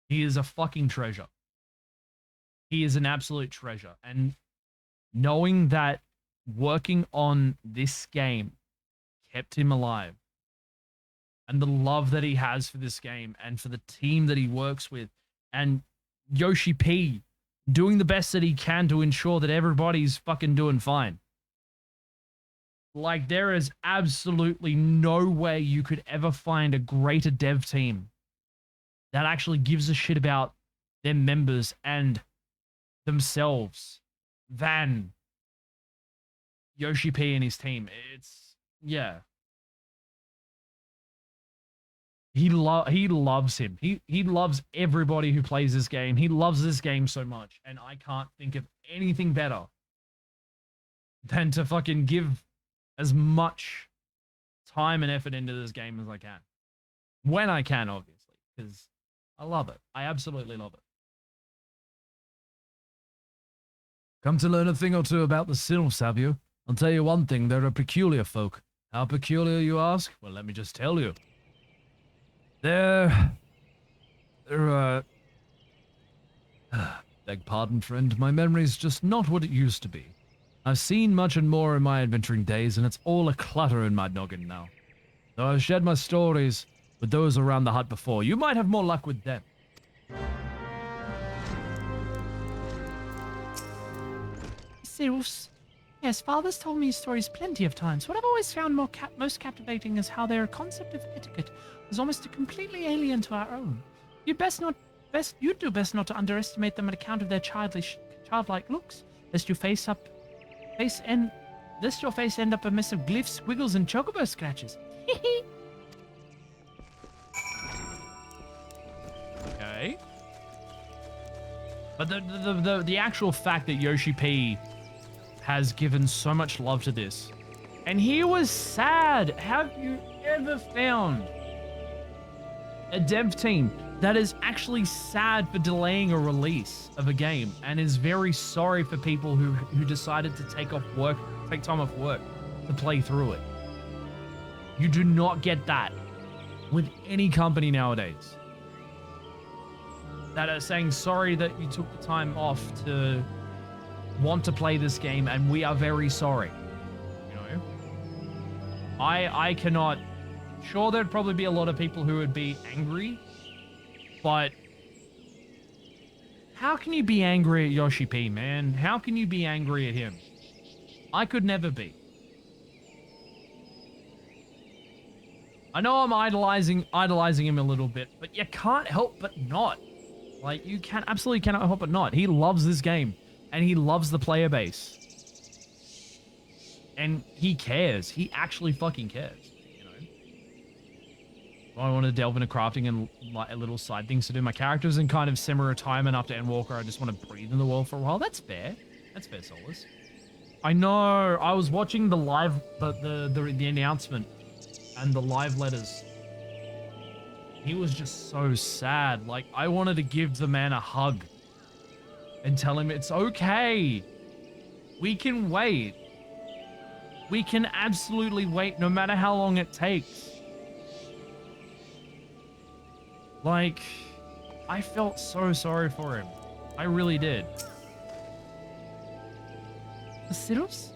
He is a fucking treasure. He is an absolute treasure. And knowing that working on this game kept him alive, and the love that he has for this game and for the team that he works with, and Yoshi P doing the best that he can to ensure that everybody's fucking doing fine. Like, there is absolutely no way you could ever find a greater dev team that actually gives a shit about their members and themselves than Yoshi P and his team. It's, yeah. He loves him. He loves everybody who plays this game. He loves this game so much. And I can't think of anything better than to fucking give as much time and effort into this game as I can. When I can, obviously. Because I love it. I absolutely love it. Come to learn a thing or two about the Sylphs, have you? I'll tell you one thing, they're a peculiar folk. How peculiar, you ask? Well, let me just tell you. They're beg pardon, friend, my memory's just not what it used to be. I've seen much and more in my adventuring days, and it's all a clutter in my noggin now. Though I've shared my stories with those around the hut before, you might have more luck with them. Sylphs. Yes, Father's told me stories plenty of times. What I've always found most captivating is how their concept of etiquette is almost completely alien to our own. You'd do best not to underestimate them on account of their childlike looks, lest your face end up a mess of glyphs, squiggles, and chocobo scratches. Okay. But the actual fact that Yoshi P has given so much love to this, and he was sad. Have you ever found a dev team that is actually sad for delaying a release of a game and is very sorry for people who decided to take time off work to play through it? You do not get that with any company nowadays that are saying sorry that you took the time off to want to play this game, and we are very sorry. You know, I cannot Sure, there'd probably be a lot of people who would be angry, but how can you be angry at Yoshi P, man? How can you be angry at him? I could never be. I know I'm idolizing him a little bit, but you can't help but not. Like, you absolutely cannot help but not. He loves this game, and he loves the player base. And he cares. He actually fucking cares, you know? I want to delve into crafting and like little side things to do. My character's in kind of semi-retirement after Endwalker. I just want to breathe in the world for a while. That's fair. That's fair, Solus. I know. I was watching the live, the announcement and the live letters. He was just so sad. Like, I wanted to give the man a hug and tell him it's okay. We can wait. We can absolutely wait no matter how long it takes. Like, I felt so sorry for him. I really did. The Sylphs?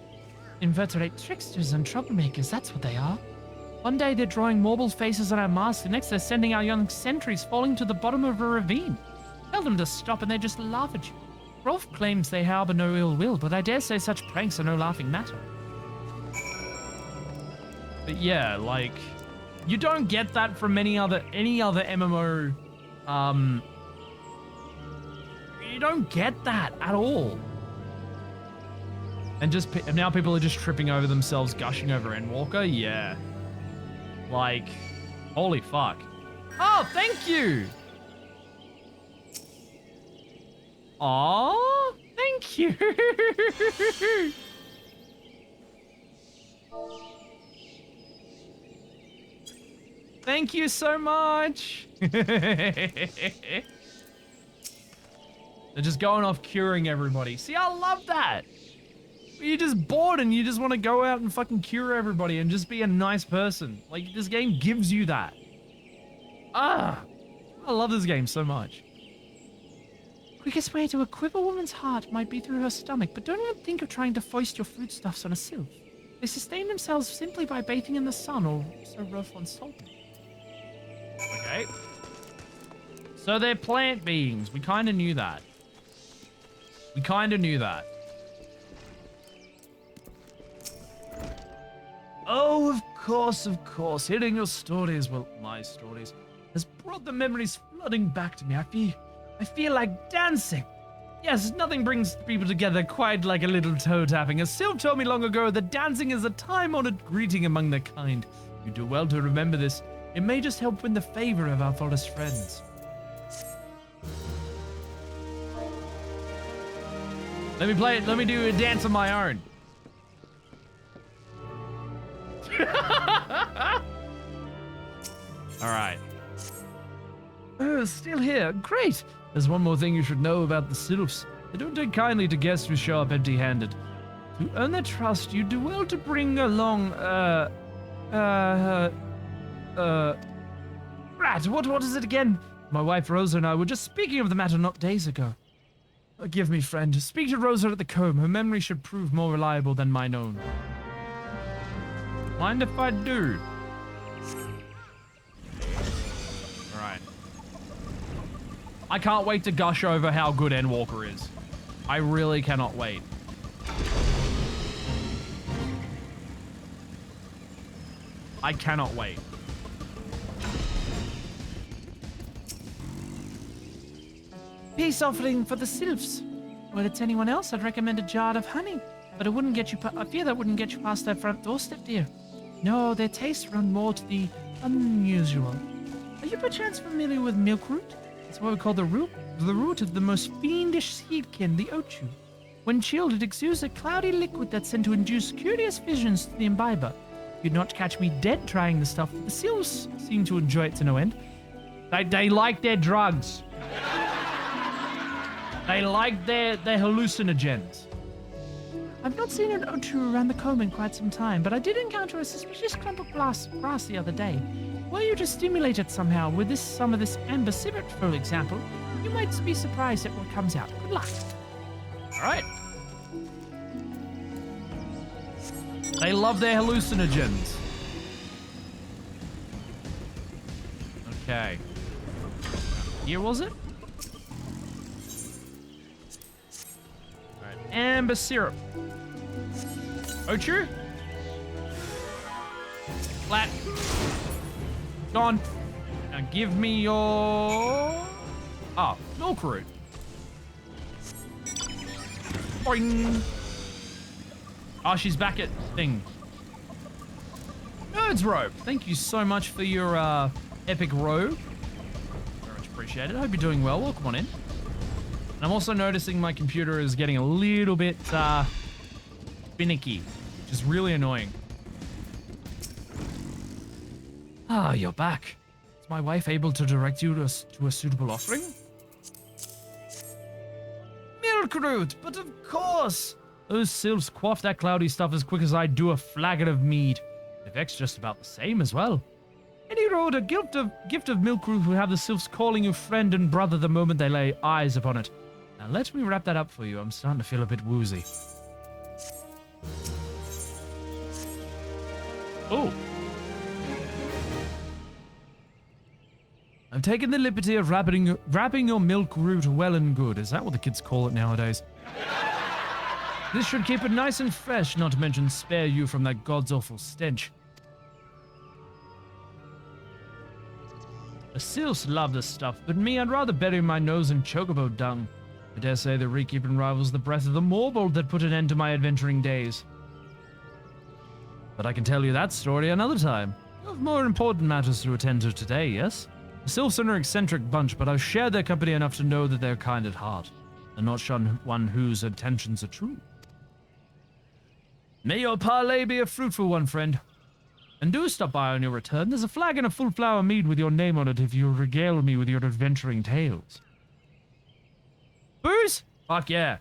Inveterate tricksters and troublemakers, that's what they are. One day they're drawing marble faces on our masts, the next they're sending our young sentries falling to the bottom of a ravine. Tell them to stop and they just laugh at you. Rolf claims they harbor no ill will, but I dare say such pranks are no laughing matter. But yeah, like, you don't get that from any other MMO. You don't get that at all. And now people are just tripping over themselves, gushing over Endwalker. Yeah. Like, holy fuck. Oh, thank you. Aw, thank you. Thank you so much. They're just going off curing everybody. See, I love that. You're just bored and you just want to go out and fucking cure everybody and just be a nice person. Like, this game gives you that. I love this game so much. Quickest way to equip a woman's heart might be through her stomach, but don't even think of trying to foist your foodstuffs on a sylph. They sustain themselves simply by bathing in the sun, or so Rolf once told me. Okay. So they're plant beings. We kind of knew that. Oh, of course. Hearing your stories, well, my stories, has brought the memories flooding back to me. I feel like dancing. Yes, nothing brings people together quite like a little toe tapping. As Sylph told me long ago, that dancing is a time-honored greeting among their kind. You do well to remember this. It may just help win the favor of our forest friends. Let me do a dance of my own. Alright. Oh, still here. Great. There's one more thing you should know about the Sylphs. They don't take kindly to guests who show up empty-handed. To earn their trust, you do well to bring along, Rat, what is it again? My wife Rosa and I were just speaking of the matter not days ago. Forgive me, friend. Speak to Rosa at the comb. Her memory should prove more reliable than mine own. Mind if I do? Alright. I can't wait to gush over how good Endwalker is. I really cannot wait. I cannot wait. Peace offering for the Sylphs. Well, it's anyone else, I'd recommend a jar of honey. But it wouldn't get you. I fear that wouldn't get you past their front doorstep, dear. No, their tastes run more to the unusual. Are you perchance familiar with milkroot? It's what we call the root of the most fiendish seedkin, the ochu. When chilled, it exudes a cloudy liquid that's sent to induce curious visions to the imbiber. You'd not catch me dead trying the stuff. The Sylphs seem to enjoy it to no end. They like their drugs. They like their hallucinogens. I've not seen an ochu around the comb in quite some time, but I did encounter a suspicious clump of grass the other day. Were you to stimulate it somehow with some of this amber civet, for example, you might be surprised at what comes out. Good luck. All right. They love their hallucinogens. Okay. Here was it? Alright, amber syrup. Ochu? Flat. Gone. Now give me your... Ah, milk root. Boing. Oh, she's back at thing. Nerd's robe. Thank you so much for your epic robe. Very much appreciated. I hope you're doing well. Welcome on in. And I'm also noticing my computer is getting a little bit finicky, which is really annoying. Ah, you're back. Is my wife able to direct you to a suitable offering? Milk root, but of course! Those sylphs quaff that cloudy stuff as quick as I do a flagon of mead. The effect's just about the same as well. Any road, a gift of milk root will have the sylphs calling you friend and brother the moment they lay eyes upon it. Now let me wrap that up for you. I'm starting to feel a bit woozy. Oh. I've taken the liberty of wrapping your milk root well and good. Is that what the kids call it nowadays? This should keep it nice and fresh, not to mention spare you from that god's awful stench. The sylphs love this stuff, but me, I'd rather bury my nose in chocobo dung. I dare say the rekeeping rivals the breath of the morbold that put an end to my adventuring days. But I can tell you that story another time. You have more important matters to attend to today, yes? The sylphs are an eccentric bunch, but I've shared their company enough to know that they're kind at heart, and not one whose intentions are true. May your parley be a fruitful one, friend. And do stop by on your return. There's a flagon of full flower mead with your name on it if you regale me with your adventuring tales. Booze? Fuck yeah.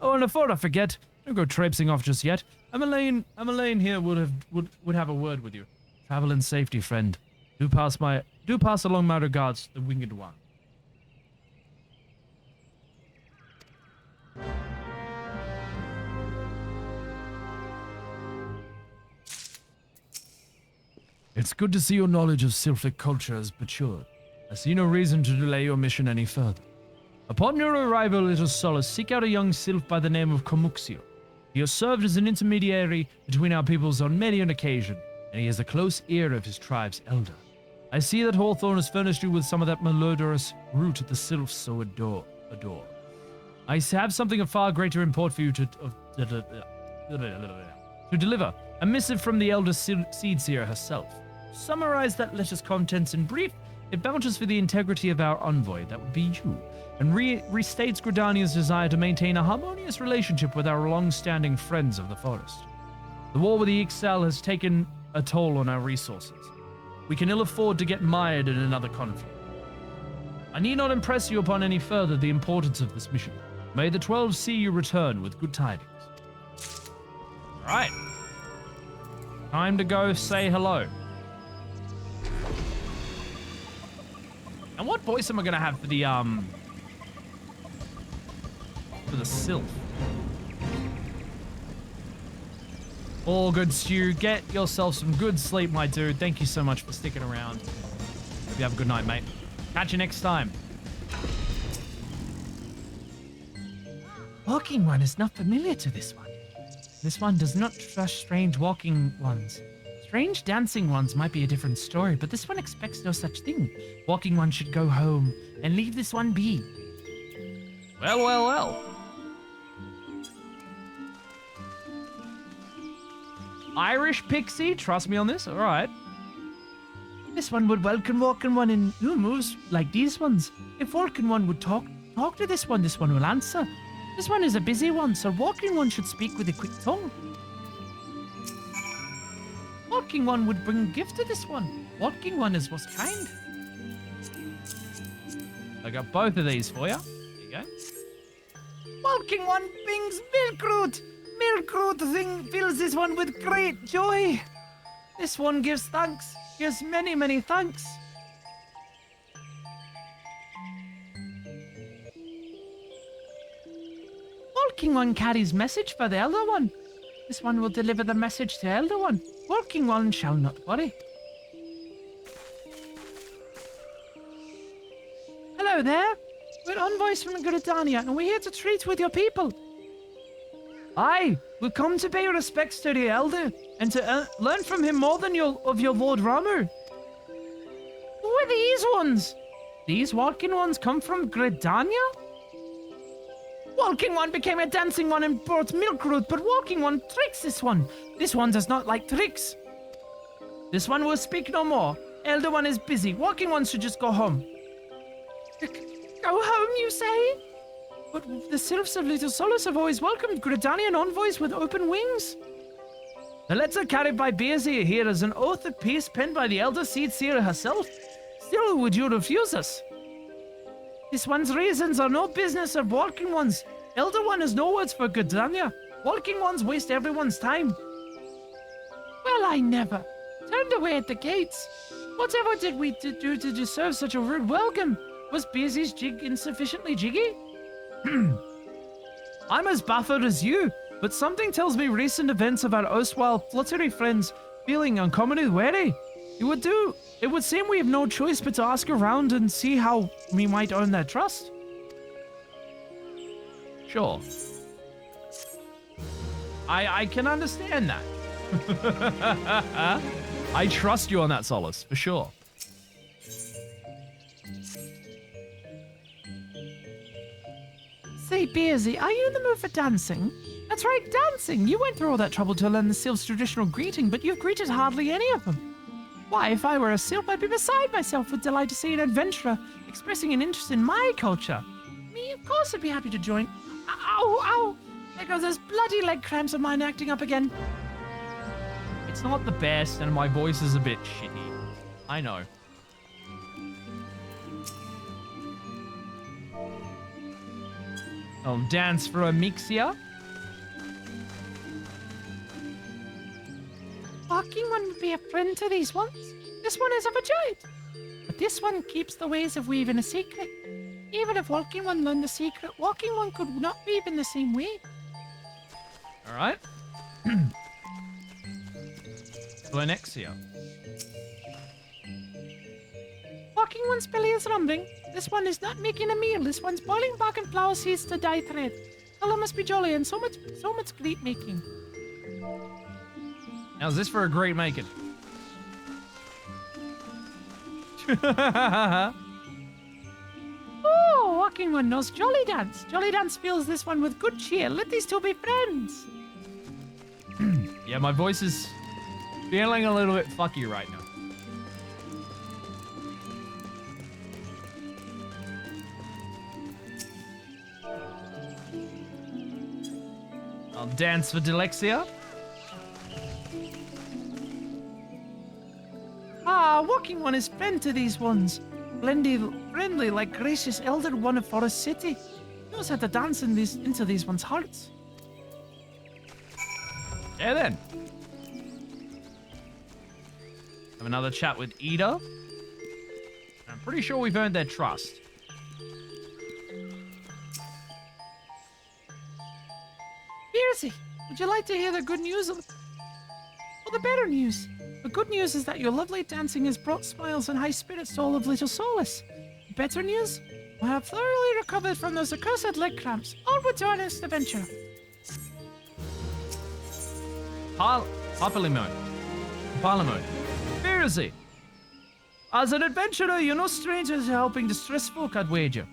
Oh, and before I forget, don't go traipsing off just yet. Emmeline here would have a word with you. Travel in safety, friend. Do pass along my regards to the winged one. It's good to see your knowledge of sylphic culture has matured. I see no reason to delay your mission any further. Upon your arrival, little Solace, seek out a young sylph by the name of Comuxio. He has served as an intermediary between our peoples on many an occasion, and he has a close ear of his tribe's elder. I see that Hawthorne has furnished you with some of that malodorous root the sylphs so adore. I have something of far greater import for you to deliver. A missive from the elder seed seer herself. Summarize that letter's contents in brief. It vouches for the integrity of our envoy, that would be you, and restates Gridania's desire to maintain a harmonious relationship with our long-standing friends of the forest. The war with the Ixal has taken a toll on our resources. We can ill afford to get mired in another conflict. I need not impress you upon any further the importance of this mission. May the 12 see you return with good tidings. All right. Time to go say hello. And what voice am I gonna have for the sylph? All good, Stu. Get yourself some good sleep, my dude. Thank you so much for sticking around. Hope you have a good night, mate. Catch you next time. Walking one is not familiar to this one. This one does not trust strange walking ones. Strange dancing ones might be a different story, but this one expects no such thing. Walking one should go home and leave this one be. Well, well, well. Irish pixie, trust me on this. All right. This one would welcome walking one in moves like these ones. If walking one would talk to this one will answer. This one is a busy one, so walking one should speak with a quick tongue. Walking one would bring gift to this one. Walking one is most kind. I got both of these for you. There you go. Walking one brings milk root. Milk root thing fills this one with great joy. This one gives thanks. Gives many, many thanks. Walking one carries message for the elder one. This one will deliver the message to elder one. Walking one shall not worry. Hello there. We're envoys from Gridania, and we're here to treat with your people. Aye, we've come to pay respects to the elder, and to learn from him more than of your Lord Ramu. Who are these ones? These walking ones come from Gridania? Walking one became a dancing one and brought milk root, but walking one tricks this one. This one does not like tricks. This one will speak no more. Elder one is busy. Walking one should just go home. Go home, you say? But the sylphs of Little Solace have always welcomed Gridanian envoys with open wings. The letter carried by Beersy here is an oath of peace penned by the Elder Seed Seer herself. Still, would you refuse us? This one's reasons are no business of Walking Ones. Elder One has no words for Gridania. Walking Ones waste everyone's time. Well, I never. Turned away at the gates. Whatever did we do to deserve such a rude welcome? Was Beersy's jig insufficiently jiggy? I'm as baffled as you, but something tells me recent events of our erstwhile fluttery friends feeling uncommonly wary. It would seem we have no choice but to ask around and see how we might earn their trust. Sure. I can understand that. I trust you on that, Solace, for sure. Say, Beersy, are you in the mood for dancing? That's right, dancing! You went through all that trouble to learn the Sylph's traditional greeting, but you've greeted hardly any of them. Why, if I were a Sylph, I'd be beside myself with delight to see an adventurer expressing an interest in my culture. Me, of course, I'd be happy to join. Ow, ow! There goes those bloody leg cramps of mine acting up again. It's not the best, and my voice is a bit shitty. I know. I'll dance for a mixia. Walking one would be a friend to these ones. This one is of a giant. But this one keeps the ways of weaving a secret. Even if Walking one learned the secret, Walking one could not weave in the same way. Alright. Glenexia. Walking one's belly is rumbling. This one is not making a meal. This one's boiling bark and flower seeds to dye thread. Color must be jolly and so much great making. Now is this for a great making? Oh, Walking one knows Jolly Dance. Jolly Dance fills this one with good cheer. Let these two be friends. Yeah, my voice is feeling a little bit fucky right now. I'll dance for Delexia. Ah, Walking one is friend to these ones. Friendly like gracious elder one of Forest City. Knows how to dance into these ones' hearts. Yeah then. Have another chat with Ida. I'm pretty sure we've earned their trust. Beersy, would you like to hear the good news? Or the better news? The good news is that your lovely dancing has brought smiles and high spirits to all of Little Solace. The better news? I have thoroughly recovered from those accursed leg cramps. Onward to our next adventure. Parliament. Beersy. As an adventurer, you're no stranger to helping distressed folk, I'd wager.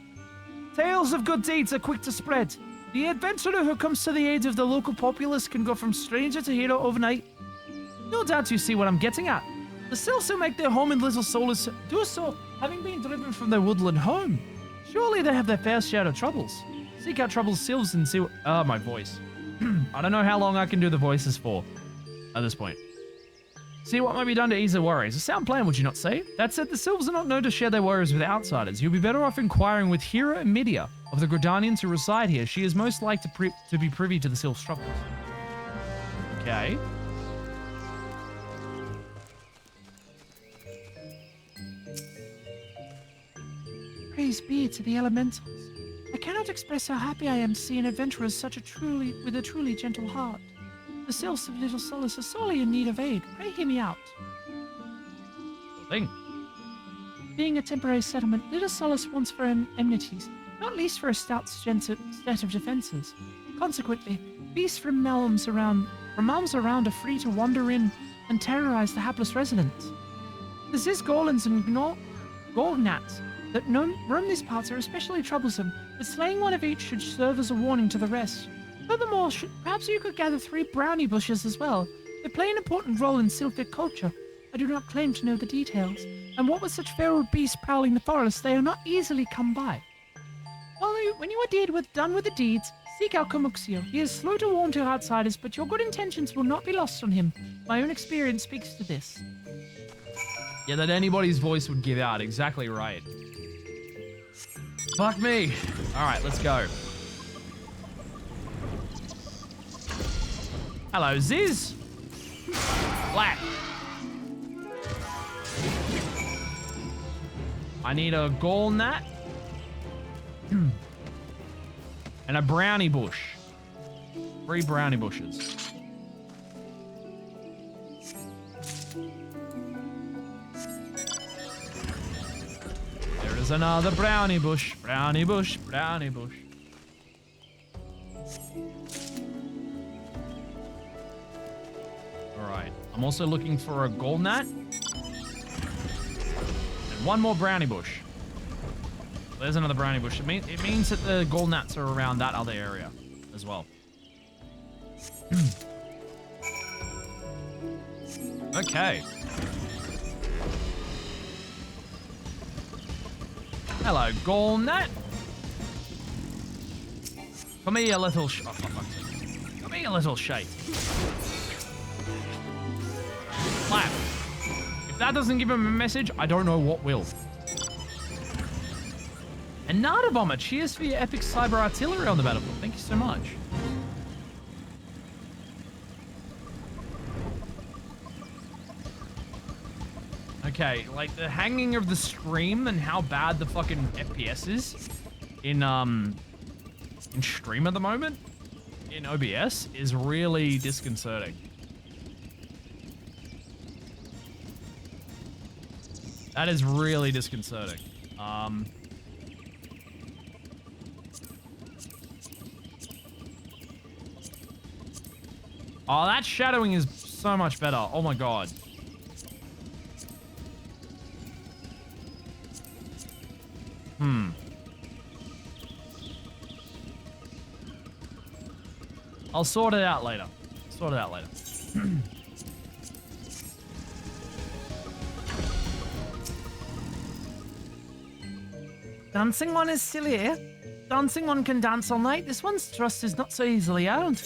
Tales of good deeds are quick to spread. The adventurer who comes to the aid of the local populace can go from stranger to hero overnight. No doubt you see what I'm getting at. The Sylphs who make their home in Little Solace do so, having been driven from their woodland home. Surely they have their fair share of troubles. Seek out troubled Sylphs and see what... my voice. I don't know how long I can do the voices for at this point. See what might be done to ease their worries. A sound plan, would you not say? That said, the Sylphs are not known to share their worries with outsiders. You'll be better off inquiring with Hera and Midia of the Gridanians who reside here. She is most likely to be privy to the Sylphs' troubles. Okay. Praise be to the elementals. I cannot express how happy I am to see an adventurer with a truly gentle heart. The Sylphs of Little Solace are sorely in need of aid. Pray hear me out. Thing. being a temporary settlement, let us solace once for enmities, not least for a stout set of defenses. Consequently, beasts from realms around are free to wander in and terrorize the hapless residents. The Zizgolans and Gorgnats that roam these parts are especially troublesome, but slaying one of each should serve as a warning to the rest. Furthermore, perhaps you could gather 3 brownie bushes as well. They play an important role in Sylphic culture. I do not claim to know the details, and what with such feral beasts prowling the forest, they are not easily come by. When you are done with the deeds, seek out Kamuxio. He is slow to warn to outsiders, but your good intentions will not be lost on him. My own experience speaks to this. Yeah, that anybody's voice would give out. Exactly right. Fuck me. All right, let's go. Hello, Ziz. Flat. I need a gall gnat. And a brownie bush. 3 brownie bushes. There is another brownie bush. Brownie bush. Brownie bush. Alright. I'm also looking for a gold gnat. And 1 more brownie bush. There's another brownie bush. It means that the gold gnats are around that other area as well. Okay. Hello, gold gnat. Come here, little oh, for fuck's sake. Come here, little shite. Slap. If that doesn't give him a message, I don't know what will. And Nada Bomber, cheers for your epic cyber artillery on the battlefield. Thank you so much. Okay, like the hanging of the stream and how bad the fucking FPS is in stream at the moment in OBS is really disconcerting. That is really disconcerting. Oh, that shadowing is so much better. Oh my god. I'll sort it out later. Sort it out later. Dancing one is silly, eh? Dancing one can dance all night. This one's trust is not so easily earned.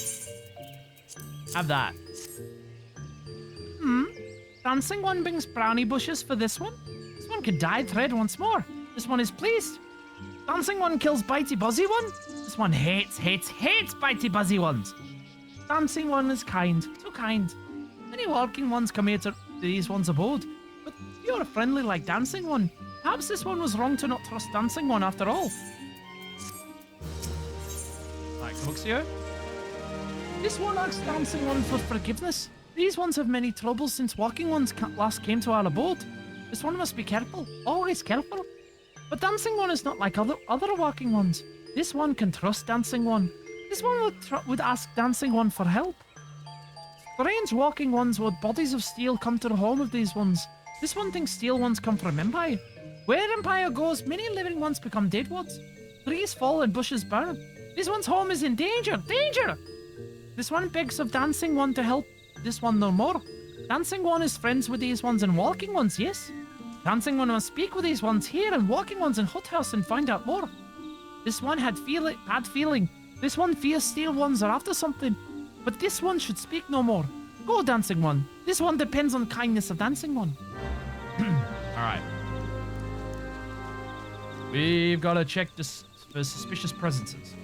Have that. Dancing one brings brownie bushes for this one. This one could dye thread once more. This one is pleased. Dancing one kills bitey buzzy one. This one hates bitey buzzy ones. Dancing one is kind, too kind. Many walking ones come here to these ones abode, but you're friendly like dancing one. Perhaps this one was wrong to not trust dancing one after all. Alright, Kamuxio. This one asks dancing one for forgiveness. These ones have many troubles since walking ones last came to our abode. This one must be careful, always careful. But dancing one is not like other walking ones. This one can trust dancing one. This one would ask dancing one for help. Strange walking ones with bodies of steel come to the home of these ones. This one thinks steel ones come from Empire. Where Empire goes, many living ones become dead ones. Trees fall and bushes burn. This one's home is in danger, danger! This one begs of dancing one to help this one no more. Dancing one is friends with these ones and walking ones, yes. Dancing one must speak with these ones here and walking ones in hut house and find out more. This one had bad feeling. This one fears steel ones are after something. But this one should speak no more. Go, dancing one. This one depends on kindness of dancing one. Alright. We've got to check this for suspicious presences.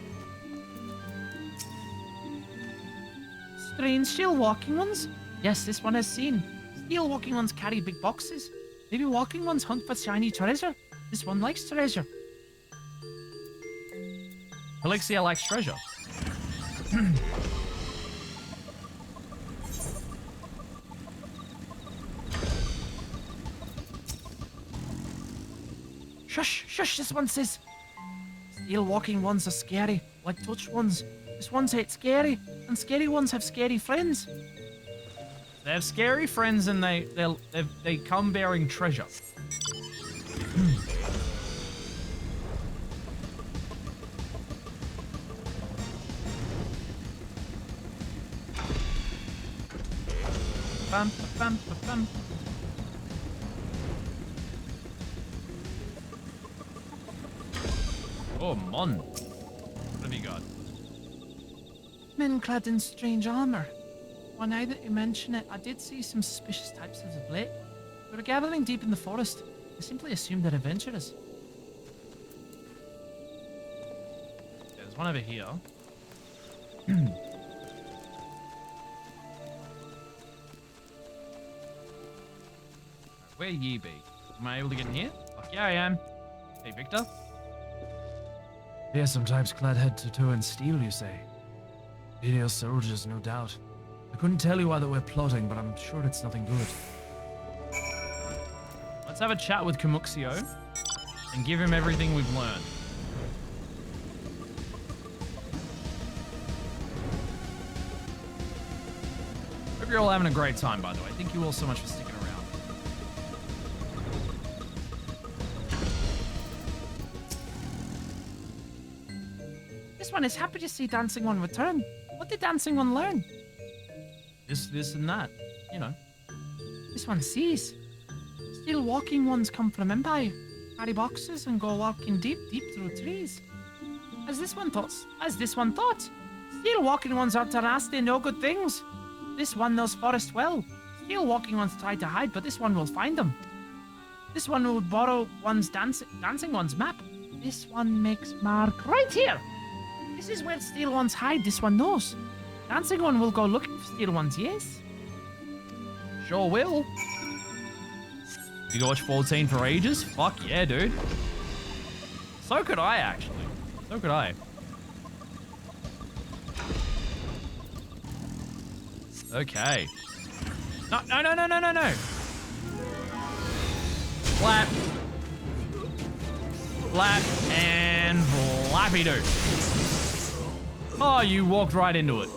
Strange steel walking ones? Yes, this one has seen. Steel walking ones carry big boxes. Maybe walking ones hunt for shiny treasure. This one likes treasure. Alexia likes treasure. this one says, steel walking ones are scary, like touch ones. This one's hate scary, and scary ones have scary friends. They have scary friends, and they come bearing treasure. Bam, bam, bam. Oh, Mon. What have you got? Men clad in strange armor. Well, now that you mention it, I did see some suspicious types as of late. We were gathering deep in the forest. I simply assumed they're adventurers. There's one over here. Where ye be? Am I able to get in here? Fuck yeah, I am. Hey, Victor. Yeah, some types clad head to toe in steel, you say? Imperial soldiers, no doubt. I couldn't tell you why they were plotting, but I'm sure it's nothing good. Let's have a chat with Kamuxio and give him everything we've learned. Hope you're all having a great time, by the way. Thank you all so much for sticking around. This one is happy to see Dancing One return. What did Dancing One learn? This and that, you know. This one sees. Steel walking ones come from Empire, carry boxes and go walking deep through trees. As this one thought, steel walking ones are to nasty, no good things. This one knows forest well. Steel walking ones try to hide, but this one will find them. This one will borrow one's dancing one's map. This one makes mark right here. This is where steel ones hide, this one knows. Dancing one will go looking for steel ones, yes? Sure will. You can watch 14 for ages? Fuck yeah, dude. So could I, actually. So could I. Okay. No. Flap. Flap and flappy do. Oh, you walked right into it.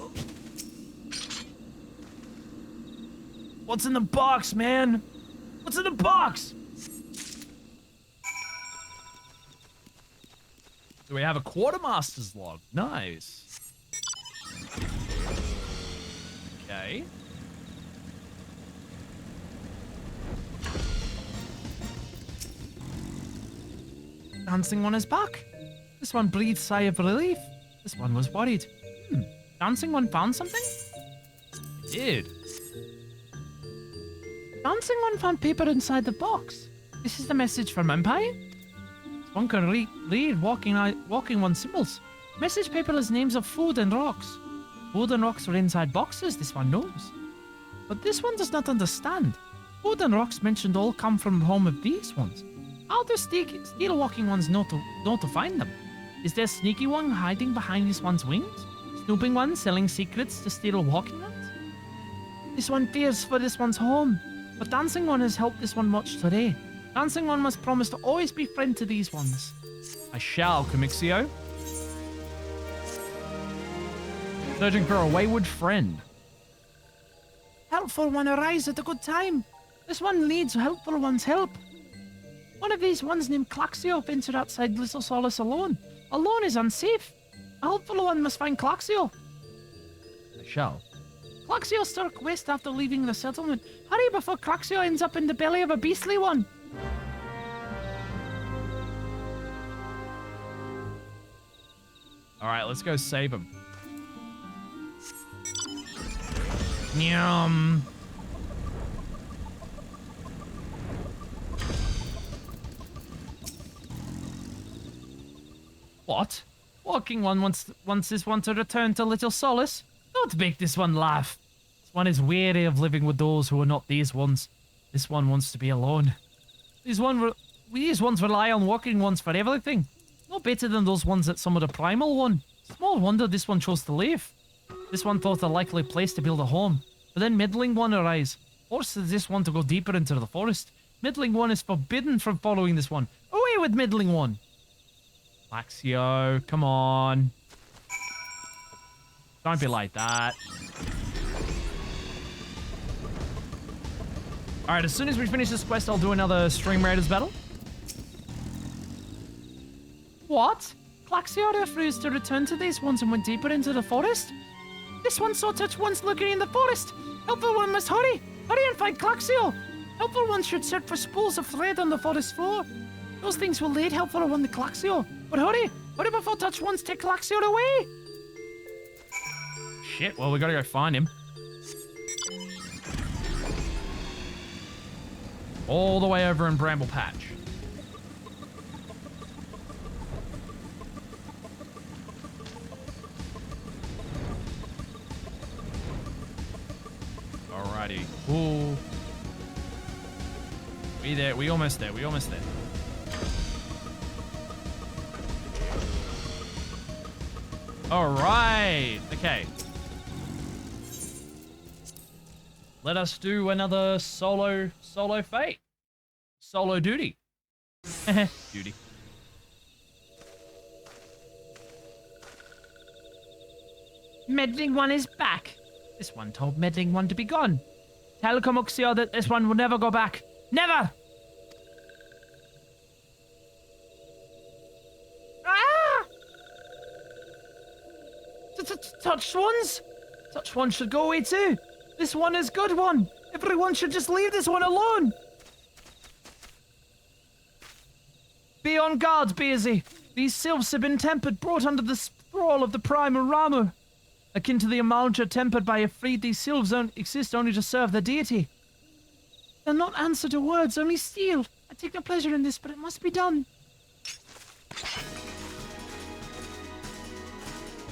What's in the box, man? What's in the box? Do we have a quartermaster's log? Nice. Okay. Dancing one is back. This one breathed sigh of relief. This one was worried. Dancing one found something? It did. Dancing one found paper inside the box. This is the message from Empire. One can read walking one symbols. Message paper has names of food and rocks. Food and rocks are inside boxes, this one knows. But this one does not understand. Food and rocks mentioned all come from the home of these ones. How do steel walking ones know to find them? Is there a sneaky one hiding behind this one's wings? Snooping one selling secrets to steel walking ones? This one fears for this one's home. But Dancing One has helped this one much today. Dancing One must promise to always be friend to these ones. I shall, Kamixio. Searching for a wayward friend. Helpful one arrives at a good time. This one needs helpful one's help. One of these ones named Claxio ventured outside Little Solace alone. Alone is unsafe. A helpful one must find Claxio. I shall. Claxio struck west after leaving the settlement. Hurry before Claxio ends up in the belly of a beastly one. Alright, let's go save him. Nyum. What? Walking one wants this one to return to Little Solace? Don't make this one laugh. This one is weary of living with those who are not these ones. This one wants to be alone. These ones rely on walking ones for everything. No better than those ones at some of the primal one. Small wonder this one chose to leave. This one thought a likely place to build a home. But then Middling One arrives. Forces this one to go deeper into the forest. Middling One is forbidden from following this one. Away with Middling One. Axio, come on. Don't be like that. Alright, as soon as we finish this quest, I'll do another Stream Raiders battle. What? Claxio refused to return to these ones and went deeper into the forest? This one saw Touch Ones lurking in the forest. Helpful One must hurry. Hurry and find Claxio. Helpful One should search for spools of thread on the forest floor. Those things will lead Helpful One to Claxio. But hurry! Hurry before Touch Ones take Claxio away! Shit, well, we gotta go find him. All the way over in Bramble Patch. Alrighty. Ooh. We there. We almost there. We almost there. Alright. Okay. Let us do another solo fate. Solo duty. Duty. Meddling One is back. This one told Meddling One to be gone. Tell Kamuxio that this one will never go back. Never! Ah! Touch Ones? Touch One should go away too. This one is good one. Everyone should just leave this one alone. Be on guard, Beersy. These sylphs have been tempered, brought under the sprawl of the primal Ramu. Akin to the Amalja tempered by Ifrit, these sylphs don't exist only to serve the deity. They'll not answer to words, only steal. I take no pleasure in this, but it must be done.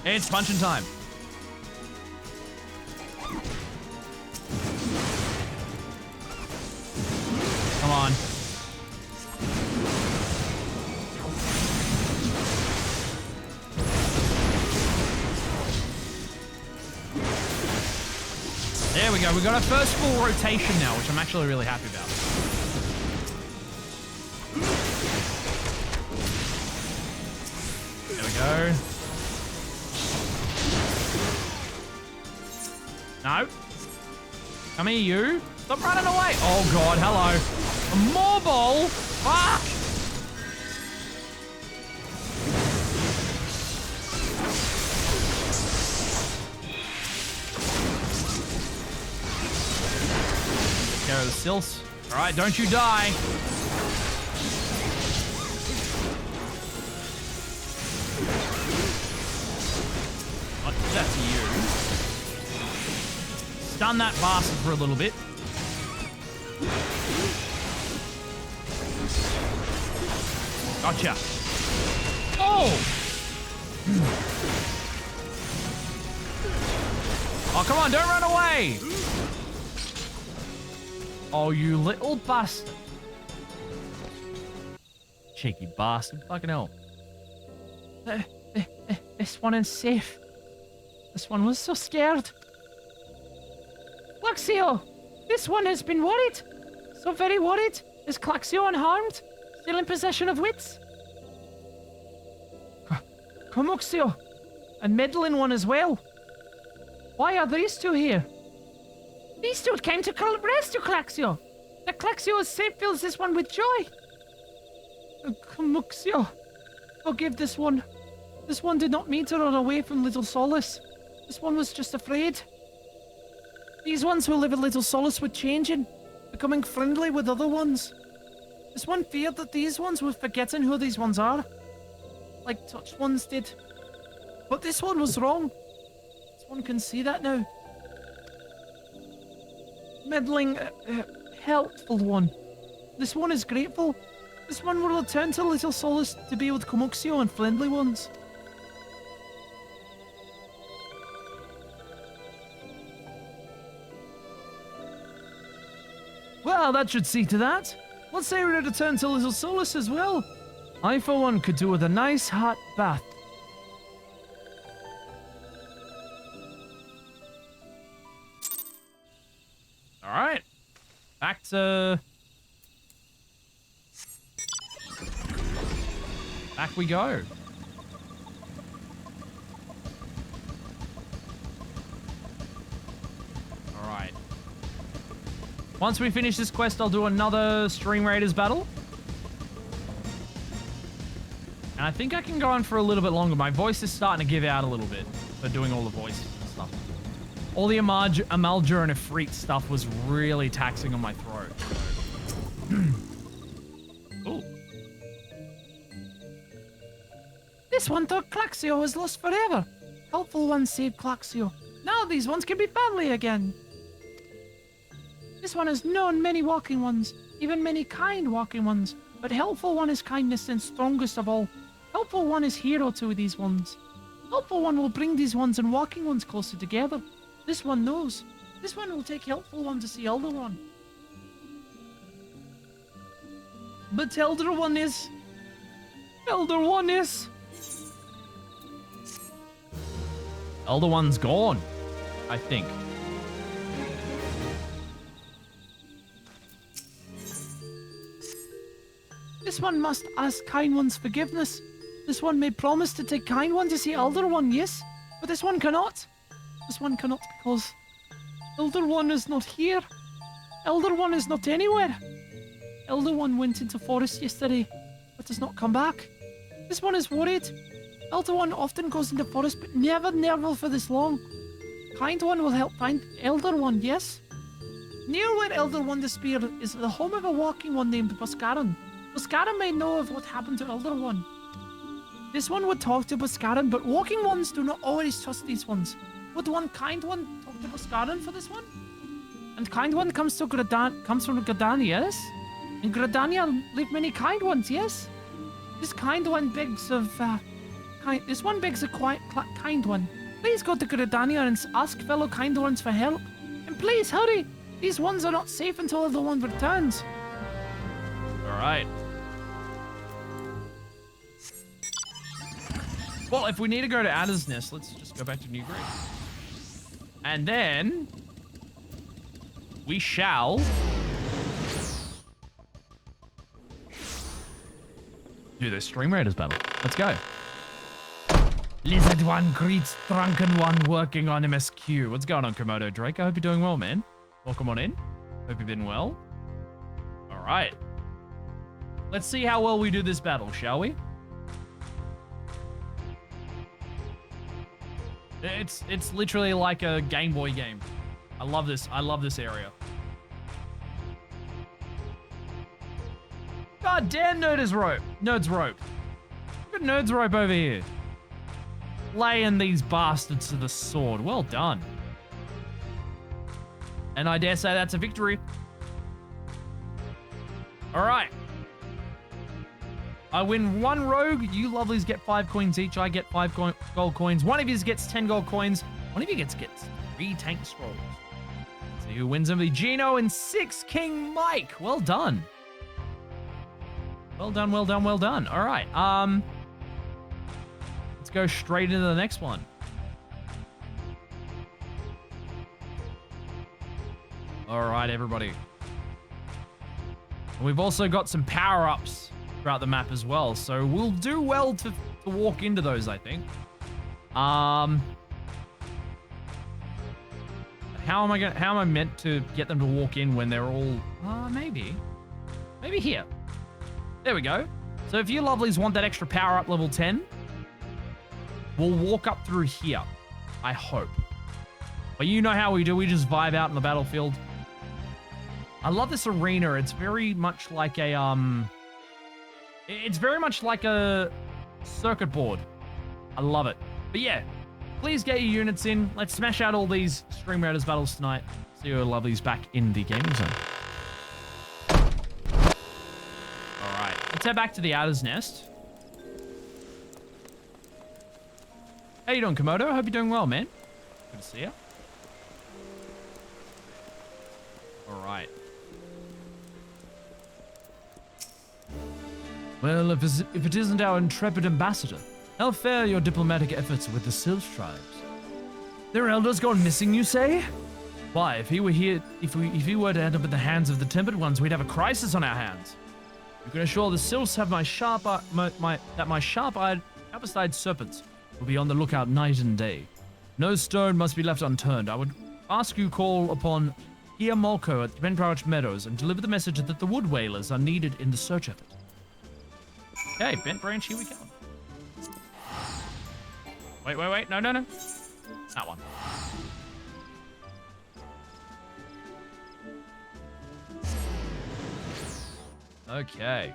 It's punching time. Come on. There we go. We got our first full rotation now, which I'm actually really happy about. There we go. No. Come here, you. Stop running away. Oh, God. Hello. A more ball. Fuck. Take care of the sills. All right, don't you die. I'll do that to you. Stun that bastard for a little bit. Gotcha. Oh! Oh, come on, don't run away! Oh, you little bastard. Cheeky bastard. Fucking hell. This one is safe. This one was so scared. Claxio! This one has been worried. So very worried. Is Claxio unharmed? Still in possession of wits? Comuxio. And Meddling One as well. Why are these two here? These two came to rescue Claxio. That Claxio is safe fills this one with joy. Comuxio. Forgive this one. This one did not mean to run away from Little Solace. This one was just afraid. These ones who live in Little Solace were changing, becoming friendly with other ones. This one feared that these ones were forgetting who these ones are, like Touch Ones did. But this one was wrong. This one can see that now. Meddling, helpful one. This one is grateful. This one will return to Little Solace to be with Comuxio and friendly ones. Well, that should see to that. Let's say we return to Little Solace as well. I, for one, could do with a nice hot bath. All right. Back to... Back we go. Once we finish this quest, I'll do another Stream Raiders battle. And I think I can go on for a little bit longer. My voice is starting to give out a little bit for doing all the voice stuff. All the Amalja and Ifrit stuff was really taxing on my throat. Ooh. This one thought Claxio was lost forever. Helpful One saved Claxio. Now these ones can be family again. This one has known many walking ones, even many kind walking ones, but Helpful One is kindness and strongest of all. Helpful One is hero to these ones. Helpful One will bring these ones and walking ones closer together. This one knows. This one will take Helpful One to see Elder One. But Elder One is... Elder One is... Elder One's gone, I think. This one must ask Kind One's forgiveness. This one may promise to take Kind One to see Elder One, yes? But this one cannot. This one cannot because Elder One is not here. Elder One is not anywhere. Elder One went into forest yesterday, but does not come back. This one is worried. Elder One often goes into forest, but never for this long. Kind One will help find Elder One, yes? Near where Elder One disappeared is the home of a walking one named Boscaran. Boscaran may know of what happened to Elder One. This one would talk to Boscaran, but walking ones do not always trust these ones. Would one Kind One talk to Boscaran for this one? And Kind One comes from Gradania, yes? In Gradania live many Kind Ones, yes? This Kind One begs of, This one begs a Kind One. Please go to Gradania and ask fellow Kind Ones for help. And please hurry! These ones are not safe until the one returns. Alright. Well, if we need to go to Adder's Nest, let's just go back to New Greece. And then... we shall... do the Stream Raiders battle. Let's go. Lizard One greets Drunken One working on MSQ. What's going on, Komodo Drake? I hope you're doing well, man. Welcome on in. Hope you've been well. Alright. Let's see how well we do this battle, shall we? It's literally like a Game Boy game. I love this. I love this area. God damn, Nerd's rope. Look at Nerd's rope over here. Laying these bastards to the sword. Well done. And I dare say that's a victory. All right. I win 1 rogue. You lovelies get 5 coins each. I get 5 gold coins. One of you gets 10 gold coins. One of you gets 3 tank scrolls. Let's see who wins them. Gino and 6 King Mike. Well done. Well done, well done, well done. All right. Let's go straight into the next one. All right, everybody. And we've also got some power-ups throughout the map as well, so we'll do well to walk into those, I think. How am I meant to get them to walk in when they're all maybe here. There we go. So if you lovelies want that extra power up level 10, we'll walk up through here, I hope. But you know how we do, we just vibe out in the battlefield. I love this arena. It's very much like a circuit board. I love it. But yeah, please get your units in. Let's smash out all these Stream Raiders battles tonight. See your lovelies back in the gaming zone. Alright, let's head back to the Adder's Nest. How you doing, Komodo? I hope you're doing well, man. Good to see you. Alright. Well, if it isn't our intrepid ambassador, how fare your diplomatic efforts with the Sylph tribes? Their elders gone missing, you say? Why, if he were here, if he were to end up in the hands of the Tempered Ones, we'd have a crisis on our hands. You can assure the Sylphs have my sharp-eyed apple-eyed serpents will be on the lookout night and day. No stone must be left unturned. I would ask you call upon Kia Molko at Benbranch Meadows and deliver the message that the Wood Whalers are needed in the search effort. Okay, Bent Branch, here we go. Wait. No. That one. Okay.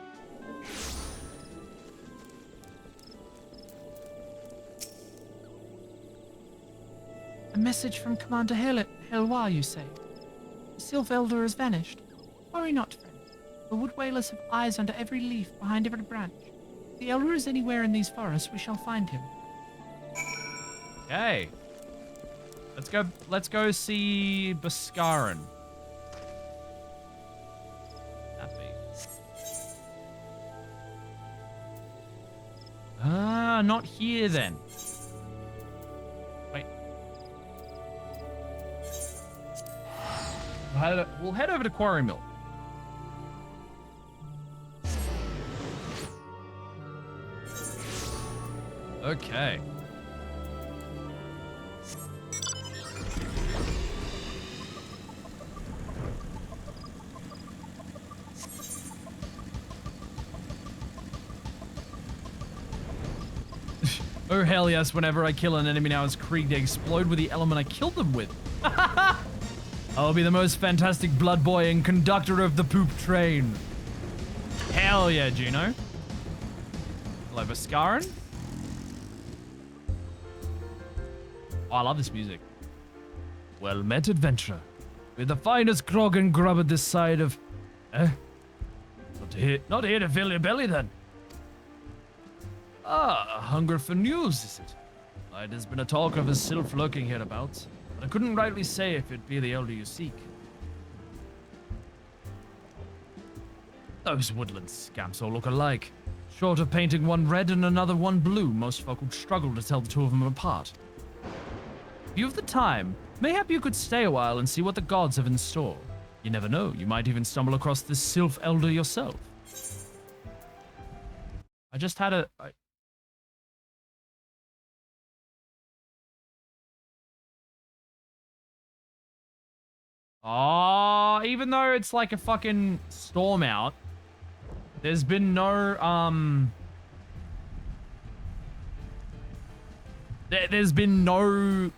A message from Commander Hilwa, you say? The Sylph Elder has vanished. Worry not, friend. The Wood Whalers have eyes under every leaf, behind every branch. If the Elder is anywhere in these forests, we shall find him. Okay. Let's go see Bhaskaran. Not here then. Wait. We'll head over to Quarry Mill. Okay. Oh hell yes, whenever I kill an enemy now as Krieg, they explode with the element I killed them with. I'll be the most fantastic blood boy and conductor of the poop train. Hell yeah, Juno. Hello, Bhaskaran. Oh, I love this music. Well met, adventurer. We're the finest grog and grub at this side of... Not here to fill your belly, then. Ah, a hunger for news, is it? There's been a talk of a sylph lurking hereabouts, but I couldn't rightly say if it be the elder you seek. Those woodland scamps all look alike. Short of painting one red and another one blue, most folk would struggle to tell the two of them apart. If you have the time, mayhap you could stay a while and see what the gods have in store. You never know, you might even stumble across this sylph elder yourself. I just had a... Oh, even though it's like a fucking storm out, there's been no, there's been no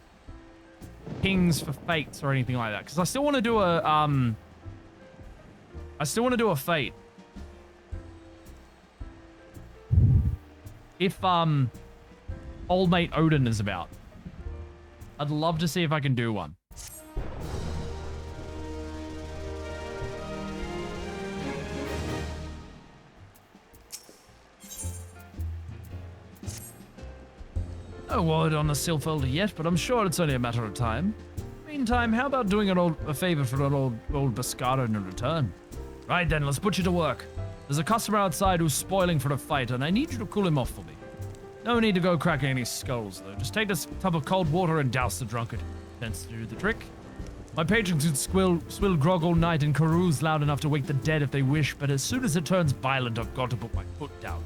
pings for fates or anything like that. Because I still want to do a, fate. If, old mate Odin is about. I'd love to see if I can do one. No word on the sylph elder yet, but I'm sure it's only a matter of time. Meantime, how about doing a favor for an old Bhaskaran in return? Right then, let's put you to work. There's a customer outside who's spoiling for a fight, and I need you to cool him off for me. No need to go cracking any skulls, though. Just take this tub of cold water and douse the drunkard. Tends to do the trick. My patrons could swill grog all night and carouse loud enough to wake the dead if they wish, but as soon as it turns violent, I've got to put my foot down.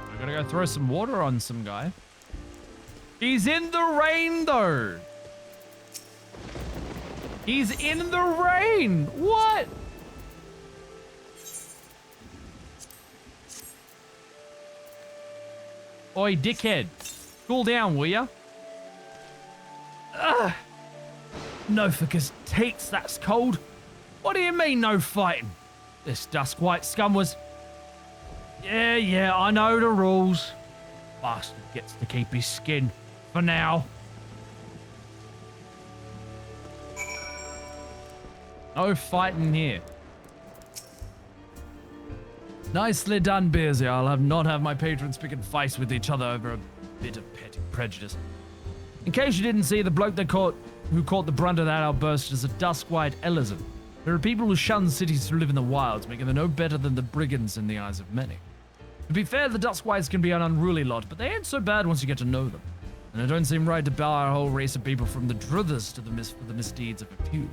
I gotta go throw some water on some guy. He's in the rain, though. He's in the rain. What? Oi, dickhead. Cool down, will ya? Ugh. No fuckers teats, that's cold. What do you mean, no fighting? This Duskwhite scum was... Yeah, I know the rules. Bastard gets to keep his skin. For now. No fighting here. Nicely done, Beersy. I'll not have my patrons picking fights with each other over a bit of petty prejudice. In case you didn't see, the bloke who caught the brunt of that outburst is a Duskwhite Ellison. There are people who shun cities to live in the wilds, making them no better than the brigands in the eyes of many. To be fair, the Duskwhites can be an unruly lot, but they ain't so bad once you get to know them. And it don't seem right to bow our whole race of people from the druthers to the misdeeds of a few.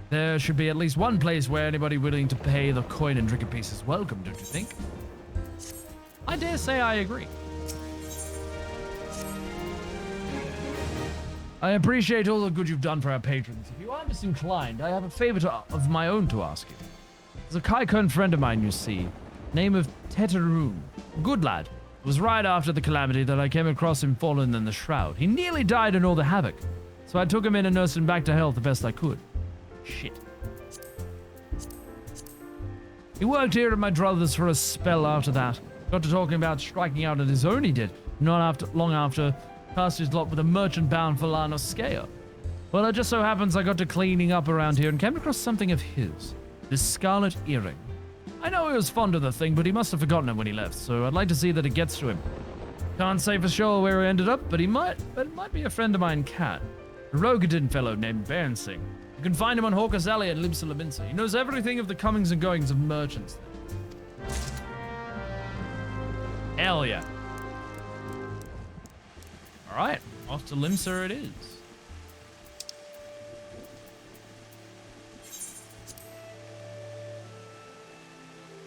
There should be at least one place where anybody willing to pay the coin and drink a piece is welcome, don't you think? I dare say I agree. I appreciate all the good you've done for our patrons. If you are disinclined, I have a favor of my own to ask you. There's a Kaikon friend of mine, you see, name of Teteroon. Good lad. It was right after the calamity that I came across him fallen in the shroud. He nearly died in all the havoc, so I took him in and nursed him back to health the best I could. Shit. He worked here at my druthers for a spell after that. Got to talking about striking out on his own, he did. Not long after, cast his lot with a merchant bound for Larnoskea. Well, it just so happens I got to cleaning up around here and came across something of his. This scarlet earring. I know he was fond of the thing, but he must have forgotten it when he left, so I'd like to see that it gets to him. Can't say for sure where he ended up, but it might be a friend of mine, Cat. A Rogadin fellow named Bernsing. You can find him on Hawker's Alley at Limsa Labinsa. He knows everything of the comings and goings of merchants. Hell yeah. Alright, off to Limsa it is.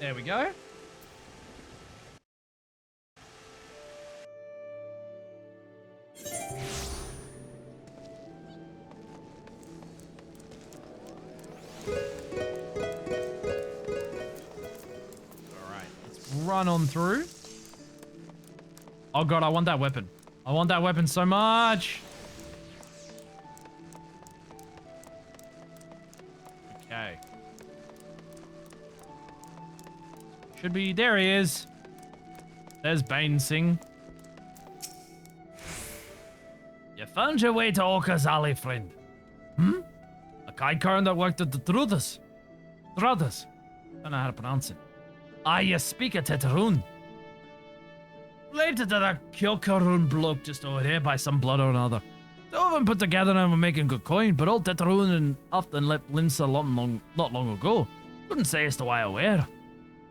There we go. Alright, let's run on through. Oh god, I want that weapon. I want that weapon so much. Okay. Should be, there he is. There's Bernsing. You found your way to Orca's Alley, friend. Hmm? A Kaikarn that worked at the Druthers. Druthers. Don't know how to pronounce it. Ah, you speak a Teteroon. Related to that Kyokarun bloke just over here by some blood or another. Two of them put together and were making good coin, but old Teteroon often left Limsa not long ago. Couldn't say as to why or where.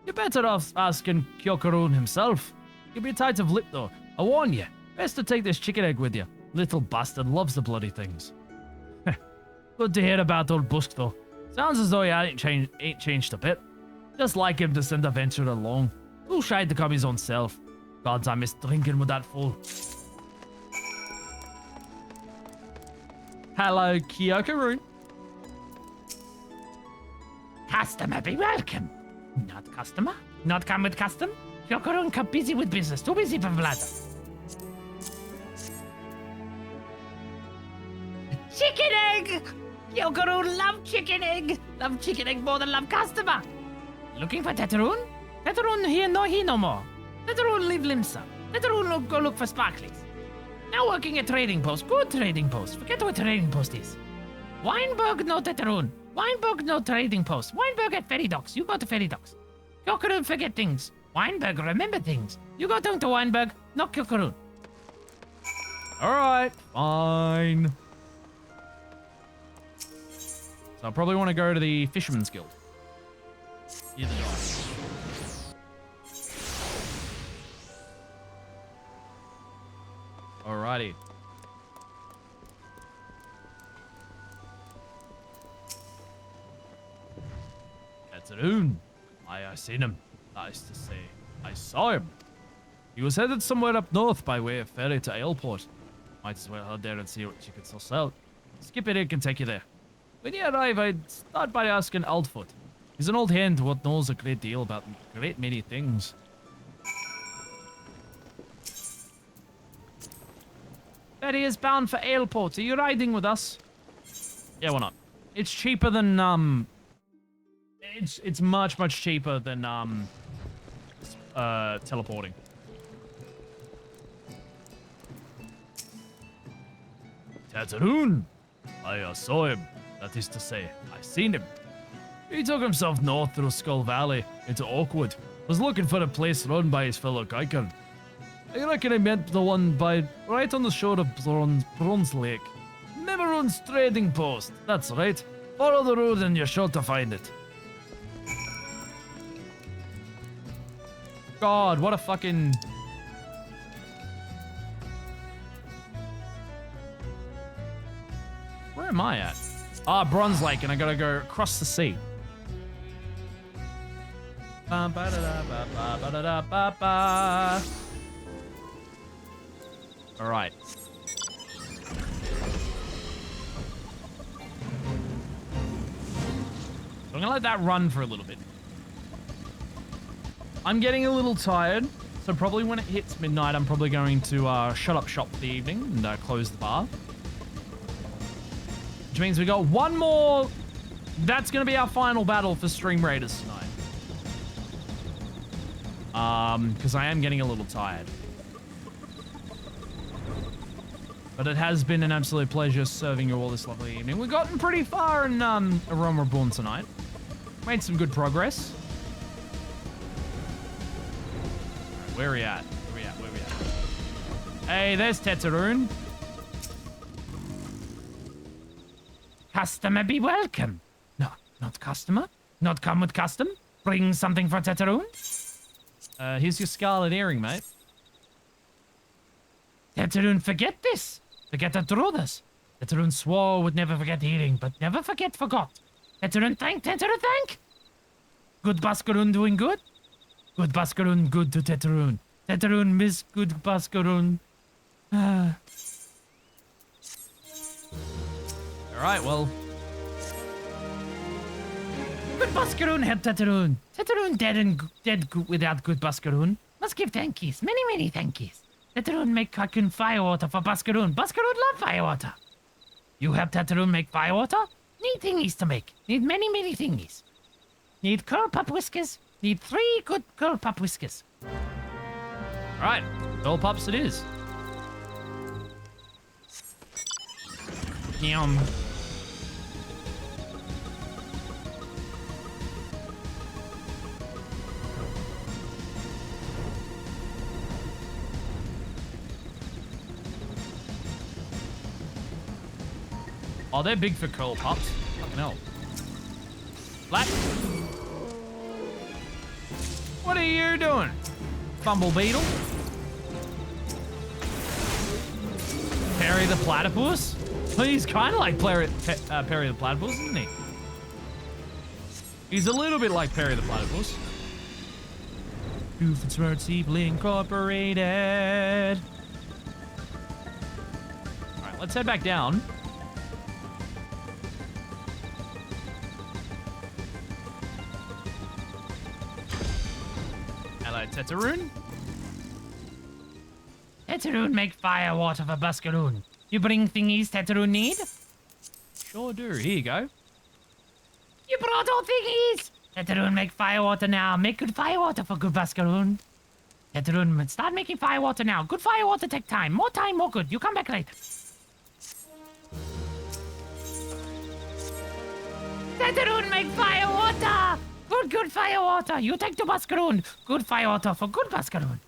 You're better off asking Kyokarun himself. He'll be tight of lip though. I warn you, best to take this chicken egg with you. Little bastard loves the bloody things. Good to hear about old Busk though. Sounds as though he ain't changed a bit. Just like him to send a venture along. Too shy to come his own self. Gods, I miss drinking with that fool. Hello, Kyokarun. Customer, be welcome. Not customer? Not come with custom? Kyokarun kept busy with business. Too busy for bladder. Chicken egg! Kyokarun love chicken egg. Love chicken egg more than love customer. Looking for Teteroon? Teteroon here no more. Teteroon leave Limsa. Teteroon go look for sparklies. Now working a trading post. Good trading post. Forget what trading post is. Weinberg no Teteroon. Weinberg no trading post. Weinberg at ferry docks. You go to ferry docks. Kyokarun forget things. Weinberg remember things. You go down to Weinberg, not Kyokarun. Alright, fine. So I probably want to go to the Fisherman's Guild. Either way. Alrighty. Teteroon. I seen him. That is to say, I saw him. He was headed somewhere up north by way of ferry to Aleport. Might as well head there and see what you can still sell. Skip it, can take you there. When you arrive, I'd start by asking Altfoot. He's an old hand what knows a great deal about a great many things. Ferry is bound for Aleport. Are you riding with us? Yeah, why not? It's cheaper than, It's much cheaper than, teleporting. Teteroon! I saw him. That is to say, I seen him. He took himself north through Skull Valley into Oakwood. Was looking for a place run by his fellow Kaikarn. I reckon he meant the one right on the shore of Bronze Lake. Neverun's trading post. That's right. Follow the road and you're sure to find it. God, what a fucking... Where am I at? Ah, Bronze Lake, and I gotta go across the sea. Alright. I'm gonna let that run for a little bit. I'm getting a little tired, so probably when it hits midnight, I'm probably going to shut up shop for the evening and close the bar. Which means we got one more. That's gonna be our final battle for Stream Raiders tonight. Because I am getting a little tired. But it has been an absolute pleasure serving you all this lovely evening. We've gotten pretty far in Reborn tonight. Made some good progress. Right, where are we at? Where are we at? Hey, there's Teteroon. Customer be welcome. No, not customer. Not come with custom. Bring something for Teteroon. Here's your scarlet earring, mate. Teteroon, forget this. Forget the Druidas. Teteroon swore would never forget healing, but never forgot. Teteroon thank. Good Bascaroon doing good? Good Bascaroon good to Teteroon. Teteroon miss good Bascaroon. Alright, well. Good Bascaroon had Teteroon. Teteroon dead without good Bascaroon. Must give thankies. Many thankies. Teteroon make Kakun firewater for Bascaroon. Bascaroon love firewater. You help Teteroon make firewater? Need thingies to make. Need many thingies. Need curl pup whiskers. Need 3 good curl pup whiskers. Alright, curl pups it is. Yum. Oh, they're big for curl pups. Fucking hell. Black. What are you doing? Fumble beetle? Perry the platypus? Well, he's kind of like Perry the platypus, isn't he? He's a little bit like Perry the platypus. Doofenshmirtz Incorporated. Alright, let's head back down. Hello, Teteroon. Teteroon make fire water for Bascaroon. You bring thingies Teteroon need? Sure do. Here you go. You brought all thingies! Teteroon make fire water now. Make good fire water for good Bascaroon. Teteroon, start making fire water now. Good fire water take time. More time, more good. You come back later. Teteroon make fire water! Good fire water. You take to Bascaroon. Good fire water for good Bascaroon.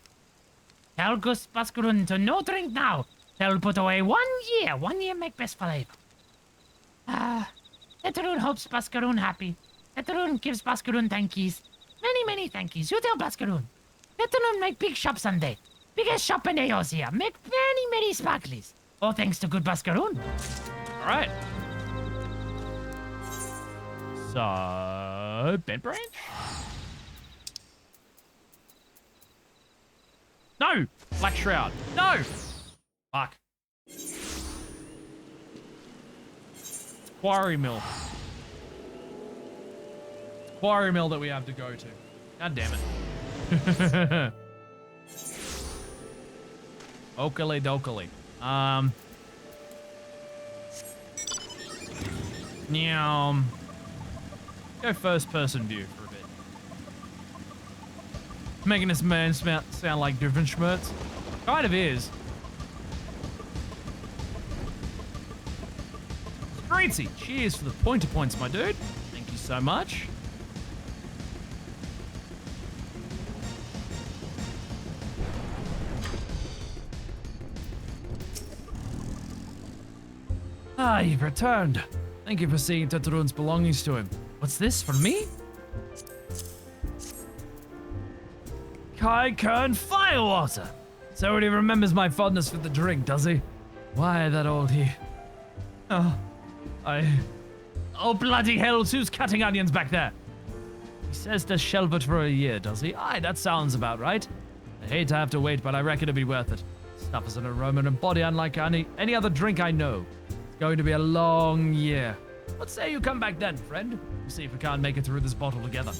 Tell Gus Bascaroon to no drink now. Tell put away 1 year. 1 year make best for labor. Teteroon hopes Bascaroon happy. Teteroon gives Bascaroon thankies. Many thankies. You tell Bascaroon. Teteroon make big shop someday. Biggest shop in Eosia. Make many sparklies. All thanks to good Bascaroon. Alright. So, Bed Branch? No! Black Shroud. No! Fuck. Quarry Mill. Quarry Mill that we have to go to. God damn it. Oakley dokley. Go first person view for a bit. Making this man sound like Doofenshmirtz. Kind of is. Greatsy, cheers for the pointer points, my dude. Thank you so much. Ah, you've returned. Thank you for seeing Teteroon's belongings to him. What's this, for me? Kai Kern Firewater! So he remembers my fondness for the drink, does he? Why, that old he... Oh, bloody hell, who's cutting onions back there? He says to shelve it for a year, does he? Aye, that sounds about right. I hate to have to wait, but I reckon it'd be worth it. Stuff is an aroma and body unlike any other drink I know. It's going to be a long year. Let's say you come back then, friend. We'll see if we can't make it through this bottle together.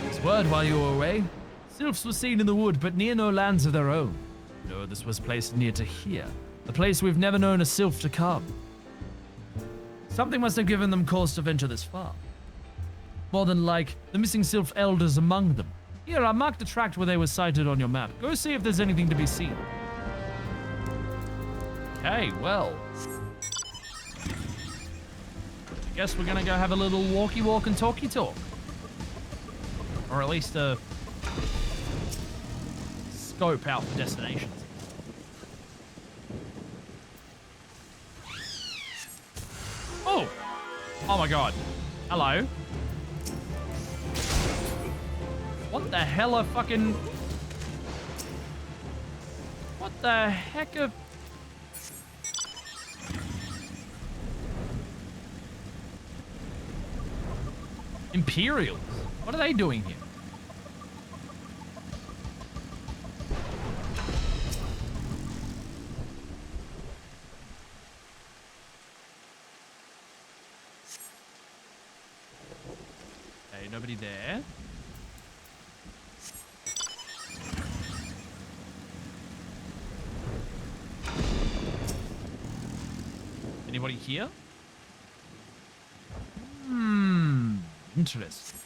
This word while you were away. Sylphs were seen in the wood, but near no lands of their own. No, this was placed near to here. A place we've never known a sylph to come. Something must have given them cause to venture this far. More than like, the missing sylph elders among them. Here, I marked a tract where they were sighted on your map. Go see if there's anything to be seen. Okay, well. I guess we're gonna go have a little walkie walk and talkie talk. Or at least scope out the destinations. Oh! Oh my god. Hello. What the hell are fucking... What the heck are... Imperials? What are they doing here? Okay, nobody there. Anybody here? Interesting.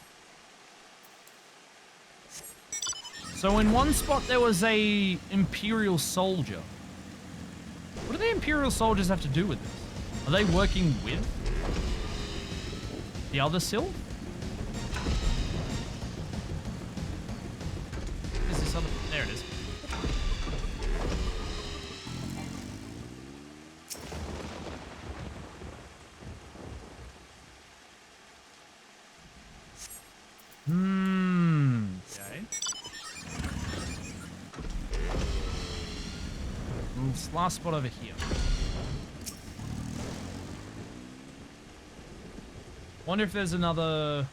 So in one spot there was a Imperial soldier. What do the Imperial soldiers have to do with this? Are they working with the other Sylph? Is this other? There it is. Okay. This last spot over here. Wonder if there's another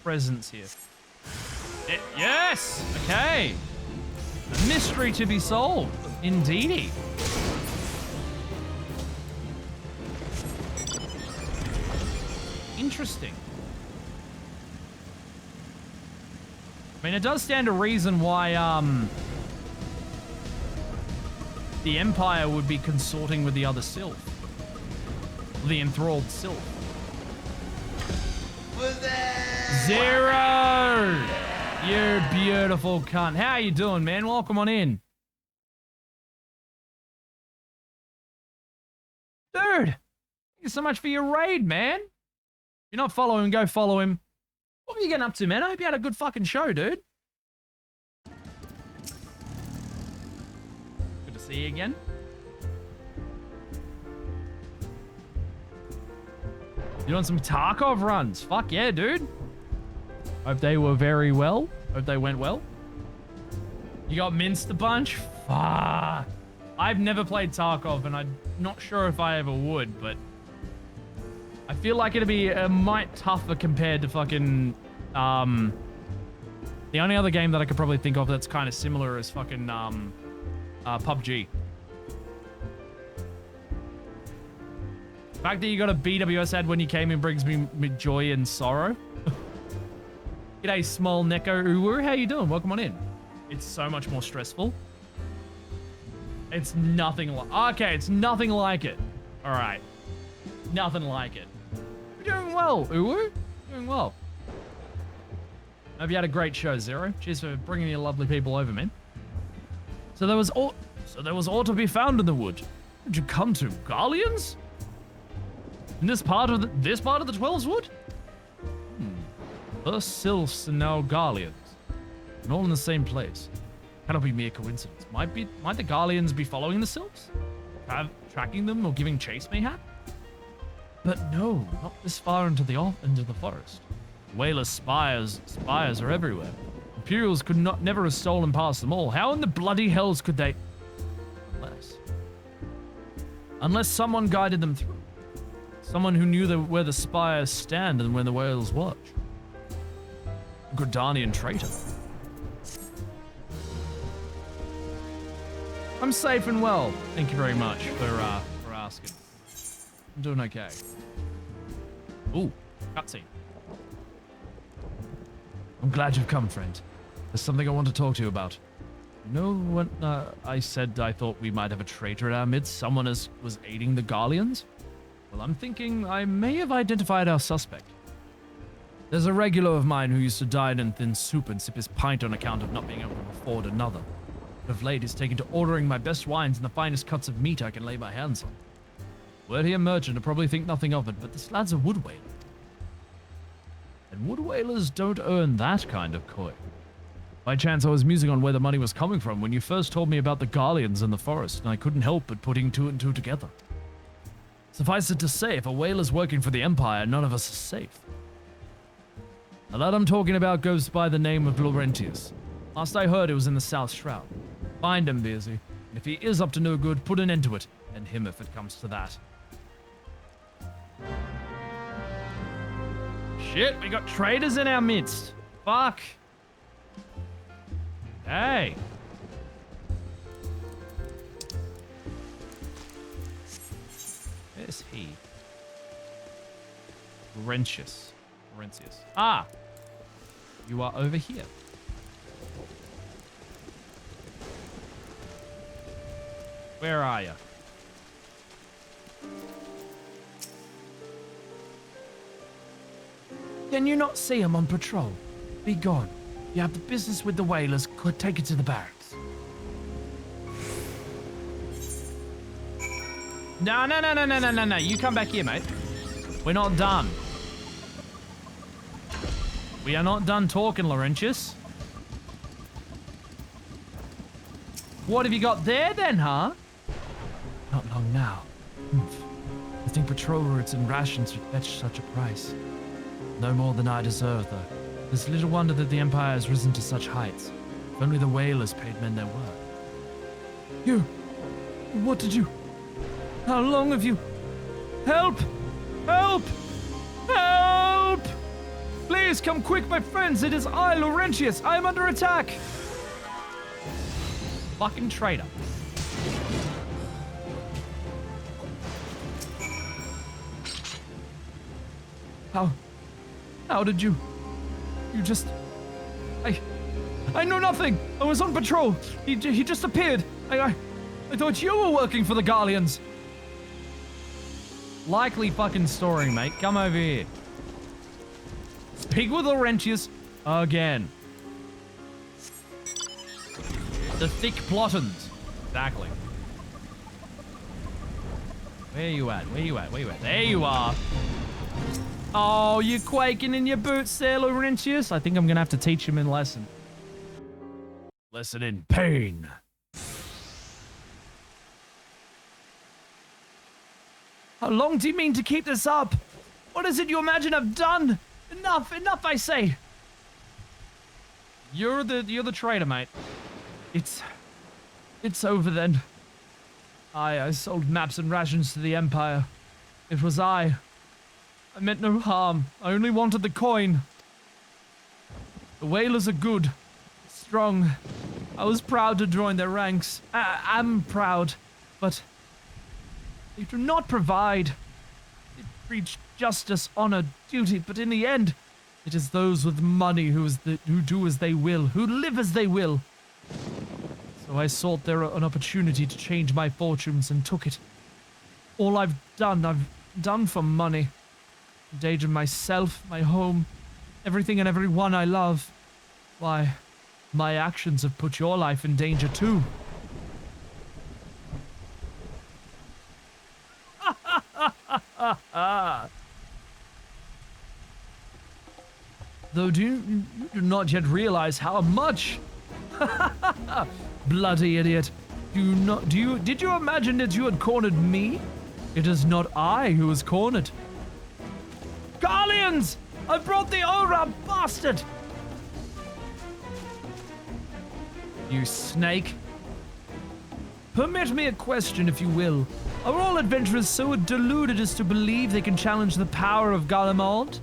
presence here. Yes! Okay. A mystery to be solved. Indeedy. Interesting. I mean, it does stand to reason why, the Empire would be consorting with the other Sylph. The enthralled Sylph. Zero! You beautiful cunt. How you doing, man? Welcome on in. Dude! Thank you so much for your raid, man. If you're not following, go follow him. What were you getting up to, man? I hope you had a good fucking show, dude. Good to see you again. You doing some Tarkov runs? Fuck yeah, dude. Hope they were very well. Hope they went well. You got minced a bunch? Fuck. I've never played Tarkov, and I'm not sure if I ever would, but I feel like it'd be a mite tougher compared to fucking, the only other game that I could probably think of that's kind of similar is fucking, PUBG. The fact that you got a BWS ad when you came in brings me joy and sorrow. G'day, small Neko Uwu. How you doing? Welcome on in. It's so much more stressful. It's nothing like... Okay, it's nothing like it. All right. Nothing like it. You're doing well, Uwu. Doing well. Hope you had a great show, Zero. Cheers for bringing your lovely people over, man. So there was all to be found in the wood. Did you come to Garleans? In this part of the 12's wood? First Sylphs and now Garleans. And all in the same place. Cannot be mere coincidence. Might the Garleans be following the Sylphs? Tracking them or giving chase mayhap? But no, not this far into the forest. Whaler spires are everywhere. Imperials could never have stolen past them all. How in the bloody hells could they? Unless someone guided them through. Someone who knew where the spires stand and where the whales watch. Gridanian traitor. I'm safe and well. Thank you very much for asking. I'm doing okay. Ooh, cutscene. I'm glad you've come, friend. There's something I want to talk to you about. You know when I said I thought we might have a traitor in our midst? Someone was aiding the Garleans? Well, I'm thinking I may have identified our suspect. There's a regular of mine who used to dine in thin soup and sip his pint on account of not being able to afford another. But of late, he's taken to ordering my best wines and the finest cuts of meat I can lay my hands on. Were he a merchant, I'd probably think nothing of it, but this lad's a wood whaler. And wood whalers don't earn that kind of coin. By chance, I was musing on where the money was coming from when you first told me about the Garleans in the forest, and I couldn't help but putting two and two together. Suffice it to say, if a whaler's working for the Empire, none of us are safe. The lad I'm talking about goes by the name of Laurentius. Last I heard, it was in the South Shroud. Find him, Beersy, and if he is up to no good, put an end to it, and him if it comes to that. Shit, we got traitors in our midst. Fuck. Hey. Where's he? Laurentius. Ah. You are over here. Where are you? Can you not see him on patrol? Be gone. You have the business with the whalers. Could take it to the barracks. No. You come back here, mate. We're not done. We are not done talking, Laurentius. What have you got there, then, huh? Not long now. I think patrol routes and rations would fetch such a price. No more than I deserve, though. There's little wonder that the Empire has risen to such heights. If only the whalers paid men their worth. What did you... How long have you... Help! Help! Help! Please come quick, my friends. It is I, Laurentius. I am under attack. Fucking traitor. How did you... You just... I know nothing. I was on patrol. He just appeared. I thought you were working for the Garleans. Likely fucking story, mate. Come over here. Speak with Laurentius again. The thick plottons. Exactly. Where you at? Where you at? Where you at? There you are. Oh, you're quaking in your boots there, Laurentius. I think I'm going to have to teach him a lesson. Lesson in pain. How long do you mean to keep this up? What is it you imagine I've done? Enough, I say. You're the traitor, mate. It's over then. I sold maps and rations to the Empire. It was I meant no harm. I only wanted the coin. The whalers are good, strong. I was proud to join their ranks. I'm proud, but they do not provide. They preach justice, honor, duty, but in the end, it is those with money who do as they will, who live as they will. So I sought there an opportunity to change my fortunes and took it. All I've done for money. Endangered myself, my home, everything and everyone I love. Why, my actions have put your life in danger too. Though you do not yet realize how much. Bloody idiot. Did you imagine that you had cornered me? It is not I who was cornered. Garleans! I brought the aura, bastard! You snake. Permit me a question, if you will. Are all adventurers so deluded as to believe they can challenge the power of Garlemald?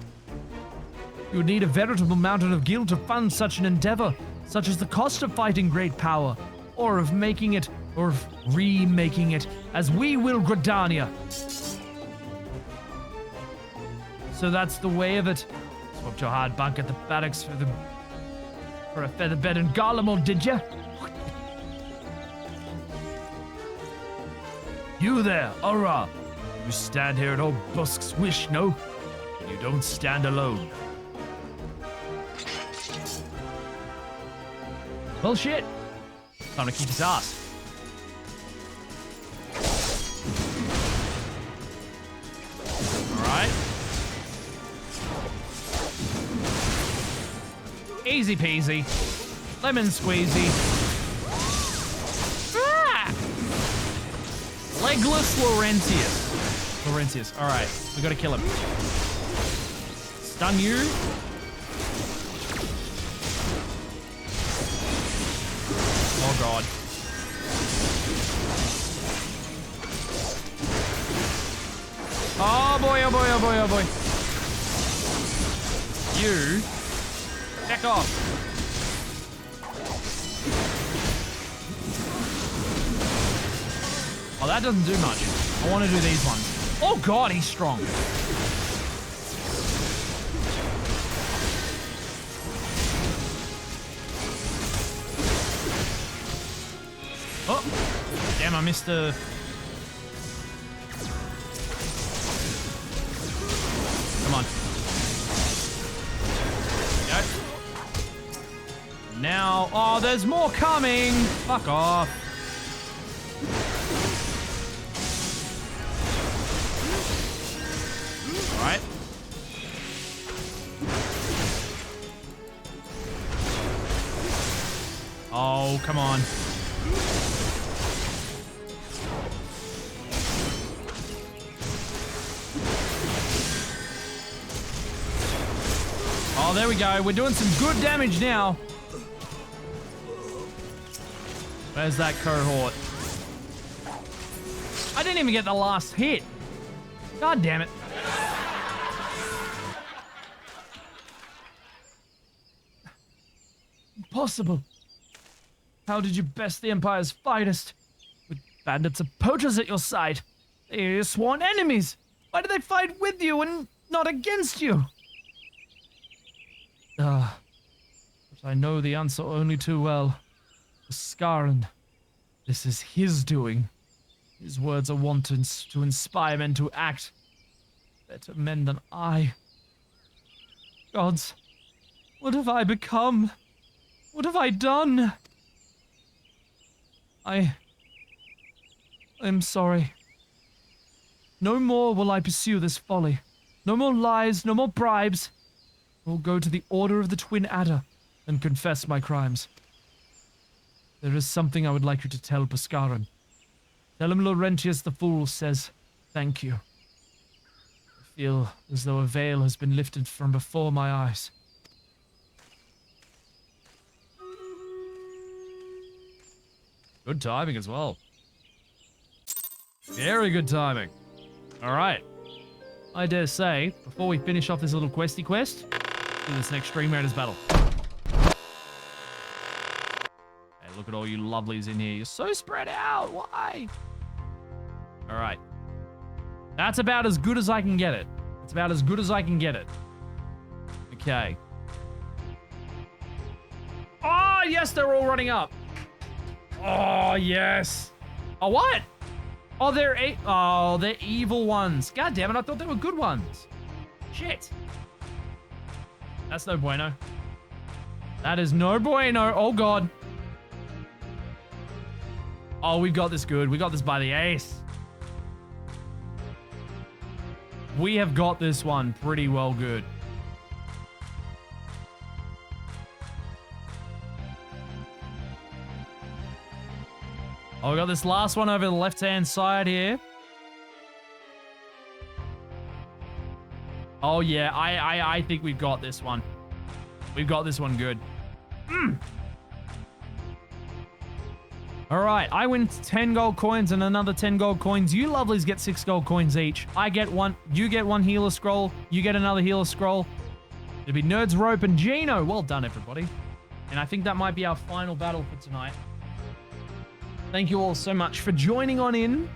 You would need a veritable mountain of guilt to fund such an endeavor, such as the cost of fighting great power. or of making it, or of remaking it, as we will Gridania. So that's the way of it. Swapped your hard bunk at the barracks for a feather bed and Garlemald, did ya? You there, Aura. You stand here at old Busk's wish, no? You don't stand alone. Well, shit. Time to kick his ass. Alright. Easy peasy. Lemon squeezy. Ah! Legless Laurentius. Alright. We gotta kill him. Stun you. Oh god. Oh boy, oh boy, oh boy, oh boy. You. Back off. Oh, that doesn't do much. I want to do these ones. Oh god, he's strong. Oh, damn, I missed a... Come on. Go. Now, oh, there's more coming. Fuck off. All right. Oh, come on. Oh, there we go. We're doing some good damage now. Where's that cohort? I didn't even get the last hit. God damn it. Impossible. How did you best the Empire's finest? With bandits and poachers at your side. They are your sworn enemies. Why do they fight with you and not against you? But I know the answer only too well. Scarran, this is his doing. His words are wanton to inspire men to act. Better men than I. Gods, what have I become? What have I done? I'm sorry. No more will I pursue this folly. No more lies, no more bribes. I will go to the Order of the Twin Adder and confess my crimes. There is something I would like you to tell Bhaskaran. Tell him Laurentius the Fool says thank you. I feel as though a veil has been lifted from before my eyes. Good timing as well. Very good timing. All right. I dare say, before we finish off this little questy quest, do this next Stream Raiders battle. Hey, look at all you lovelies in here. You're so spread out. Why? All right. That's about as good as I can get it. It's about as good as I can get it. Okay. Oh, yes, they're all running up. Oh, yes. Oh, what? Oh, they're evil ones. God damn it, I thought they were good ones. Shit. That's no bueno. That is no bueno. Oh, God. Oh, we got this good. We got this by the ace. We have got this one pretty well good. Oh, we got this last one over the left-hand side here. Oh, yeah. I think we've got this one. We've got this one good. All right. I win 10 gold coins and another 10 gold coins. You lovelies get 6 gold coins each. I get one. You get one healer scroll. You get another healer scroll. It'll be Nerds, Rope, and Gino. Well done, everybody. And I think that might be our final battle for tonight. Thank you all so much for joining on in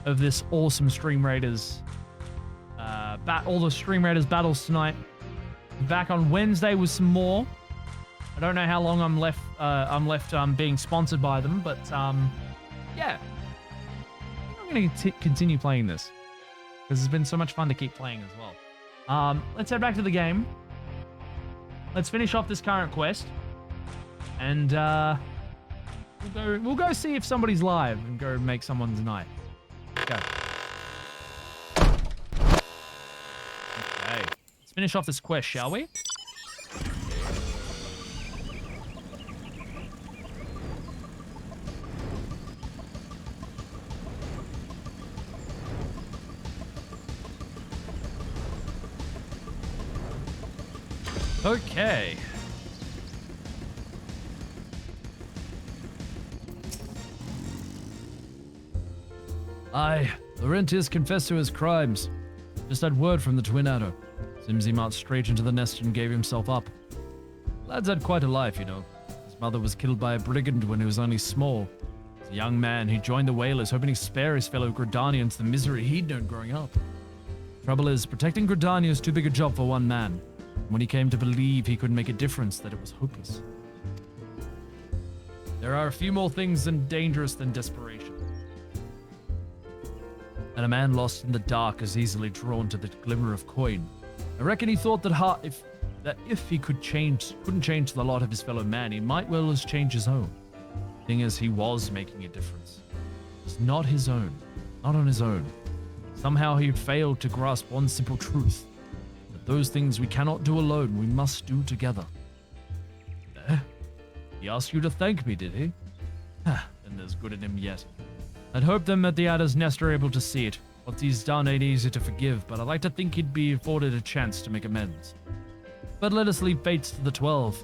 of this awesome Stream Raiders, all the Stream Raiders battles tonight. Back on Wednesday with some more. I don't know how long I'm left being sponsored by them, but yeah. I'm going to continue playing this because it's been so much fun to keep playing as well. Let's head back to the game. Let's finish off this current quest, and we'll go see if somebody's live and go make someone's night. Go. Okay, let's finish off this quest, shall we? Okay. Aye, Laurentius confessed to his crimes. Just had word from the Twin Adder. Seems he marched straight into the nest and gave himself up. Lad's had quite a life, you know. His mother was killed by a brigand when he was only small. As a young man, he joined the Whalers, hoping to spare his fellow Gridanians the misery he'd known growing up. Trouble is, protecting Gridania is too big a job for one man. When he came to believe he could make a difference, that it was hopeless. There are a few more things dangerous than desperation. And a man lost in the dark is easily drawn to the glimmer of coin. I reckon he thought that if he couldn't change the lot of his fellow man, he might well as change his own. Thing is, he was making a difference. It's not his own. Not on his own. Somehow he failed to grasp one simple truth. Those things we cannot do alone, we must do together. He asked you to thank me, did he? Then there's good in him yet. I'd hope them at the Adder's Nest are able to see it. What he's done ain't easy to forgive, but I'd like to think he'd be afforded a chance to make amends. But let us leave fates to the 12.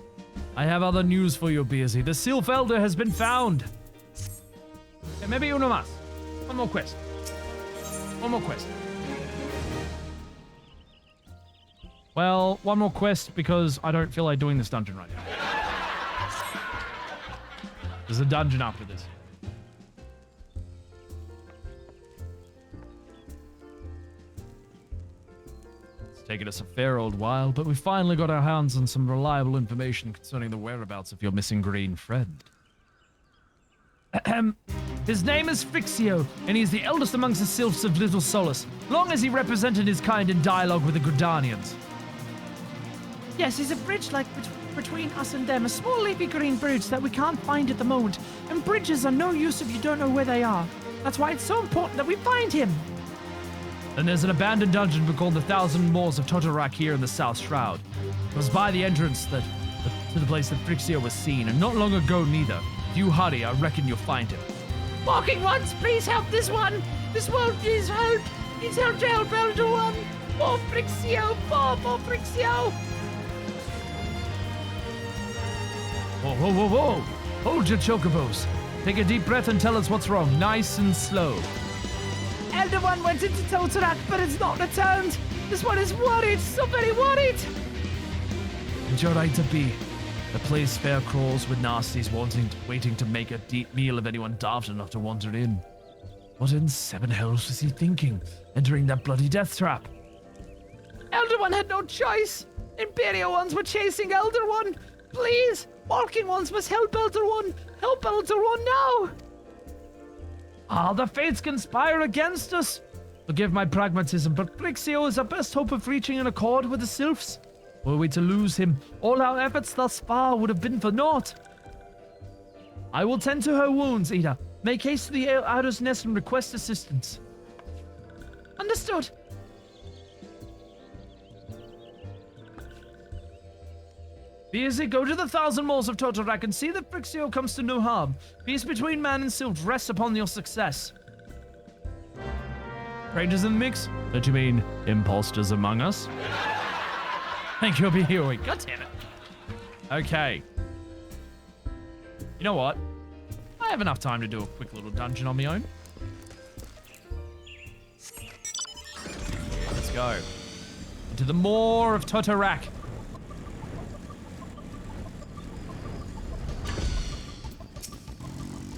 I have other news for you, Beersy. The Sylph Elder has been found! Okay, maybe uno más. One more quest. One more quest. Well, one more quest because I don't feel like doing this dungeon right now. There's a dungeon after this. It's taken us a fair old while, but we finally got our hands on some reliable information concerning the whereabouts of your missing green friend. His name is Frixio, and he is the eldest amongst the Sylphs of Little Solus, long as he represented his kind in dialogue with the Gridanians. Yes, he's a bridge between us and them, a small leafy green bridge that we can't find at the moment. And bridges are no use if you don't know where they are. That's why it's so important that we find him. Then there's an abandoned dungeon called the Thousand Moors of Totorak here in the South Shroud. It was by the entrance to the place that Frixio was seen, and not long ago neither. If you hurry, I reckon you'll find him. Walking ones, please help this one. This one needs help. Needs help to help Elder One. For Frixio, for Frixio. Whoa, whoa, whoa, whoa! Hold your chocobos. Take a deep breath and tell us what's wrong, nice and slow. Elder One went into Totorak, but it's not returned. This one is worried, so very worried. And you're right to be. The place fair crawls with nasties waiting to make a deep meal of anyone daft enough to wander in. What in seven hells was he thinking, entering that bloody death trap? Elder One had no choice. Imperial ones were chasing Elder One. Please, walking ones must help Elder One. Help Elder One now. The fates conspire against us. Forgive my pragmatism, but Frixio is our best hope of reaching an accord with the Sylphs. Were we to lose him, all our efforts thus far would have been for naught. I will tend to her wounds, Ida. Make haste to the Adder's Nest and request assistance. Understood. Beersy, go to the Thousand Moors of Totorak and see that Frixio comes to no harm. Peace between man and sylph rests upon your success. Strangers in the mix? Don't you mean imposters among us? Thank you, Beersy. God damn it. Okay. You know what? I have enough time to do a quick little dungeon on my own. Let's go. Into the Moor of Totorak.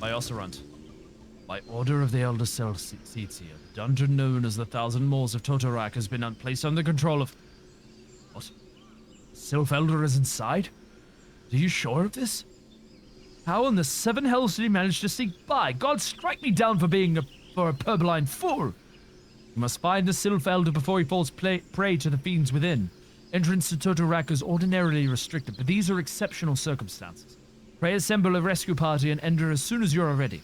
By Osirant. By order of the Elder Celestia, the dungeon known as the Thousand Moors of Totorak has been placed under control of... What? Sylph Elder is inside? Are you sure of this? How in the seven hells did he manage to sneak by? God strike me down for being a purblind fool! You must find the Sylph Elder before he falls prey to the fiends within. Entrance to Totorak is ordinarily restricted, but these are exceptional circumstances. Pray assemble a rescue party and enter as soon as you are ready.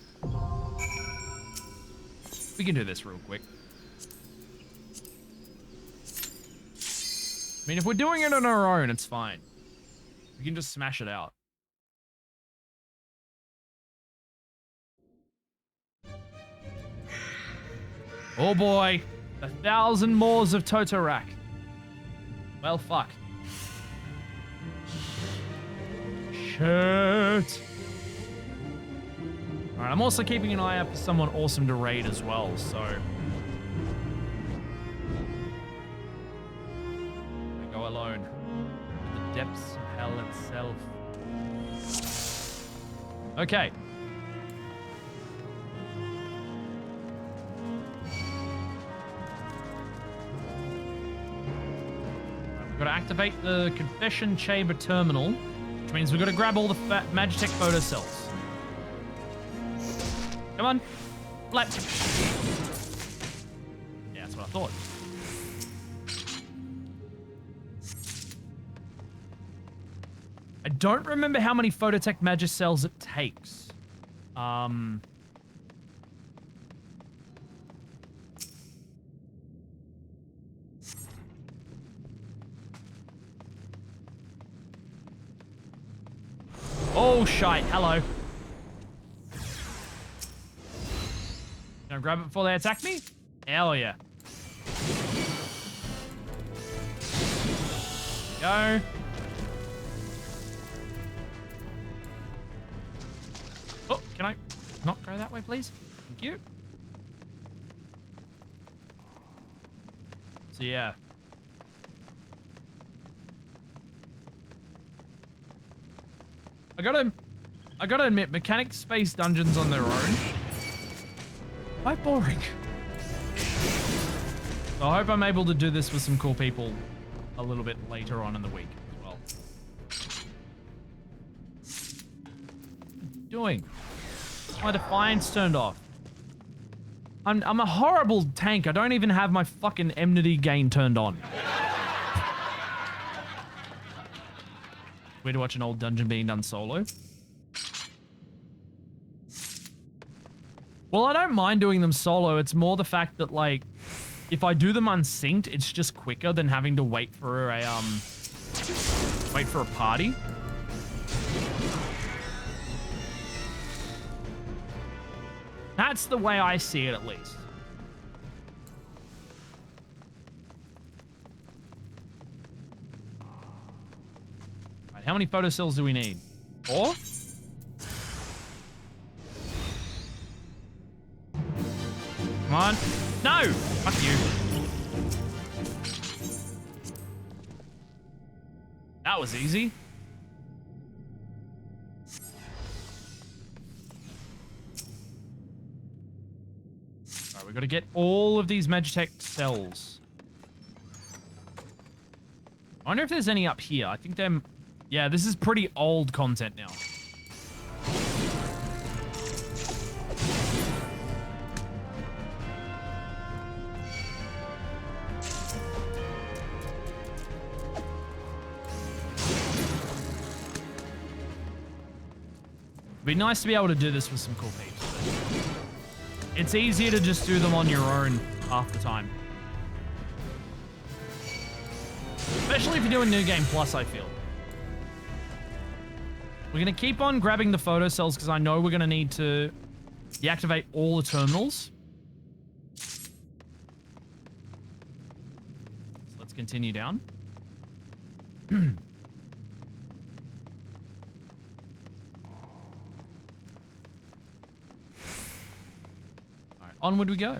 We can do this real quick. I mean, if we're doing it on our own, it's fine. We can just smash it out. Oh boy, the 1,000 Moors of Totorak. Well, fuck. Shit. Alright, I'm also keeping an eye out for someone awesome to raid as well, so... I go alone. The depths of hell itself. Okay. We've got to activate the confession chamber terminal, which means we've got to grab all the Magitech photo cells. Come on. Flap. Yeah, that's what I thought. I don't remember how many phototech magic cells it takes. Oh, shite. Hello. Can I grab it before they attack me? Hell yeah. Go. Oh, can I not go that way, please? Thank you. So, yeah. I gotta admit, mechanic space dungeons on their own, quite boring. So I hope I'm able to do this with some cool people a little bit later on in the week as well. What are you doing? My Defiance turned off. I'm a horrible tank. I don't even have my fucking enmity gain turned on. Way to watch an old dungeon being done solo. Well, I don't mind doing them solo. It's more the fact that, like, if I do them unsynced, it's just quicker than having to wait for a party. That's the way I see it, at least. Right, how many photocells do we need? 4? Come on. No! Fuck you. That was easy. Alright, we've got to get all of these Magitech cells. I wonder if there's any up here. I think they're... Yeah, this is pretty old content now. It'd be nice to be able to do this with some cool peeps. It's easier to just do them on your own half the time. Especially if you're doing New Game Plus, I feel. We're going to keep on grabbing the photo cells because I know we're going to need to deactivate all the terminals. So let's continue down. Alright, onward we go.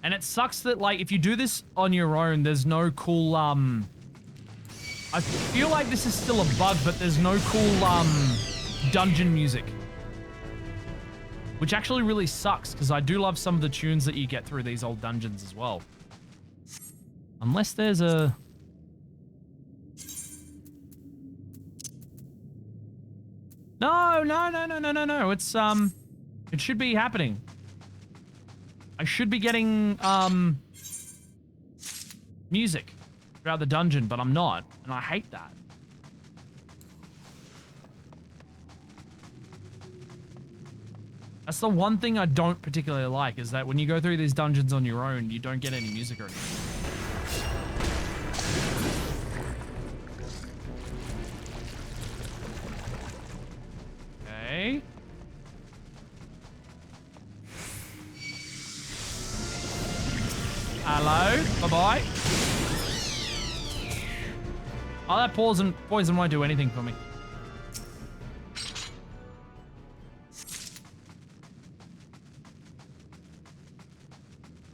And it sucks that, like, if you do this on your own, there's no cool, I feel like this is still a bug, but there's no cool, dungeon music. Which actually really sucks, because I do love some of the tunes that you get through these old dungeons as well. Unless there's a... No. It's, it should be happening. I should be getting, music throughout the dungeon, but I'm not, and I hate that. That's the one thing I don't particularly like, is that when you go through these dungeons on your own, you don't get any music or anything. Okay. Hello. Bye-bye. Oh, that poison won't do anything for me.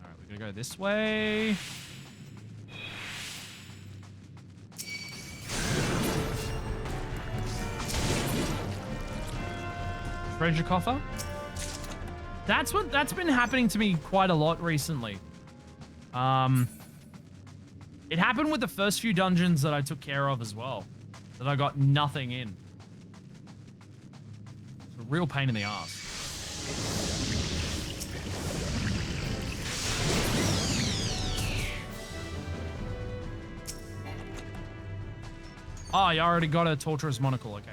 Alright, we're gonna go this way. Treasure coffer. That's been happening to me quite a lot recently. It happened with the first few dungeons that I took care of as well, that I got nothing in. It's a real pain in the ass. Oh, you already got a torturous monocle, okay.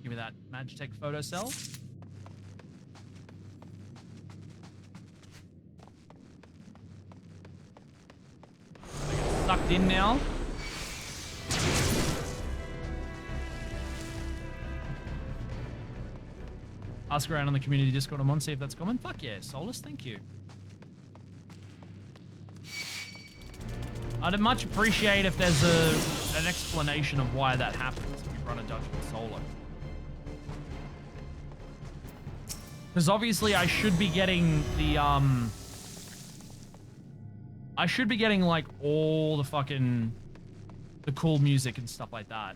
Give me that Magitech photo cell. Sucked in now. Ask around on the community Discord. I'm on, see if that's common. Fuck yeah, Solus, thank you. I'd much appreciate if there's an explanation of why that happens if you run a dungeon solo. Because obviously I should be getting the, I should be getting, like, all the fucking... the cool music and stuff like that.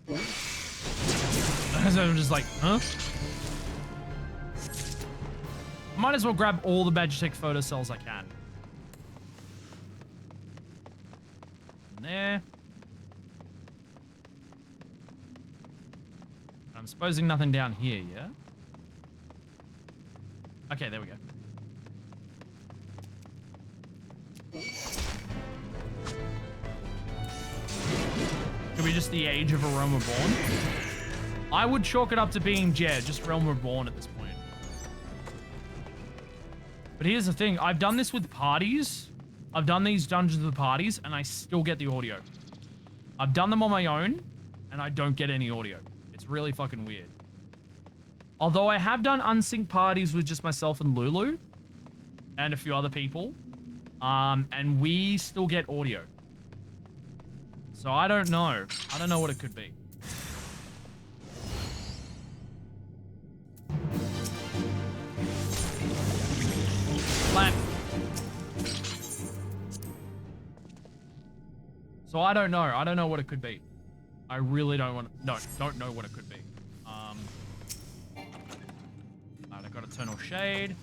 So I'm just like, huh? Might as well grab all the Magitech photo cells I can. There. I'm supposing nothing down here, yeah? Okay, there we go. Could be just the age of a Realm Reborn. I would chalk it up to being, yeah, just Realm Reborn at this point. But here's the thing. I've done this with parties. I've done these dungeons with parties, and I still get the audio. I've done them on my own, and I don't get any audio. It's really fucking weird. Although I have done unsynced parties with just myself and Lulu and a few other people, and we still get audio. So I don't know. I don't know what it could be. Flat. So I don't know. I don't know what it could be. I really don't know what it could be. Alright, I got Eternal Shade.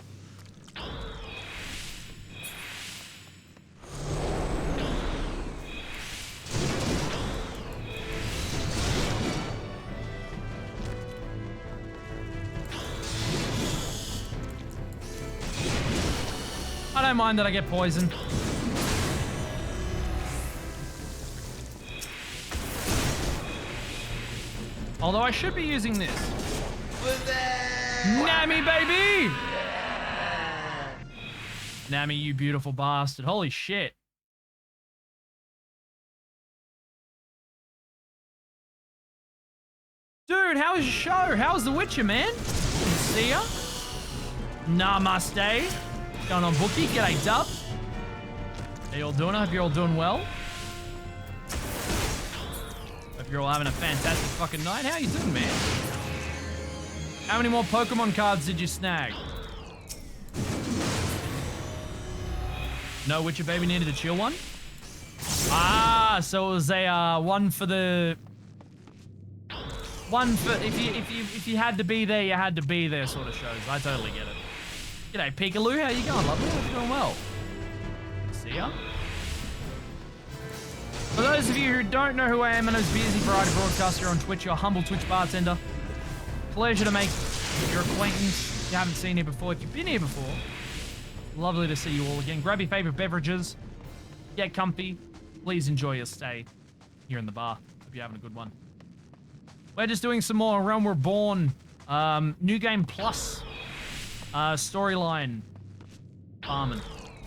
I don't mind that I get poisoned. Although I should be using this. Nami, baby! Nami, you beautiful bastard. Holy shit. Dude, how was your show? How's The Witcher, man? Good to see ya. Namaste. What's going on, Bookie? G'day, Dub. How you all doing? I hope you're all doing well. Hope you're all having a fantastic fucking night. How you doing, man? How many more Pokemon cards did you snag? No, Witcher baby needed a chill one? Ah! So it was a one for if you had to be there, you had to be there sort of shows. I totally get it. G'day, Peekaloo. How you going, lovely? Hope you're doing well. See ya. For those of you who don't know who I am, my name is Beersy, variety broadcaster on Twitch, your humble Twitch bartender. Pleasure to make your acquaintance. If you haven't seen here before, if you've been here before, lovely to see you all again. Grab your favorite beverages, get comfy. Please enjoy your stay here in the bar. Hope you're having a good one. We're just doing some more Realm Reborn, New Game Plus, storyline farming.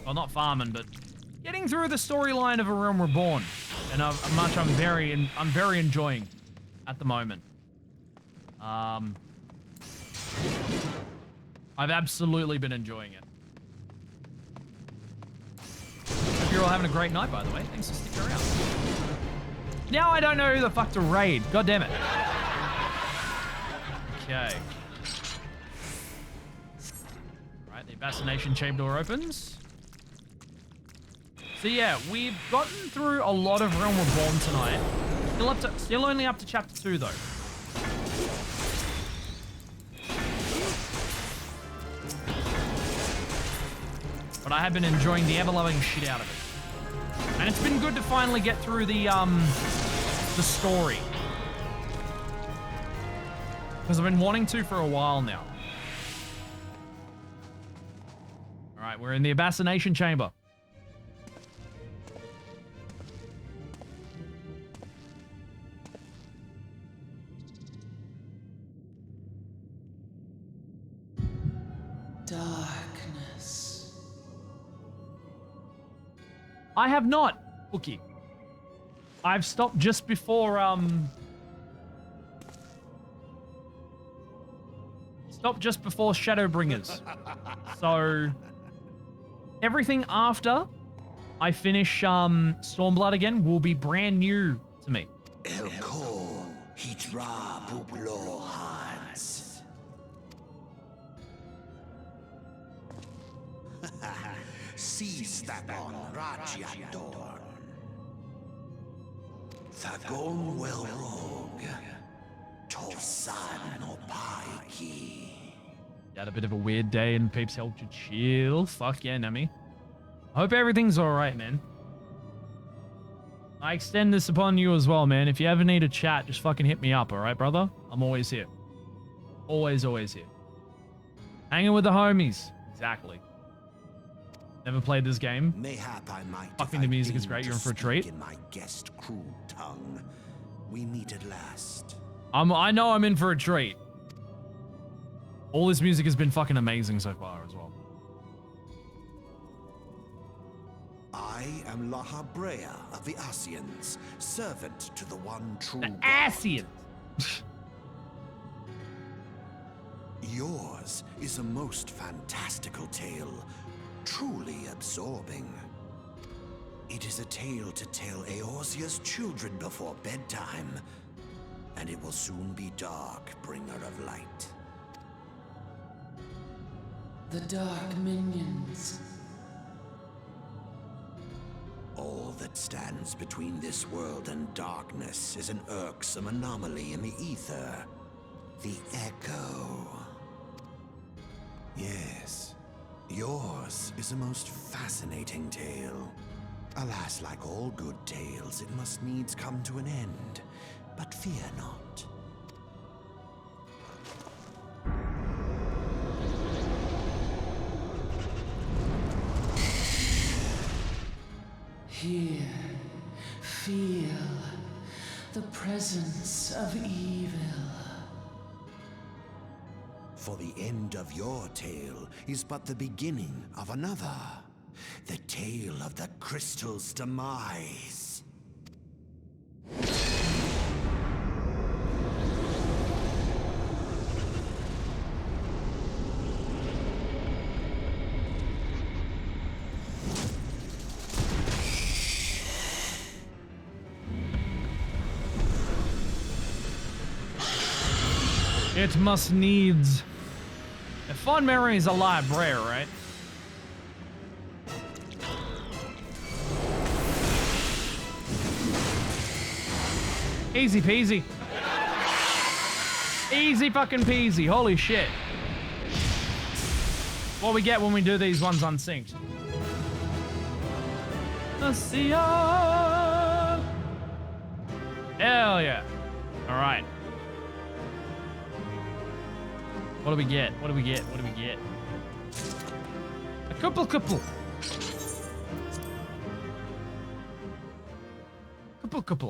Well, not farming, but getting through the storyline of A Realm Reborn, and I'm very enjoying at the moment. I've absolutely been enjoying it. Hope you're all having a great night, by the way. Thanks for sticking around. Now I don't know who the fuck to raid. God damn it. Okay. Alright, the Assassination Chamber door opens. So yeah, we've gotten through a lot of Realm Reborn tonight. Still only up to chapter 2 though. But I have been enjoying the ever-loving shit out of it. And it's been good to finally get through the story. Because I've been wanting to for a while now. Alright, we're in the Assassination Chamber. Darkness. I have not, Wookie. I've stopped just before, Shadowbringers. So, everything after I finish, Stormblood again will be brand new to me. Elko, Hitra, Bublo, Hans. Seize that on Rajiadorn. Thagon well rogue. Tosan no paiki. Had a bit of a weird day and peeps helped you chill. Fuck yeah, Nami. I hope everything's alright, man. I extend this upon you as well, man. If you ever need a chat, just fucking hit me up, alright, brother? I'm always here. Always, always here. Hanging with the homies. Exactly. Never played this game. Mayhap I might. Fucking the music is great. You're in for a treat. In my guest crude tongue, we meet at last. I know I'm in for a treat. All this music has been fucking amazing so far as well. I am Lahabrea of the Asians, servant to the one true The God. Asians. Yours is a most fantastical tale, truly absorbing. It is a tale to tell Eorzea's children before bedtime, and it will soon be dark, bringer of light. The Dark Minions. All that stands between this world and darkness is an irksome anomaly in the ether. The Echo. Yes, yours is a most fascinating tale. Alas, like all good tales, it must needs come to an end. But fear not. Here, feel the presence of evil. For the end of your tale is but the beginning of another. The tale of the crystal's demise. It must needs. A fond memory is a library, right? Easy peasy. Easy fucking peasy. Holy shit. What we get when we do these ones unsynced. See ya. Hell yeah. All right. What do we get? What do we get? What do we get? A couple. Couple.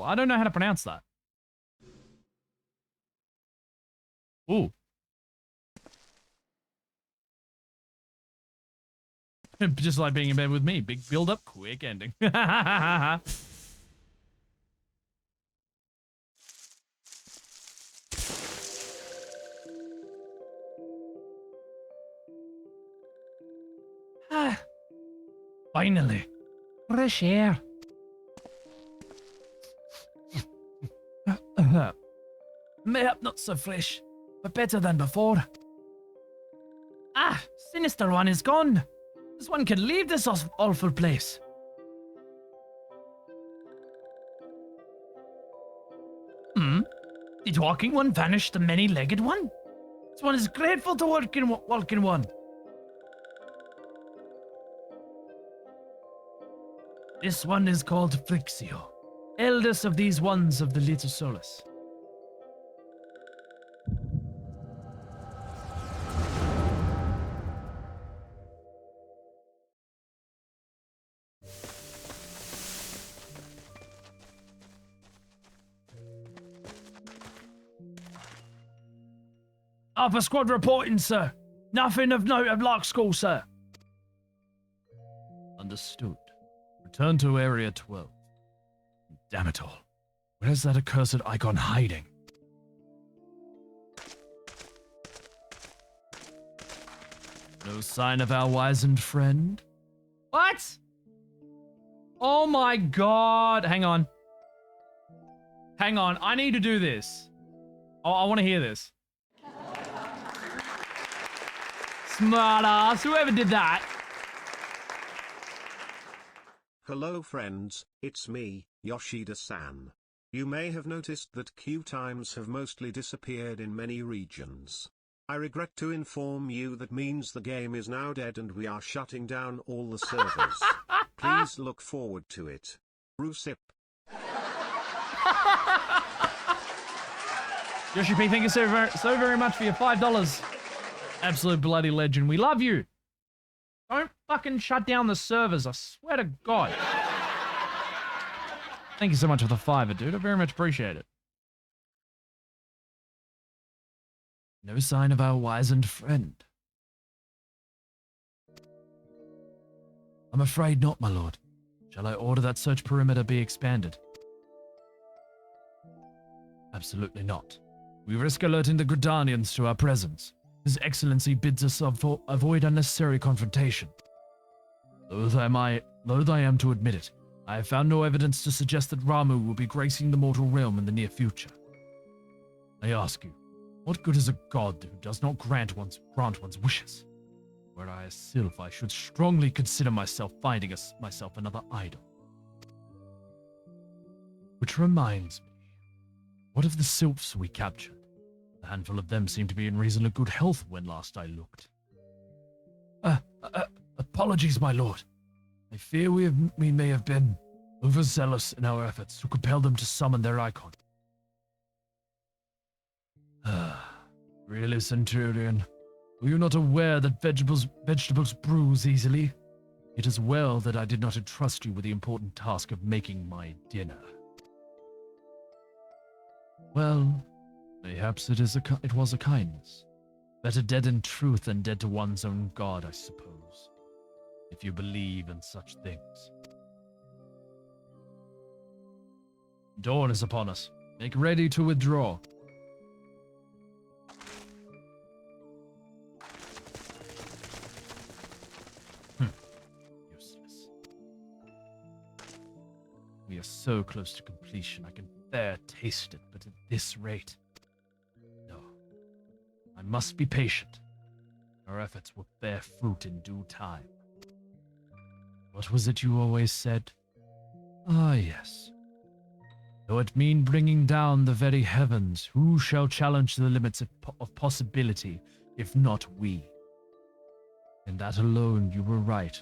I don't know how to pronounce that. Ooh. Just like being in bed with me. Big build up, quick ending. Finally. Fresh air. Mayhap not so fresh, but better than before. Sinister One is gone. This one can leave this awful place. The talking one vanished the many-legged one? This one is grateful to walking one. This one is called Frixio, eldest of these ones of the Little Solace. Upper squad reporting, sir. Nothing of note of Lark School, sir. Understood. Return to Area 12. Damn it all. Where's that accursed icon hiding? No sign of our wizened friend? What? Oh my god. Hang on. Hang on. I need to do this. Oh, I want to hear this. Smart ass. Whoever did that. Hello friends, it's me, Yoshida-san. You may have noticed that queue times have mostly disappeared in many regions. I regret to inform you that means the game is now dead and we are shutting down all the servers. Please look forward to it. Rusip. Yoshi P, thank you so very much for your $5. Absolute bloody legend. We love you. Don't fucking shut down the servers, I swear to God. Thank you so much for the $5, dude. I very much appreciate it. No sign of our wizened friend. I'm afraid not, my lord. Shall I order that search perimeter be expanded? Absolutely not. We risk alerting the Gridanians to our presence. His Excellency bids us avoid unnecessary confrontation. Loath I am to admit it, I have found no evidence to suggest that Ramu will be gracing the mortal realm in the near future. I ask you, what good is a god who does not grant one's wishes? Were I a sylph, I should strongly consider myself finding myself another idol. Which reminds me, what of the sylphs we captured? A handful of them seemed to be in reasonably good health when last I looked. Apologies, my lord. I fear we may have been overzealous in our efforts to compel them to summon their icon. Really, Centurion? Were you not aware that vegetables bruise easily? It is well that I did not entrust you with the important task of making my dinner. Well, perhaps it was a kindness. Better dead in truth than dead to one's own god, I suppose. If you believe in such things. Dawn is upon us. Make ready to withdraw. Useless. We are so close to completion. I can bear taste it, but at this rate... No. I must be patient. Our efforts will bear fruit in due time. What was it you always said? Ah, yes. Though it mean bringing down the very heavens, who shall challenge the limits of possibility, if not we? In that alone you were right,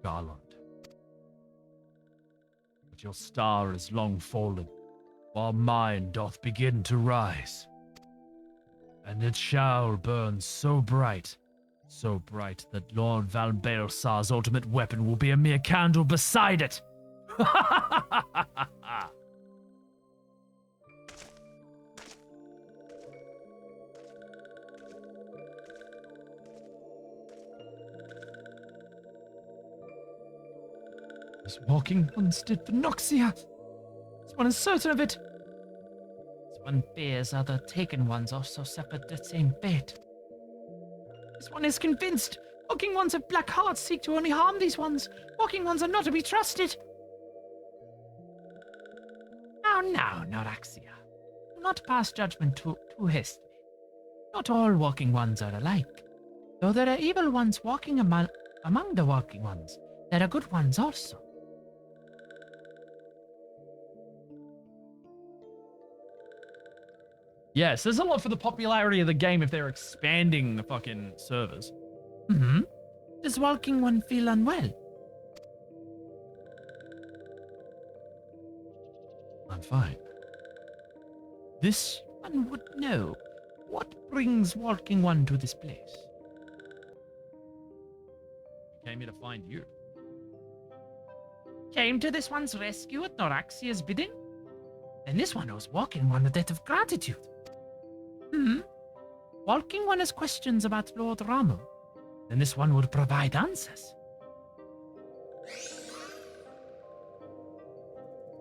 Garland. But your star is long fallen, while mine doth begin to rise. And it shall burn so bright that Lord Valbaelsar's ultimate weapon will be a mere candle beside it. This walking ones did for Noxia. This one is certain of it. This one fears other taken ones also suffered the same fate. This one is convinced. Walking ones of black hearts seek to only harm these ones. Walking ones are not to be trusted. Now, Noraxia. Do not pass judgment too hastily. Not all walking ones are alike. Though there are evil ones walking among the walking ones, there are good ones also. Yes, there's a lot for the popularity of the game if they're expanding the fucking servers. Mm-hmm. Does walking one feel unwell? I'm fine. This one would know. What brings walking one to this place? Came here to find you. Came to this one's rescue at Noraxia's bidding? Then this one owes walking one a debt of gratitude. Walking one has questions about Lord Ramo. Then this one would provide answers.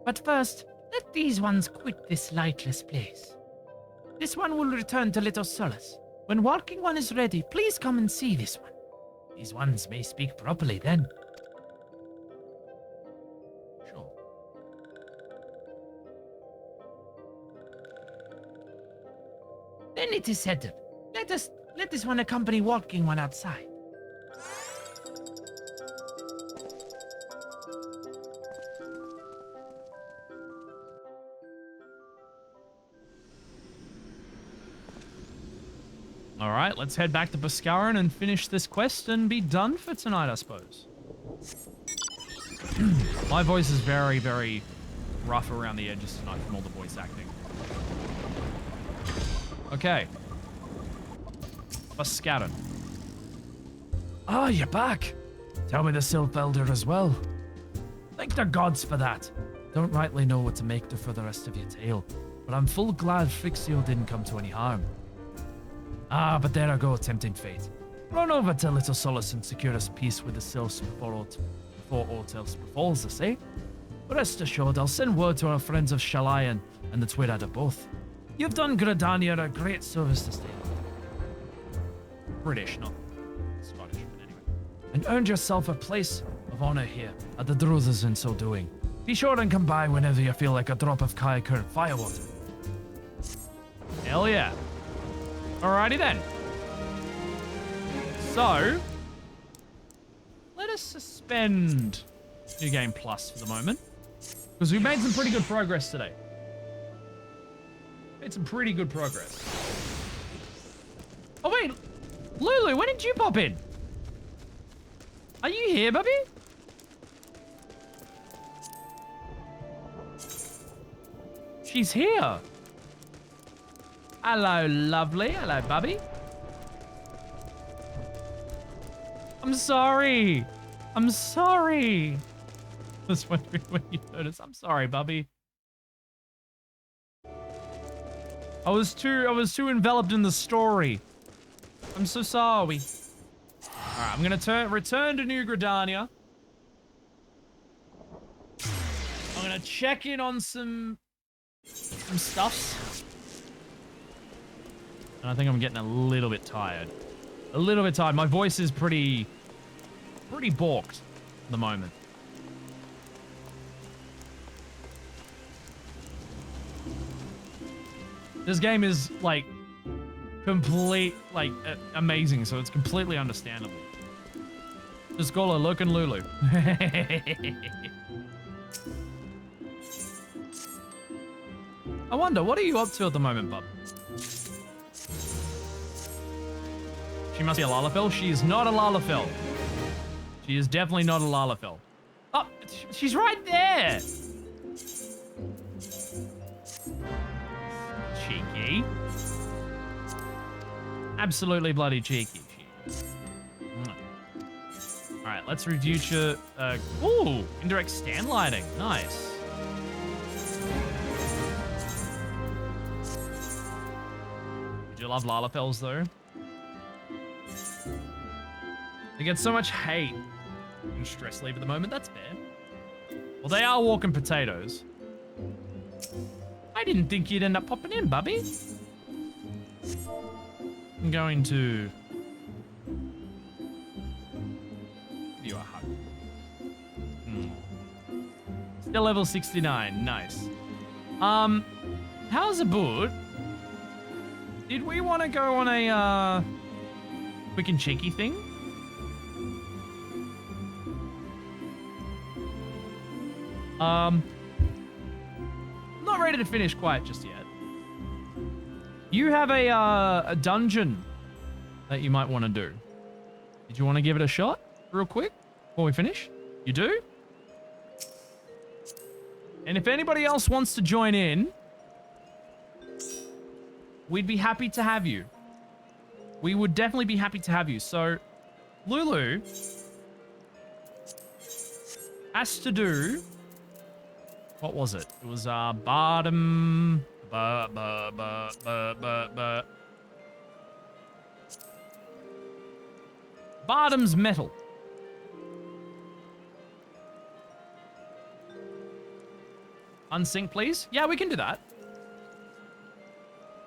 But first, let these ones quit this lightless place. This one will return to Little Solace. When walking one is ready, please come and see this one. These ones may speak properly then. Sure. Then it is settled. Let this one accompany walking one outside. All right, let's head back to Boscaran and finish this quest and be done for tonight, I suppose. My voice is very, very rough around the edges tonight from all the voice acting. Okay. Boscaran. Ah, you're back. Tell me the Sylph Elder as well. Thank the gods for that. Don't rightly know what to make for the rest of your tale, but I'm full glad Frixio didn't come to any harm. Ah, but there I go, tempting fate. Run over to Little Solace and secure us peace with the Sylphs before aught else befalls us, eh? Rest assured, I'll send word to our friends of Shalayan and the Twirad of both. You've done Gradania a great service this day. British, not Scottish, but anyway. And earned yourself a place of honor here at the Druthas in so doing. Be sure and come by whenever you feel like a drop of Kaya Current firewater. Hell yeah. Alrighty then. So, let us suspend New Game Plus for the moment. Because we made some pretty good progress today. Made some pretty good progress. Oh wait, Lulu, when did you pop in? Are you here, Bubby? She's here. Hello, lovely. Hello, Bubby. I'm sorry. I'm sorry. I was wondering when you noticed. I'm sorry, Bubby. I was too enveloped in the story. I'm so sorry. Alright, I'm gonna return to New Gradania. I'm gonna check in on some stuffs. And I think I'm getting a little bit tired. A little bit tired. My voice is pretty balked at the moment. This game is like amazing, so it's completely understandable. Just call her Look and Lulu. I wonder, what are you up to at the moment, bub? She must be a Lalafell. She is not a Lalafell. She is definitely not a Lalafell. Oh, she's right there. Cheeky. Absolutely bloody cheeky. All right, let's review. Ooh, indirect stand lighting. Nice. Do you love Lalafells though? They get so much hate in stress leave at the moment. That's fair. Well, they are walking potatoes. I didn't think you'd end up popping in, Bubby. I'm going to give you a hug. Still level 69. Nice. How's the boot? Did we want to go on a quick and cheeky thing? Not ready to finish quite just yet. You have a dungeon that you might want to do. Did you want to give it a shot real quick before we finish? You do? And if anybody else wants to join in, we'd be happy to have you. We would definitely be happy to have you. So, Lulu has to do... What was it? It was Bottom's Metal. Unsync, please. Yeah, we can do that.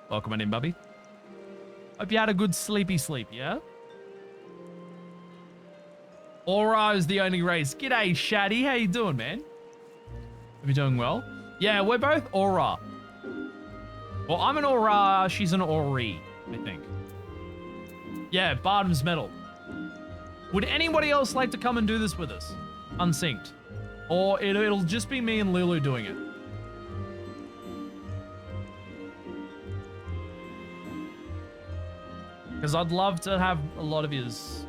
Welcome on in, Bubby. Hope you had a good sleepy sleep, yeah? Aura is the only race. G'day, Shaddy. How you doing, man? Are we doing well? Yeah, we're both Aura. Well, I'm an Aura, she's an Ori, I think. Yeah, Bottom's Metal. Would anybody else like to come and do this with us? Unsynced. Or it'll just be me and Lulu doing it. Because I'd love to have a lot of yous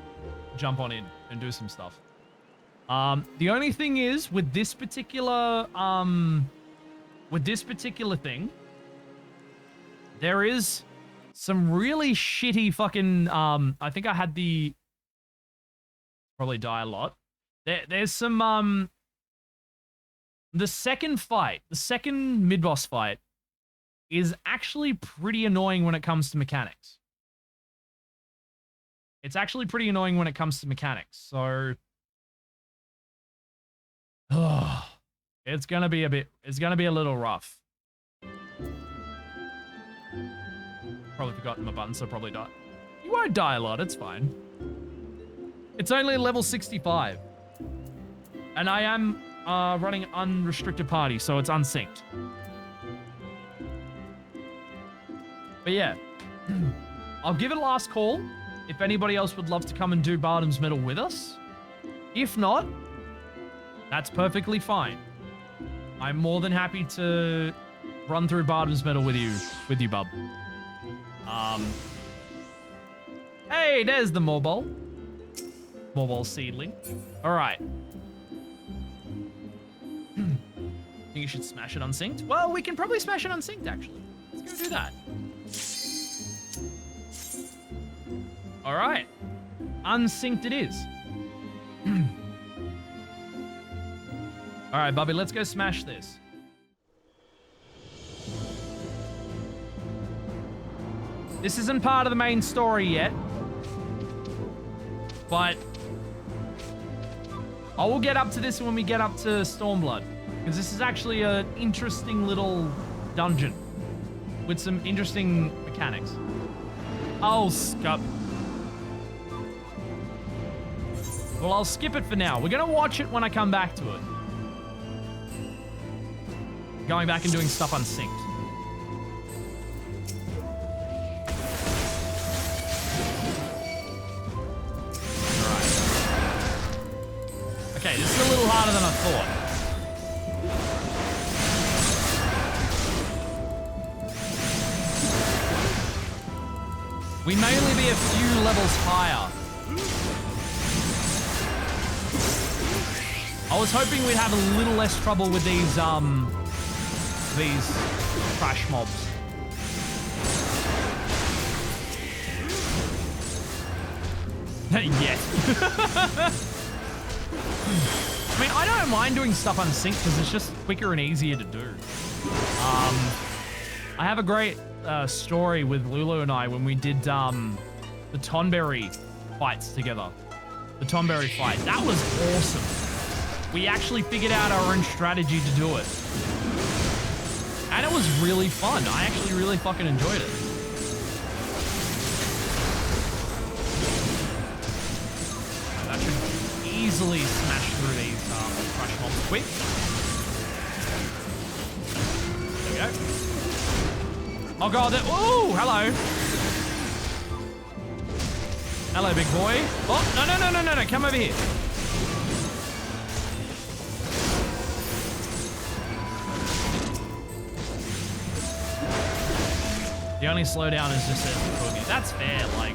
jump on in and do some stuff. The only thing is with this particular thing, there is some really shitty fucking I think I had the probably die a lot. There's some the second mid-boss fight is actually pretty annoying when it comes to mechanics. It's actually pretty annoying when it comes to mechanics. So it's gonna be a little rough. Probably forgotten my button, so probably die. You won't die a lot, it's fine. It's only level 65. And I am running unrestricted party, so it's unsynced. But yeah, I'll give it a last call if anybody else would love to come and do Bottom's Metal with us. If not, that's perfectly fine. I'm more than happy to run through Bottom's Metal with you, bub. Hey, there's the mobile seedling. All right. Think you should smash it unsynced? Well, we can probably smash it unsynced, actually. Let's go do that. All right. Unsynced it is. All right, Bubby, let's go smash this. This isn't part of the main story yet, but I will get up to this when we get up to Stormblood, because this is actually an interesting little dungeon with some interesting mechanics. I'll skip. Well, I'll skip it for now. We're going to watch it when I come back to it. Going back and doing stuff unsynced. Okay, this is a little harder than I thought. We may only be a few levels higher. I was hoping we'd have a little less trouble with these crash mobs. Yes. I mean, I don't mind doing stuff unsynced because it's just quicker and easier to do. I have a great story with Lulu and I when we did the Tonberry fights together. The Tonberry fight. That was awesome. We actually figured out our own strategy to do it. And it was really fun. I actually really fucking enjoyed it. That should easily smash through these crush mobs quick. There we go. Oh god, ooh, hello. Hello, big boy. Oh, no, come over here. The only slowdown is just a boogie. That's fair, like,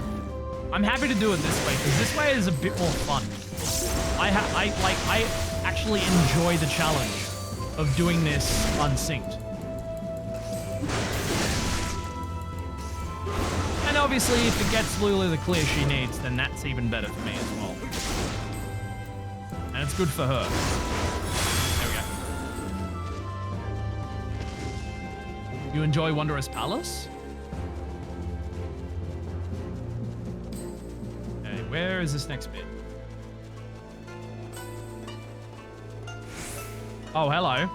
I'm happy to do it this way, because this way is a bit more fun. I actually enjoy the challenge of doing this unsynced. And obviously, if it gets Lulu the clear she needs, then that's even better for me as well. And it's good for her. There we go. You enjoy Wondrous Palace? Okay, where is this next bit? Oh, hello.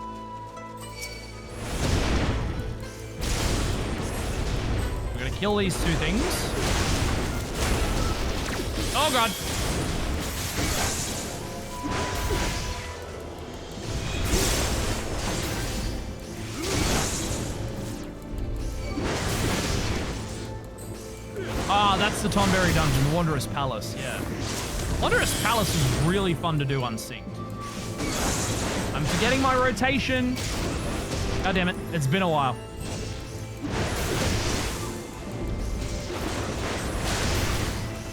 We're gonna kill these two things. Oh god. Ah, that's the Tonberry dungeon, the Wondrous Palace, yeah. Wondrous Palace is really fun to do unsynced. I'm forgetting my rotation. God damn it, it's been a while.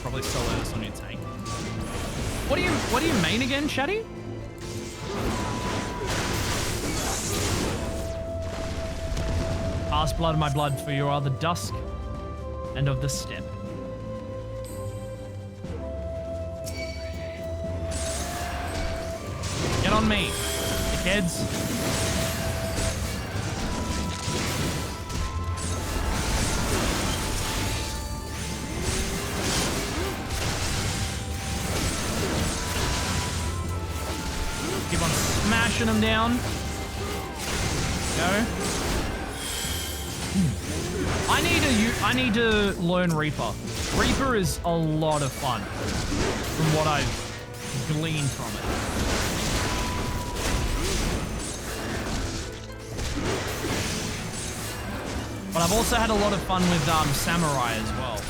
Probably solo this on your tank. What do you main again, Shaddy? Past blood of my blood, for you are the dusk and of the steppe. Get on me, kids. Keep on smashing them down. Go. I need to learn Reaper. Reaper is a lot of fun from what I've gleaned from it. But I've also had a lot of fun with Samurai as well.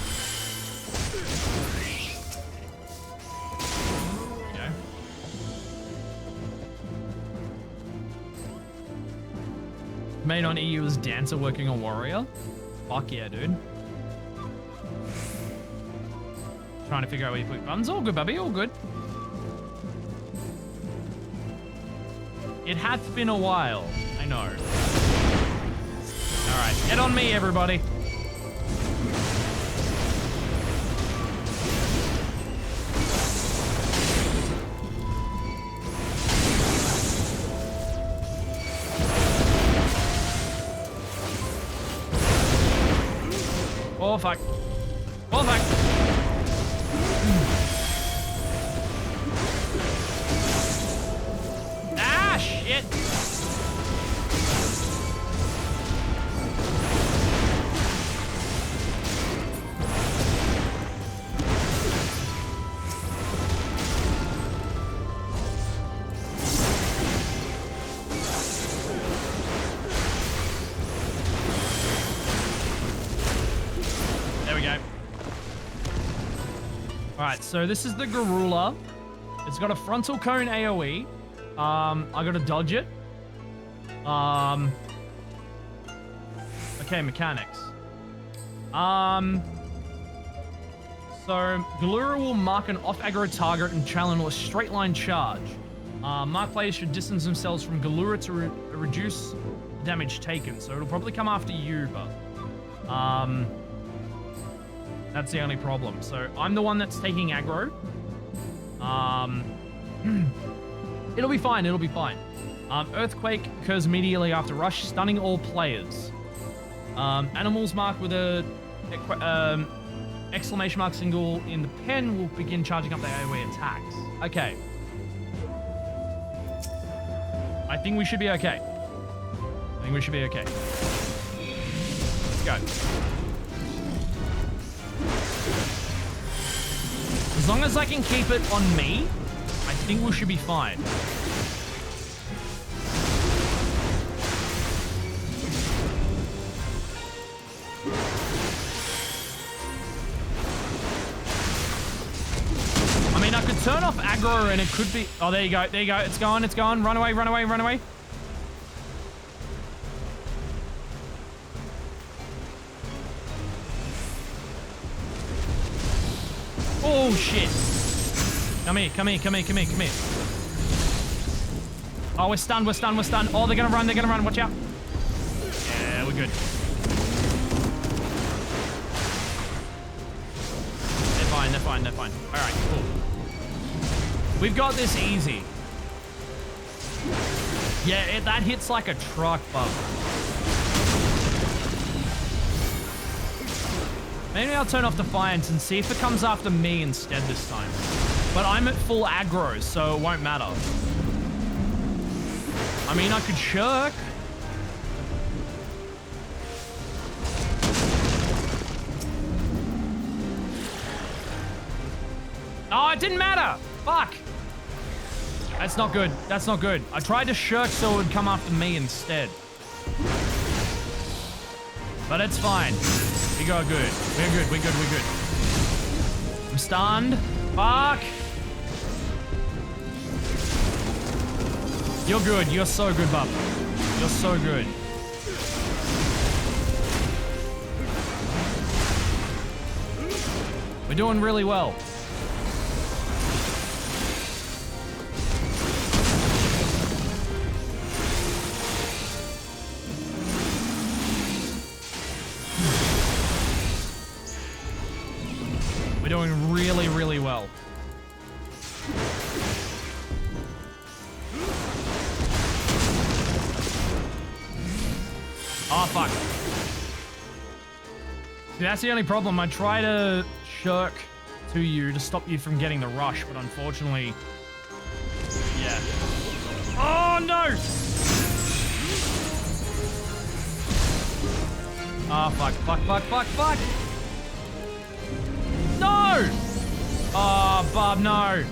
There you go. Main on EU is Dancer working on Warrior. Fuck yeah, dude. Trying to figure out where you put buttons. All good, Bubby, all good. It hath been a while. I know. Alright, get on me, everybody. Oh, fuck. Oh, fuck. Ah, shit. Alright, so this is the Garula. It's got a frontal cone AoE. I gotta dodge it. Okay, mechanics. So, Galura will mark an off-aggro target and channel a straight-line charge. Mark players should distance themselves from Galura to reduce the damage taken. So it'll probably come after you, but... that's the only problem. So I'm the one that's taking aggro. It'll be fine, it'll be fine. Earthquake occurs immediately after rush, stunning all players. Animals marked with a exclamation mark symbol in the pen will begin charging up their AoE attacks. Okay. I think we should be okay. I think we should be okay. Let's go. As long as I can keep it on me, I think we should be fine. I mean, I could turn off aggro and it could be... Oh, there you go. There you go. It's gone. It's gone. Run away, run away, run away. Oh, shit. Come here, come here, come here, come here, come here. Oh, we're stunned, we're stunned, we're stunned. Oh, they're gonna run, they're gonna run. Watch out. Yeah, we're good. They're fine, they're fine, they're fine. All right, cool. We've got this easy. Yeah, that hits like a truck, but... Maybe I'll turn off Defiance and see if it comes after me instead this time. But I'm at full aggro, so it won't matter. I mean, I could shirk. Oh, it didn't matter. Fuck. That's not good. That's not good. I tried to shirk so it would come after me instead. But it's fine. We got good. We're good. We're good. We're good. I'm stunned. Fuck. You're good. You're so good, bub. You're so good. We're doing really well. We're doing really, really well. Oh, fuck. See, that's the only problem. I try to shirk to you to stop you from getting the rush, but unfortunately... Yeah. Oh, no! Oh, fuck, fuck, fuck, fuck, fuck! No! Oh, Bob, no.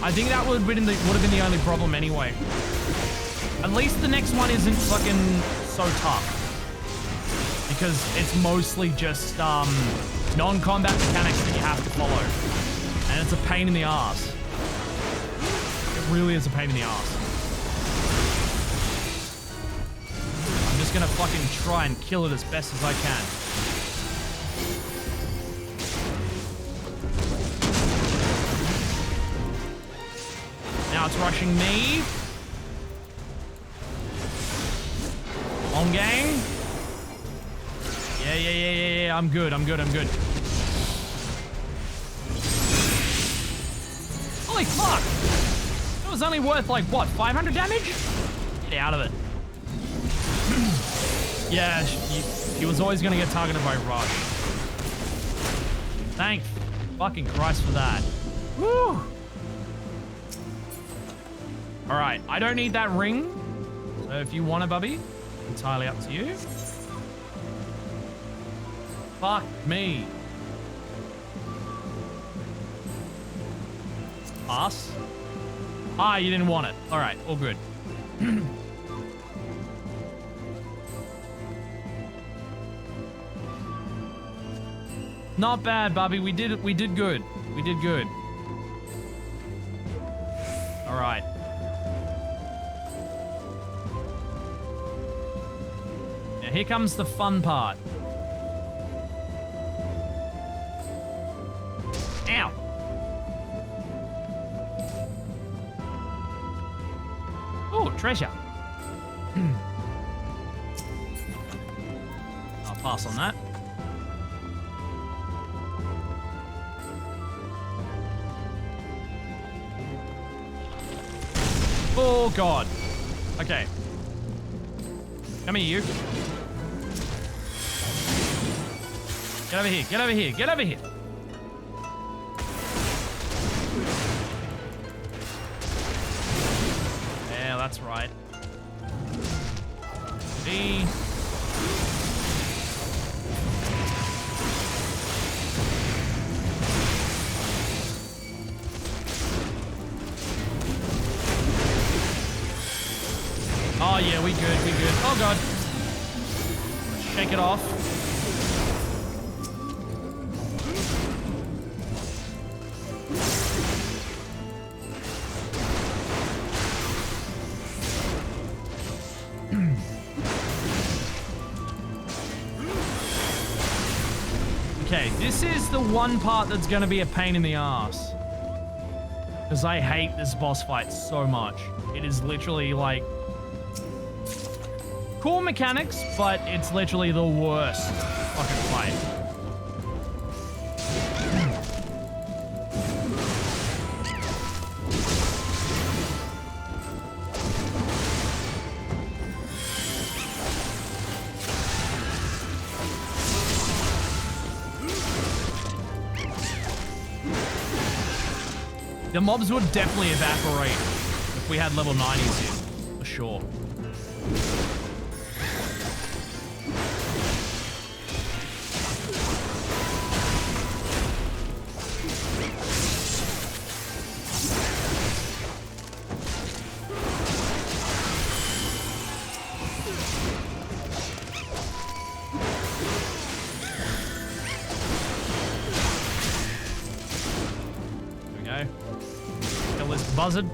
I think that would have been the only problem anyway. At least the next one isn't fucking so tough. Because it's mostly just non-combat mechanics that you have to follow. And it's a pain in the ass. It really is a pain in the ass. I'm just gonna fucking try and kill it as best as I can. Now it's rushing me. On gang. Yeah. I'm good. Holy fuck! It was only worth like, what, 500 damage? Get out of it. Yeah, he was always gonna get targeted by Rush. Thank fucking Christ for that. Woo! Alright, I don't need that ring. So if you want it, Bubby, entirely up to you. Fuck me. Pass. Ah, you didn't want it. Alright, all good. Not bad, Bubby. We did good. We did good. Alright. Now here comes the fun part. Oh, treasure. I'll pass on that. Oh, God. Okay. Come here, you. Get over here. Get over here. Get over here. Yeah, that's right. B. Oh, yeah, we good, we good. Oh, God. Shake it off. Okay, this is the one part that's going to be a pain in the ass. Because I hate this boss fight so much. It is literally like... cool mechanics, but it's literally the worst fucking fight. The mobs would definitely evaporate if we had level 90s here, for sure. Buzzard.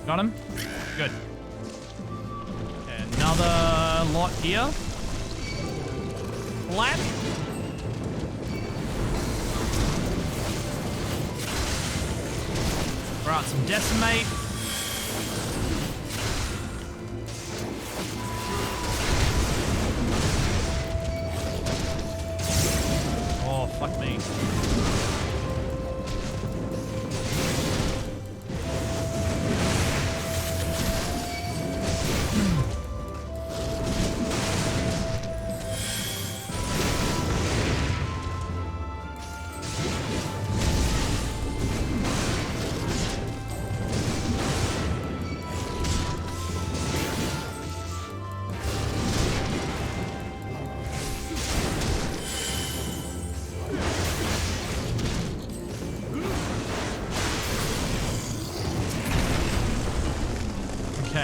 Got him. Good. Okay, another lot here. Flat. Right, some decimate. Oh, fuck me.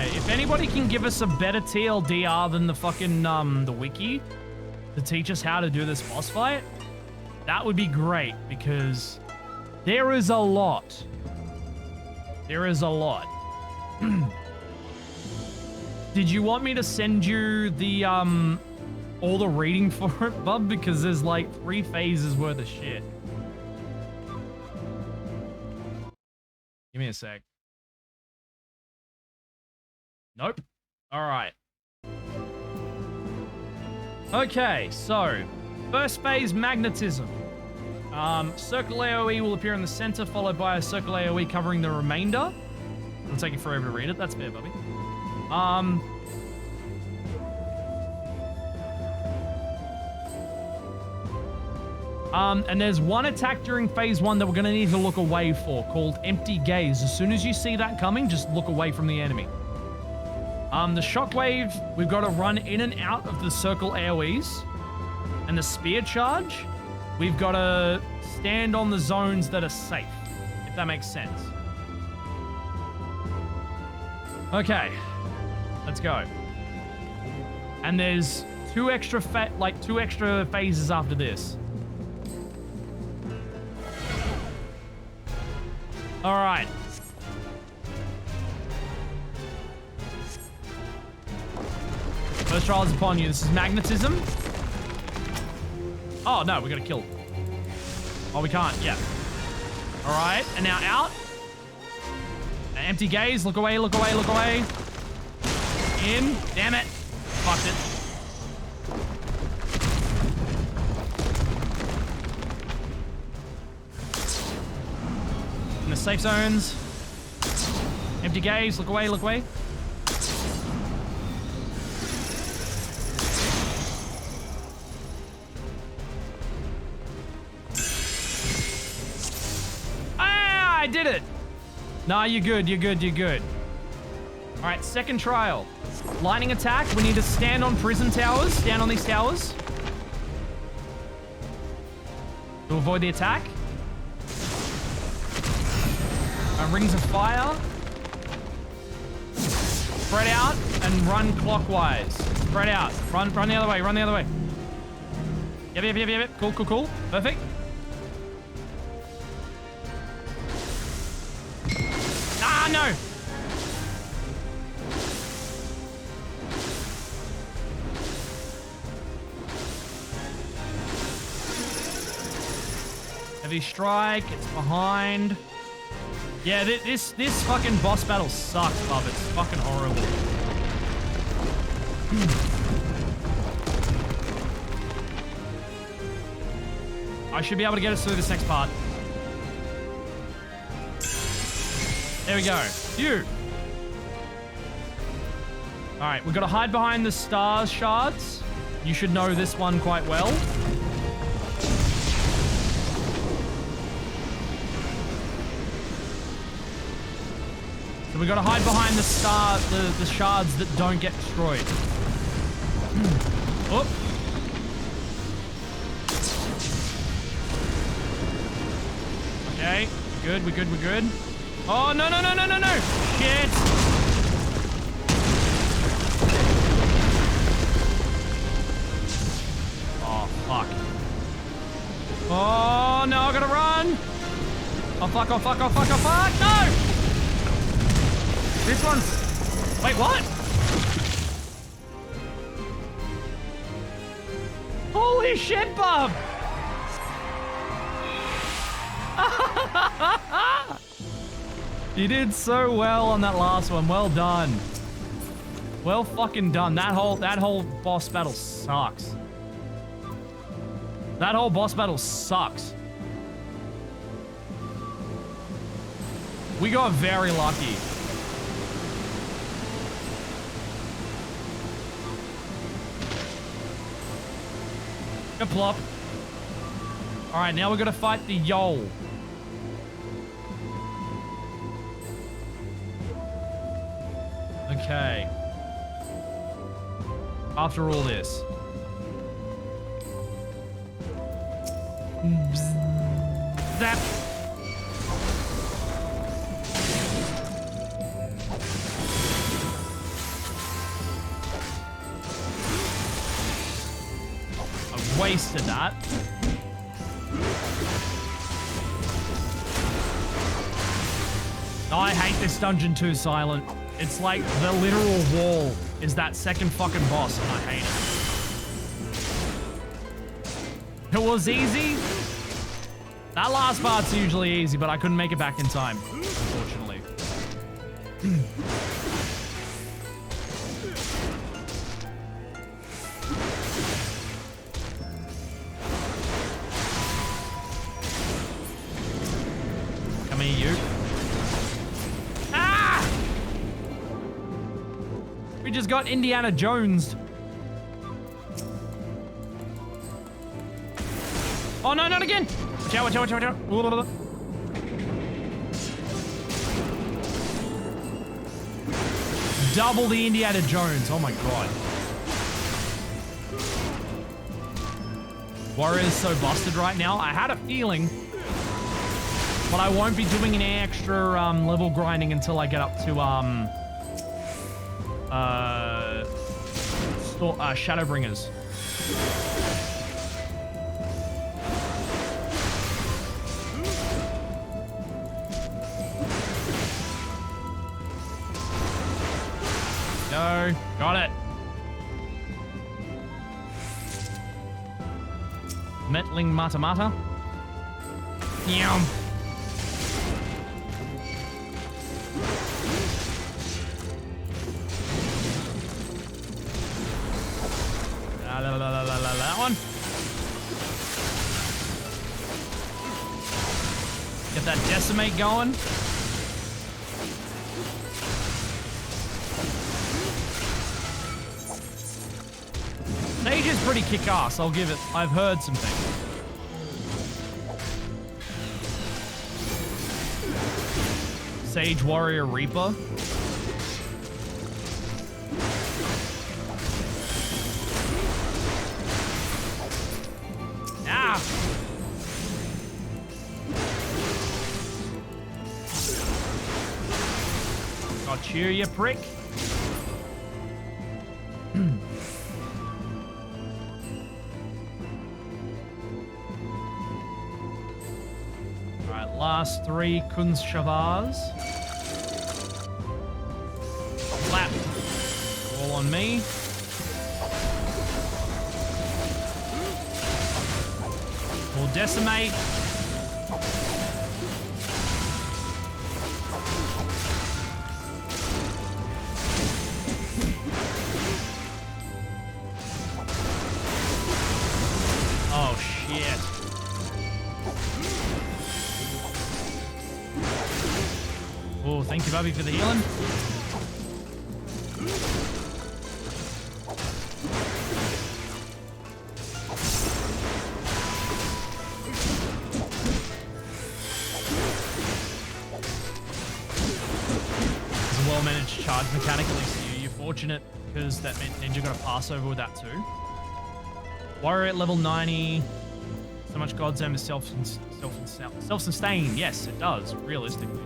If anybody can give us a better TLDR than the fucking, the wiki to teach us how to do this boss fight, that would be great, because there is a lot. There is a lot. Did you want me to send you the, all the reading for it, bub? Because there's like 3 phases worth of shit. Give me a sec. Nope. All right. Okay, so first phase, magnetism. Circle AoE will appear in the center, followed by a circle AoE covering the remainder. It'll take you forever to read it. That's fair, Bubby. And there's one attack during phase 1 that we're going to need to look away for, called Empty Gaze. As soon as you see that coming, just look away from the enemy. The shockwave, we've got to run in and out of the circle AoEs. And the spear charge, we've got to stand on the zones that are safe, if that makes sense. Okay, let's go. And there's two extra phases after this. All right. First trial is upon you. This is magnetism. Oh, no, we got to kill. Oh, we can't. Yeah. All right, and now out. Empty gaze. Look away, look away, look away. In. Damn it. Fucked it. In the safe zones. Empty gaze. Look away, look away. Ah, I did it. Nah, you're good, you're good, you're good. All right, second trial. Lightning attack. We need to stand on prison towers. Stand on these towers. To avoid the attack. Rings of fire. Spread out and run clockwise. Spread out. Run the other way, run the other way. Yep. Cool, cool, cool. Perfect. Ah, no! Heavy strike, it's behind. Yeah, this fucking boss battle sucks, bub. It's fucking horrible. I should be able to get us through this next part. There we go. Phew. All right, we've got to hide behind the stars shards. You should know this one quite well. So we got to hide behind the shards that don't get destroyed. Oh. Okay, good, we're good, we're good. Oh, no. Shit. Oh, fuck. Oh, no, I gotta run. Oh, fuck. No! This one's... Wait, what? Holy shit, Bob! You did so well on that last one. Well done. Well fucking done. That whole boss battle sucks. That whole boss battle sucks. We got very lucky. Plop. All right, now we're gonna fight the Yol. Okay. After all this. Zap. Wasted that. I hate this dungeon too, Silent. It's like the literal wall is that second fucking boss, and I hate it. It was easy. That last part's usually easy, but I couldn't make it back in time, unfortunately. Just got Indiana Jones. Oh no, not again! Watch out. Double the Indiana Jones. Oh my god. Warrior's so busted right now. I had a feeling, but I won't be doing any extra level grinding until I get up to Shadowbringers. Go. Got it. Metling Mata. Yum. That one. Get that decimate going. Sage is pretty kick-ass, I'll give it. I've heard some things. Sage Warrior Reaper. Ah! Got you prick. Alright, last 3 Kunstshavars. Slap. All on me. We'll decimate. Oh, shit. Oh, thank you, Bobby, for the healing. It's a well-managed charge mechanic, at least you're fortunate, because that meant Ninja got a pass over with that too. Warrior at level 90. So much God's Aim is self-sustained. Yes, it does, realistically.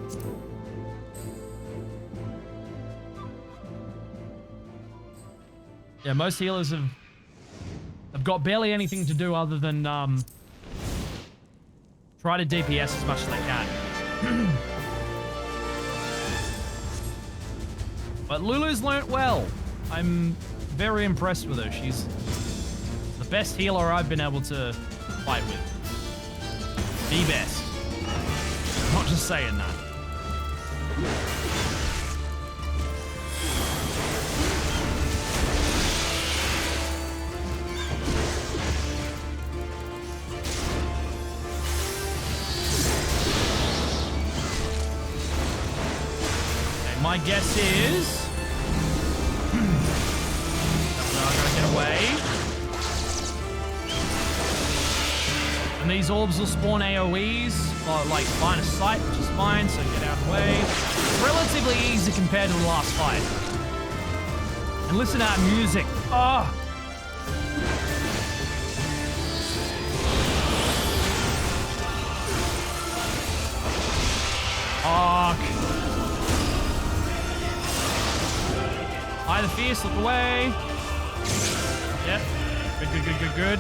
Yeah, most healers have got barely anything to do other than try to DPS as much as they can. But Lulu's learnt well. I'm very impressed with her. She's the best healer I've been able to fight with. The best. I'm not just saying that. Okay, my guess is... I'm gonna get away. And these orbs will spawn AoEs, or like line of sight, which is fine, so get out of the way. It's relatively easy compared to the last fight. And listen to that music. Oh! Fuck. Eye the Fierce, look away. Yep. Good, good, good, good, good.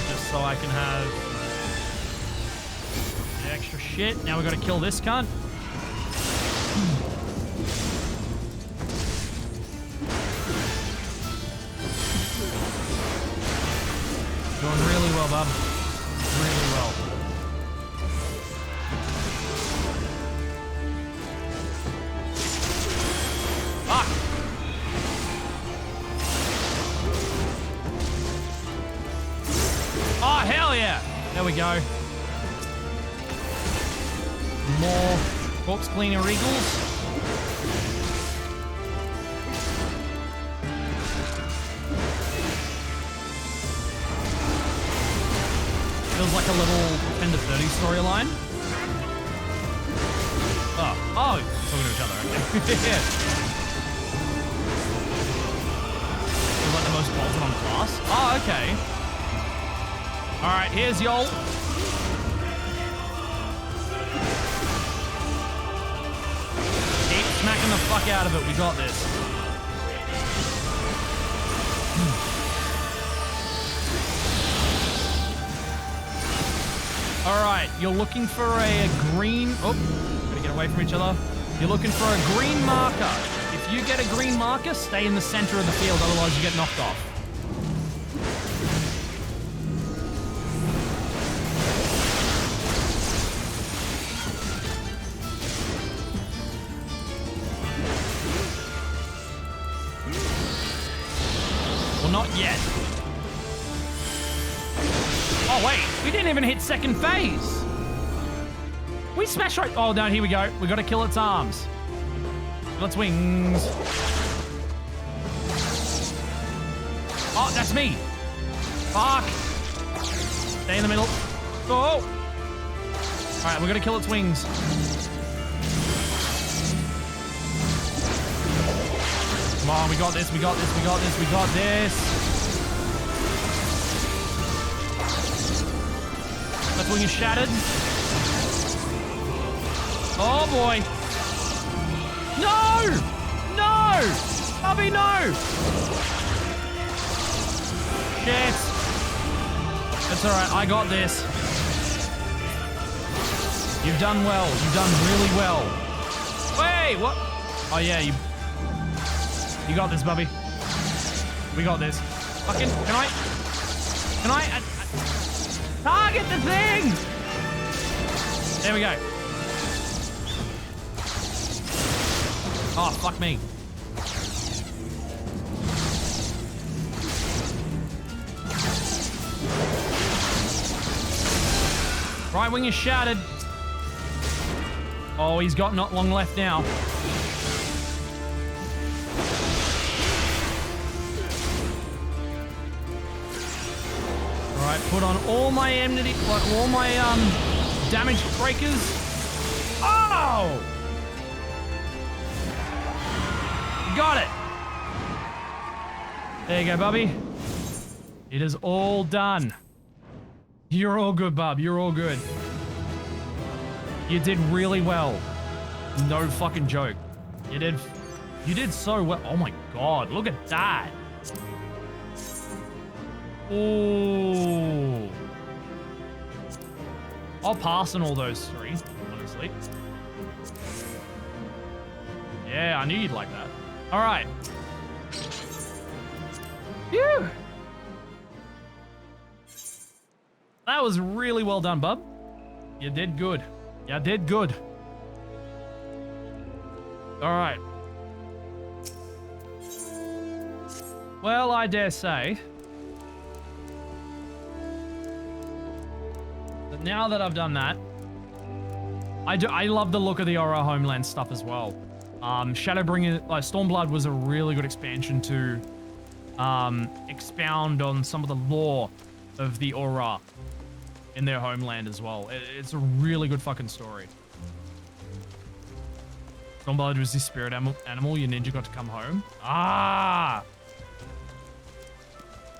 Just so I can have the extra shit. Now we gotta kill this cunt. Doing really well, bub. Really well. Fuck! Oh, hell yeah! There we go. More corpse cleaner eagles. Feels like a little 10 to 30 storyline. Oh, talking to each other, okay. Feels like the most bolted on class. Oh, okay. Alright, here's y'all. Keep smacking the fuck out of it, we got this. Alright, you're looking for a green... Oh, gotta get away from each other. You're looking for a green marker. If you get a green marker, stay in the center of the field, otherwise you get knocked off. not yet. Oh, wait. We didn't even hit second phase. We smashed right... Oh, no, here we go. We got to kill its arms. Kill its wings. Oh, that's me. Fuck. Stay in the middle. Oh. All right, we got to kill its wings. Come on, we got this, we got this, we got this, we got this. That wing is shattered. Oh boy. No! No! Bubby, no! Shit. That's alright, I got this. You've done well. You've done really well. Wait, what? Oh yeah, you got this, Bubby. We got this. Fucking, can I target the thing? There we go. Oh, fuck me. Right wing is shattered. Oh, he's got not long left now. Alright, put on all my enmity, all my damage breakers. Oh! Got it. There you go, Bubby. It is all done. You're all good, bub. You're all good. You did really well. No fucking joke. You did so well. Oh my god, look at that. Oh. I'll pass on all those three, honestly. Yeah, I knew you'd like that. All right. Phew. That was really well done, bub. You did good. You did good. All right. Well, I dare say that now that I've done that, I love the look of the Aura Homeland stuff as well. Shadowbringer, Stormblood was a really good expansion to expound on some of the lore of the Aura in their homeland as well. It's a really good fucking story. Stormblood was this spirit animal. Your ninja got to come home. Ah!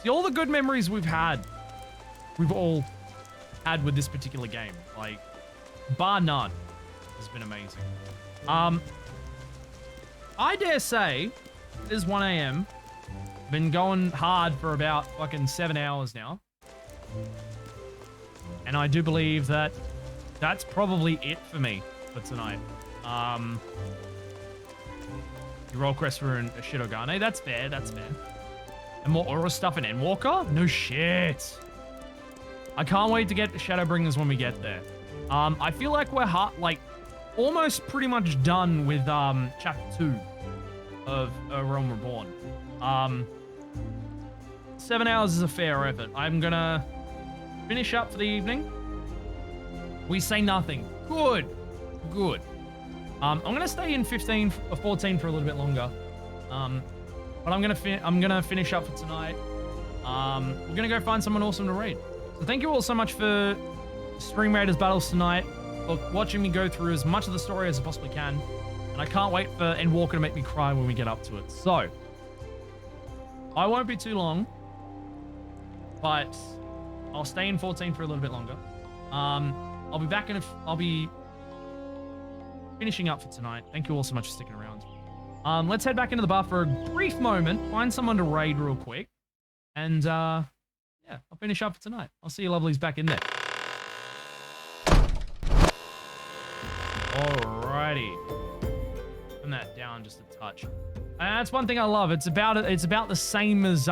See, all the good memories we've all had with this particular game. Like, bar none. Has been amazing. I dare say, it is 1 a.m. Been going hard for about fucking 7 hours now. And I do believe that that's probably it for me for tonight. You roll crest for a Shidogane. That's fair, that's fair. And more Aura stuff in Endwalker? No shit. I can't wait to get the Shadowbringers when we get there. I feel like we're almost pretty much done with chapter 2 of Realm Reborn. 7 hours is a fair effort. I'm gonna finish up for the evening. We say nothing. Good. Good. I'm gonna stay in 15 or 14 for a little bit longer. But I'm gonna finish up for tonight. We're gonna go find someone awesome to raid. So thank you all so much for Stream Raiders battles tonight. For watching me go through as much of the story as I possibly can. And I can't wait for Endwalker to make me cry when we get up to it. So I won't be too long, but I'll stay in 14 for a little bit longer. I'll be back I'll be finishing up for tonight. Thank you all so much for sticking around. Let's head back into the bar for a brief moment, find someone to raid real quick, and yeah, I'll finish up for tonight. I'll see you lovelies back in there. Alrighty. Turn that down just a touch. That's one thing I love. It's about the same as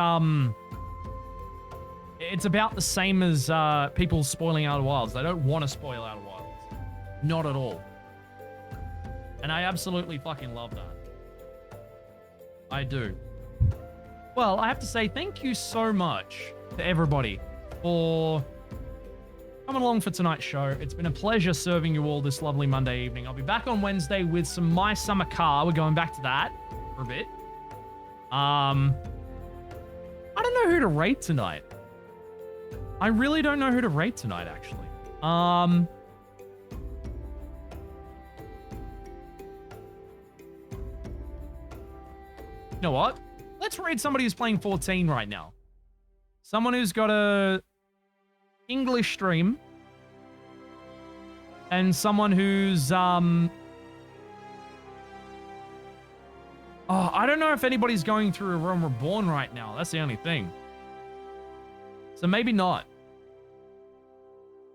people spoiling Outer Wilds. They don't want to spoil Outer Wilds. Not at all. And I absolutely fucking love that. I do. Well, I have to say thank you so much to everybody for coming along for tonight's show. It's been a pleasure serving you all this lovely Monday evening. I'll be back on Wednesday with some My Summer Car. We're going back to that for a bit. I don't know who to rate tonight. I really don't know who to rate tonight, actually. You know what? Let's rate somebody who's playing 14 right now. Someone who's got a English stream. And someone who's, oh, I don't know if anybody's going through a Realm Reborn right now. That's the only thing. So maybe not.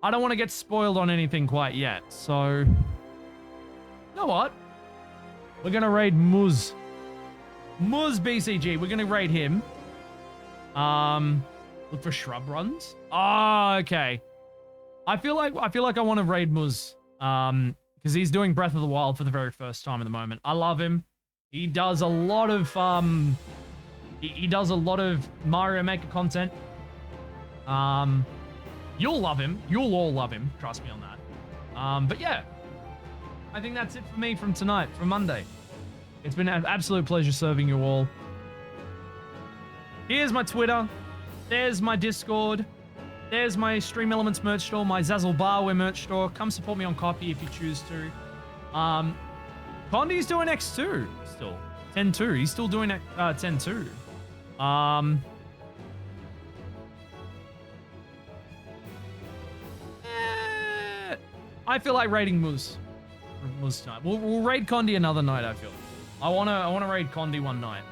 I don't want to get spoiled on anything quite yet. So, you know what? We're going to raid Muz. Muz BCG. We're going to raid him. Look for shrub runs. Oh, okay. I feel like I want to raid Muz. Because he's doing Breath of the Wild for the very first time at the moment. I love him. He does a lot of he does a lot of Mario Maker content. You'll love him. You'll all love him. Trust me on that. But yeah, I think that's it for me from tonight, from Monday. It's been an absolute pleasure serving you all. Here's my Twitter. There's my Discord. There's my Stream Elements merch store, my Zazzle Barware merch store. Come support me on Copy if you choose to. Condi's doing X2 still. 10-2. He's still doing 10-2. I feel like raiding Muz tonight. We'll raid Condi another night, I feel. I wanna raid Condi one night.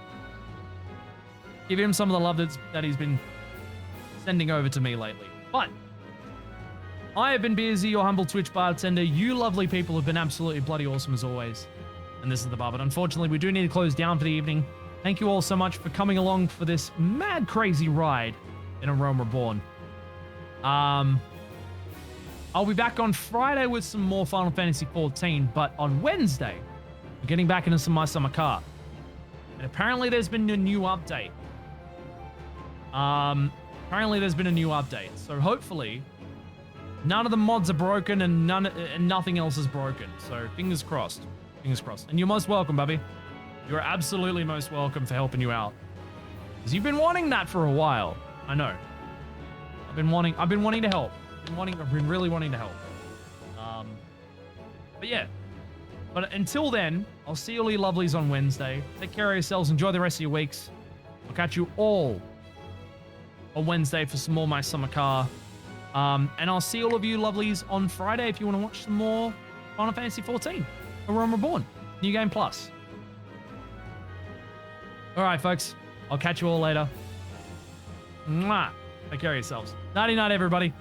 Give him some of the love that he's been sending over to me lately. But I have been Beersy, your humble Twitch bartender. You lovely people have been absolutely bloody awesome as always. And this is the bar, but unfortunately we do need to close down for the evening. Thank you all so much for coming along for this mad crazy ride in a Realm Reborn. I'll be back on Friday with some more Final Fantasy XIV, but on Wednesday, we're getting back into some My Summer Car. And apparently there's been a new update. So hopefully none of the mods are broken and nothing else is broken. So fingers crossed. Fingers crossed. And you're most welcome, Bubby. You're absolutely most welcome for helping you out. Because you've been wanting that for a while. I know. I've been wanting to help. I've been really wanting to help. But yeah. But until then, I'll see you all you lovelies on Wednesday. Take care of yourselves. Enjoy the rest of your weeks. I'll catch you all on Wednesday for some more My Summer Car. And I'll see all of you lovelies on Friday if you want to watch some more Final Fantasy XIV. A Realm Reborn. New Game Plus. Alright, folks. I'll catch you all later. Mwah. Take care of yourselves. Nighty-night, everybody.